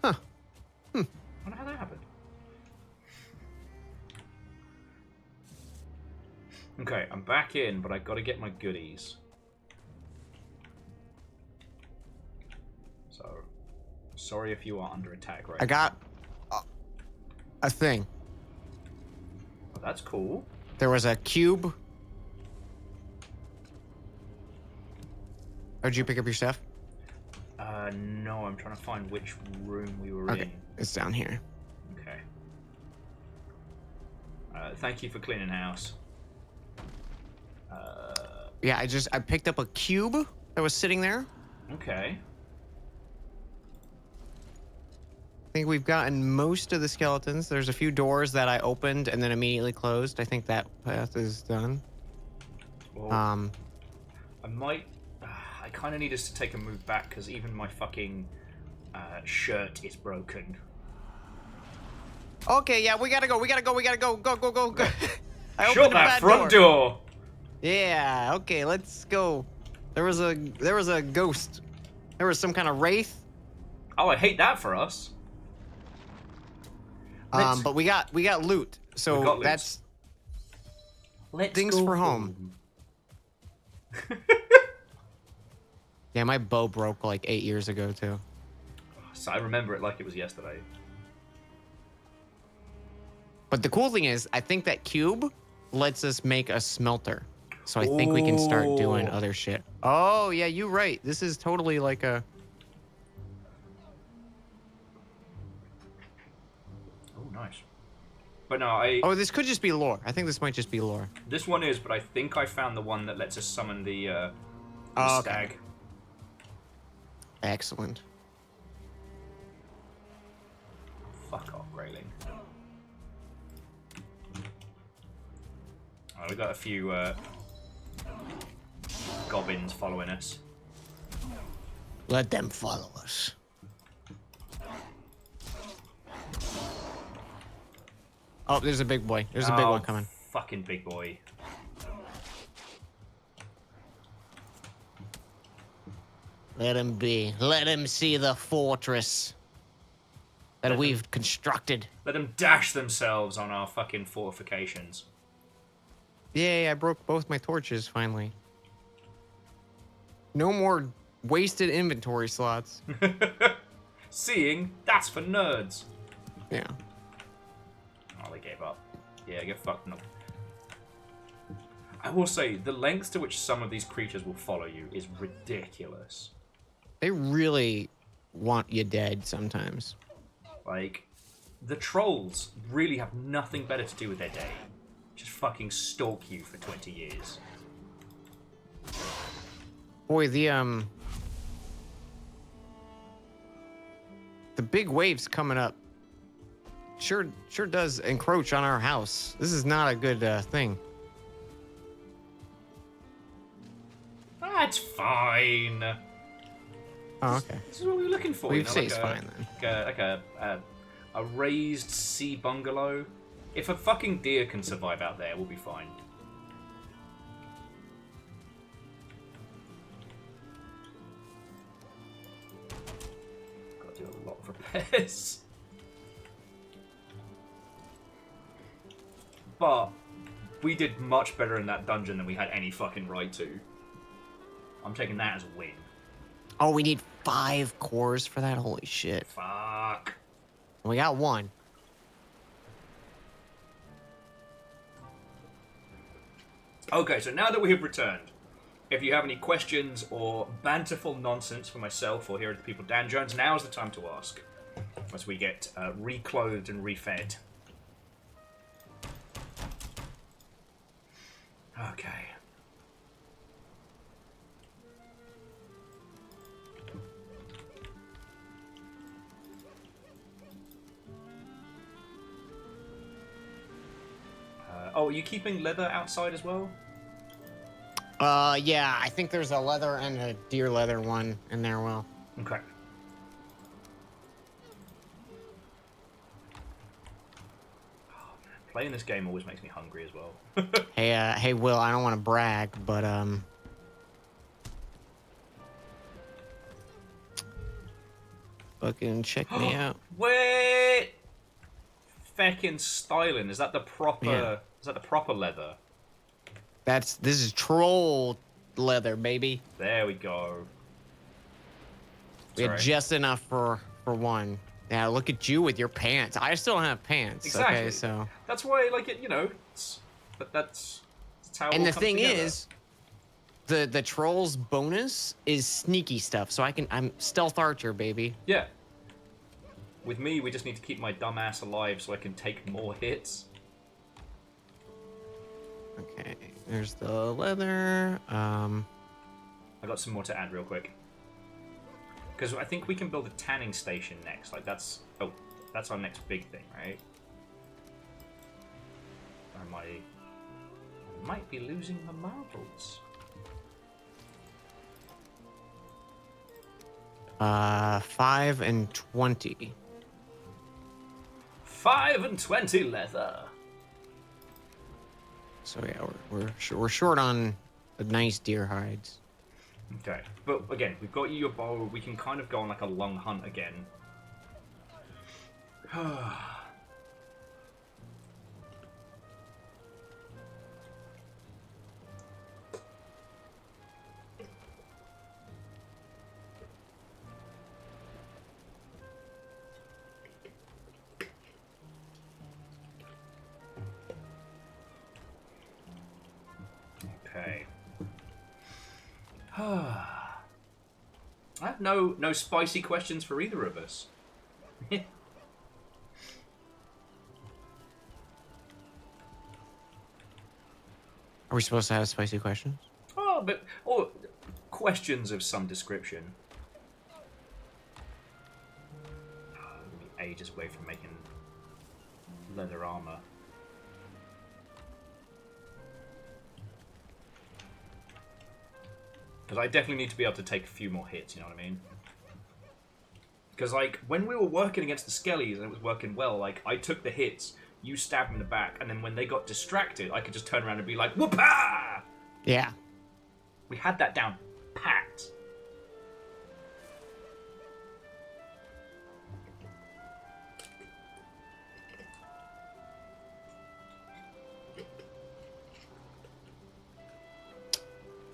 Huh. I wonder how that happened. Okay, I'm back in, but I gotta get my goodies. So, sorry if you are under attack right I got a thing. Oh, that's cool. There was a cube. Oh, did you pick up your stuff? No, I'm trying to find which room we were Okay, in. it's down here. Okay. Thank you for cleaning house. Yeah, I picked up a cube that was sitting there. Okay. I think we've gotten most of the skeletons. There's a few doors that I opened and then immediately closed. I think that path is done. Well, I might... I kind of need us to take a move back, because even my fucking shirt is broken. Okay, yeah, we gotta go. Go. I Shut opened a that bad front door! Yeah, okay, let's go. There was a ghost. There was some kind of wraith. Oh, I hate that for us. But we got loot. So got loot. that's Let's things go for home. Yeah, my bow broke like 8 years ago too. So I remember it like it was yesterday. But the cool thing is, I think that cube lets us make a smelter. So I think we can start doing other shit. Oh, yeah, you're right. This is totally like a... Oh, nice. But no, I... Oh, this could just be lore. I think this might just be lore. This one is, but I think I found the one that lets us summon the stag. Okay. Excellent. Fuck off, Grayling. Oh, we got a few goblins following us. Let them follow us. Oh, there's a big boy. There's a big one coming. Fucking big boy. Let him be. Let him see the fortress that we've constructed. Let them dash themselves on our fucking fortifications. Yay, I broke both my torches finally. No more wasted inventory slots. Seeing, that's for nerds. Yeah. Oh, they gave up. Yeah, get fucked. No. I will say, the lengths to which some of these creatures will follow you is ridiculous. They really want you dead sometimes. Like, the trolls really have nothing better to do with their day. Just fucking stalk you for 20 years. Boy, the big waves coming up sure does encroach on our house. This is not a good thing. That's fine. Oh, okay. This is what we were looking for. Well, you you'd know, say like it's fine then. Like a raised sea bungalow. If a fucking deer can survive out there, we'll be fine. Got to do a lot of repairs. But we did much better in that dungeon than we had any fucking right to. I'm taking that as a win. Oh, we need 5 cores for that? Holy shit. Fuck. We got 1. Okay, so now that we have returned, if you have any questions or banterful nonsense for myself or here at the people Dan Jones, now is the time to ask. As we get reclothed and refed. Okay. Oh, are you keeping leather outside as well? Yeah, I think there's a leather and a deer leather one in there, Will. Okay. Oh, man. Playing this game always makes me hungry as well. Hey, Will, I don't want to brag, but, fucking check me out. Wait! Feckin' styling. Is that the proper... Yeah. Is that the proper leather? This is troll leather, baby. There we go. We had Sorry. just enough for one. Yeah, look at you with your pants. I still don't have pants. Exactly. Okay, so. That's why, like, that's how. And it all the comes thing together. is, the trolls bonus is sneaky stuff. So I'm stealth archer, baby. Yeah. With me, we just need to keep my dumb ass alive so I can take more hits. Okay, there's the leather. I got some more to add real quick. Because I think we can build a tanning station next. Like, that's our next big thing, right? Or I might be losing my marbles. 5 and 20. 5 and 20 leather. So yeah, we're short on the nice deer hides. Okay, but again, we've got you your bow. We can kind of go on like a long hunt again. Okay. I have no spicy questions for either of us. Are we supposed to have spicy questions? Or questions of some description. We're ages away from making leather armor. Because I definitely need to be able to take a few more hits, you know what I mean? Because, like, when we were working against the Skellies and it was working well, like, I took the hits, you stabbed me in the back, and then when they got distracted, I could just turn around and be like, whoop-ah! Yeah. We had that down pat.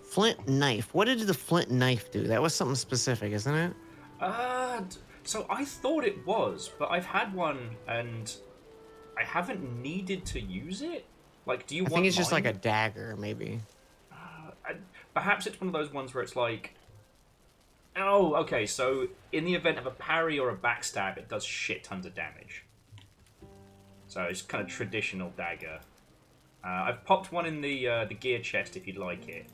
Flint knife. What did the flint knife do? That was something specific, isn't it? So I thought it was, but I've had one and I haven't needed to use it. Like, do you want I think it's just mine? like a dagger, maybe. Perhaps it's one of those ones where it's like, oh, okay, so in the event of a parry or a backstab, it does shit tons of damage. So it's kind of traditional dagger. I've popped one in the gear chest if you'd like it.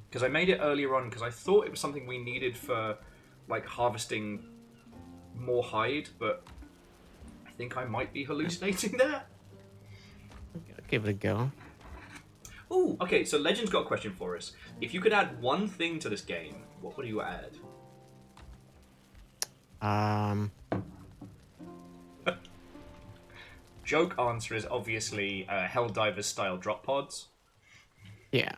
Because I made it earlier on because I thought it was something we needed for, like, harvesting more hide, but I think I might be hallucinating there. Give it a go. Ooh, okay, so Legend's got a question for us. If you could add one thing to this game, what would you add? Joke answer is obviously Helldivers style drop pods. Yeah.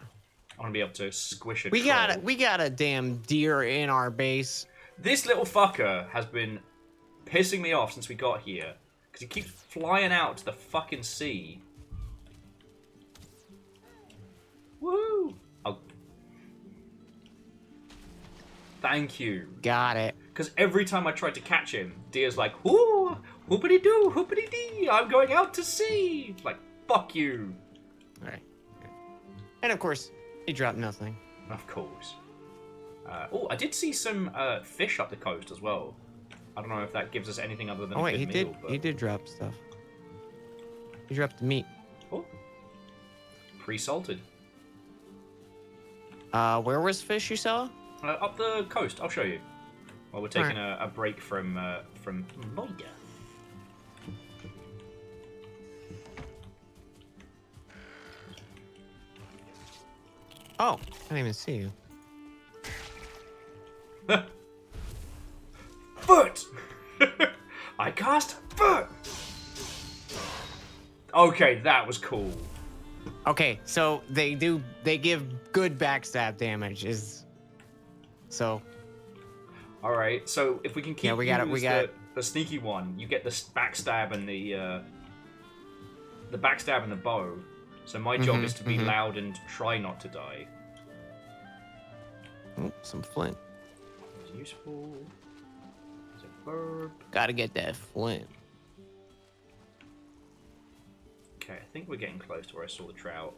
I want to be able to squish a We troll. got a damn deer in our base. This little fucker has been pissing me off since we got here. Because he keeps flying out to the fucking sea. Woo! Oh. Thank you. Got it. Because every time I tried to catch him, deer's like, whoo, whoopity-doo, whoopity-dee, I'm going out to sea. It's like, fuck you. All right. And of course, he dropped nothing. Of course. Oh, I did see some fish up the coast as well. I don't know if that gives us anything other than Oh wait, a he good did. meal, but... He did drop stuff. He dropped the meat. Oh. Pre-salted. Where was fish you saw? Up the coast, I'll show you. While we're taking a break from Moida. Oh, I didn't even see you. Foot! I cast foot! Okay, that was cool. Okay, so they give good backstab damage. So. All right, so if we can keep the sneaky one, you get the backstab and the backstab and the bow. So my job is to be loud and try not to die. Oh, some flint. It's useful. It's a verb. Gotta get that flint. Okay, I think we're getting close to where I saw the trout.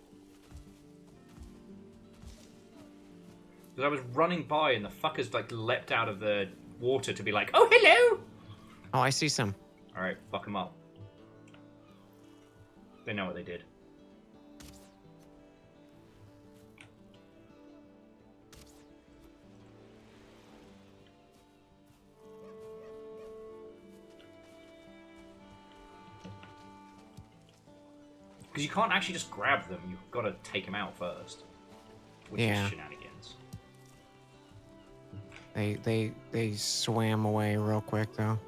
Because I was running by and the fuckers like leapt out of the water to be like, oh, hello! Oh, I see some. Alright, fuck them up. They know what they did. Because you can't actually just grab them, you've got to take them out first. Which is shenanigans. They swam away real quick though.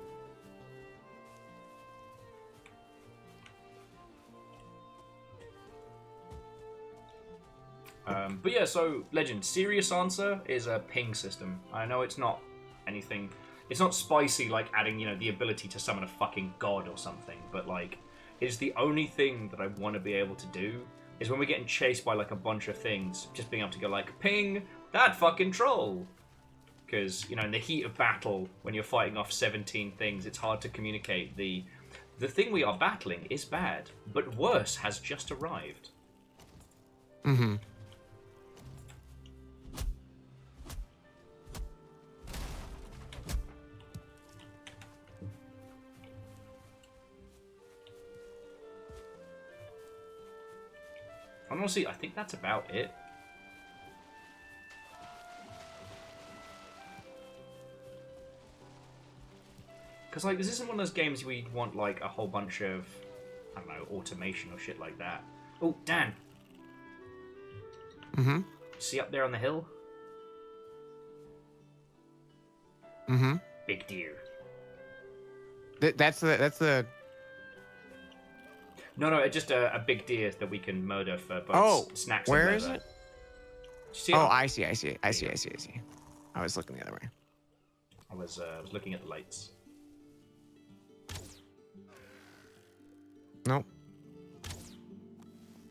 But yeah, so Legend, serious answer is a ping system. I know it's not anything. It's not spicy like adding, you know, the ability to summon a fucking god or something. But like, it's the only thing that I want to be able to do is when we're getting chased by like a bunch of things, just being able to go like, ping that fucking troll. Because, you know, in the heat of battle, when you're fighting off 17 things, it's hard to communicate. The thing we are battling is bad, but worse has just arrived. Mm-hmm. Honestly, I think that's about it. Because, like, this isn't one of those games where you'd want, like, a whole bunch of, I don't know, automation or shit like that. Oh, Dan. Mm-hmm. See up there on the hill? Mm-hmm. Big deer. That's the. No, just a big deer that we can murder for both snacks and where leather. is it? Did you see it? Oh, I see. I was looking the other way. I was looking at the lights. Nope.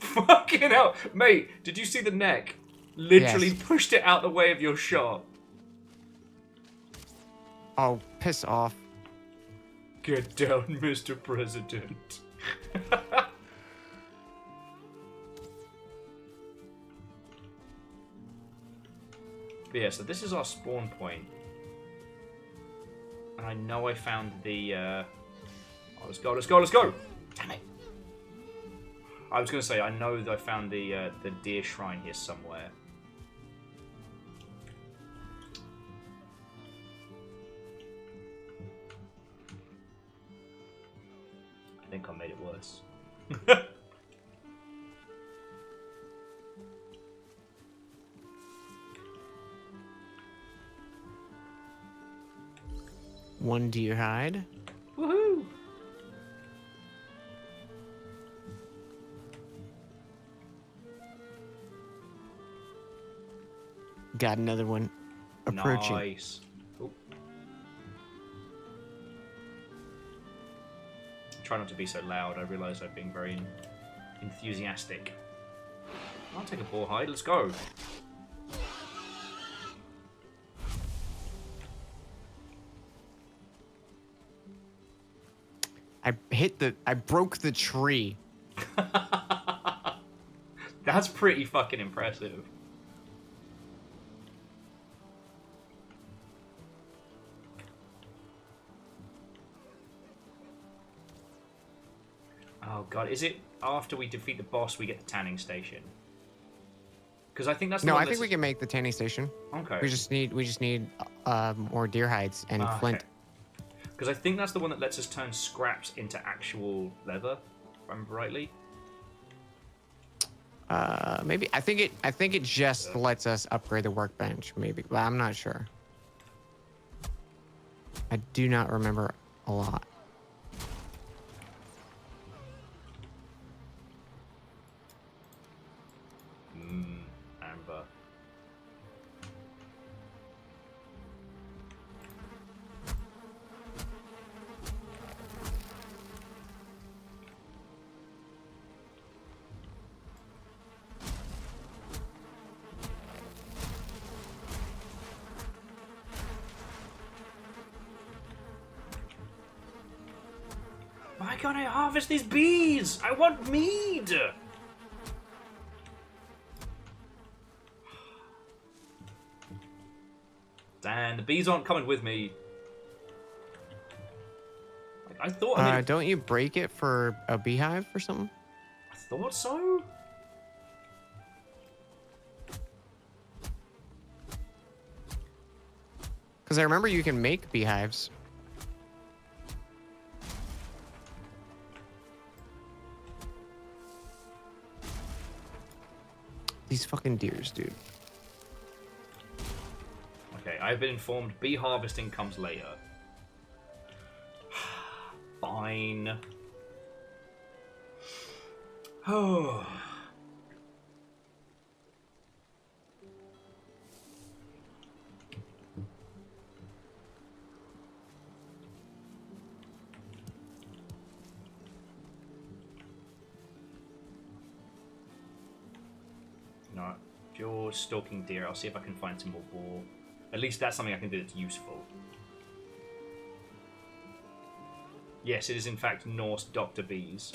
Fucking hell. Mate, did you see the neck? Literally pushed it out the way of your shot. Oh, piss off. Get down, Mr. President. But yeah, so this is our spawn point. And I know I found the... Oh, let's go! Damn it! I was going to say, I know that I found the deer shrine here somewhere. I think I made it worse. One deer hide. Woohoo! Got another one approaching. Nice. Ooh. Try not to be so loud. I realise I'm being very enthusiastic. I'll take a boar hide. Let's go. I broke the tree. That's pretty fucking impressive. Oh god, is it after we defeat the boss we get the tanning station? Because I think that's the No, one I think we can make the tanning station. Okay. We just need more deer hides and flint. Because I think that's the one that lets us turn scraps into actual leather, if I remember rightly. Maybe I think it just lets us upgrade the workbench. Maybe, but I'm not sure. I do not remember a lot. Amber. can't I harvest these bees? I want mead! Dan, the bees aren't coming with me. I thought I don't you break it for a beehive or something? I thought so. Because I remember you can make beehives. These fucking deers, dude. Okay, I've been informed bee harvesting comes later. Fine. Oh. No, if you're stalking deer, I'll see if I can find some more wool. At least that's something I can do that's useful. Yes, it is in fact Norse Dr. Bees.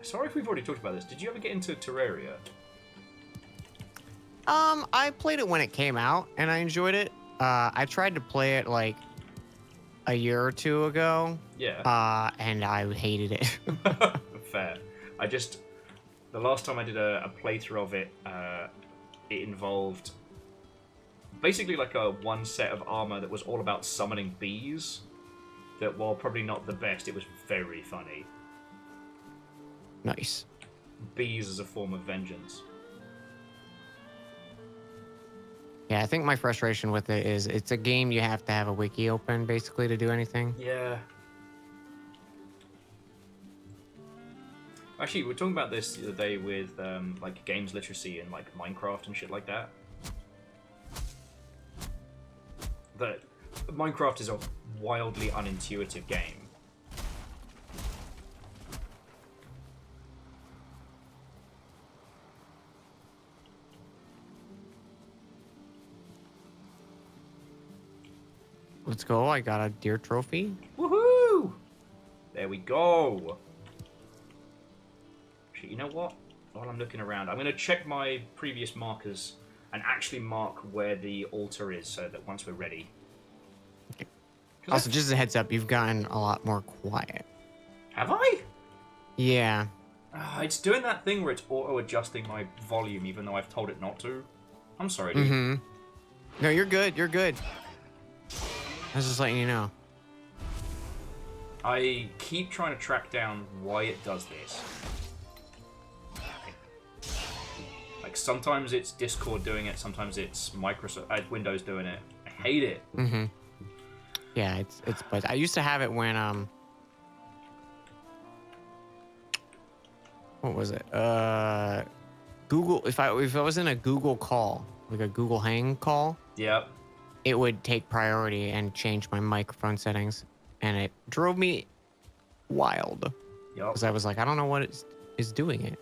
Sorry if we've already talked about this. Did you ever get into Terraria? I played it when it came out, and I enjoyed it. I tried to play it, like, a year or two ago. Yeah. And I hated it. Fair. The last time I did a playthrough of it, it involved basically like one set of armor that was all about summoning bees. That, while probably not the best, it was very funny. Nice. Bees as a form of vengeance. Yeah, I think my frustration with it is it's a game you have to have a wiki open, basically, to do anything. Yeah. Actually, we were talking about this the other day with like games literacy and like Minecraft and shit like that. That Minecraft is a wildly unintuitive game. Let's go. I got a deer trophy. Woohoo! There we go. Actually, you know what? While I'm looking around, I'm going to check my previous markers and actually mark where the altar is so that once we're ready. Okay. Also, just as a heads up, you've gotten a lot more quiet. Have I? Yeah. It's doing that thing where it's auto-adjusting my volume even though I've told it not to. I'm sorry, dude. Mm-hmm. No, you're good. You're good. I was just letting you know. I keep trying to track down why it does this. Like, sometimes it's Discord doing it, sometimes it's Microsoft, Windows doing it. I hate it. Mm-hmm. Yeah, it's but I used to have it when what was it? Google. If I was in a Google call, like a Google Hang call. Yep. It would take priority and change my microphone settings, and it drove me wild. Yep. Because I was like, I don't know what is doing it.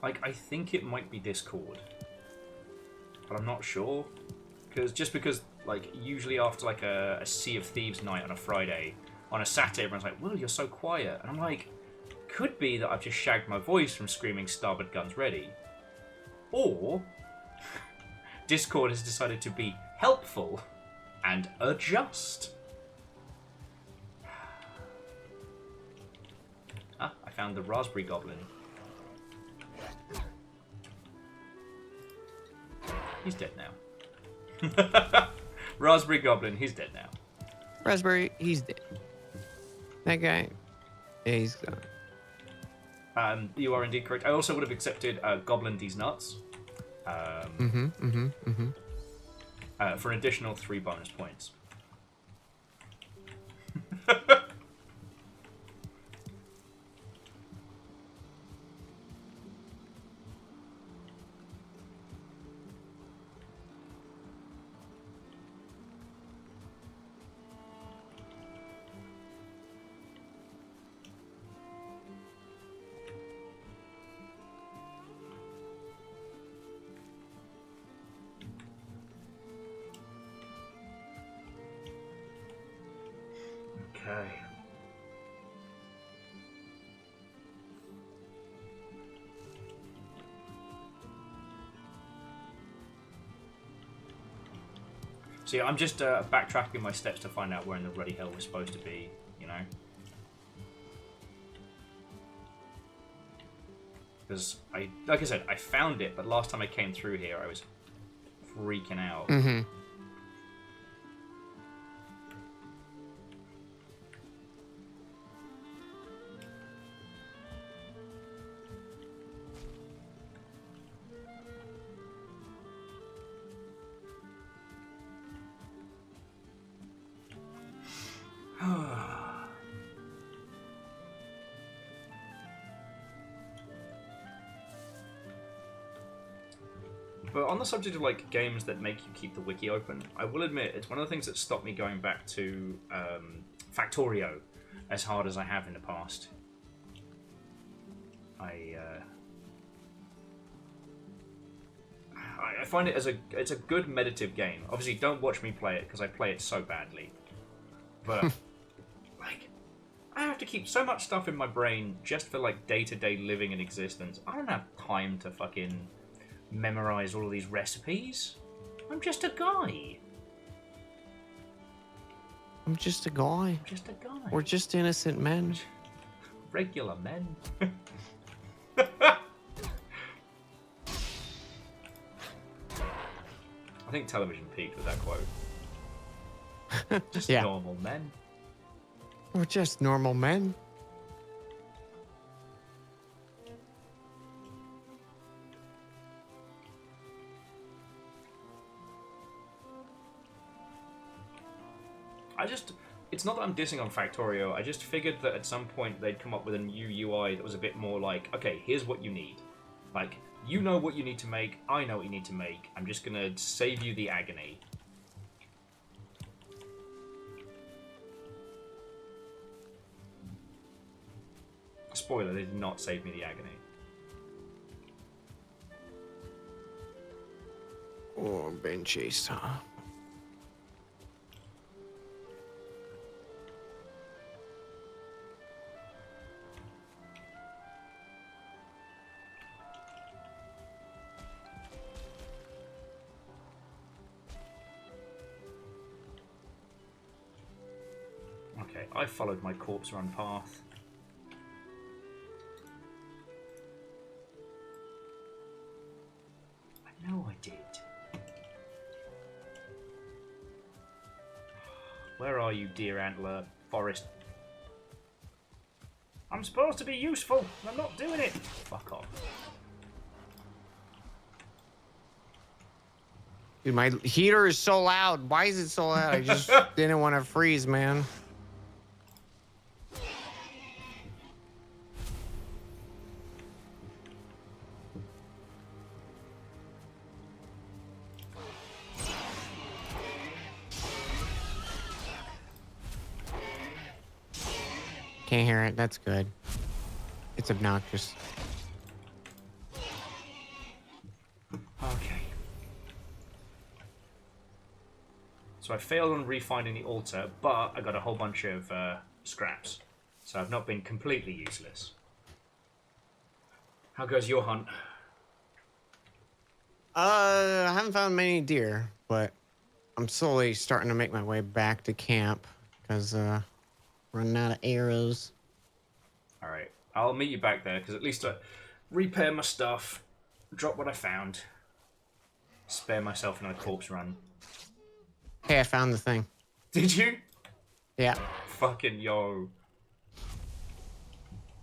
Like, I think it might be Discord, but I'm not sure. Because, like, usually after, like, a Sea of Thieves night on a Friday, on a Saturday, everyone's like, Will, you're so quiet. And I'm like, could be that I've just shagged my voice from screaming starboard guns ready. Or Discord has decided to be helpful and adjust. Ah, I found the raspberry goblin. He's dead now. Raspberry goblin, he's dead now. Raspberry, he's dead. That guy, yeah, he's gone. You are indeed correct. I also would have accepted Goblin These Nuts. For an additional 3 bonus points. Okay. See, I'm just backtracking my steps to find out where in the bloody hell we're supposed to be, you know? Because, like I said, I found it, but last time I came through here, I was freaking out. Mm-hmm. But on the subject of like games that make you keep the wiki open, I will admit it's one of the things that stopped me going back to Factorio as hard as I have in the past. I find it as it's a good meditative game. Obviously, don't watch me play it because I play it so badly. But like, I have to keep so much stuff in my brain just for like day-to-day living and existence. I don't have time to fucking memorize all of these recipes. I'm just a guy. I'm just a guy. I'm just a guy. We're just innocent men. Regular men. I think television peaked with that quote. Just Yeah. normal men. We're just normal men. It's not that I'm dissing on Factorio, I just figured that at some point they'd come up with a new UI that was a bit more like, okay, here's what you need. Like, you know what you need to make, I know what you need to make, I'm just gonna save you the agony. Spoiler, they did not save me the agony. Oh, been chased, huh? Okay, I followed my corpse run path. I know I did. Where are you, deer antler forest? I'm supposed to be useful, and I'm not doing it. Fuck off. Dude, my heater is so loud. Why is it so loud? I just didn't want to freeze, man. Can't hear it. That's good. It's obnoxious. Okay. So I failed on refinding the altar, but I got a whole bunch of scraps. So I've not been completely useless. How goes your hunt? I haven't found many deer, but I'm slowly starting to make my way back to camp because running out of arrows. All right, I'll meet you back there because at least I repair my stuff, drop what I found, spare myself another corpse run. Hey, I found the thing. Did you? Yeah. Fucking yo.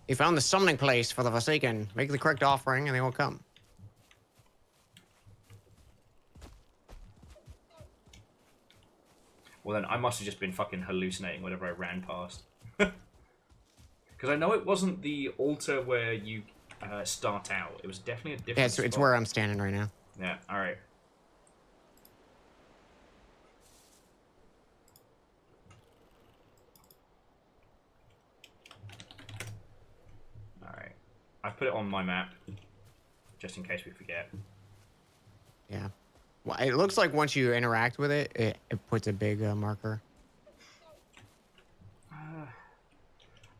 You found the summoning place for the Forsaken. Make the correct offering and they will come. Well then, I must have just been fucking hallucinating whenever I ran past. Because I know it wasn't the altar where you start out. It was definitely a different Yeah, spot. it's where I'm standing right now. Yeah, alright. Alright. I put it on my map, just in case we forget. Yeah. Well, it looks like once you interact with it, it puts a big marker.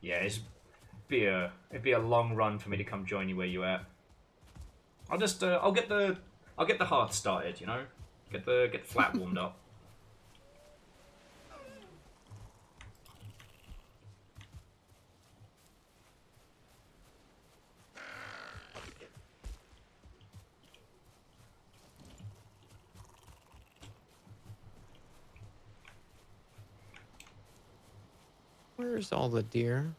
Yeah, it'd be a long run for me to come join you where you at. I'll just I'll get the hearth started, you know, get the flat warmed up. Where's all the deer?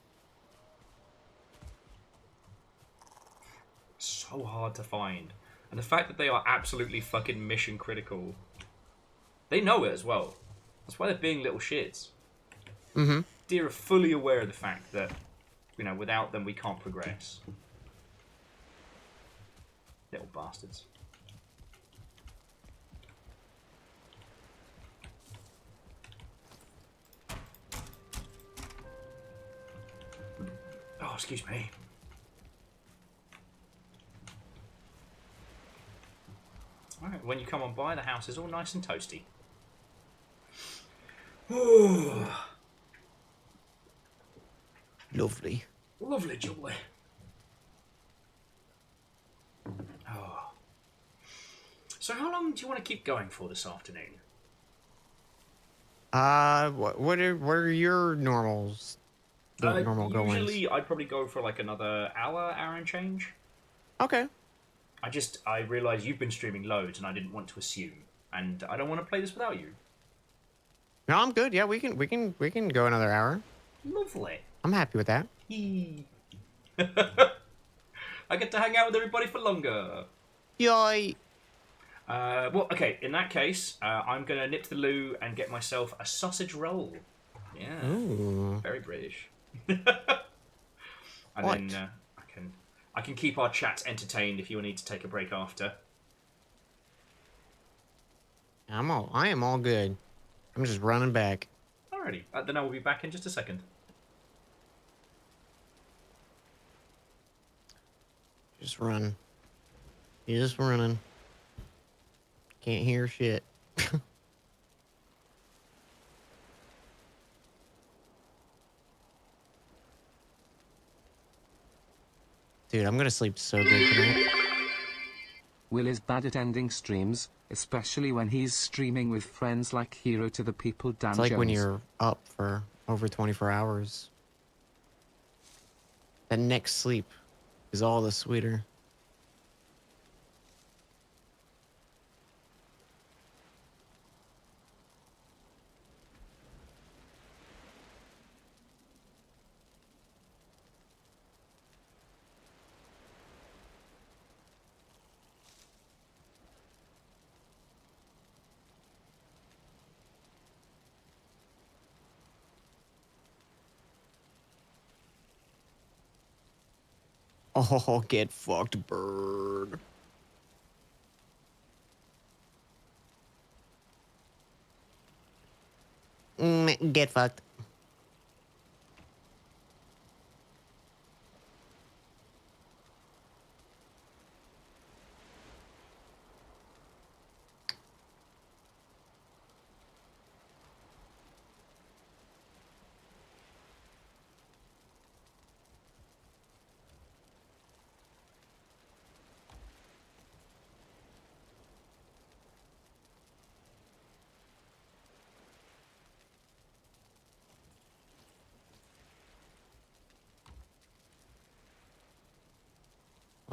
So hard to find, and the fact that they are absolutely fucking mission critical. They know it as well. That's why they're being little shits. Mm-hmm. Deer are fully aware of the fact that, you know, without them we can't progress. Little bastards. Oh, excuse me. Alright, when you come on by, the house is all nice and toasty. Lovely. Lovely jubbly. Oh. So how long do you want to keep going for this afternoon? What are your normals? Normal goings. Usually I'd probably go for like another hour and change. Okay. I realised you've been streaming loads and I didn't want to assume. And I don't want to play this without you. No, I'm good. Yeah, we can go another hour. Lovely. I'm happy with that. I get to hang out with everybody for longer. Yay. Well, okay, in that case, I'm going to nip to the loo and get myself a sausage roll. Yeah. Ooh. Very British. And What? then I can keep our chats entertained if you need to take a break after. I am all good. I'm just running back. Alrighty. Then I will be back in just a second. Just run. Just running. Can't hear shit. Dude, I'm gonna sleep so good tonight. Will is bad at ending streams, especially when he's streaming with friends like Hero to the People Dan It's like Jones. when you're up for over 24 hours. That next sleep is all the sweeter. Oh, get fucked, bird. Get fucked.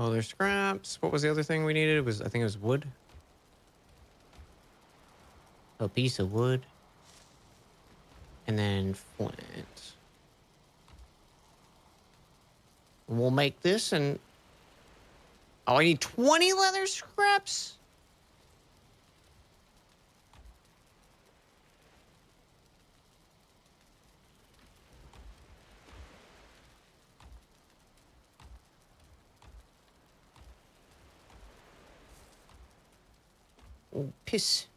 Oh, there's scraps. What was the other thing we needed? I think it was wood. A piece of wood. And then flint. We'll make this and... Oh, I need 20 leather scraps? Oh, piss.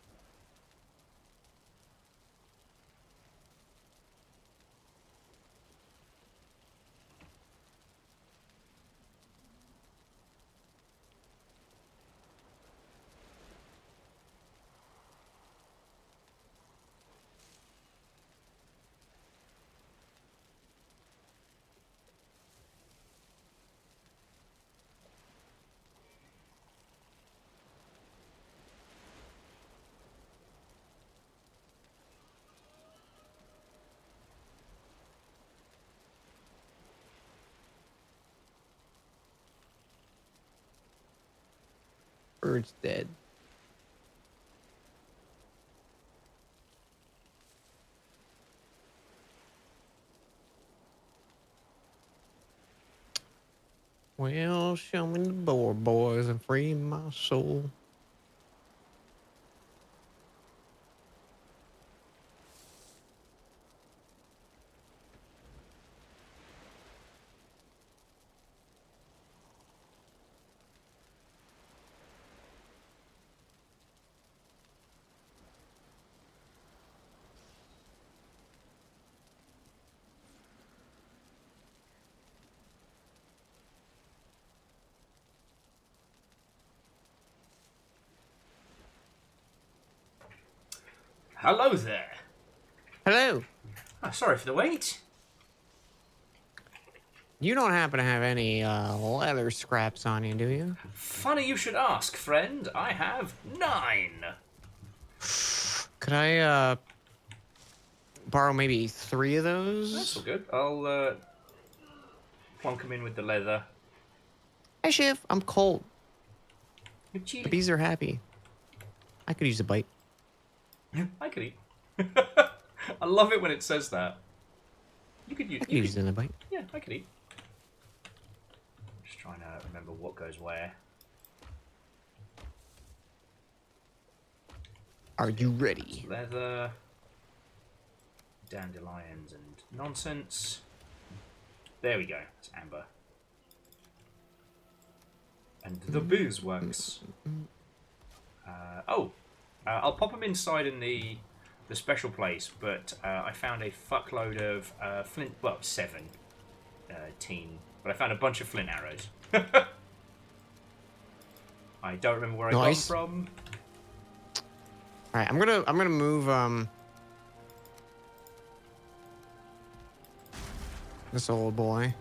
sure it's dead. Well, show me the door, boys, and free my soul. Hello there. Hello. Oh, sorry for the wait. You don't happen to have any leather scraps on you, do you? Funny you should ask, friend. I have 9. Could I borrow maybe 3 of those? That's all good. I'll plonk them in with the leather. Hey, Shiv, I'm cold. With chili. The bees are happy. I could use a bite. I could eat. I love it when it says that. You could use. I could use it in a bite. Yeah, I could eat. Just trying to remember what goes where. Are you ready? Leather, dandelions, and nonsense. There we go. It's amber. And the beeswax. I'll pop them inside in the special place, but I found a fuckload of flint. Well, 17, but I found a bunch of flint arrows. I don't remember where I got them from. All right, I'm gonna move this old boy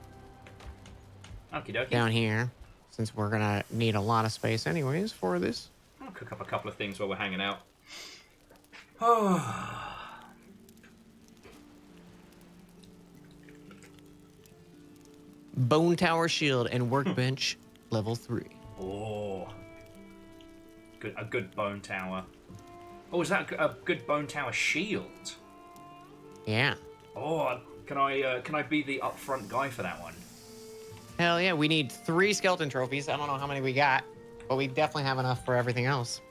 Okie dokie. down here, since we're gonna need a lot of space anyways for this. I'll cook up a couple of things while we're hanging out. Oh. Bone tower shield and workbench level 3. Oh. Good, a good bone tower. Oh, is that a good bone tower shield? Yeah. Oh, can I be the upfront guy for that one? Hell yeah, we need 3 skeleton trophies. I don't know how many we got, but we definitely have enough for everything else.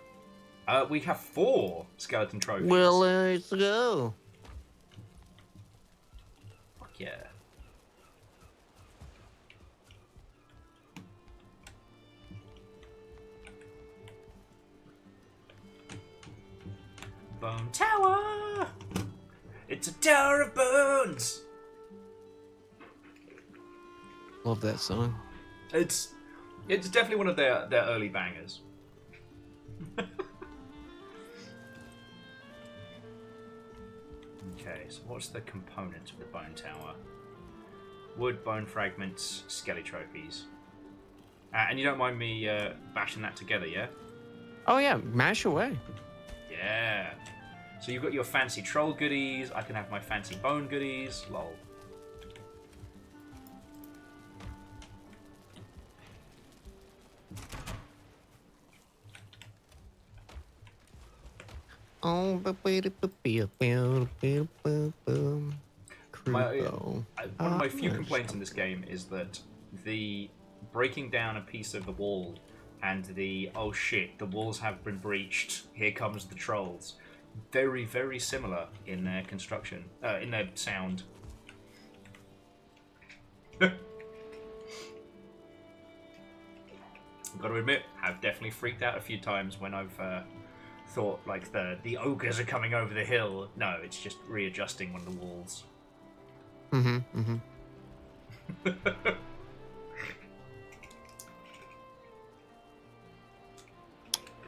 We have 4 skeleton trophies. Well, let's go. Fuck yeah. Bone tower! It's a tower of bones! Love that song. It's definitely one of their early bangers. Okay, so what's the components of the bone tower? Wood, bone fragments, skelly trophies. And you don't mind me bashing that together, yeah? Oh yeah, mash away. Yeah. So you've got your fancy troll goodies, I can have my fancy bone goodies, lol. Oh, one of my few complaints in this game is that the breaking down a piece of the wall and the oh shit, the walls have been breached, here comes the trolls, very, very similar in their construction, in their sound. I've got to admit, I've definitely freaked out a few times when I've thought like the ogres are coming over the hill. No, it's just readjusting one of the walls.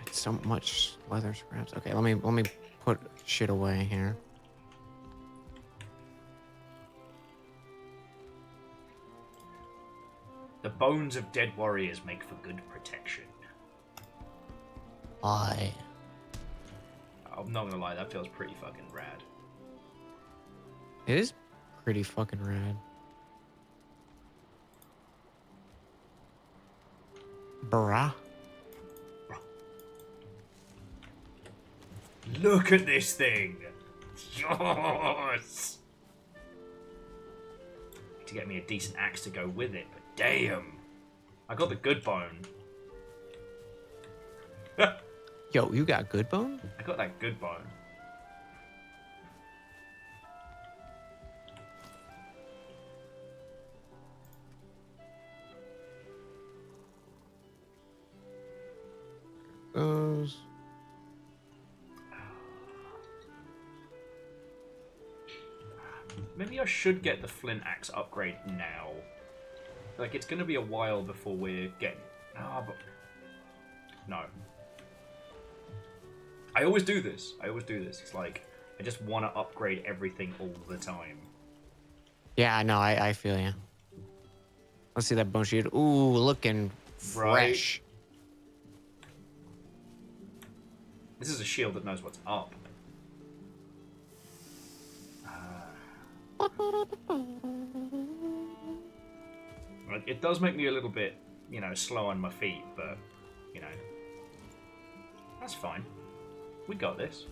It's so much leather scraps. Okay, let me put shit away here. The bones of dead warriors make for good protection. Why? I'm not gonna lie, that feels pretty fucking rad. It is pretty fucking rad. Bruh. Look at this thing. Yes. To get me a decent axe to go with it, but damn, I got the good bone. Yo, you got good bone? I got that good bone. Those. Maybe I should get the flint axe upgrade now. Like, it's gonna be a while before we're getting... Ah, but... No. I always do this. It's like, I just want to upgrade everything all the time. Yeah, no, I feel you. Let's see that bone shield. Ooh, looking fresh. This is a shield that knows what's up. It does make me a little bit, you know, slow on my feet, but, you know, that's fine. We got this.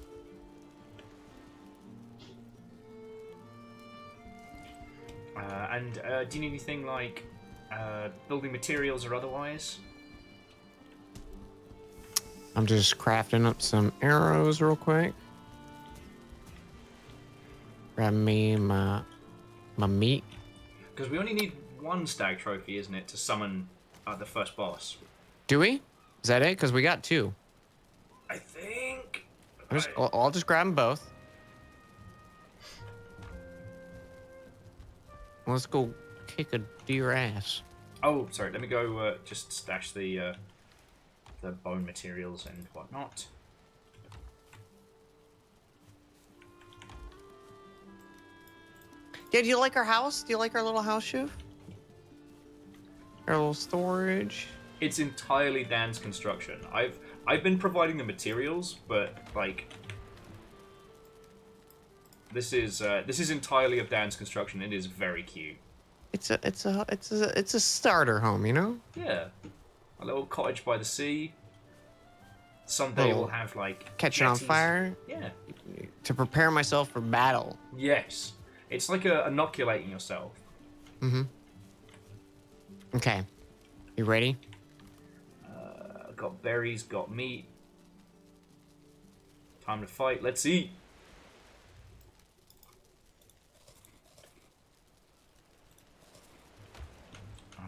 Do you need anything like building materials or otherwise? I'm just crafting up some arrows real quick. Grab me my meat. Because we only need one stag trophy, isn't it, to summon the first boss? Do we? Is that it? Because we got 2. I think. I'll just grab them both. Let's go kick a deer ass. Oh, sorry. Let me go just stash the bone materials and whatnot. Yeah, do you like our house? Do you like our little house, Shiv? Our little storage. It's entirely Dan's construction. I've been providing the materials, but like this is entirely of Dan's construction. It is very cute. It's a starter home, you know? Yeah, a little cottage by the sea. Someday we'll have like catching on fire. Yeah. To prepare myself for battle. Yes, it's like inoculating yourself. Mm-hmm. Okay, you ready? Got berries, got meat. Time to fight. Let's eat.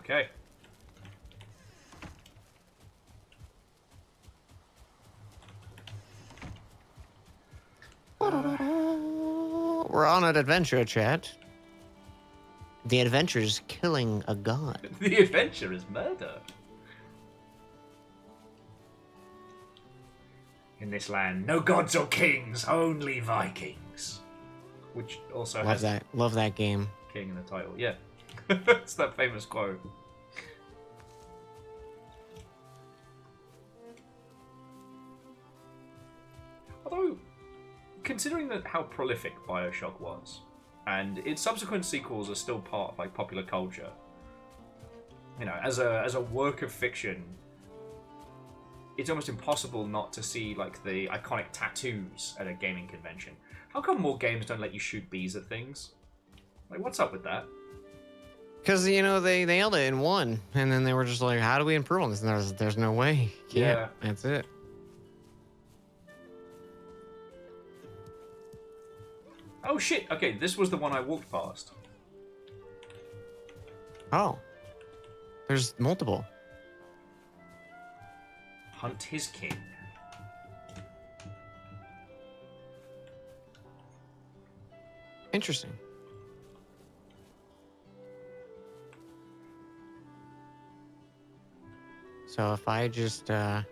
Okay. We're on an adventure, chat. The adventure is killing a god. The adventure is murder. In this land, no gods or kings, only Vikings. Which also has Love that game. king in the title. Yeah. It's that famous quote. Although, considering that how prolific BioShock was, and its subsequent sequels are still part of like popular culture, you know, as a work of fiction, it's almost impossible not to see like the iconic tattoos at a gaming convention. How come more games don't let you shoot bees at things? Like, what's up with that? Because, you know, they nailed it in 1, and then they were just like, how do we improve on this? And there's no way. Yeah. That's it. Oh shit, okay, this was the one I walked past. Oh. There's multiple. Hunt his king. Interesting. So if I just boop.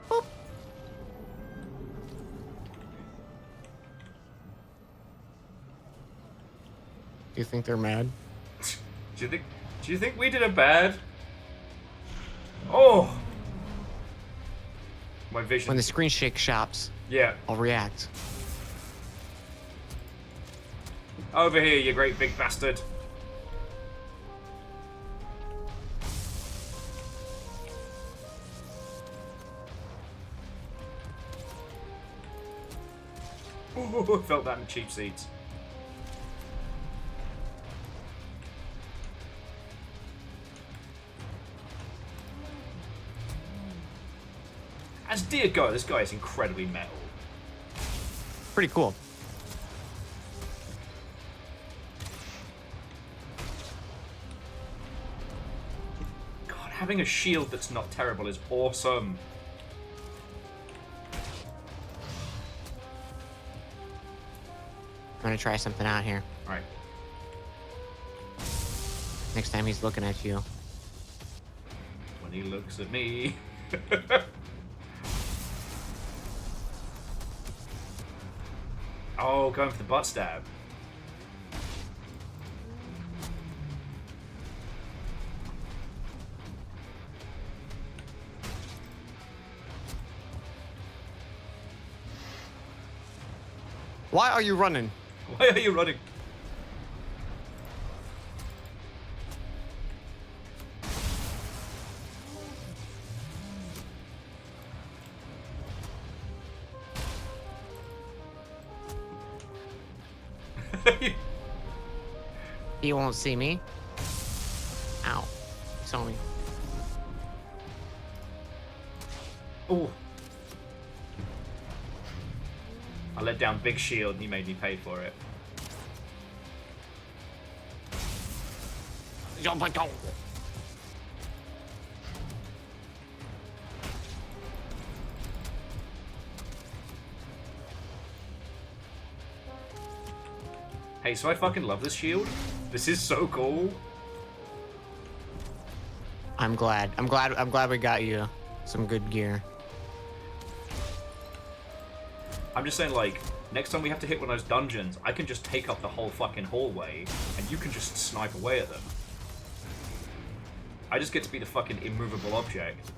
Do you think they're mad? Do you think we did a bad? Oh! My vision. When the screen shake shops, Yeah. I'll react. Over here, you great big bastard. Ooh, I felt that in the cheap seats. As dear God, this guy is incredibly metal. Pretty cool. God, having a shield that's not terrible is awesome. I'm gonna try something out here. Alright. Next time he's looking at you. When he looks at me. Oh, going for the butt stab. Why are you running? Why are you running? He won't see me. Ow. He saw me. Oh. I let down big shield and you made me pay for it. Hey, so I fucking love this shield. This is so cool. I'm glad we got you some good gear. I'm just saying, like, next time we have to hit one of those dungeons, I can just take up the whole fucking hallway, and you can just snipe away at them. I just get to be the fucking immovable object.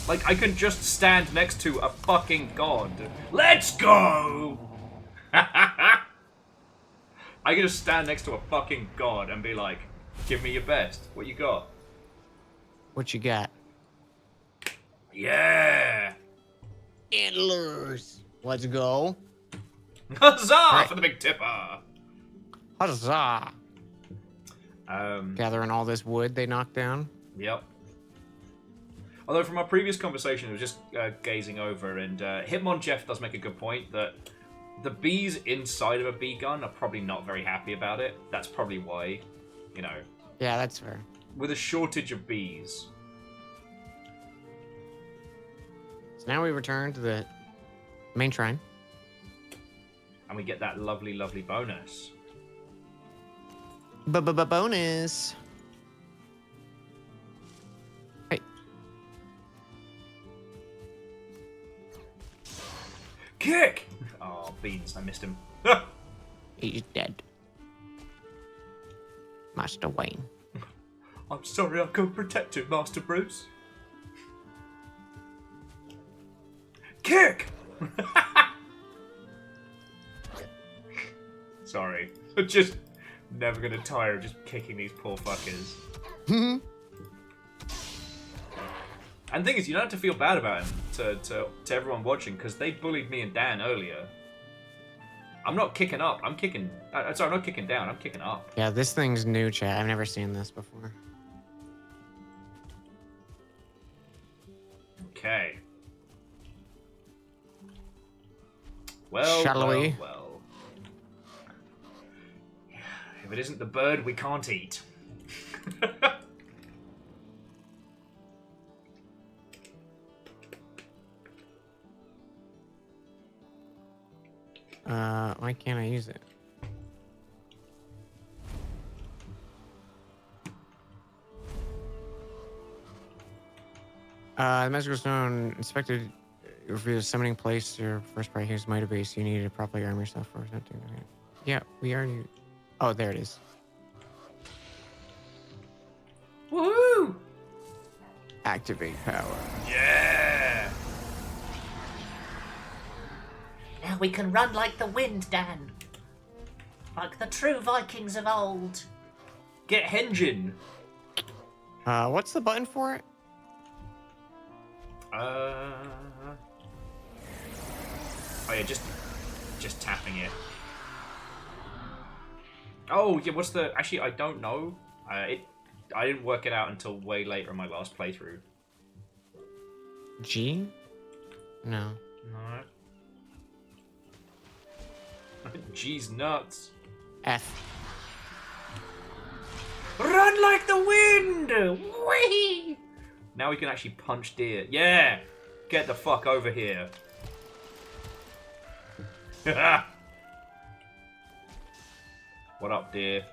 Like, I can just stand next to a fucking god. Let's go! I can just stand next to a fucking god and be like, give me your best. What you got? What you got? Yeah! Antlers. Let's go. Huzzah right. for the Big Tipper! Huzzah. Um, Gathering all this wood they knocked down. Yep. Although from our previous conversation, it was just gazing over, and Hitmon Jeff does make a good point that the bees inside of a bee gun are probably not very happy about it. That's probably why, you know. Yeah, that's fair. With a shortage of bees. So now we return to the main shrine. And we get that lovely, lovely bonus. Bonus. Hey. Kick! Oh, beans, I missed him. He's dead. Master Wayne. I'm sorry, I couldn't protect him, Master Bruce. Kick! Sorry. I'm just never gonna tire of just kicking these poor fuckers. And the thing is, you don't have to feel bad about him to everyone watching, because they bullied me and Dan earlier. I'm not kicking up, I'm kicking... sorry, I'm not kicking down, I'm kicking up. Yeah, this thing's new, chat. I've never seen this before. Okay. Well, Shall we? Well. If it isn't the bird, we can't eat. Why can't I use it? The magical stone inspected reveals summoning place. Your first part here's Mighty Base. You need to properly arm yourself for something. Yeah, we already. Oh, there it is. Woohoo! Activate power. Yeah! Now we can run like the wind, Dan. Like the true Vikings of old. Get hinging. What's the button for it? Oh yeah, just tapping it. Oh yeah, what's the? Actually, I don't know. I didn't work it out until way later in my last playthrough. G? No. No. G's nuts. F. Run like the wind! Whee! Now we can actually punch deer. Yeah! Get the fuck over here. What up, deer?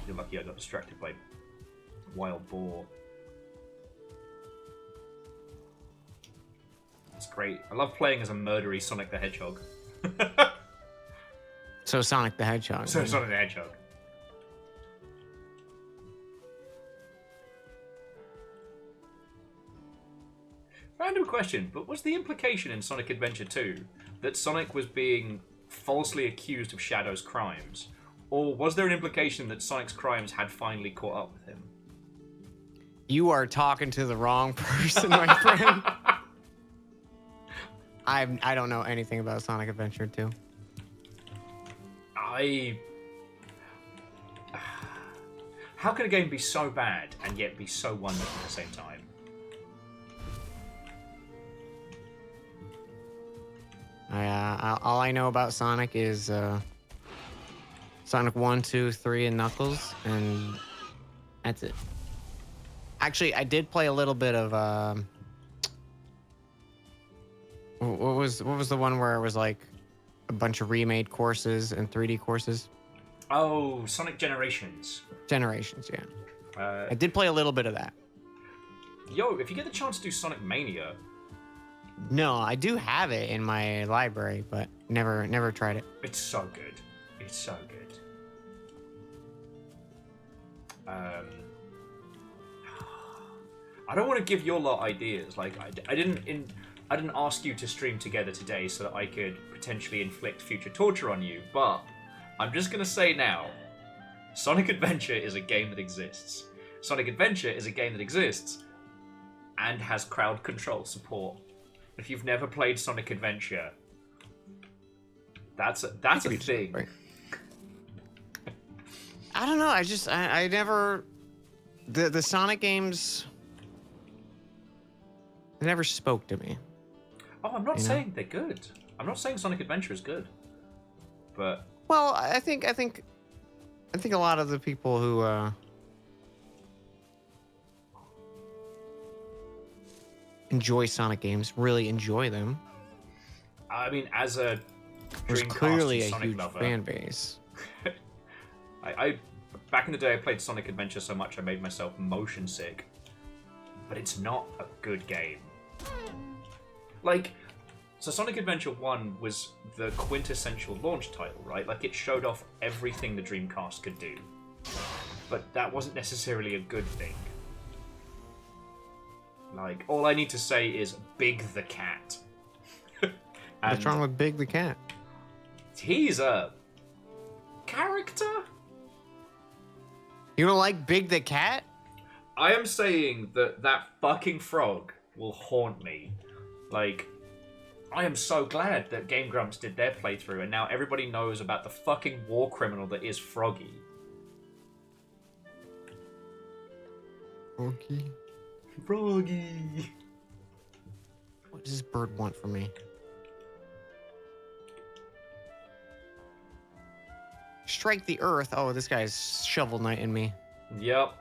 You're lucky I got distracted by wild boar. It's great. I love playing as a murdery Sonic the Hedgehog. So Sonic the Hedgehog. So Sonic the Hedgehog. Random question, but was the implication in Sonic Adventure 2 that Sonic was being falsely accused of Shadow's crimes? Or was there an implication that Sonic's crimes had finally caught up with him? You are talking to the wrong person, my friend. I don't know anything about Sonic Adventure 2. How can a game be so bad and yet be so wonderful at the same time? All I know about Sonic is Sonic 1, 2, 3, and Knuckles, and that's it. Actually, I did play a little bit of what was the one where it was like a bunch of remade courses and 3D courses? Oh, Sonic Generations. Generations, yeah. I did play a little bit of that. Yo, if you get the chance to do Sonic Mania. No, I do have it in my library, but never tried it. It's so good. It's so good. I don't want to give your lot ideas. Like I didn't ask you to stream together today so that I could potentially inflict future torture on you, but I'm just gonna say now, Sonic Adventure is a game that exists. Sonic Adventure is a game that exists and has crowd control support. If you've never played Sonic Adventure, that's a thing. Right. I don't know. I never the Sonic games. They never spoke to me. Oh, I'm not saying they're good. I'm not saying Sonic Adventure is good, but well, I think a lot of the people who enjoy Sonic games really enjoy them. I mean, as a there's Dreamcast clearly a Sonic huge lover, fan base. I back in the day I played Sonic Adventure so much I made myself motion sick. But it's not a good game. Like, so Sonic Adventure 1 was the quintessential launch title, right? Like, it showed off everything the Dreamcast could do. But that wasn't necessarily a good thing. Like, all I need to say is Big the Cat. What's wrong with Big the Cat? He's a character? You don't like Big the Cat? I am saying that fucking frog will haunt me. Like, I am so glad that Game Grumps did their playthrough and now everybody knows about the fucking war criminal that is Froggy. Froggy. What does this bird want from me? Strike the earth. Oh, this guy's Shovel Knight in me. Yep.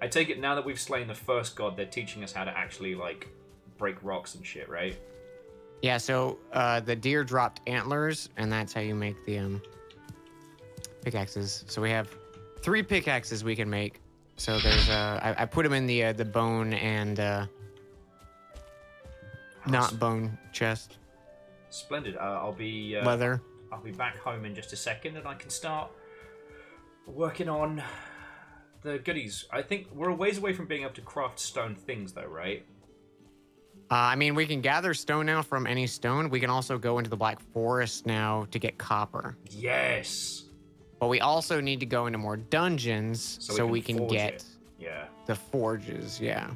I take it now that we've slain the first god, they're teaching us how to actually, like, break rocks and shit, right? Yeah, so the deer dropped antlers, and that's how you make the pickaxes. So we have 3 pickaxes we can make. So there's I put them in the bone and not bone chest. Splendid. I'll be leather. I'll be back home in just a second, and I can start working on the goodies. I think we're a ways away from being able to craft stone things, though, right? I mean, we can gather stone now from any stone. We can also go into the Black Forest now to get copper. Yes. But we also need to go into more dungeons so we can get the forges. Yeah.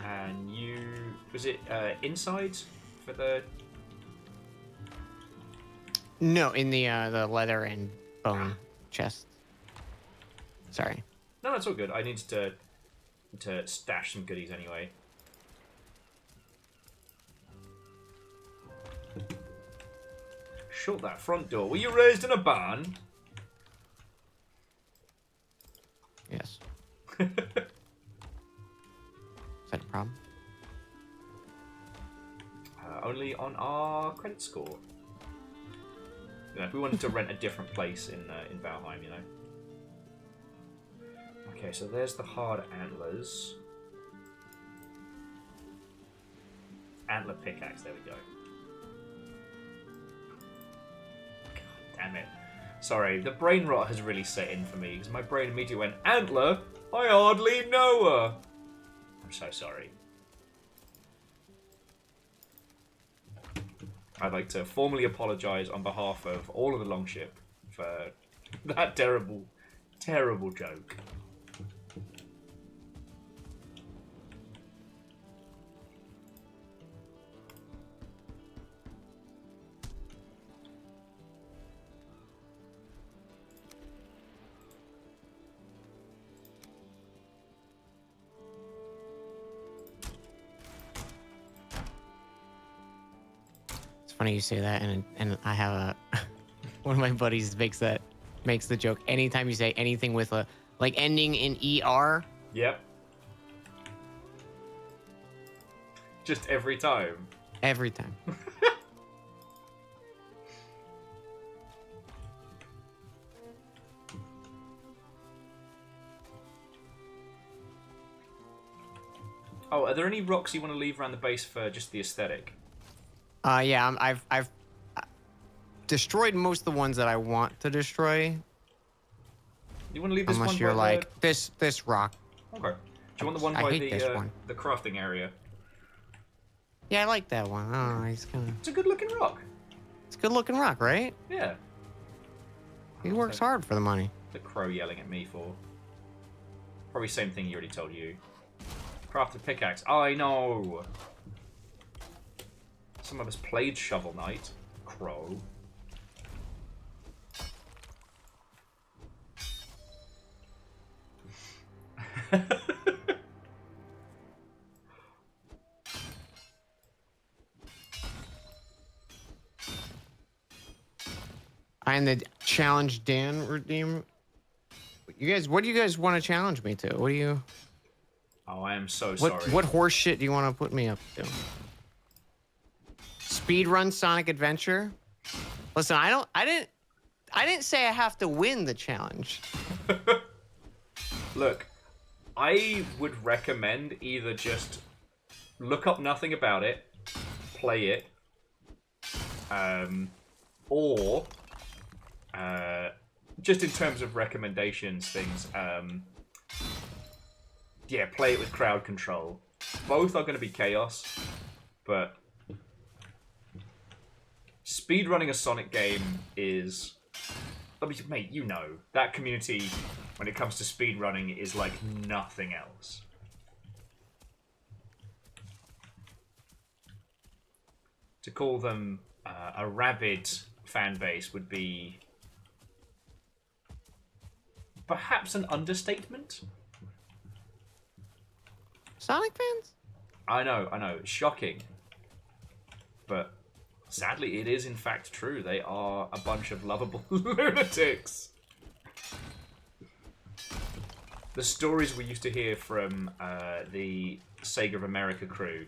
And you... Was it inside for the... No, in the leather and bone chest. Sorry. No, that's all good. I needed to stash some goodies anyway. Shut that front door. Were you raised in a barn? Yes. Is that a problem? Only on our credit score. You know, if we wanted to rent a different place in Valheim, you know. Okay, so there's the hard antlers. Antler pickaxe, there we go. God damn it. Sorry, the brain rot has really set in for me, because my brain immediately went, Antler? I hardly know her! I'm so sorry. I'd like to formally apologise on behalf of all of the Longship for that terrible, terrible joke. Funny you say that, and I have a one of my buddies makes the joke anytime you say anything with a like ending in ER. Yep. Just every time. Every time. Oh, are there any rocks you want to leave around the base for just the aesthetic? Yeah, I've destroyed most of the ones that I want to destroy. You want to leave this unless one you're by like this rock. Okay. Do you want the one I by hate this one. the crafting area? Yeah, I like that one. Oh, he's kind of. It's a good looking rock. It's a good looking rock, right? Yeah. He works hard for the money. The crow yelling at me for. Probably same thing he already told you. Craft a pickaxe. I know. Some of us played Shovel Knight. Crow. I'm the challenge Dan redeem. You guys, what do you guys want to challenge me to? What do you? Oh, I am so sorry. What horse shit do you want to put me up to? Speedrun Sonic Adventure? Listen, I didn't say I have to win the challenge. Look, I would recommend either just look up nothing about it, play it, or just in terms of recommendations, things, yeah, play it with crowd control. Both are going to be chaos, but speedrunning a Sonic game is... I mean, mate, you know, that community, when it comes to speedrunning, is like nothing else. To call them a rabid fan base would be perhaps an understatement. Sonic fans? I know, it's shocking. But sadly, it is in fact true. They are a bunch of lovable lunatics. The stories we used to hear from the Sega of America crew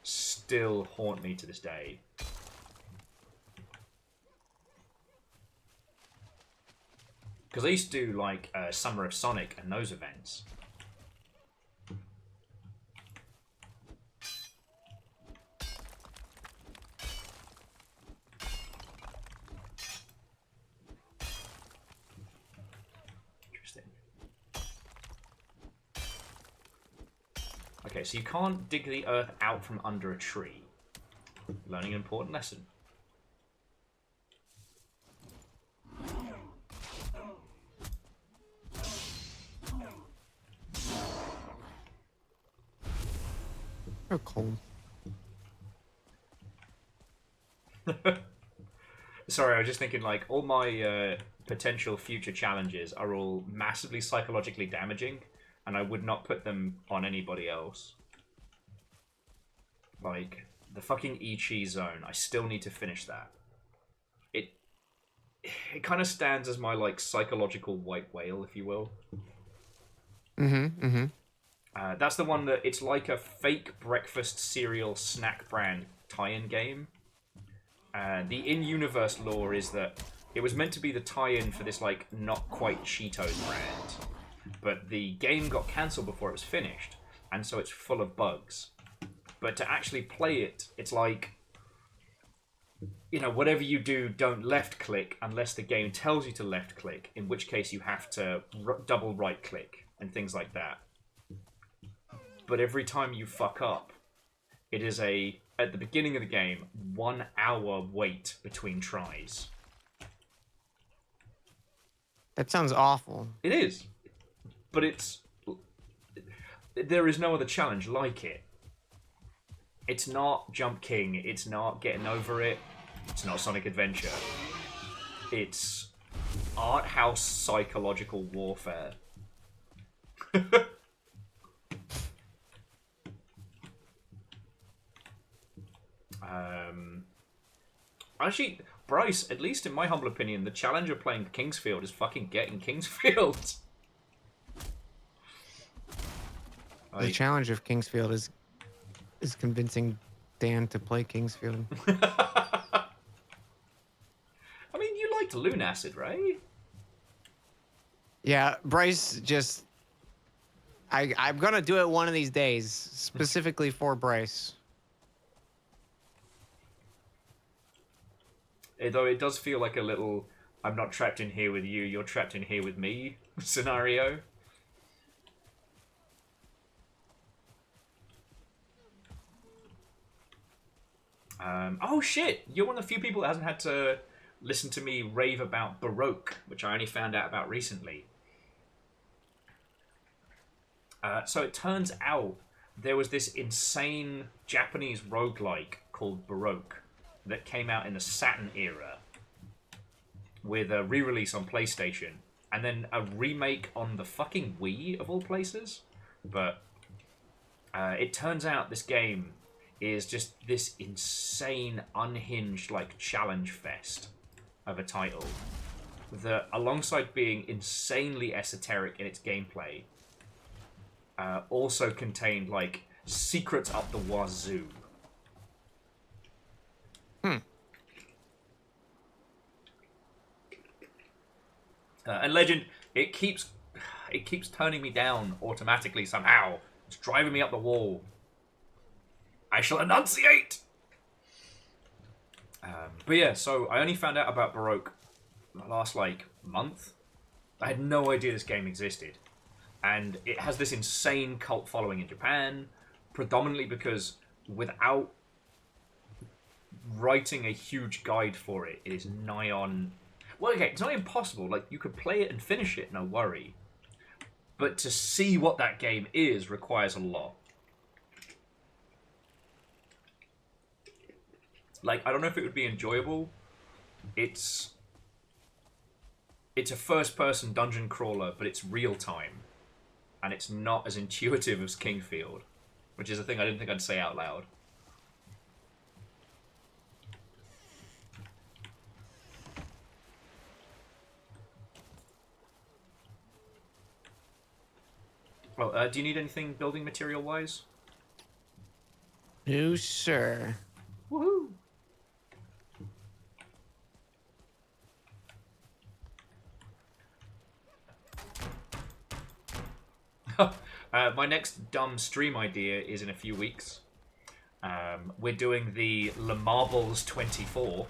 still haunt me to this day. Because I used to do, like, Summer of Sonic and those events. Interesting. Okay, so you can't dig the earth out from under a tree. Learning an important lesson. So cold. Sorry, I was just thinking, like, all my potential future challenges are all massively psychologically damaging, and I would not put them on anybody else. Like, the fucking Ichi zone, I still need to finish that. It kind of stands as my, like, psychological white whale, if you will. That's the one that it's like a fake breakfast cereal snack brand tie-in game. The in-universe lore is that it was meant to be the tie-in for this, like, not quite Cheetos brand. But the game got cancelled before it was finished, and so it's full of bugs. But to actually play it, it's like, you know, whatever you do, don't left-click unless the game tells you to left-click, in which case you have to double right-click and things like that. But every time you fuck up, it is at the beginning of the game, 1 hour wait between tries. That sounds awful. It is. But there is no other challenge like it. It's not Jump King, it's not Getting Over It, it's not Sonic Adventure. It's art house psychological warfare. Actually, Bryce, at least in my humble opinion, the challenge of playing Kingsfield is fucking getting Kingsfield. The challenge of Kingsfield is convincing Dan to play Kingsfield. I mean, you liked Lunacid, right? Yeah, Bryce just... I'm gonna do it one of these days, specifically for Bryce. Though it does feel like a little, I'm not trapped in here with you, you're trapped in here with me scenario. Oh shit! You're one of the few people that hasn't had to listen to me rave about Baroque, which I only found out about recently. So it turns out there was this insane Japanese roguelike called Baroque that came out in the Saturn era with a re-release on PlayStation and then a remake on the fucking Wii of all places. But it turns out this game is just this insane, unhinged, like, challenge fest of a title that, alongside being insanely esoteric in its gameplay, also contained, like, secrets up the wazoo. And Legend, it keeps turning me down automatically somehow. It's driving me up the wall. I shall enunciate! But yeah, so I only found out about Baroque last, like, month. I had no idea this game existed. And it has this insane cult following in Japan, predominantly because without writing a huge guide for it, it is nigh on... Well, okay, it's not impossible. Like, you could play it and finish it, no worry. But to see what that game is requires a lot. Like, I don't know if it would be enjoyable. It's a first-person dungeon crawler, but it's real-time. And it's not as intuitive as Kingfield, which is a thing I didn't think I'd say out loud. Well, do you need anything building material-wise? No, sir. Woohoo! My next dumb stream idea is in a few weeks. We're doing the Le Marbles 24.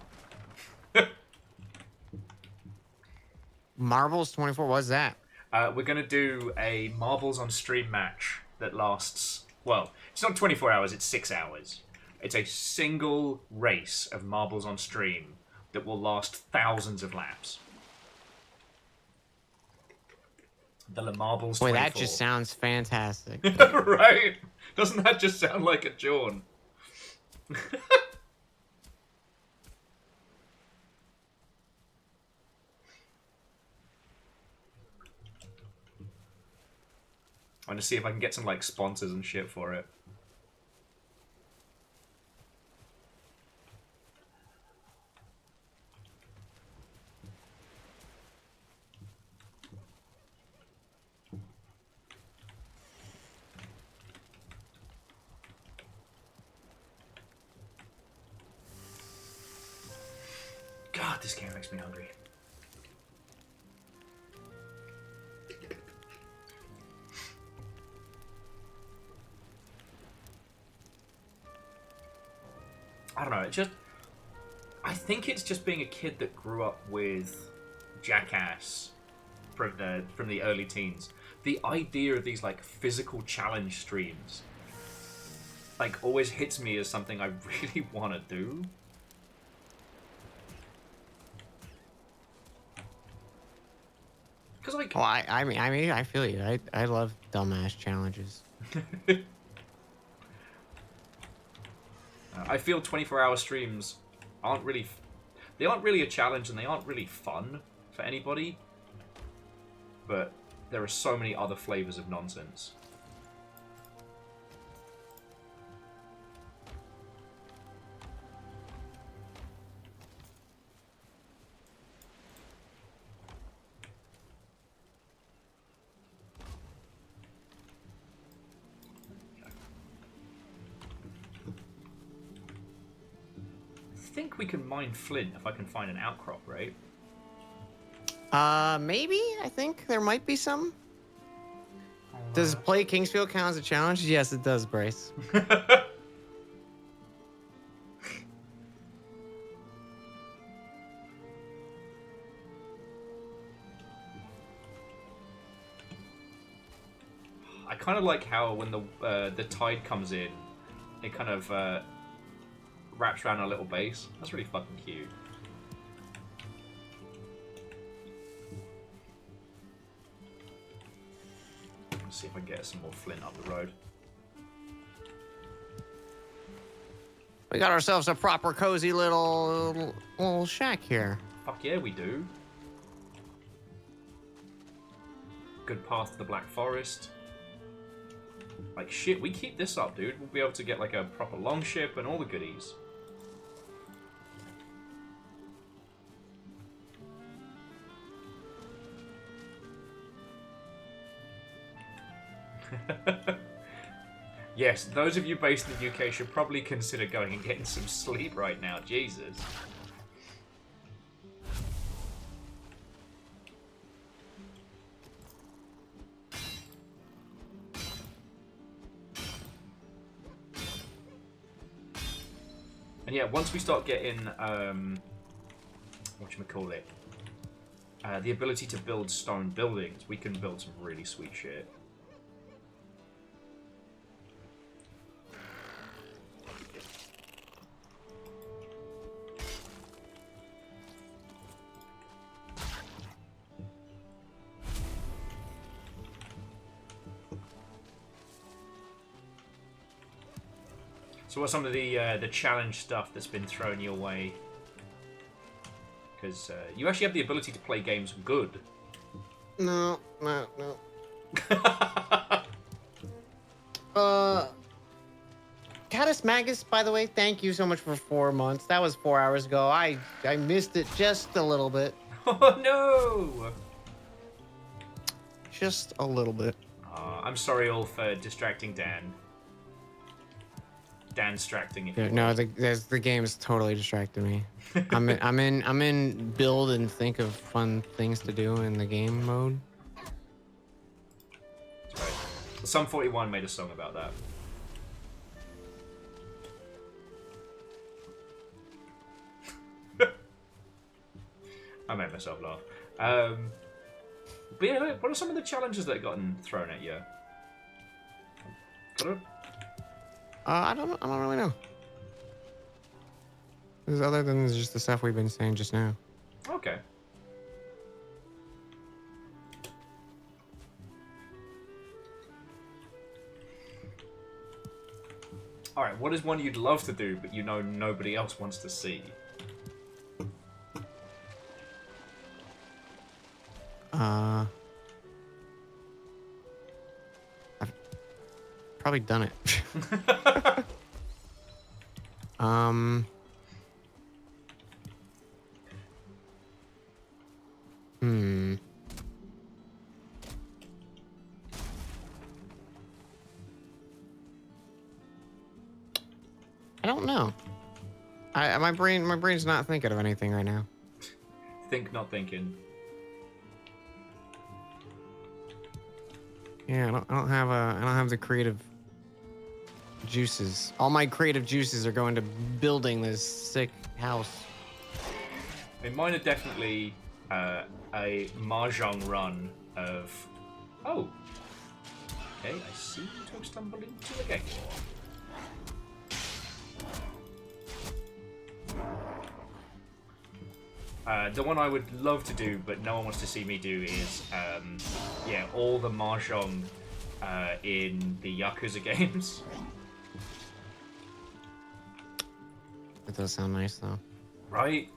Marbles 24, what's that? We're going to do a Marbles on stream match that lasts, well, it's not 24 hours, it's 6 hours. It's a single race of Marbles on stream that will last thousands of laps. The Le Marbles 24. Boy, that just sounds fantastic. Right? Doesn't that just sound like a Jawn? I want to see if I can get some like sponsors and shit for it. God, this game makes me hungry. I don't know, I think it's just being a kid that grew up with Jackass from the early teens. The idea of these like physical challenge streams like always hits me as something I really want to do. Cause like, Well, I mean, I feel you. I love dumbass challenges. I feel 24-hour streams aren't really a challenge and they aren't really fun for anybody. But there are so many other flavors of nonsense. I think we can mine flint if I can find an outcrop, right? Maybe? I think there might be some. Does play Kingsfield count as a challenge? Yes, it does, Bryce. I kind of like how when the tide comes in, it kind of wraps around our little base. That's really fucking cute. Let's see if I can get some more flint up the road. We got ourselves a proper cozy little shack here. Fuck yeah, we do. Good path to the Black Forest. Like shit, we keep this up, dude. We'll be able to get like a proper longship and all the goodies. Yes, those of you based in the UK should probably consider going and getting some sleep right now. Jesus. And yeah, once we start getting, whatchamacallit, the ability to build stone buildings, we can build some really sweet shit. So what's some of the challenge stuff that's been thrown your way? Because you actually have the ability to play games good. No. Caddis Magus, by the way, thank you so much for 4 months. That was 4 hours ago. I missed it just a little bit. Oh no! Just a little bit. I'm sorry all for distracting Dan. Dan-stracting, if you will. No, the game is totally distracting me. I'm in build and think of fun things to do in the game mode. That's right. Sum 41 made a song about that. I made myself laugh. But yeah, what are some of the challenges that have gotten thrown at you? I don't really know. There's other than just the stuff we've been saying just now. Okay. Alright, what is one you'd love to do, but you know nobody else wants to see? I've probably done it. I don't know. My brain's not thinking of anything right now. Think, not thinking. Yeah, I don't have the creative juices. All my creative juices are going to building this sick house. I mean, mine are definitely a mahjong run of... Oh. Okay, I seem to have stumbled into a game war. The one I would love to do, but no one wants to see me do, is yeah, all the mahjong in the Yakuza games. That does sound nice, though. Right?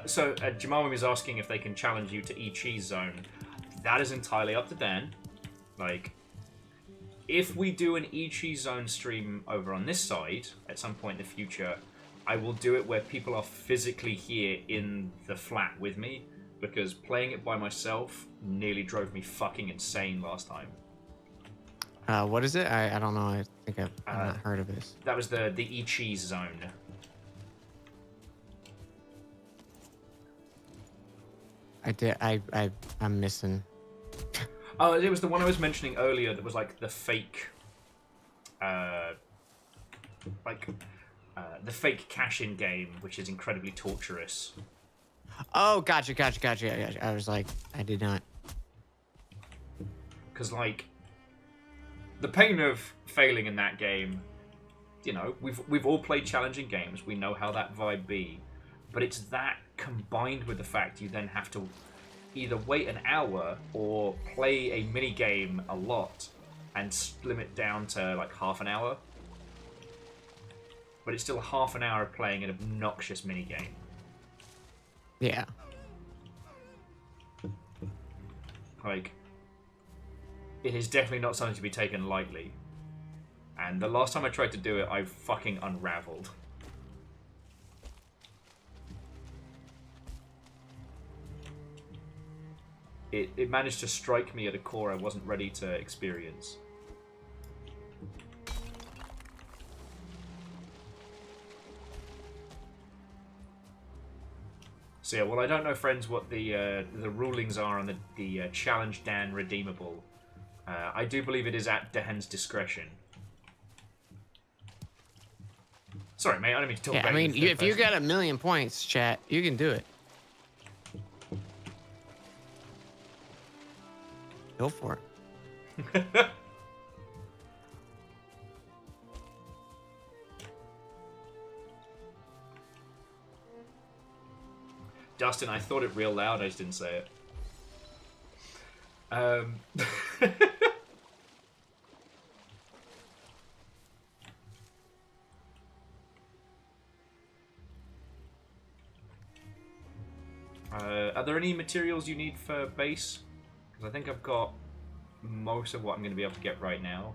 So, Jamami was asking if they can challenge you to Ichi's zone. That is entirely up to Dan. Like, if we do an Ichi's zone stream over on this side at some point in the future, I will do it where people are physically here in the flat with me, because playing it by myself nearly drove me fucking insane last time. What is it? I don't know. I think I've not heard of this. That was the Ichi's zone. I'm missing. Oh, it was the one I was mentioning earlier that was like the fake, the fake cash-in game, which is incredibly torturous. Oh, gotcha. I was like, I did not. Because, like, the pain of failing in that game, you know, we've all played challenging games. We know how that vibe be. But it's that combined with the fact you then have to either wait an hour or play a mini game a lot and slim it down to like half an hour. But it's still half an hour of playing an obnoxious mini game. Yeah. Like, it is definitely not something to be taken lightly. And the last time I tried to do it, I fucking unraveled. It managed to strike me at a core I wasn't ready to experience. So yeah, well, I don't know, friends, what the rulings are on the challenge Dan redeemable. I do believe it is at Dan's discretion. Sorry, mate, I don't mean to talk about I mean, if you got 1,000,000 points, chat, you can do it. Go for it. Dustin, I thought it real loud, I just didn't say it. Are there any materials you need for base? Because I think I've got most of what I'm going to be able to get right now.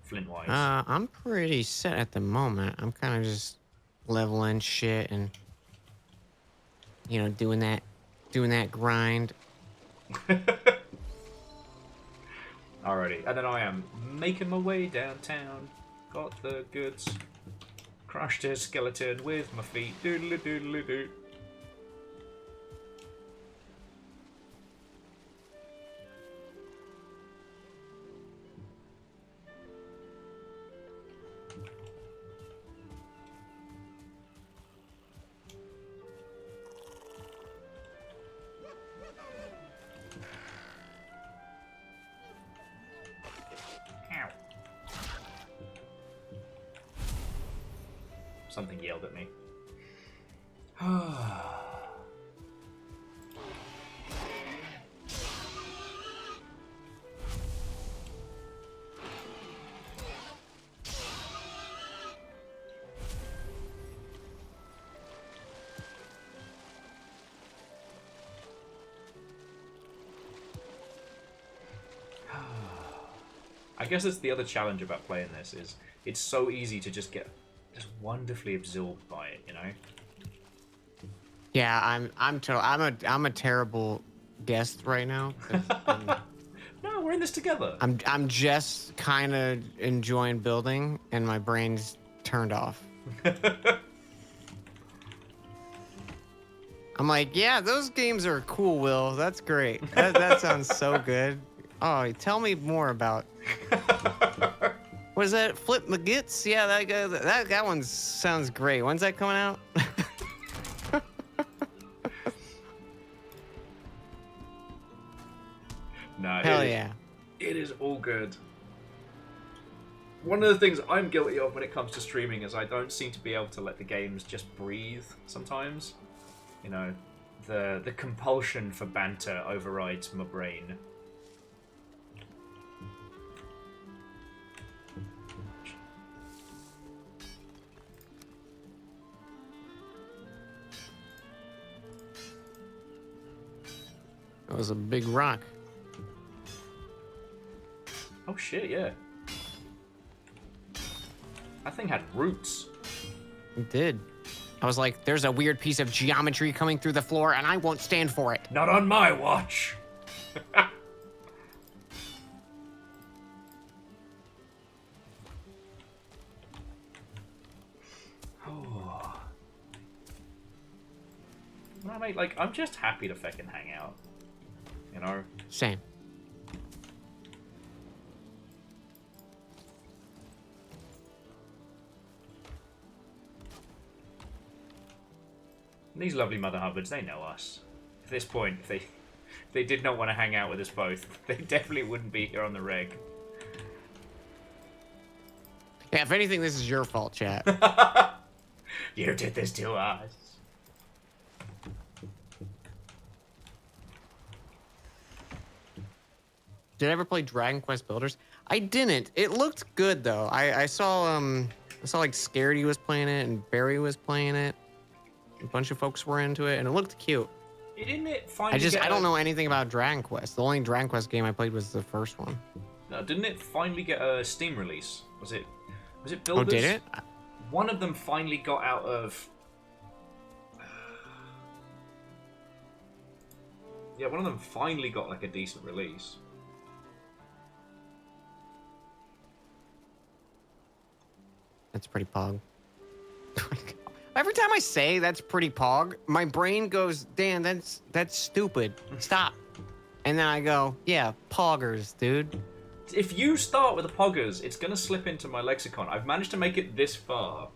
Flint-wise. I'm pretty set at the moment. I'm kind of just leveling shit and, you know, doing that grind. Alrighty, and then I am making my way downtown. Got the goods. Crushed his skeleton with my feet. Doodly doodly doo. Something yelled at me. I guess that's the other challenge about playing this is it's so easy to just get wonderfully absorbed by it, you know? Yeah, I'm a terrible guest right now. No, we're in this together. I'm just kind of enjoying building, and my brain's turned off. I'm like, yeah, those games are cool, Will. That's great. That sounds so good. Oh, tell me more about. What is that? Flip McGits? Yeah, that one sounds great. When's that coming out? No, hell yeah. It is all good. One of the things I'm guilty of when it comes to streaming is I don't seem to be able to let the games just breathe sometimes. You know, the compulsion for banter overrides my brain. That was a big rock. Oh shit, yeah. That thing had roots. It did. I was like, there's a weird piece of geometry coming through the floor, and I won't stand for it. Not on my watch. Oh. Well, mate, like, I'm just happy to fucking hang out. You know? Same. These lovely Mother Hubbards, they know us. At this point, if they did not want to hang out with us both, they definitely wouldn't be here on the reg. Yeah, if anything, this is your fault, chat. You did this to us. Did I ever play Dragon Quest Builders? I didn't. It looked good though. I saw like Scaredy was playing it and Barry was playing it. A bunch of folks were into it, and it looked cute. Didn't it finally I don't know anything about Dragon Quest. The only Dragon Quest game I played was the first one. No, didn't it finally get a Steam release? Was it Builders? Oh, did it? One of them finally got out of. Yeah, one of them finally got like a decent release. That's pretty pog. Every time I say that's pretty pog, my brain goes, Dan, that's stupid. Stop. And then I go, yeah, poggers, dude. If you start with the poggers, it's gonna slip into my lexicon. I've managed to make it this far.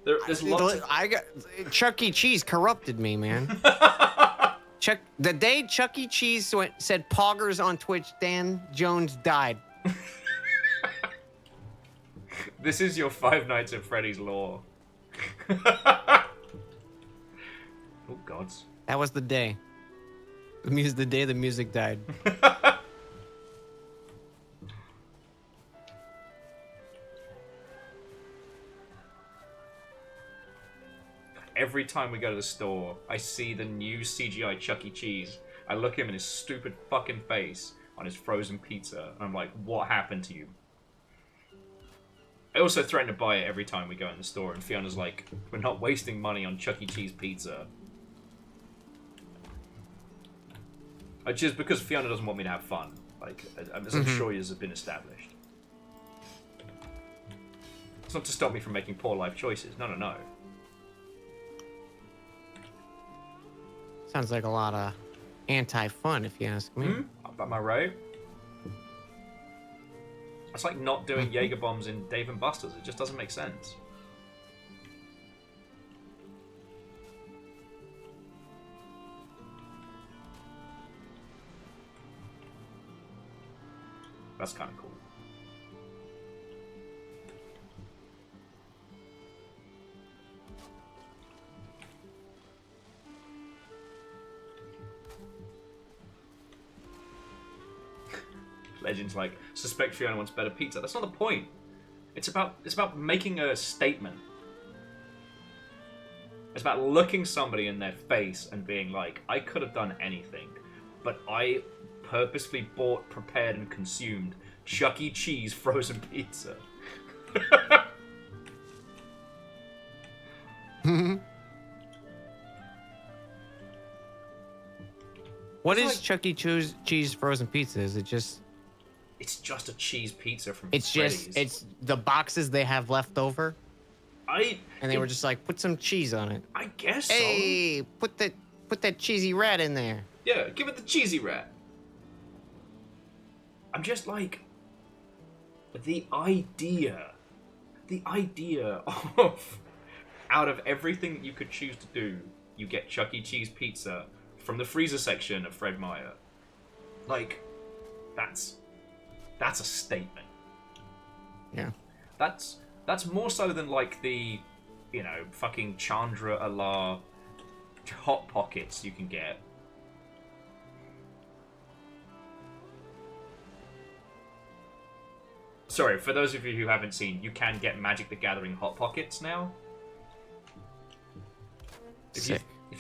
There's lots of... I got Chuck E. Cheese corrupted me, man. The day Chuck E. Cheese said poggers on Twitch, Dan Jones died. This is your Five Nights at Freddy's lore. Oh gods. That was the day. The day the music died. Every time we go to the store, I see the new CGI Chuck E. Cheese. I look him in his stupid fucking face on his frozen pizza, and I'm like, what happened to you? I also threaten to buy it every time we go in the store, and Fiona's like, we're not wasting money on Chuck E. Cheese pizza. Just because Fiona doesn't want me to have fun. Like, as I'm sure yours have been established. It's not to stop me from making poor life choices. No, no, no. Sounds like a lot of anti-fun, if you ask me. Am I right? It's like not doing Jaeger bombs in Dave and Buster's. It just doesn't make sense. That's kind of cool. Legends like, suspect Fiona wants better pizza. That's not the point. It's about making a statement. It's about looking somebody in their face and being like, I could have done anything, but I purposefully bought, prepared, and consumed Chuck E. Cheese frozen pizza. What is Chuck E. Cheese frozen pizza? Is it just... It's just a cheese pizza from It's Freddy's. just, it's the boxes they have left over? And they were just like, put some cheese on it. I guess Hey, so. put that cheesy rat in there. Yeah, give it the cheesy rat. I'm just like, the idea of, out of everything that you could choose to do, you get Chuck E. Cheese pizza from the freezer section of Fred Meyer. Like, that's a statement. Yeah. That's more so than like the, you know, fucking Chandra Allah Hot Pockets you can get. Sorry, for those of you who haven't seen, you can get Magic the Gathering Hot Pockets now. If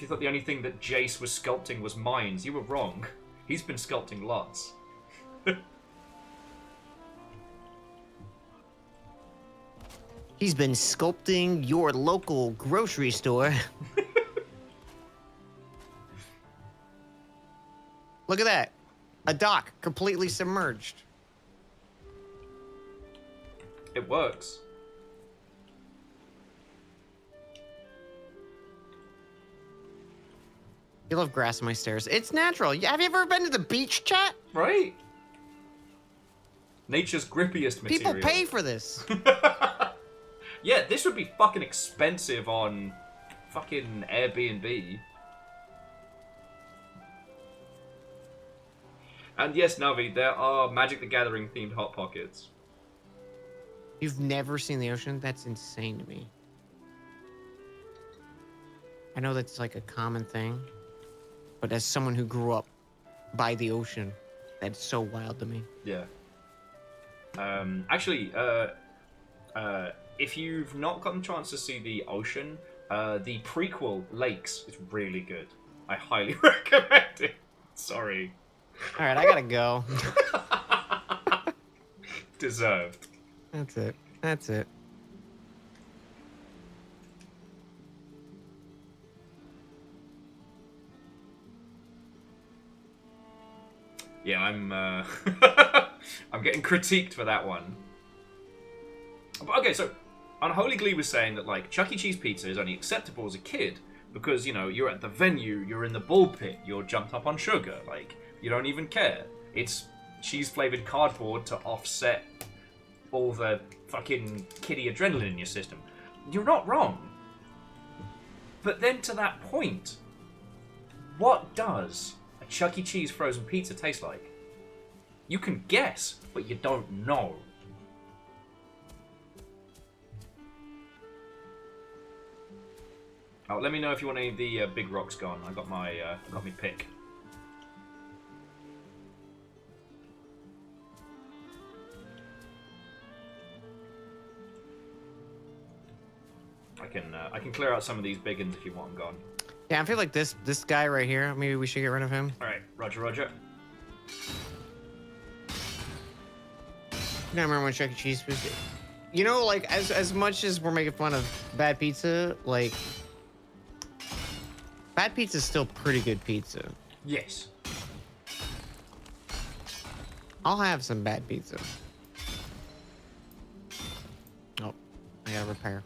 you thought the only thing that Jace was sculpting was mines, you were wrong. He's been sculpting lots. He's been sculpting your local grocery store. Look at that. A dock completely submerged. It works. You love grass on my stairs. It's natural. Have you ever been to the beach, chat? Right? Nature's grippiest material. People pay for this. Yeah, this would be fucking expensive on fucking Airbnb. And yes, Navi, there are Magic the Gathering themed Hot Pockets. You've never seen the ocean? That's insane to me. I know that's like a common thing, but as someone who grew up by the ocean, that's so wild to me. Yeah. Actually, if you've not gotten a chance to see the ocean, the prequel Lakes is really good. I highly recommend it. Sorry. All right, I gotta go. Deserved. That's it. That's it. Yeah, I'm I'm getting critiqued for that one. Okay, so Unholy Glee was saying that like Chuck E. Cheese pizza is only acceptable as a kid because, you know, you're at the venue, you're in the bull pit, you're jumped up on sugar, like you don't even care. It's cheese flavored cardboard to offset all the fucking kiddie adrenaline in your system. You're not wrong. But then to that point, what does a Chuck E. Cheese frozen pizza taste like? You can guess, but you don't know. Oh, let me know if you want any of the big rocks gone. I got my pick. I can clear out some of these big ones if you want them gone. Yeah, I feel like this guy right here, maybe we should get rid of him. All right, Roger, Roger. I remember when Chuck E. Cheese was... You know, like, as much as we're making fun of bad pizza, like... Bad pizza's still pretty good pizza. Yes. I'll have some bad pizza. Oh, I gotta repair.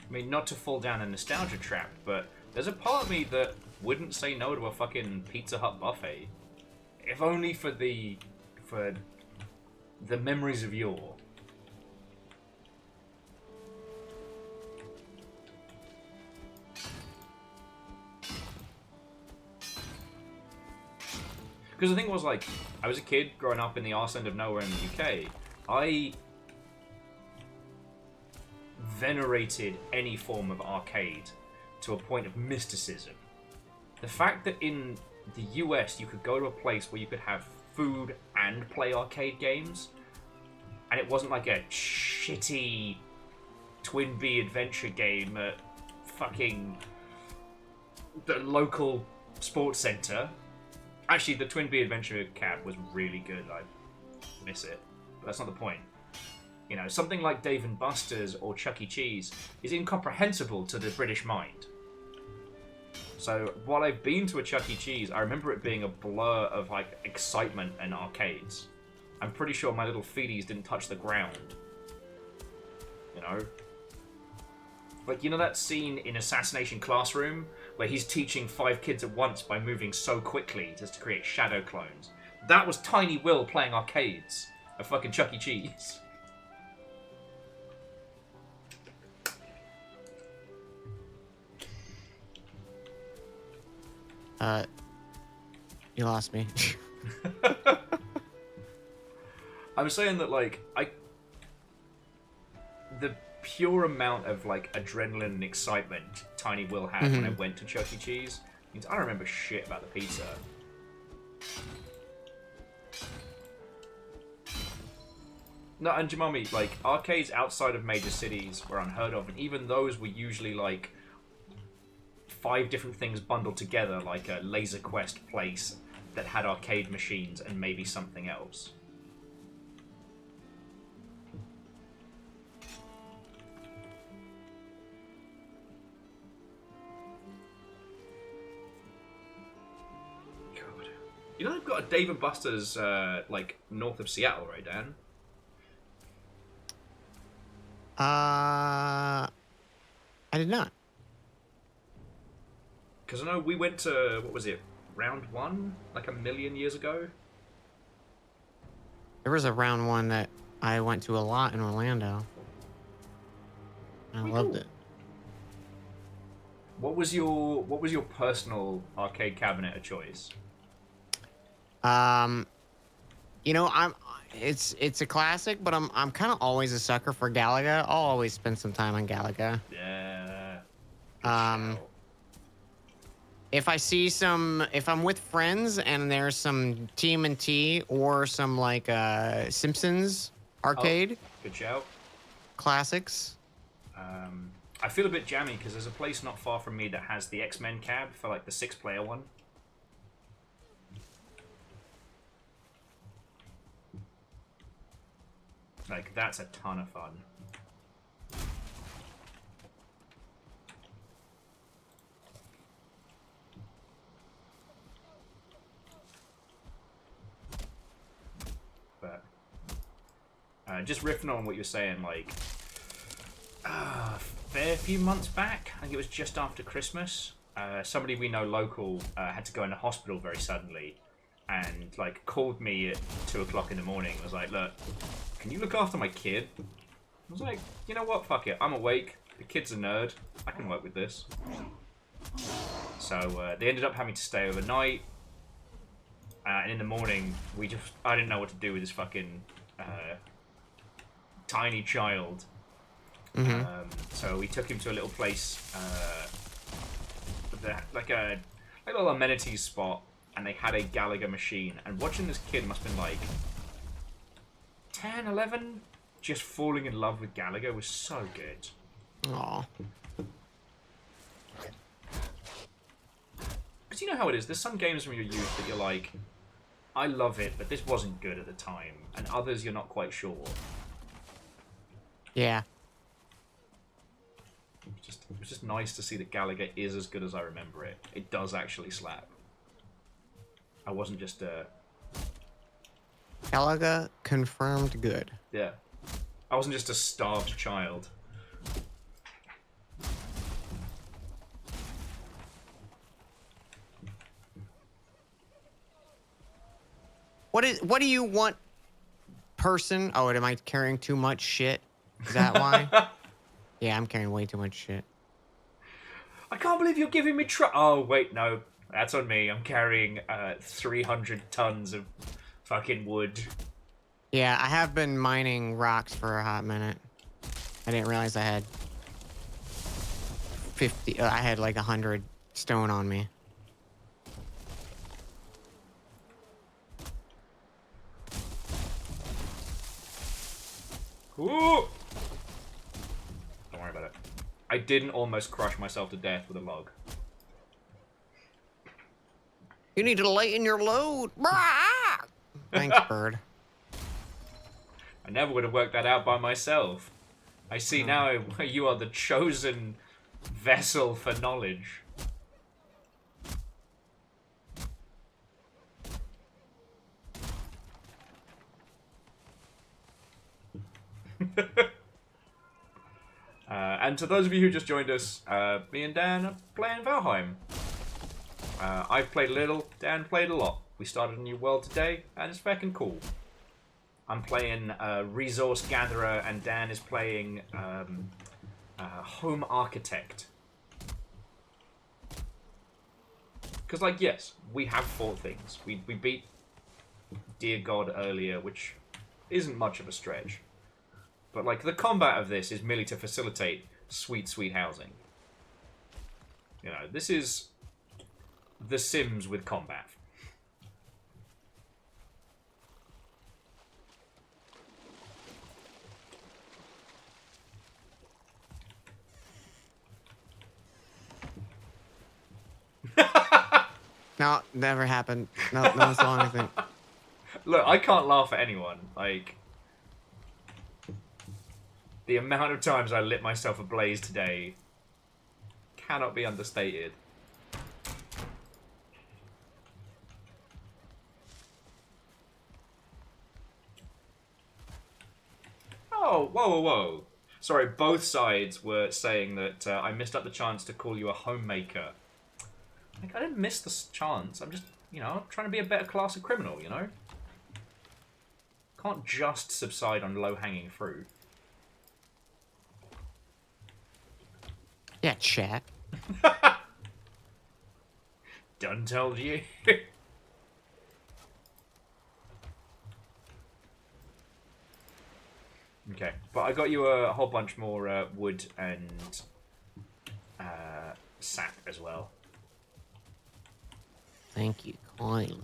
I mean, not to fall down a nostalgia trap, but there's a part of me that wouldn't say no to a fucking Pizza Hut buffet. If only for the memories of yore. Because the thing was, like, I was a kid growing up in the arse end of nowhere in the UK. I venerated any form of arcade to a point of mysticism. The fact that in the US you could go to a place where you could have food and play arcade games, and it wasn't like a shitty Twin Bee adventure game at fucking the local sports centre. Actually, the Twin Bee adventure cab was really good. I miss it, but that's not the point. You know, something like Dave & Buster's or Chuck E. Cheese is incomprehensible to the British mind. So, while I've been to a Chuck E. Cheese, I remember it being a blur of, like, excitement and arcades. I'm pretty sure my little feeties didn't touch the ground. You know? Like, you know that scene in Assassination Classroom where he's teaching 5 kids at once by moving so quickly just to create shadow clones? That was Tiny Will playing arcades at fucking Chuck E. Cheese. You lost me. I'm saying that, like, the pure amount of, like, adrenaline and excitement Tiny Will had when I went to Chuck E. Cheese means I don't remember shit about the pizza. No, and Jamami, like, arcades outside of major cities were unheard of, and even those were usually, like, 5 different things bundled together, like a Laser Quest place that had arcade machines and maybe something else. God. You know they've got a Dave & Buster's, like, north of Seattle, right, Dan? I did not. Because I know we went to, what was it, round 1? Like a million years ago? There was a round 1 that I went to a lot in Orlando. I loved it. What was your personal arcade cabinet of choice? You know, it's a classic, but I'm kind of always a sucker for Galaga. I'll always spend some time on Galaga. Yeah. If I'm with friends and there's some TMNT or some like Simpsons arcade. Oh, good shout. Classics. I feel a bit jammy because there's a place not far from me that has the X-Men cab for like the 6-player one. Like, that's a ton of fun. But just riffing on what you're saying, like, fair few months back, I think it was just after Christmas, somebody we know local had to go into hospital very suddenly, and like called me at 2 o'clock in the morning. Was like, look, can you look after my kid? I was like, you know what, fuck it, I'm awake, the kid's a nerd, I can work with this. So they ended up having to stay overnight, and in the morning I didn't know what to do with this fucking tiny child. So we took him to a little place, like a little amenities spot, and they had a Galaga machine. And watching this kid must have been like 10, 11, just falling in love with Galaga was so good. Aww. Because you know how it is. There's some games from your youth that you're like, I love it, but this wasn't good at the time, and others you're not quite sure. Yeah. It was just nice to see that Galaga is as good as I remember it. It does actually slap. I wasn't just Galaga confirmed good. yeah. I wasn't just a starved child. What do you want, person? Oh, am I carrying too much shit? Is that why? Yeah, I'm carrying way too much shit. I can't believe you're giving me Oh, wait, no. That's on me. I'm carrying 300 tons of fucking wood. Yeah, I have been mining rocks for a hot minute. I didn't realize I had 50. I had like 100 stone on me. Ooh! Don't worry about it. I didn't almost crush myself to death with a log. You need to lighten your load. Thanks, bird. I never would have worked that out by myself. I see now you are the chosen vessel for knowledge. And to those of you who just joined us, me and Dan are playing Valheim. I've played a little, Dan played a lot. We started a new world today, and it's fucking cool. I'm playing Resource Gatherer, and Dan is playing Home Architect. Because, like, yes, we have fought things. We beat Dear God earlier, which isn't much of a stretch. But, like, the combat of this is merely to facilitate sweet, sweet housing. You know, this is The Sims with combat. No, never happened. No, that's the only thing. Look, I can't laugh at anyone. Like, the amount of times I lit myself ablaze today cannot be understated. Oh, whoa, whoa, whoa. Sorry, both sides were saying that I missed up the chance to call you a homemaker. Like, I didn't miss the chance. I'm just, you know, trying to be a better class of criminal, you know? Can't just subside on low-hanging fruit. Yeah, chat. Done told you. Okay, but I got you a whole bunch more wood and sap as well. Thank you kindly.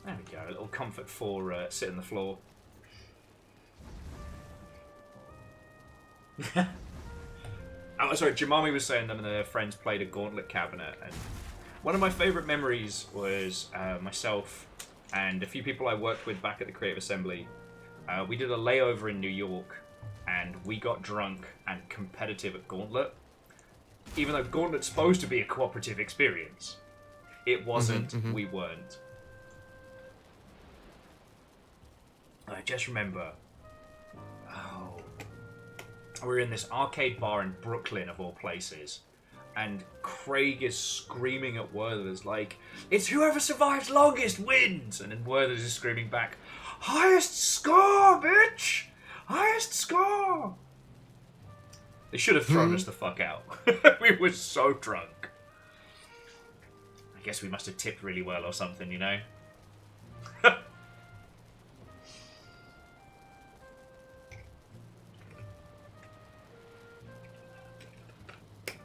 There we go, a little comfort for sit on the floor. Oh, sorry, Jemami was saying them and their friends played a gauntlet cabinet, and one of my favourite memories was myself and a few people I worked with back at the Creative Assembly. We did a layover in New York, and we got drunk and competitive at Gauntlet. Even though Gauntlet's supposed to be a cooperative experience, it wasn't, we weren't. I just remember, we were in this arcade bar in Brooklyn, of all places, and Craig is screaming at Werther's like, "It's whoever survives longest wins!" And then Werther's is screaming back, "Highest score, bitch! Highest score!" They should have thrown us the fuck out. We were so drunk. I guess we must have tipped really well or something, you know?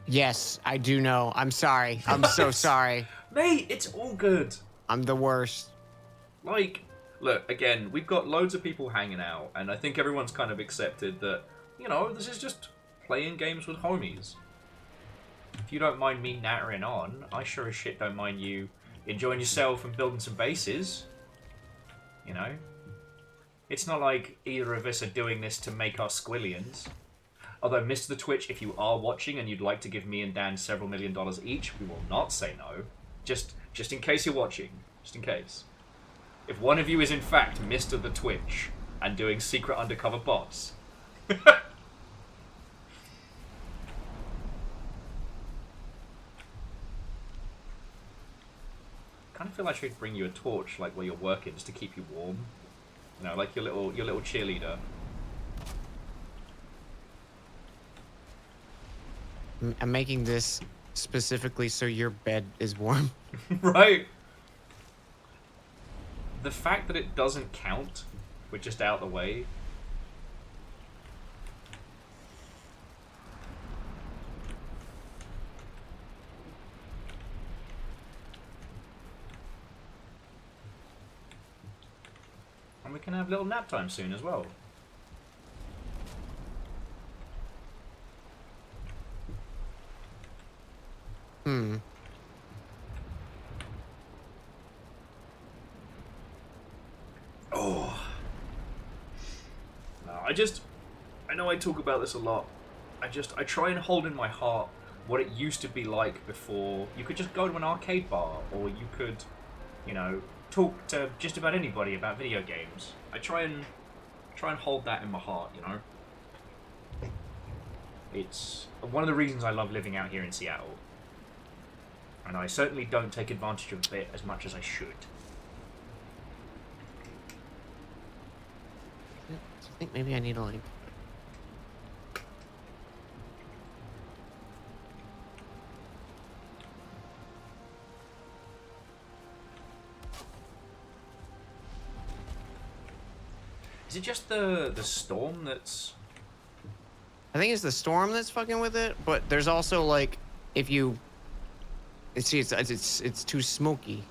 Yes, I do know. I'm sorry. I'm so sorry. Mate, it's all good. I'm the worst. Like, look, again, we've got loads of people hanging out, and I think everyone's kind of accepted that, you know, this is just playing games with homies. If you don't mind me nattering on, I sure as shit don't mind you enjoying yourself and building some bases. You know? It's not like either of us are doing this to make our squillions. Although, Mr. The Twitch, if you are watching and you'd like to give me and Dan several $1,000,000 each, we will not say no. Just in case you're watching. Just in case. If one of you is in fact Mr. The Twitch and doing secret undercover bots. Kind of feel like I should bring you a torch, like while you're working, just to keep you warm. You know, like your little cheerleader. I'm making this specifically so your bed is warm. Right. The fact that it doesn't count, we're just out the way. And we can have little nap time soon as well. Oh. No, I know I talk about this a lot. I try and hold in my heart what it used to be like before. You could just go to an arcade bar, or you could, you know, talk to just about anybody about video games. I try and hold that in my heart, you know. It's one of the reasons I love living out here in Seattle. And I certainly don't take advantage of it as much as I should. I think maybe I need to like... Is it just the storm that's... I think it's the storm that's fucking with it, but there's also like, if you... See, it's too smoky.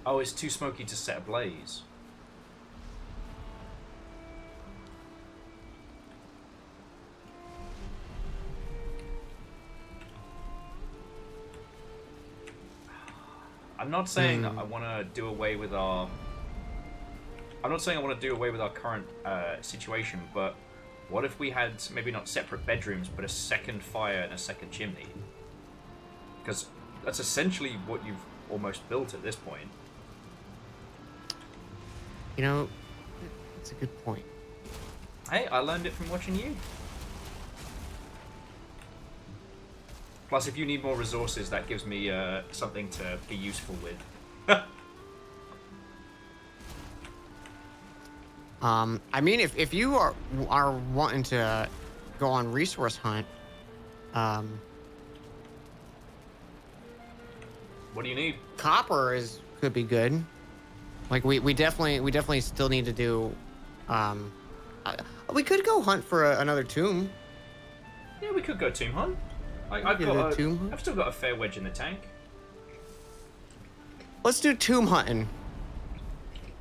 Oh, it's too smoky to set ablaze. I'm not saying I want to do away with our... I'm not saying I want to do away with our current situation, but what if we had maybe not separate bedrooms, but a second fire and a second chimney? Because that's essentially what you've almost built at this point. You know, it's a good point. Hey, I learned it from watching you. Plus, if you need more resources, that gives me something to be useful with. I mean, if you are wanting to go on resource hunt, what do you need? Copper could be good. Like we definitely still need to do. We could go hunt for another tomb. Yeah, we could go tomb hunt. I've still got a fair wedge in the tank. Let's do tomb hunting.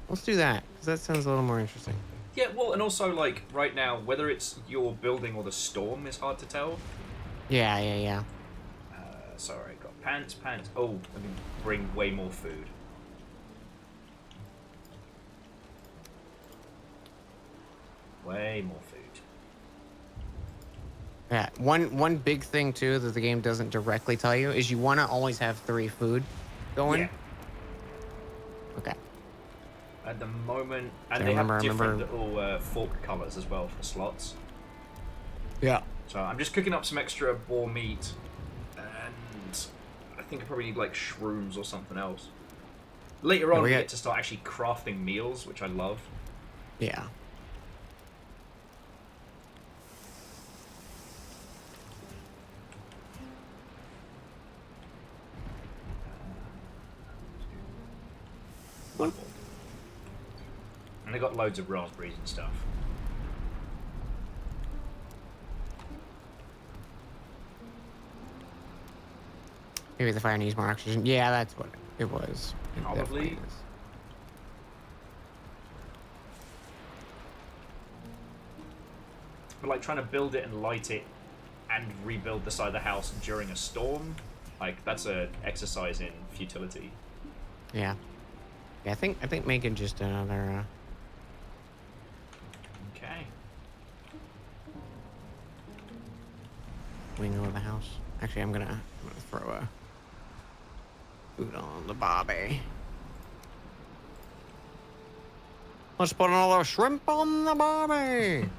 Let's do that, because that sounds a little more interesting. Yeah, well, and also, like, right now, whether it's your building or the storm is hard to tell. Yeah. Sorry, got pants. Oh, let me bring way more food. Way more food. Yeah, one big thing, too, that the game doesn't directly tell you is you want to always have 3 food going. Yeah. Okay. At the moment, and they have different little fork colors as well for the slots. Yeah. So I'm just cooking up some extra boar meat, and I think I probably need like shrooms or something else. Later on, we get to start actually crafting meals, which I love. Yeah. Wonderful. And I got loads of raspberries and stuff. Maybe the fire needs more oxygen. Yeah, that's what it was. Probably. But like trying to build it and light it and rebuild the side of the house during a storm, like that's a exercise in futility. Yeah. Yeah, I think making just another Okay. wing over the house. Actually, I'm gonna throw a food on the barbie. Let's put another shrimp on the barbie.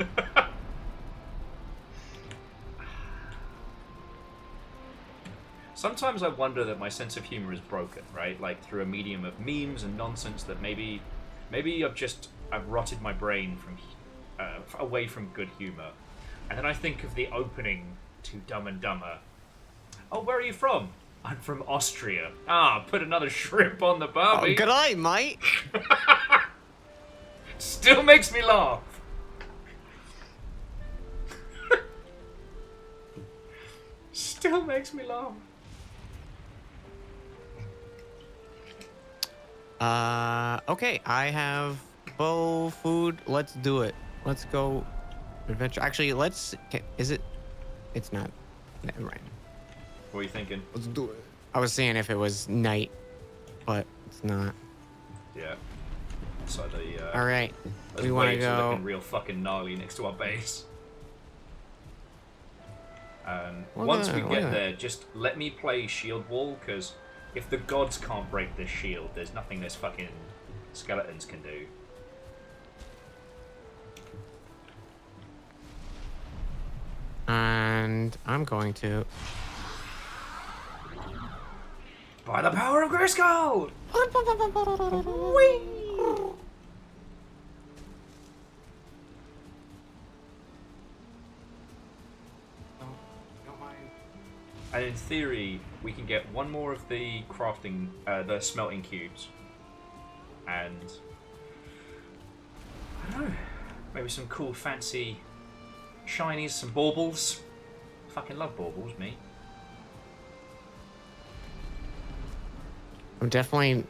Sometimes I wonder that my sense of humor is broken, right? Like through a medium of memes and nonsense that maybe I've rotted my brain from away from good humor. And then I think of the opening to Dumb and Dumber. Oh, where are you from? I'm from Austria. Ah, put another shrimp on the barbie. Oh, good eye, mate. Still makes me laugh. Still makes me laugh. Okay, I have bow food. Let's do it. Let's go adventure. Actually, is it? It's not. Never mind. What are you thinking? Let's do it. I was saying if it was night, but it's not. Yeah. So the all right, we want to go. Looking real fucking gnarly next to our base. Once we get there, just let me play shield wall, because if the gods can't break this shield, there's nothing this fucking skeletons can do. And I'm going to. By the power of Grayskull! And in theory, we can get one more of the crafting, the smelting cubes. And I don't know, maybe some cool fancy shinies, some baubles. Fucking love baubles, me. I'm definitely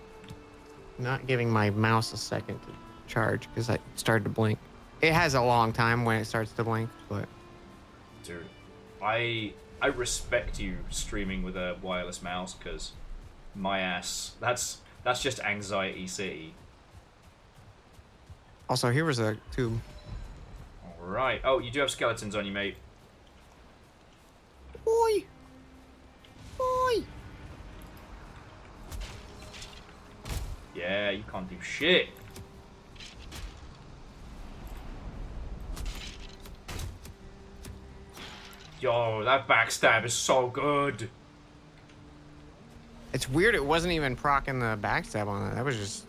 not giving my mouse a second to charge because I started to blink. It has a long time when it starts to blink, but dude, I respect you streaming with a wireless mouse, because my ass, that's just anxiety city. Also, here was a tube. All right. Oh, you do have skeletons on you, mate. Oi! Oi! Yeah, you can't do shit. Yo, that backstab is so good. It's weird it wasn't even proccing the backstab on it. That was just...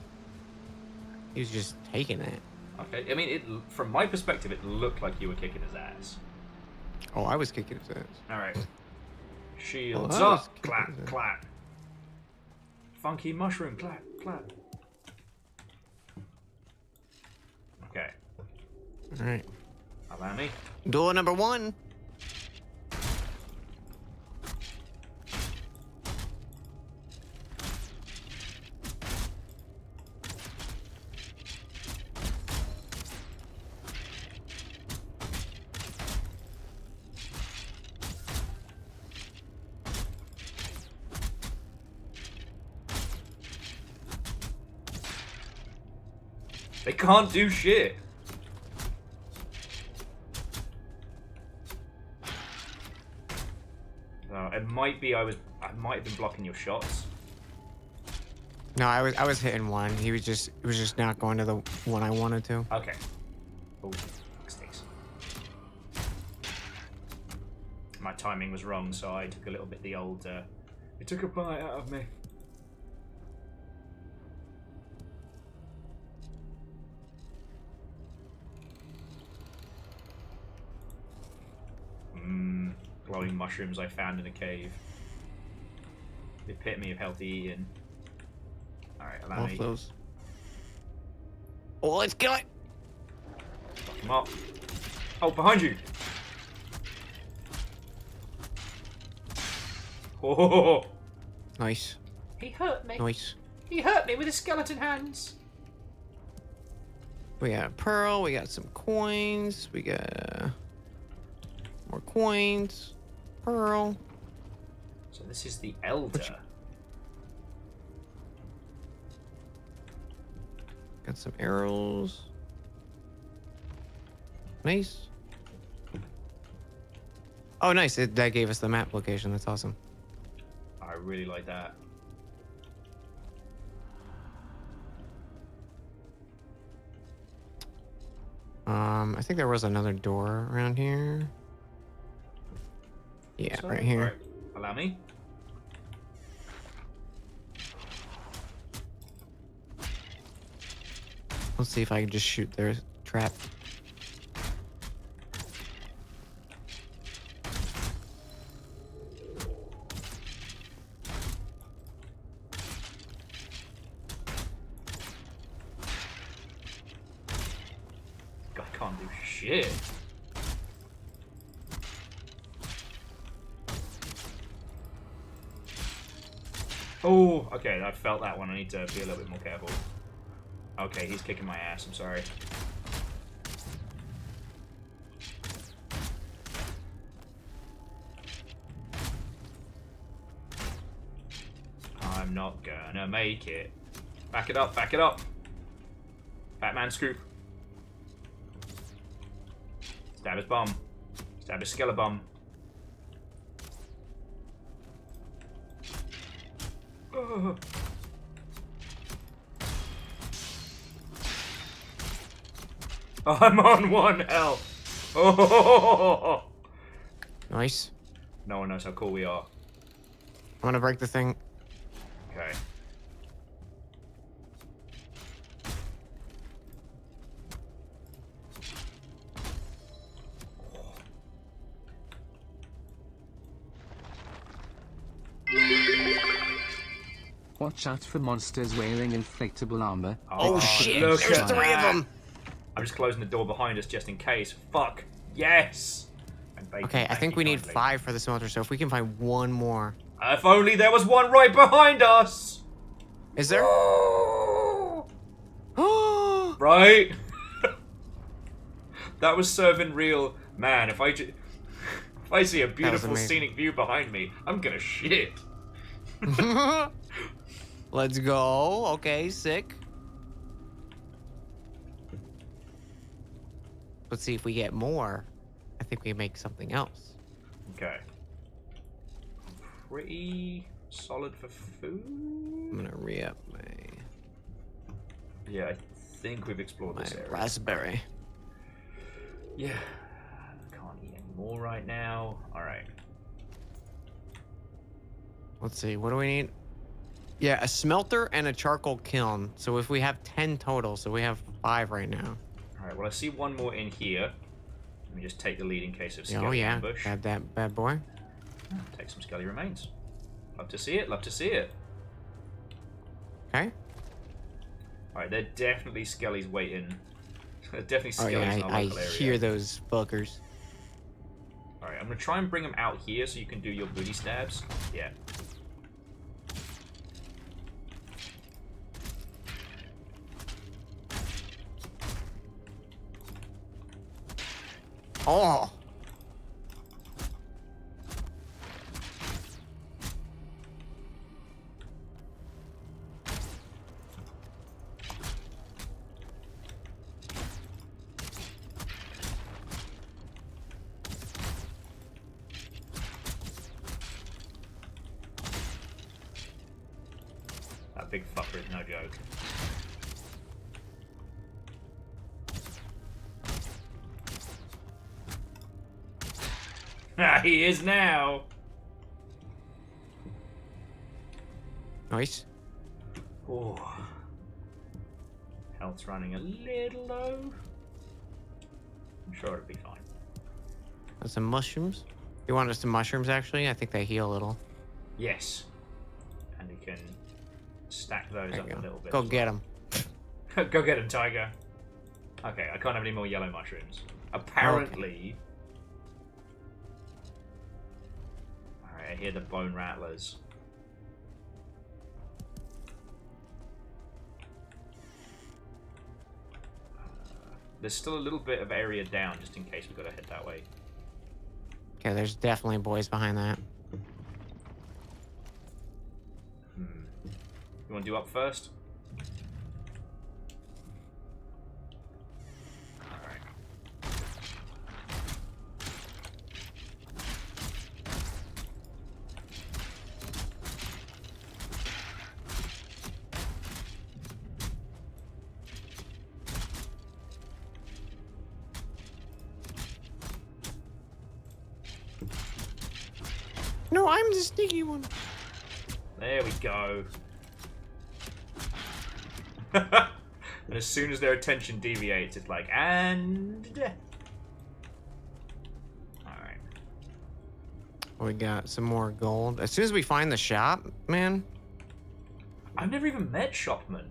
He was just taking it. Okay, I mean, from my perspective, it looked like you were kicking his ass. Oh, I was kicking his ass. Alright. Shields Oh, up. Clap, clap. Funky mushroom. Clap, clap. Okay. Alright. Allow me. Door number 1. They can't do shit. It might be I might have been blocking your shots. No, I was hitting one. It was just not going to the one I wanted to. Okay. Oh, sticks. My timing was wrong, so I took a little bit the old. It took a bite out of me. Glowing mushrooms I found in a cave. The epitome of healthy eating. Alright, allow me. Those. Oh, let's kill it! Fuck him up. Oh, behind you! Oh! Nice. He hurt me. Nice. He hurt me with his skeleton hands. We got a pearl. We got some coins. We got more coins. pearl. So this is the Elder. Got some arrows. Nice. Oh, nice. That gave us the map location. That's awesome. I really like that. I think there was another door around here. Yeah, So, right here. Right. Allow me. Let's see if I can just shoot their trap. I can't do shit. Oh, okay, I felt that one. I need to be a little bit more careful. Okay, he's kicking my ass. I'm sorry. I'm not gonna make it. Back it up, back it up. Batman scoop. Stab his bum. Stab his skeleton. Oh. I'm on 1 health. Oh. Nice. No one knows how cool we are. I'm gonna break the thing. Okay. Watch out for monsters wearing inflatable armor. Oh shit! Look There's at 3 of that. them. I'm just closing the door behind us just in case. Fuck. Yes. And bacon, Okay, I thank think you we need kindly. 5 for the smelter. So if we can find one more, If only there was one right behind us. is there? Oh! Right? That was serving real. Man, if I see a beautiful amazing. scenic view behind me, I'm gonna shit. Let's go. Okay, sick. Let's see if we get more. I think we make something else. Okay. Pretty solid for food. I'm gonna re-up my Yeah, I think we've explored this area. raspberry. Yeah. Can't eat any more right now. Alright. Let's see. What do we need? Yeah, a smelter and a charcoal kiln. So if we have 10 total, so we have 5 right now. Alright, well I see one more in here. Let me just take the lead in case of skelly Oh yeah, ambush. grab that bad boy. Take some skelly remains. Love to see it, love to see it. Okay. Alright, there are definitely skellies waiting. There are definitely Oh skellies yeah, in our I local area. hear those fuckers. Alright, I'm gonna try and bring them out here so you can do your booty stabs. Yeah. Oh. That big fucker is no joke. Ah, he is now! Nice. Oh. Health's running a little low. I'm sure it'll be fine. Got some mushrooms. You want us some mushrooms, actually? I think they heal a little. Yes. And you can stack those There up you a little bit. Go as get them. well. Go get him, Tiger. Okay, I can't have any more yellow mushrooms. Apparently... Alright, I hear the bone rattlers. There's still a little bit of area down, just in case we've got to head that way. Okay, there's definitely boys behind that. You want to do up first? Alright. No, I'm the sneaky one. There we go. And as soon as their attention deviates, it's like, and... Alright. We got some more gold. As soon as we find the shop, man. I've never even met shopmen.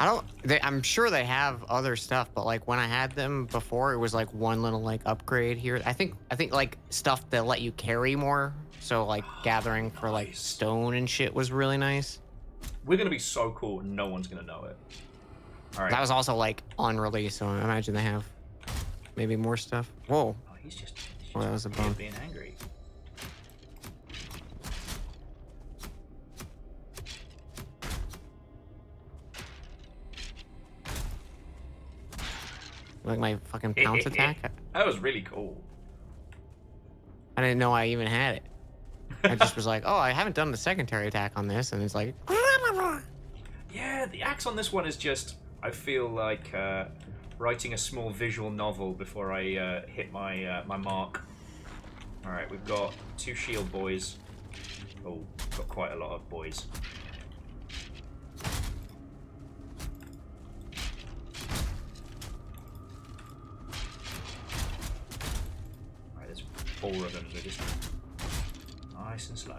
I'm sure they have other stuff, but like when I had them before, it was like one little like upgrade here. I think like stuff that let you carry more. So like gathering for like stone and shit was really nice. We're gonna be so cool, no one's gonna know it. All right. That was also like on release, so I imagine they have maybe more stuff. Whoa. Oh, he's just That was a bump. being angry. Like my fucking pounce attack. That was really cool. I didn't know I even had it. I just was like, oh, I haven't done the secondary attack on this, and it's like. Yeah, the axe on this one is just. I feel like writing a small visual novel before I hit my my mark. All right, we've got 2 shield boys. Oh, got quite a lot of boys. All right, there's 4 of them. They're just nice and slow.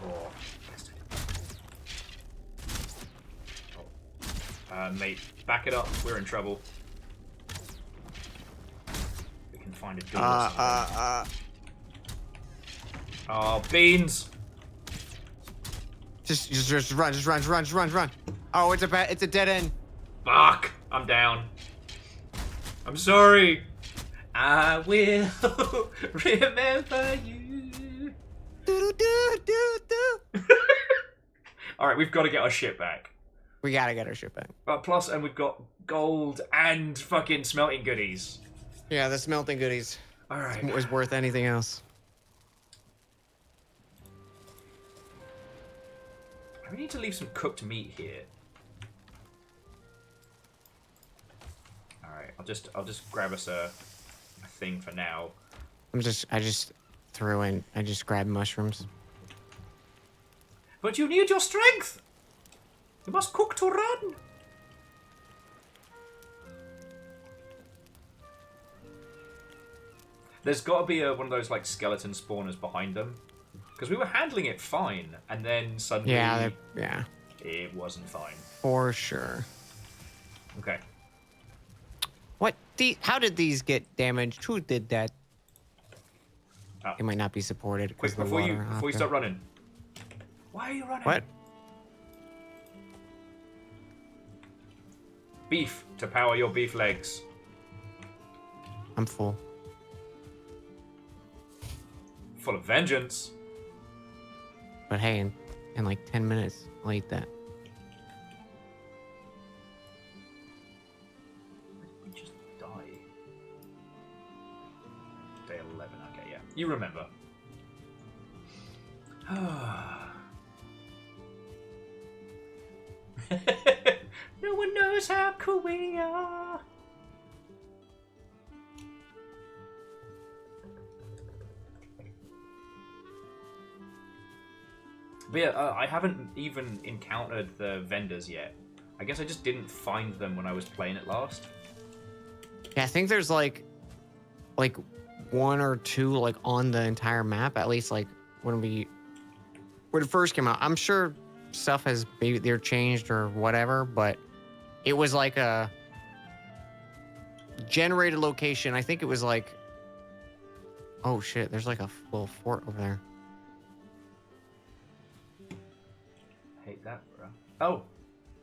Oh, bastard. Oh. Mate, back it up. We're in trouble. We can find a door. Oh, beans! Just run. Oh, it's a dead end. Fuck! I'm down. I'm sorry. I will remember you. Alright, we've got to get our shit back. We gotta get our shit back. Plus, and we've got gold and fucking smelting goodies. Yeah, the smelting goodies. Alright. Was worth anything else. We need to leave some cooked meat here. Alright, I'll just grab us a thing for now. I just grabbed mushrooms. But you need your strength! You must cook to run! There's got to be one of those like skeleton spawners behind them. Because we were handling it fine, and then suddenly... Yeah. It wasn't fine. For sure. Okay. What? How did these get damaged? Who did that? Oh. It might not be supported. Quick, before you start running. Why are you running? What? Beef to power your beef legs. I'm full. Full of vengeance. But hey, in like 10 minutes, I'll eat that. We just die. Day 11, okay, yeah. You remember. No one knows how cool we are. But yeah, I haven't even encountered the vendors yet. I guess I just didn't find them when I was playing it last. Yeah, I think there's like 1 or 2 like on the entire map. At least like when it first came out. I'm sure stuff has maybe they're changed or whatever, but it was like a generated location. I think it was like, oh shit, there's like a little fort over there. Hate that, bro. Oh,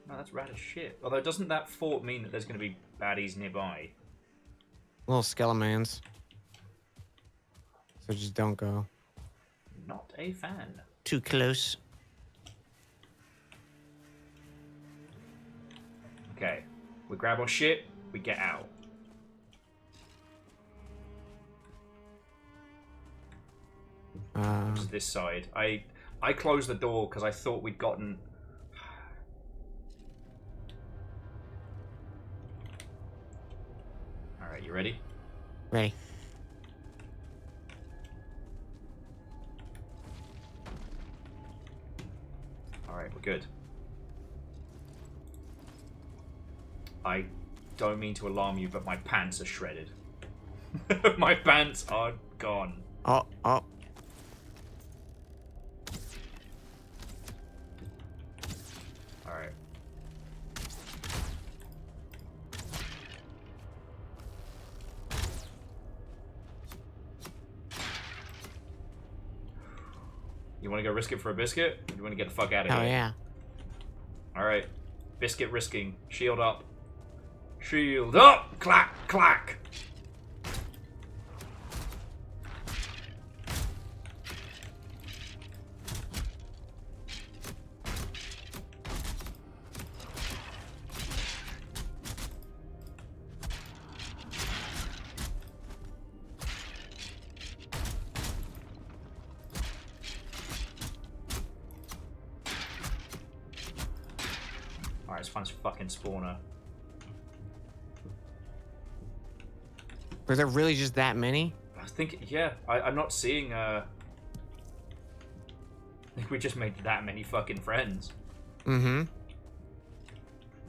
No, that's rad as shit. Although, doesn't that fort mean that there's going to be baddies nearby? Little skeletons. So just don't go. Not a fan. Too close. Okay. We grab our shit, we get out. To this side. I closed the door because I thought we'd gotten... Alright, you ready? Ready. Alright, we're good. I don't mean to alarm you, but my pants are shredded. My pants are gone. Oh. Alright. You want to go risk it for a biscuit? Or do you want to get the fuck out of here? Oh, yeah. Alright. Biscuit risking. Shield up. Shield up! Clack! Clack! Alright, let's find this fucking spawner. Was there really just that many? I think, yeah. I'm not seeing, I think we just made that many fucking friends. Mm-hmm.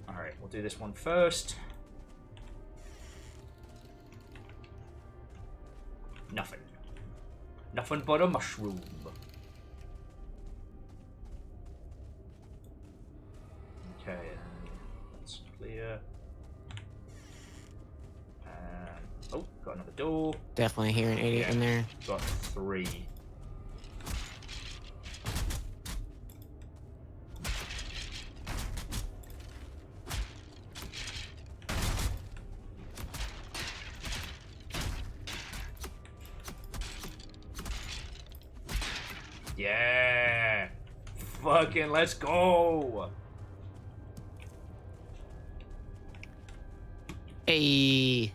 Alright, we'll do this one first. Nothing. Nothing but a mushroom. Okay, and that's clear. And, oh, got another door. Definitely hear an idiot in there. Got 3. Yeah! Fucking let's go! Hey.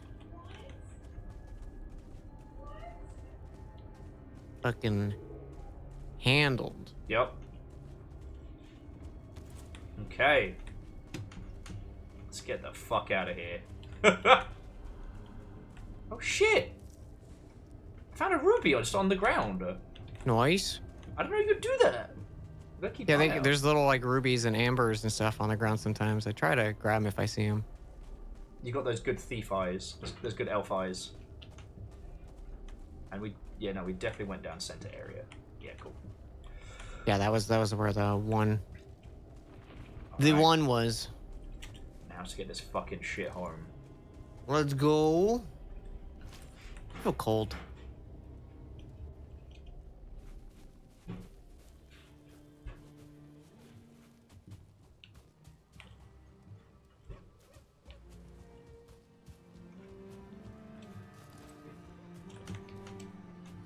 Fucking handled. Yep. Okay. Let's get the fuck out of here. Oh shit! I found a ruby just on the ground. Nice. I don't know you could do that. You gotta keep an eye out. There's little like rubies and ambers and stuff on the ground sometimes. I try to grab them if I see them. You got those good thief eyes, those good elf eyes. And we definitely went down center area. Yeah, cool. Yeah, that was where the one Alright. one was. Now let's get this fucking shit home. Let's go. I feel cold.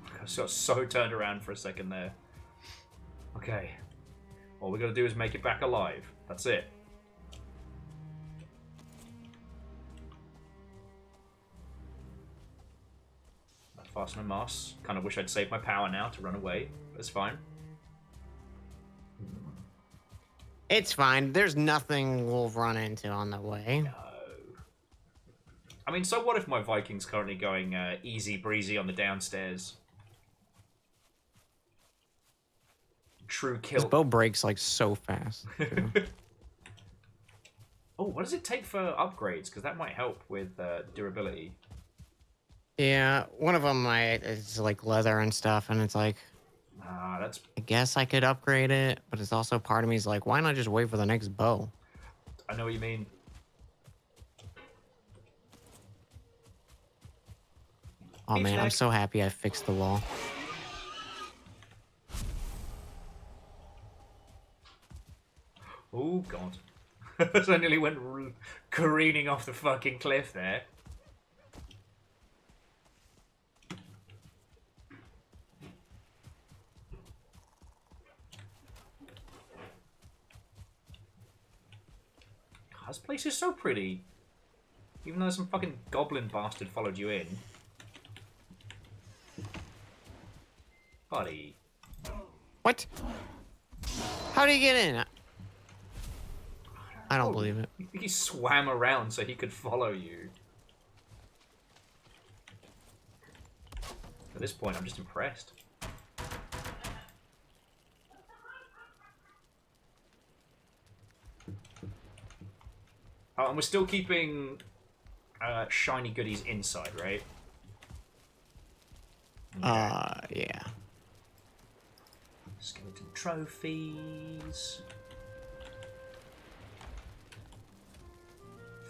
I got so turned around for a second there. Okay. All we gotta do is make it back alive. That's it. Fasten a moss. Kind of wish I'd saved my power now to run away. But it's fine. It's fine. There's nothing we'll run into on the way. No. I mean, so what if my Viking's currently going easy breezy on the downstairs? True kill. This bow breaks like so fast. Oh, what does it take for upgrades? Because that might help with durability. Yeah, one of them is like leather and stuff, and it's like, That's... I guess I could upgrade it, but it's also part of me is like, why not just wait for the next bow? I know what you mean. Oh man, I'm so happy I fixed the wall. Oh god. So I nearly went careening off the fucking cliff there. God, this place is so pretty. Even though some fucking goblin bastard followed you in. Buddy. What? How did he get in? I don't believe it. He swam around so he could follow you. At this point, I'm just impressed. Oh, and we're still keeping shiny goodies inside, right? Yeah. Skeleton trophies.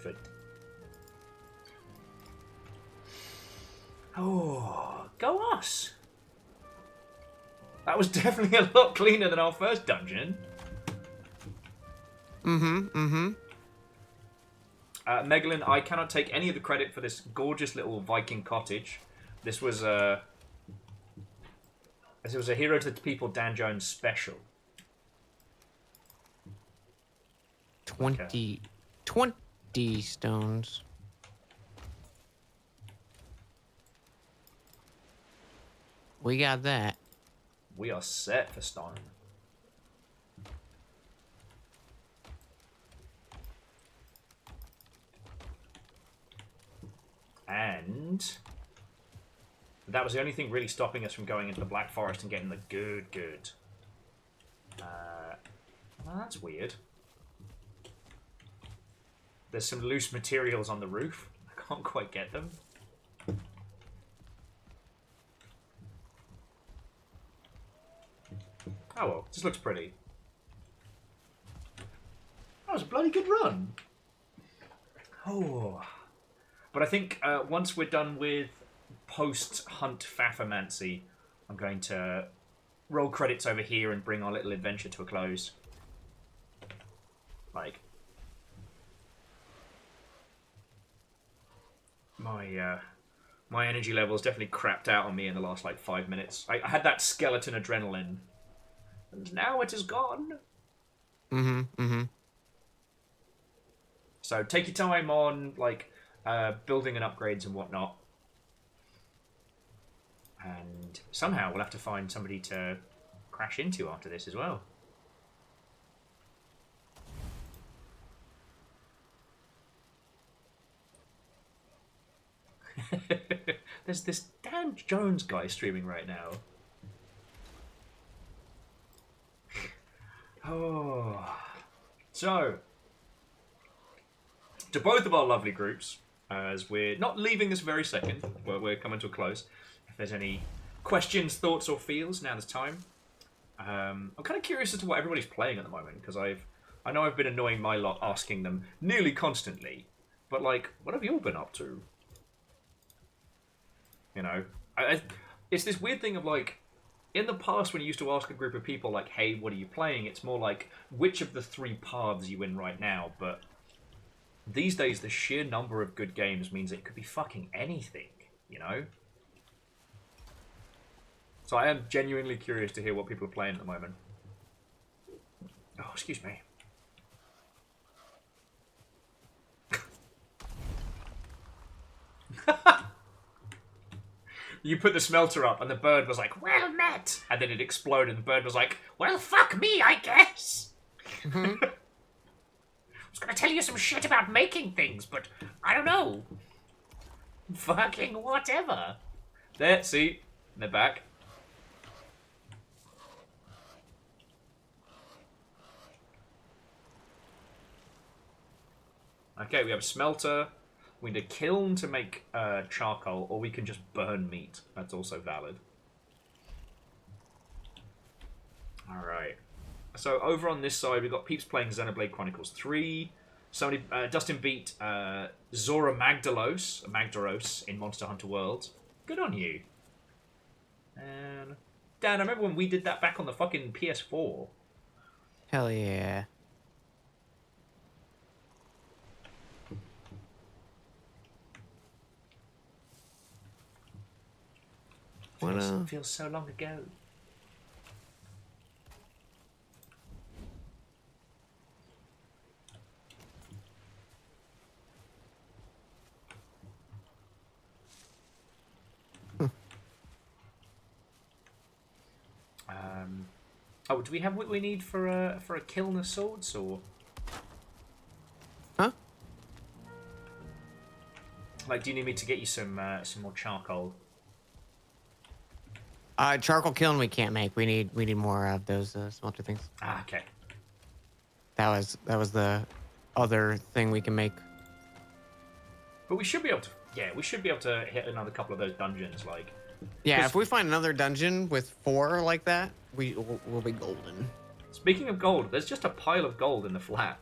Food. Oh, go us! That was definitely a lot cleaner than our first dungeon. Megalyn, I cannot take any of the credit for this gorgeous little Viking cottage. This was a Hero to the People Dan Jones special. 20 stones. We got that. We are set for stone. And that was the only thing really stopping us from going into the Black Forest and getting the good. Well, that's weird. There's some loose materials on the roof. I can't quite get them. Oh well, this looks pretty. That was a bloody good run. Oh. But I think once we're done with post-hunt Faffermancy, I'm going to roll credits over here and bring our little adventure to a close. Like, my energy level's definitely crapped out on me in the last, 5 minutes. I had that skeleton adrenaline, and now it is gone. So take your time on, building and upgrades and whatnot. And somehow we'll have to find somebody to crash into after this as well. There's this Dan Jones guy streaming right now. Oh. So, to both of our lovely groups, as we're not leaving this very second, we're coming to a close. If there's any questions, thoughts, or feels, now there's time. I'm kind of curious as to what everybody's playing at the moment, because I know I've been annoying my lot asking them nearly constantly, but what have you all been up to? You know, it's this weird thing of in the past when you used to ask a group of people hey, what are you playing? It's more which of the three paths are you in right now? But these days, the sheer number of good games means it could be fucking anything, you know? So I am genuinely curious to hear what people are playing at the moment. Oh, excuse me. You put the smelter up and the bird was like, well met! And then it exploded and the bird was like, well fuck me, I guess! I was gonna tell you some shit about making things, but I don't know. Fucking whatever. There, see? They're back. Okay, we have a smelter. We need a kiln to make charcoal, or we can just burn meat. That's also valid. Alright. So over on this side, we've got peeps playing Xenoblade Chronicles 3. Somebody, Dustin beat Zora Magdaros in Monster Hunter World. Good on you. And Dan, I remember when we did that back on the fucking PS4. Hell yeah. Feels so long ago. Oh, do we have what we need for a kiln of swords, or? Huh? Like, do you need me to get you some more charcoal? Charcoal kiln we can't make. We need more of those smelter things. Ah, okay. That was the other thing we can make. But we should be able to. Yeah, we should be able to hit another couple of those dungeons, like. Yeah, if we find another dungeon with 4 like that, we'll be golden. Speaking of gold, there's just a pile of gold in the flat.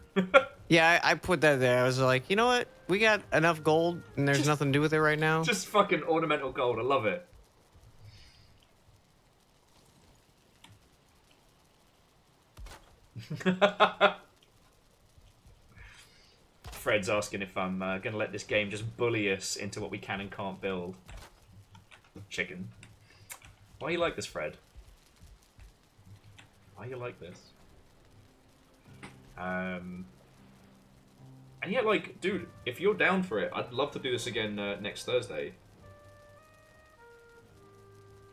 Yeah, I put that there. I was like, you know what? We got enough gold, and there's nothing to do with it right now. Just fucking ornamental gold. I love it. Fred's asking if I'm going to let this game just bully us into what we can and can't build. Chicken. Why you like this, Fred? Why you like this? And yeah, like, dude, if you're down for it, I'd love to do this again next Thursday.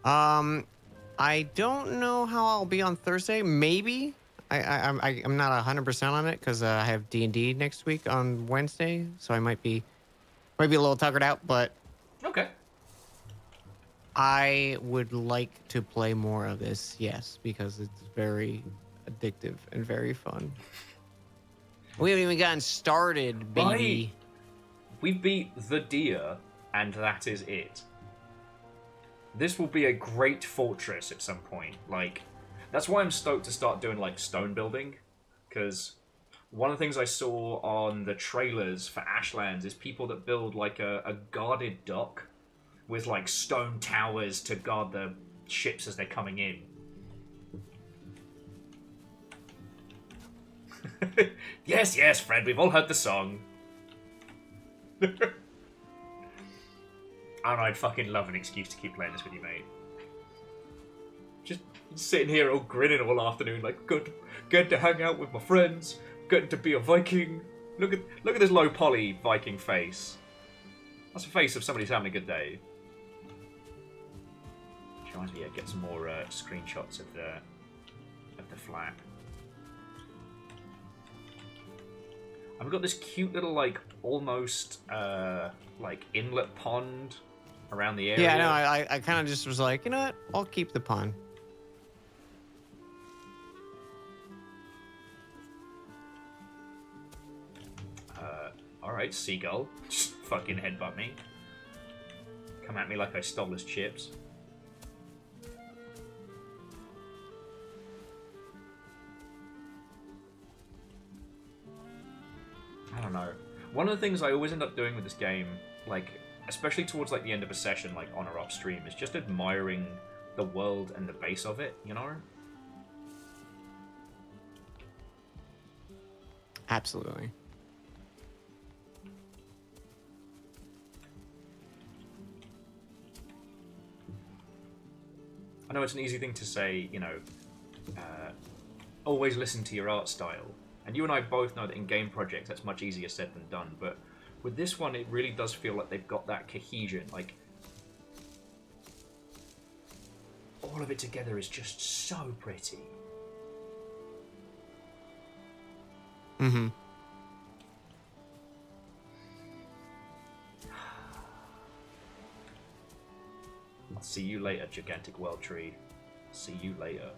I don't know how I'll be on Thursday. Maybe. I'm not 100% on it because I have D&D next week on Wednesday, so I might be a little tuckered out, but okay. I would like to play more of this, yes, because it's very addictive and very fun. We haven't even gotten started, baby. We beat the deer, and that is it. This will be a great fortress at some point. Like, that's why I'm stoked to start doing, like, stone building. Because one of the things I saw on the trailers for Ashlands is people that build, like, a guarded dock with, like, stone towers to guard the ships as they're coming in. Yes, yes, Fred, we've all heard the song. And I'd fucking love an excuse to keep playing this with you, mate. Just sitting here all grinning all afternoon, like, good, getting to hang out with my friends, getting to be a Viking. Look at this low poly Viking face. That's a face of somebody who's having a good day. Trying to get some more screenshots of the flat. And we've got this cute little, like, almost like inlet pond around the area. Yeah, no, I kind of just was like, you know what? I'll keep the pond. Alright, seagull. Just fucking headbutt me. Come at me like I stole his chips. I don't know. One of the things I always end up doing with this game, like, especially towards like the end of a session, like on or off stream, is just admiring the world and the base of it, you know? Absolutely. I know it's an easy thing to say, you know, always listen to your art style. And you and I both know that in game projects that's much easier said than done, but with this one it really does feel like they've got that cohesion, like all of it together is just so pretty. Mm-hmm. I'll see you later, gigantic world tree. See you later.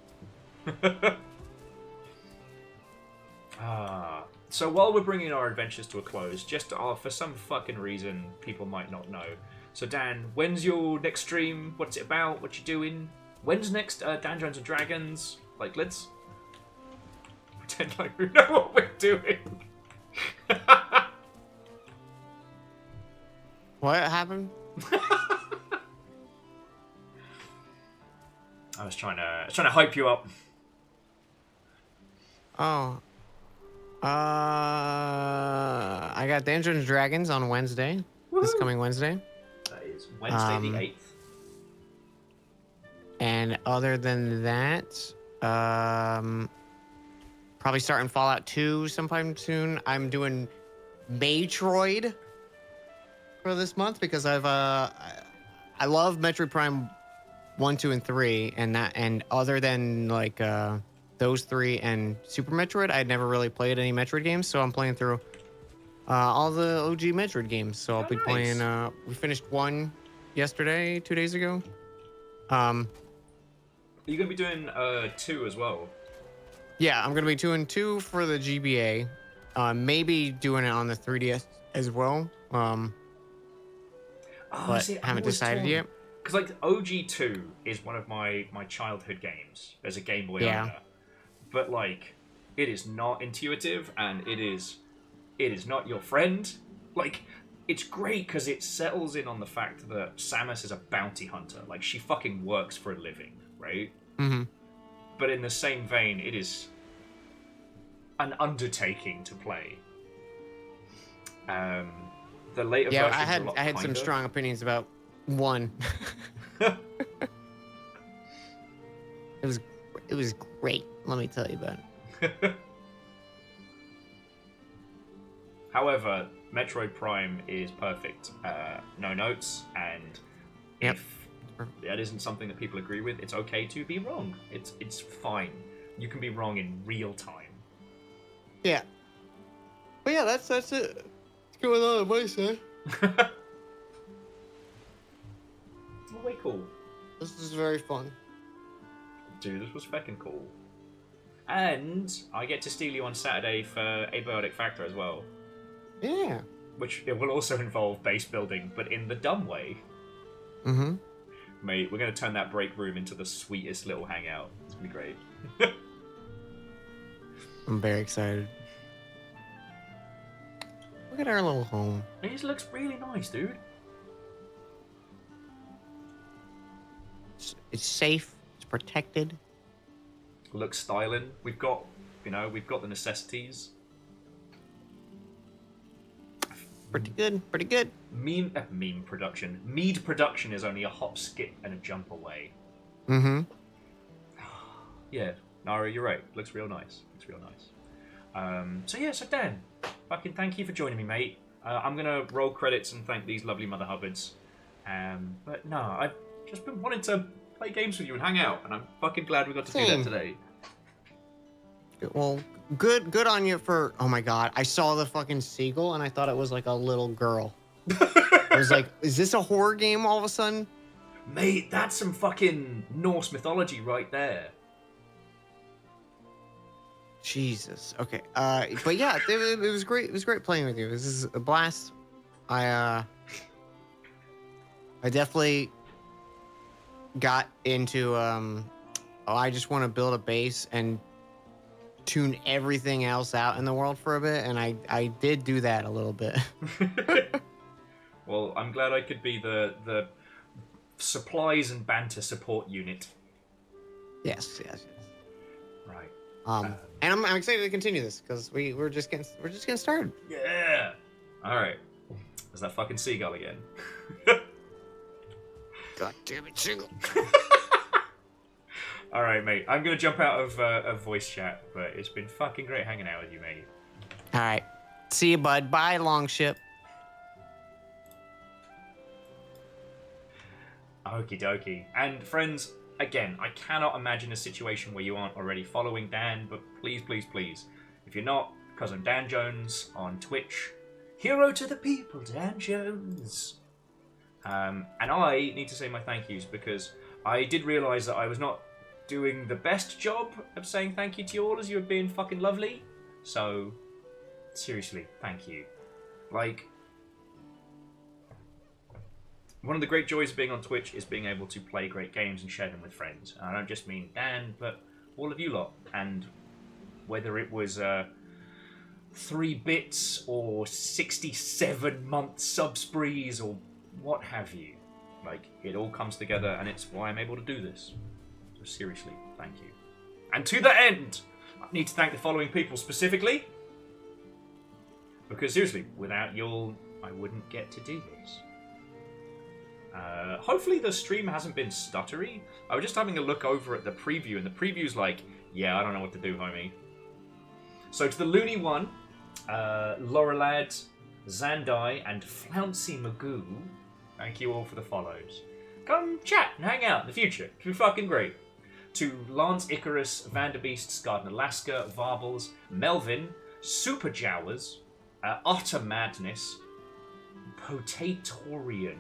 So while we're bringing our adventures to a close, just for some fucking reason people might not know. So Dan, when's your next stream? What's it about? What you doing? When's next Dungeons and Dragons? Like, let's pretend like we know what we're doing. What happened? I was trying to hype you up. Oh. I got Dungeons and Dragons on Wednesday. Woo-hoo. This coming Wednesday. That is Wednesday the 8th. And other than that, probably starting Fallout 2 sometime soon. I'm doing Metroid for this month because I love Metroid Prime 1, 2, and 3, and other than like those three and Super Metroid, I'd never really played any Metroid games, so I'm playing through all the OG Metroid games. So I'll be playing. We finished one yesterday, 2 days ago. Are you gonna be doing 2 as well? Yeah, I'm gonna be doing 2 for the GBA. Maybe doing it on the 3DS as well. But see, haven't decided yet. Because like OG2 is one of my childhood games. There's a Game Boy owner, but like it is not intuitive and it is not your friend. Like it's great because it settles in on the fact that Samus is a bounty hunter. Like she fucking works for a living, right? Mm-hmm. But in the same vein, it is an undertaking to play. The later versions I had some strong opinions about 1. It was great. Let me tell you about it. However, Metroid Prime is perfect. No notes, and if that isn't something that people agree with, it's okay to be wrong. It's fine. You can be wrong in real time. Yeah. But yeah, that's it. Let's go with all advice, eh? Way cool. This is very fun. Dude, this was fucking cool. And I get to steal you on Saturday for Abiotic Factor as well. Yeah. Which it will also involve base building, but in the dumb way. Mm-hmm. Mate, we're going to turn that break room into the sweetest little hangout. It's going to be great. I'm very excited. Look at our little home. It just looks really nice, dude. It's safe. It's protected. Looks styling. We've got the necessities. Pretty good. Pretty good. Meme production. Mead production is only a hop, skip, and a jump away. Mm-hmm. Yeah, Nara, you're right. Looks real nice. Looks real nice. So Dan, fucking thank you for joining me, mate. I'm gonna roll credits and thank these lovely Mother Hubbards. But no, I've just been wanting to play games with you and hang out, and I'm fucking glad we got to do that today. Well, good on you for... Oh my god, I saw the fucking seagull and I thought it was like a little girl. I was like, is this a horror game all of a sudden? Mate, that's some fucking Norse mythology right there. Jesus. Okay. But yeah, it was great. It was great playing with you. This is a blast. I definitely got into I just want to build a base and tune everything else out in the world for a bit, and I did do that a little bit. Well, I'm glad I could be the supplies and banter support unit. Yes. Right. And I'm excited to continue this because we're just getting started. Yeah. All right. There's that fucking seagull again. God damn it, seagull. All right, mate. I'm gonna jump out of voice chat, but it's been fucking great hanging out with you, mate. All right. See you, bud. Bye, Longship. Okie dokie. And friends, again, I cannot imagine a situation where you aren't already following Dan, but please, please, please, if you're not, because I'm Dan Jones on Twitch, hero to the people, Dan Jones. And I need to say my thank yous because I did realise that I was not doing the best job of saying thank you to you all as you were being fucking lovely. So, seriously, thank you. Like, one of the great joys of being on Twitch is being able to play great games and share them with friends. And I don't just mean Dan, but all of you lot. And whether it was 3 bits or 67-month sub sprees or what have you. Like, it all comes together and it's why I'm able to do this. So seriously, thank you. And to that end, I need to thank the following people specifically. Because seriously, without you all, I wouldn't get to do this. Hopefully the stream hasn't been stuttery. I was just having a look over at the preview, and the preview's like, yeah, I don't know what to do, homie. So to the Looney One, Lorelad, Zandai, and Flouncy Magoo, thank you all for the follows. Come chat and hang out in the future. It'll be fucking great. To Lance Icarus, Vanderbeast, Garden Alaska, Varbles, Melvin, Super Jowers, Otter Madness, Potatorian,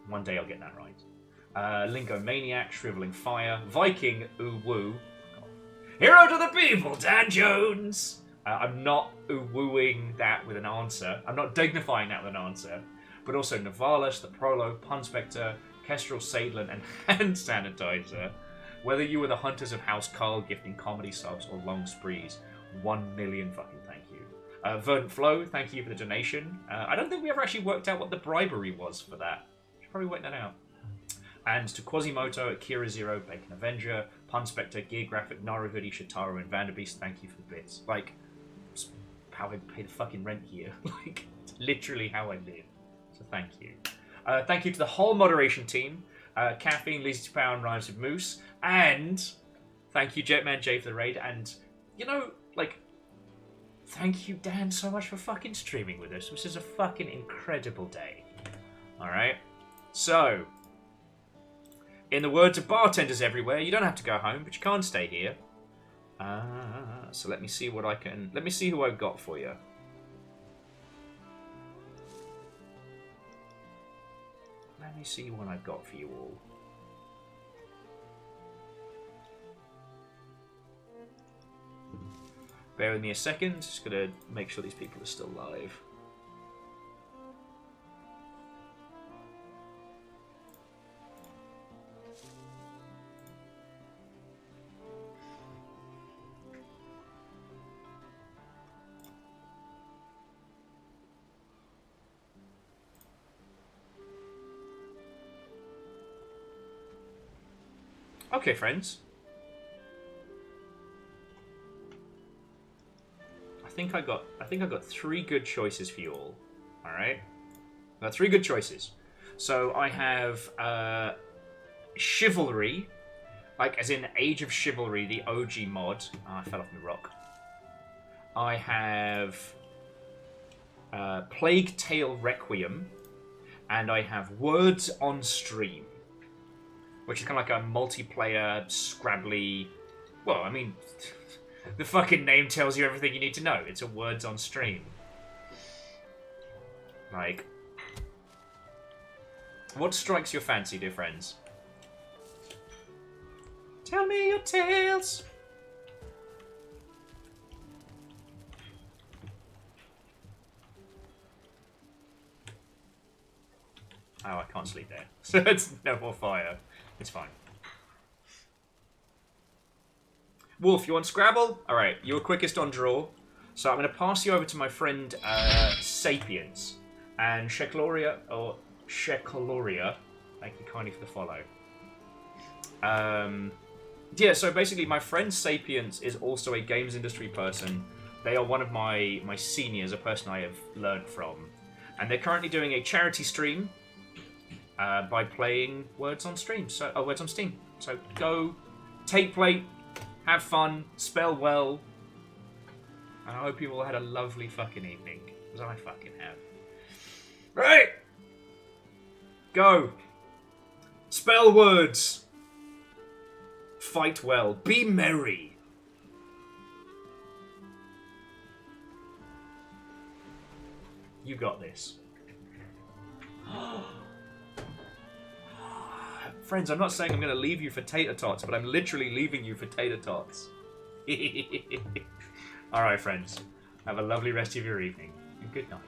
one day I'll get that right, Lingo Maniac, Shriveling Fire, Viking, Ooh Woo, Hero to the People, Dan Jones! I'm not ooh-wooing that with an answer. I'm not dignifying that with an answer. But also Navalis, The Prolo, Punspector, Kestrel Sadlin, and Hand Sanitizer. Whether you were the Hunters of House Carl gifting comedy subs or long sprees, 1 million fucking thank you. Verdant Flow, thank you for the donation. I don't think we ever actually worked out what the bribery was for that. Should probably work that out. And to Quasimoto, Akira Zero, Bacon Avenger, Punspector, Geographic, Naruhoodie, Shitaro, and Vanderbeast, thank you for the bits. Like, it's how I pay the fucking rent here. Like, it's literally how I live. So thank you. Thank you to the whole moderation team. Caffeine, Lazy to Power, and Rhymes with Moose. And thank you, Jetman J, for the raid. And, you know, like, thank you, Dan, so much for fucking streaming with us. This is a fucking incredible day. Alright? So, in the words of bartenders everywhere, you don't have to go home, but you can't stay here. So let me see what I can... Let me see who I've got for you. Let me see what I've got for you all. Bear with me a second. Just gonna make sure these people are still live. Okay, friends. I think I got 3 good choices for you all. All right, I got 3 good choices. So I have Chivalry, like as in Age of Chivalry, the OG mod. Oh, I fell off my rock. I have Plague Tale Requiem, and I have Words on Stream, which is kind of like a multiplayer, scrabbly... Well, I mean, the fucking name tells you everything you need to know. It's a Words on Stream. Like... What strikes your fancy, dear friends? Tell me your tales! Oh, I can't sleep there. So it's no more fire. It's fine. Wolf, you want Scrabble? Alright, you're quickest on draw. So I'm going to pass you over to my friend Sapiens. And Shekloria, or Shekoloria, thank you kindly for the follow. Yeah, so basically my friend Sapiens is also a games industry person. They are one of my seniors, a person I have learned from. And they're currently doing a charity stream by playing Words on Stream. So, Words on Steam. So go, take plate, have fun, spell well, and I hope you all had a lovely fucking evening, because I fucking have. Right! Go! Spell words! Fight well. Be merry! You got this. Friends, I'm not saying I'm going to leave you for tater tots, but I'm literally leaving you for tater tots. Alright, friends. Have a lovely rest of your evening, and good night.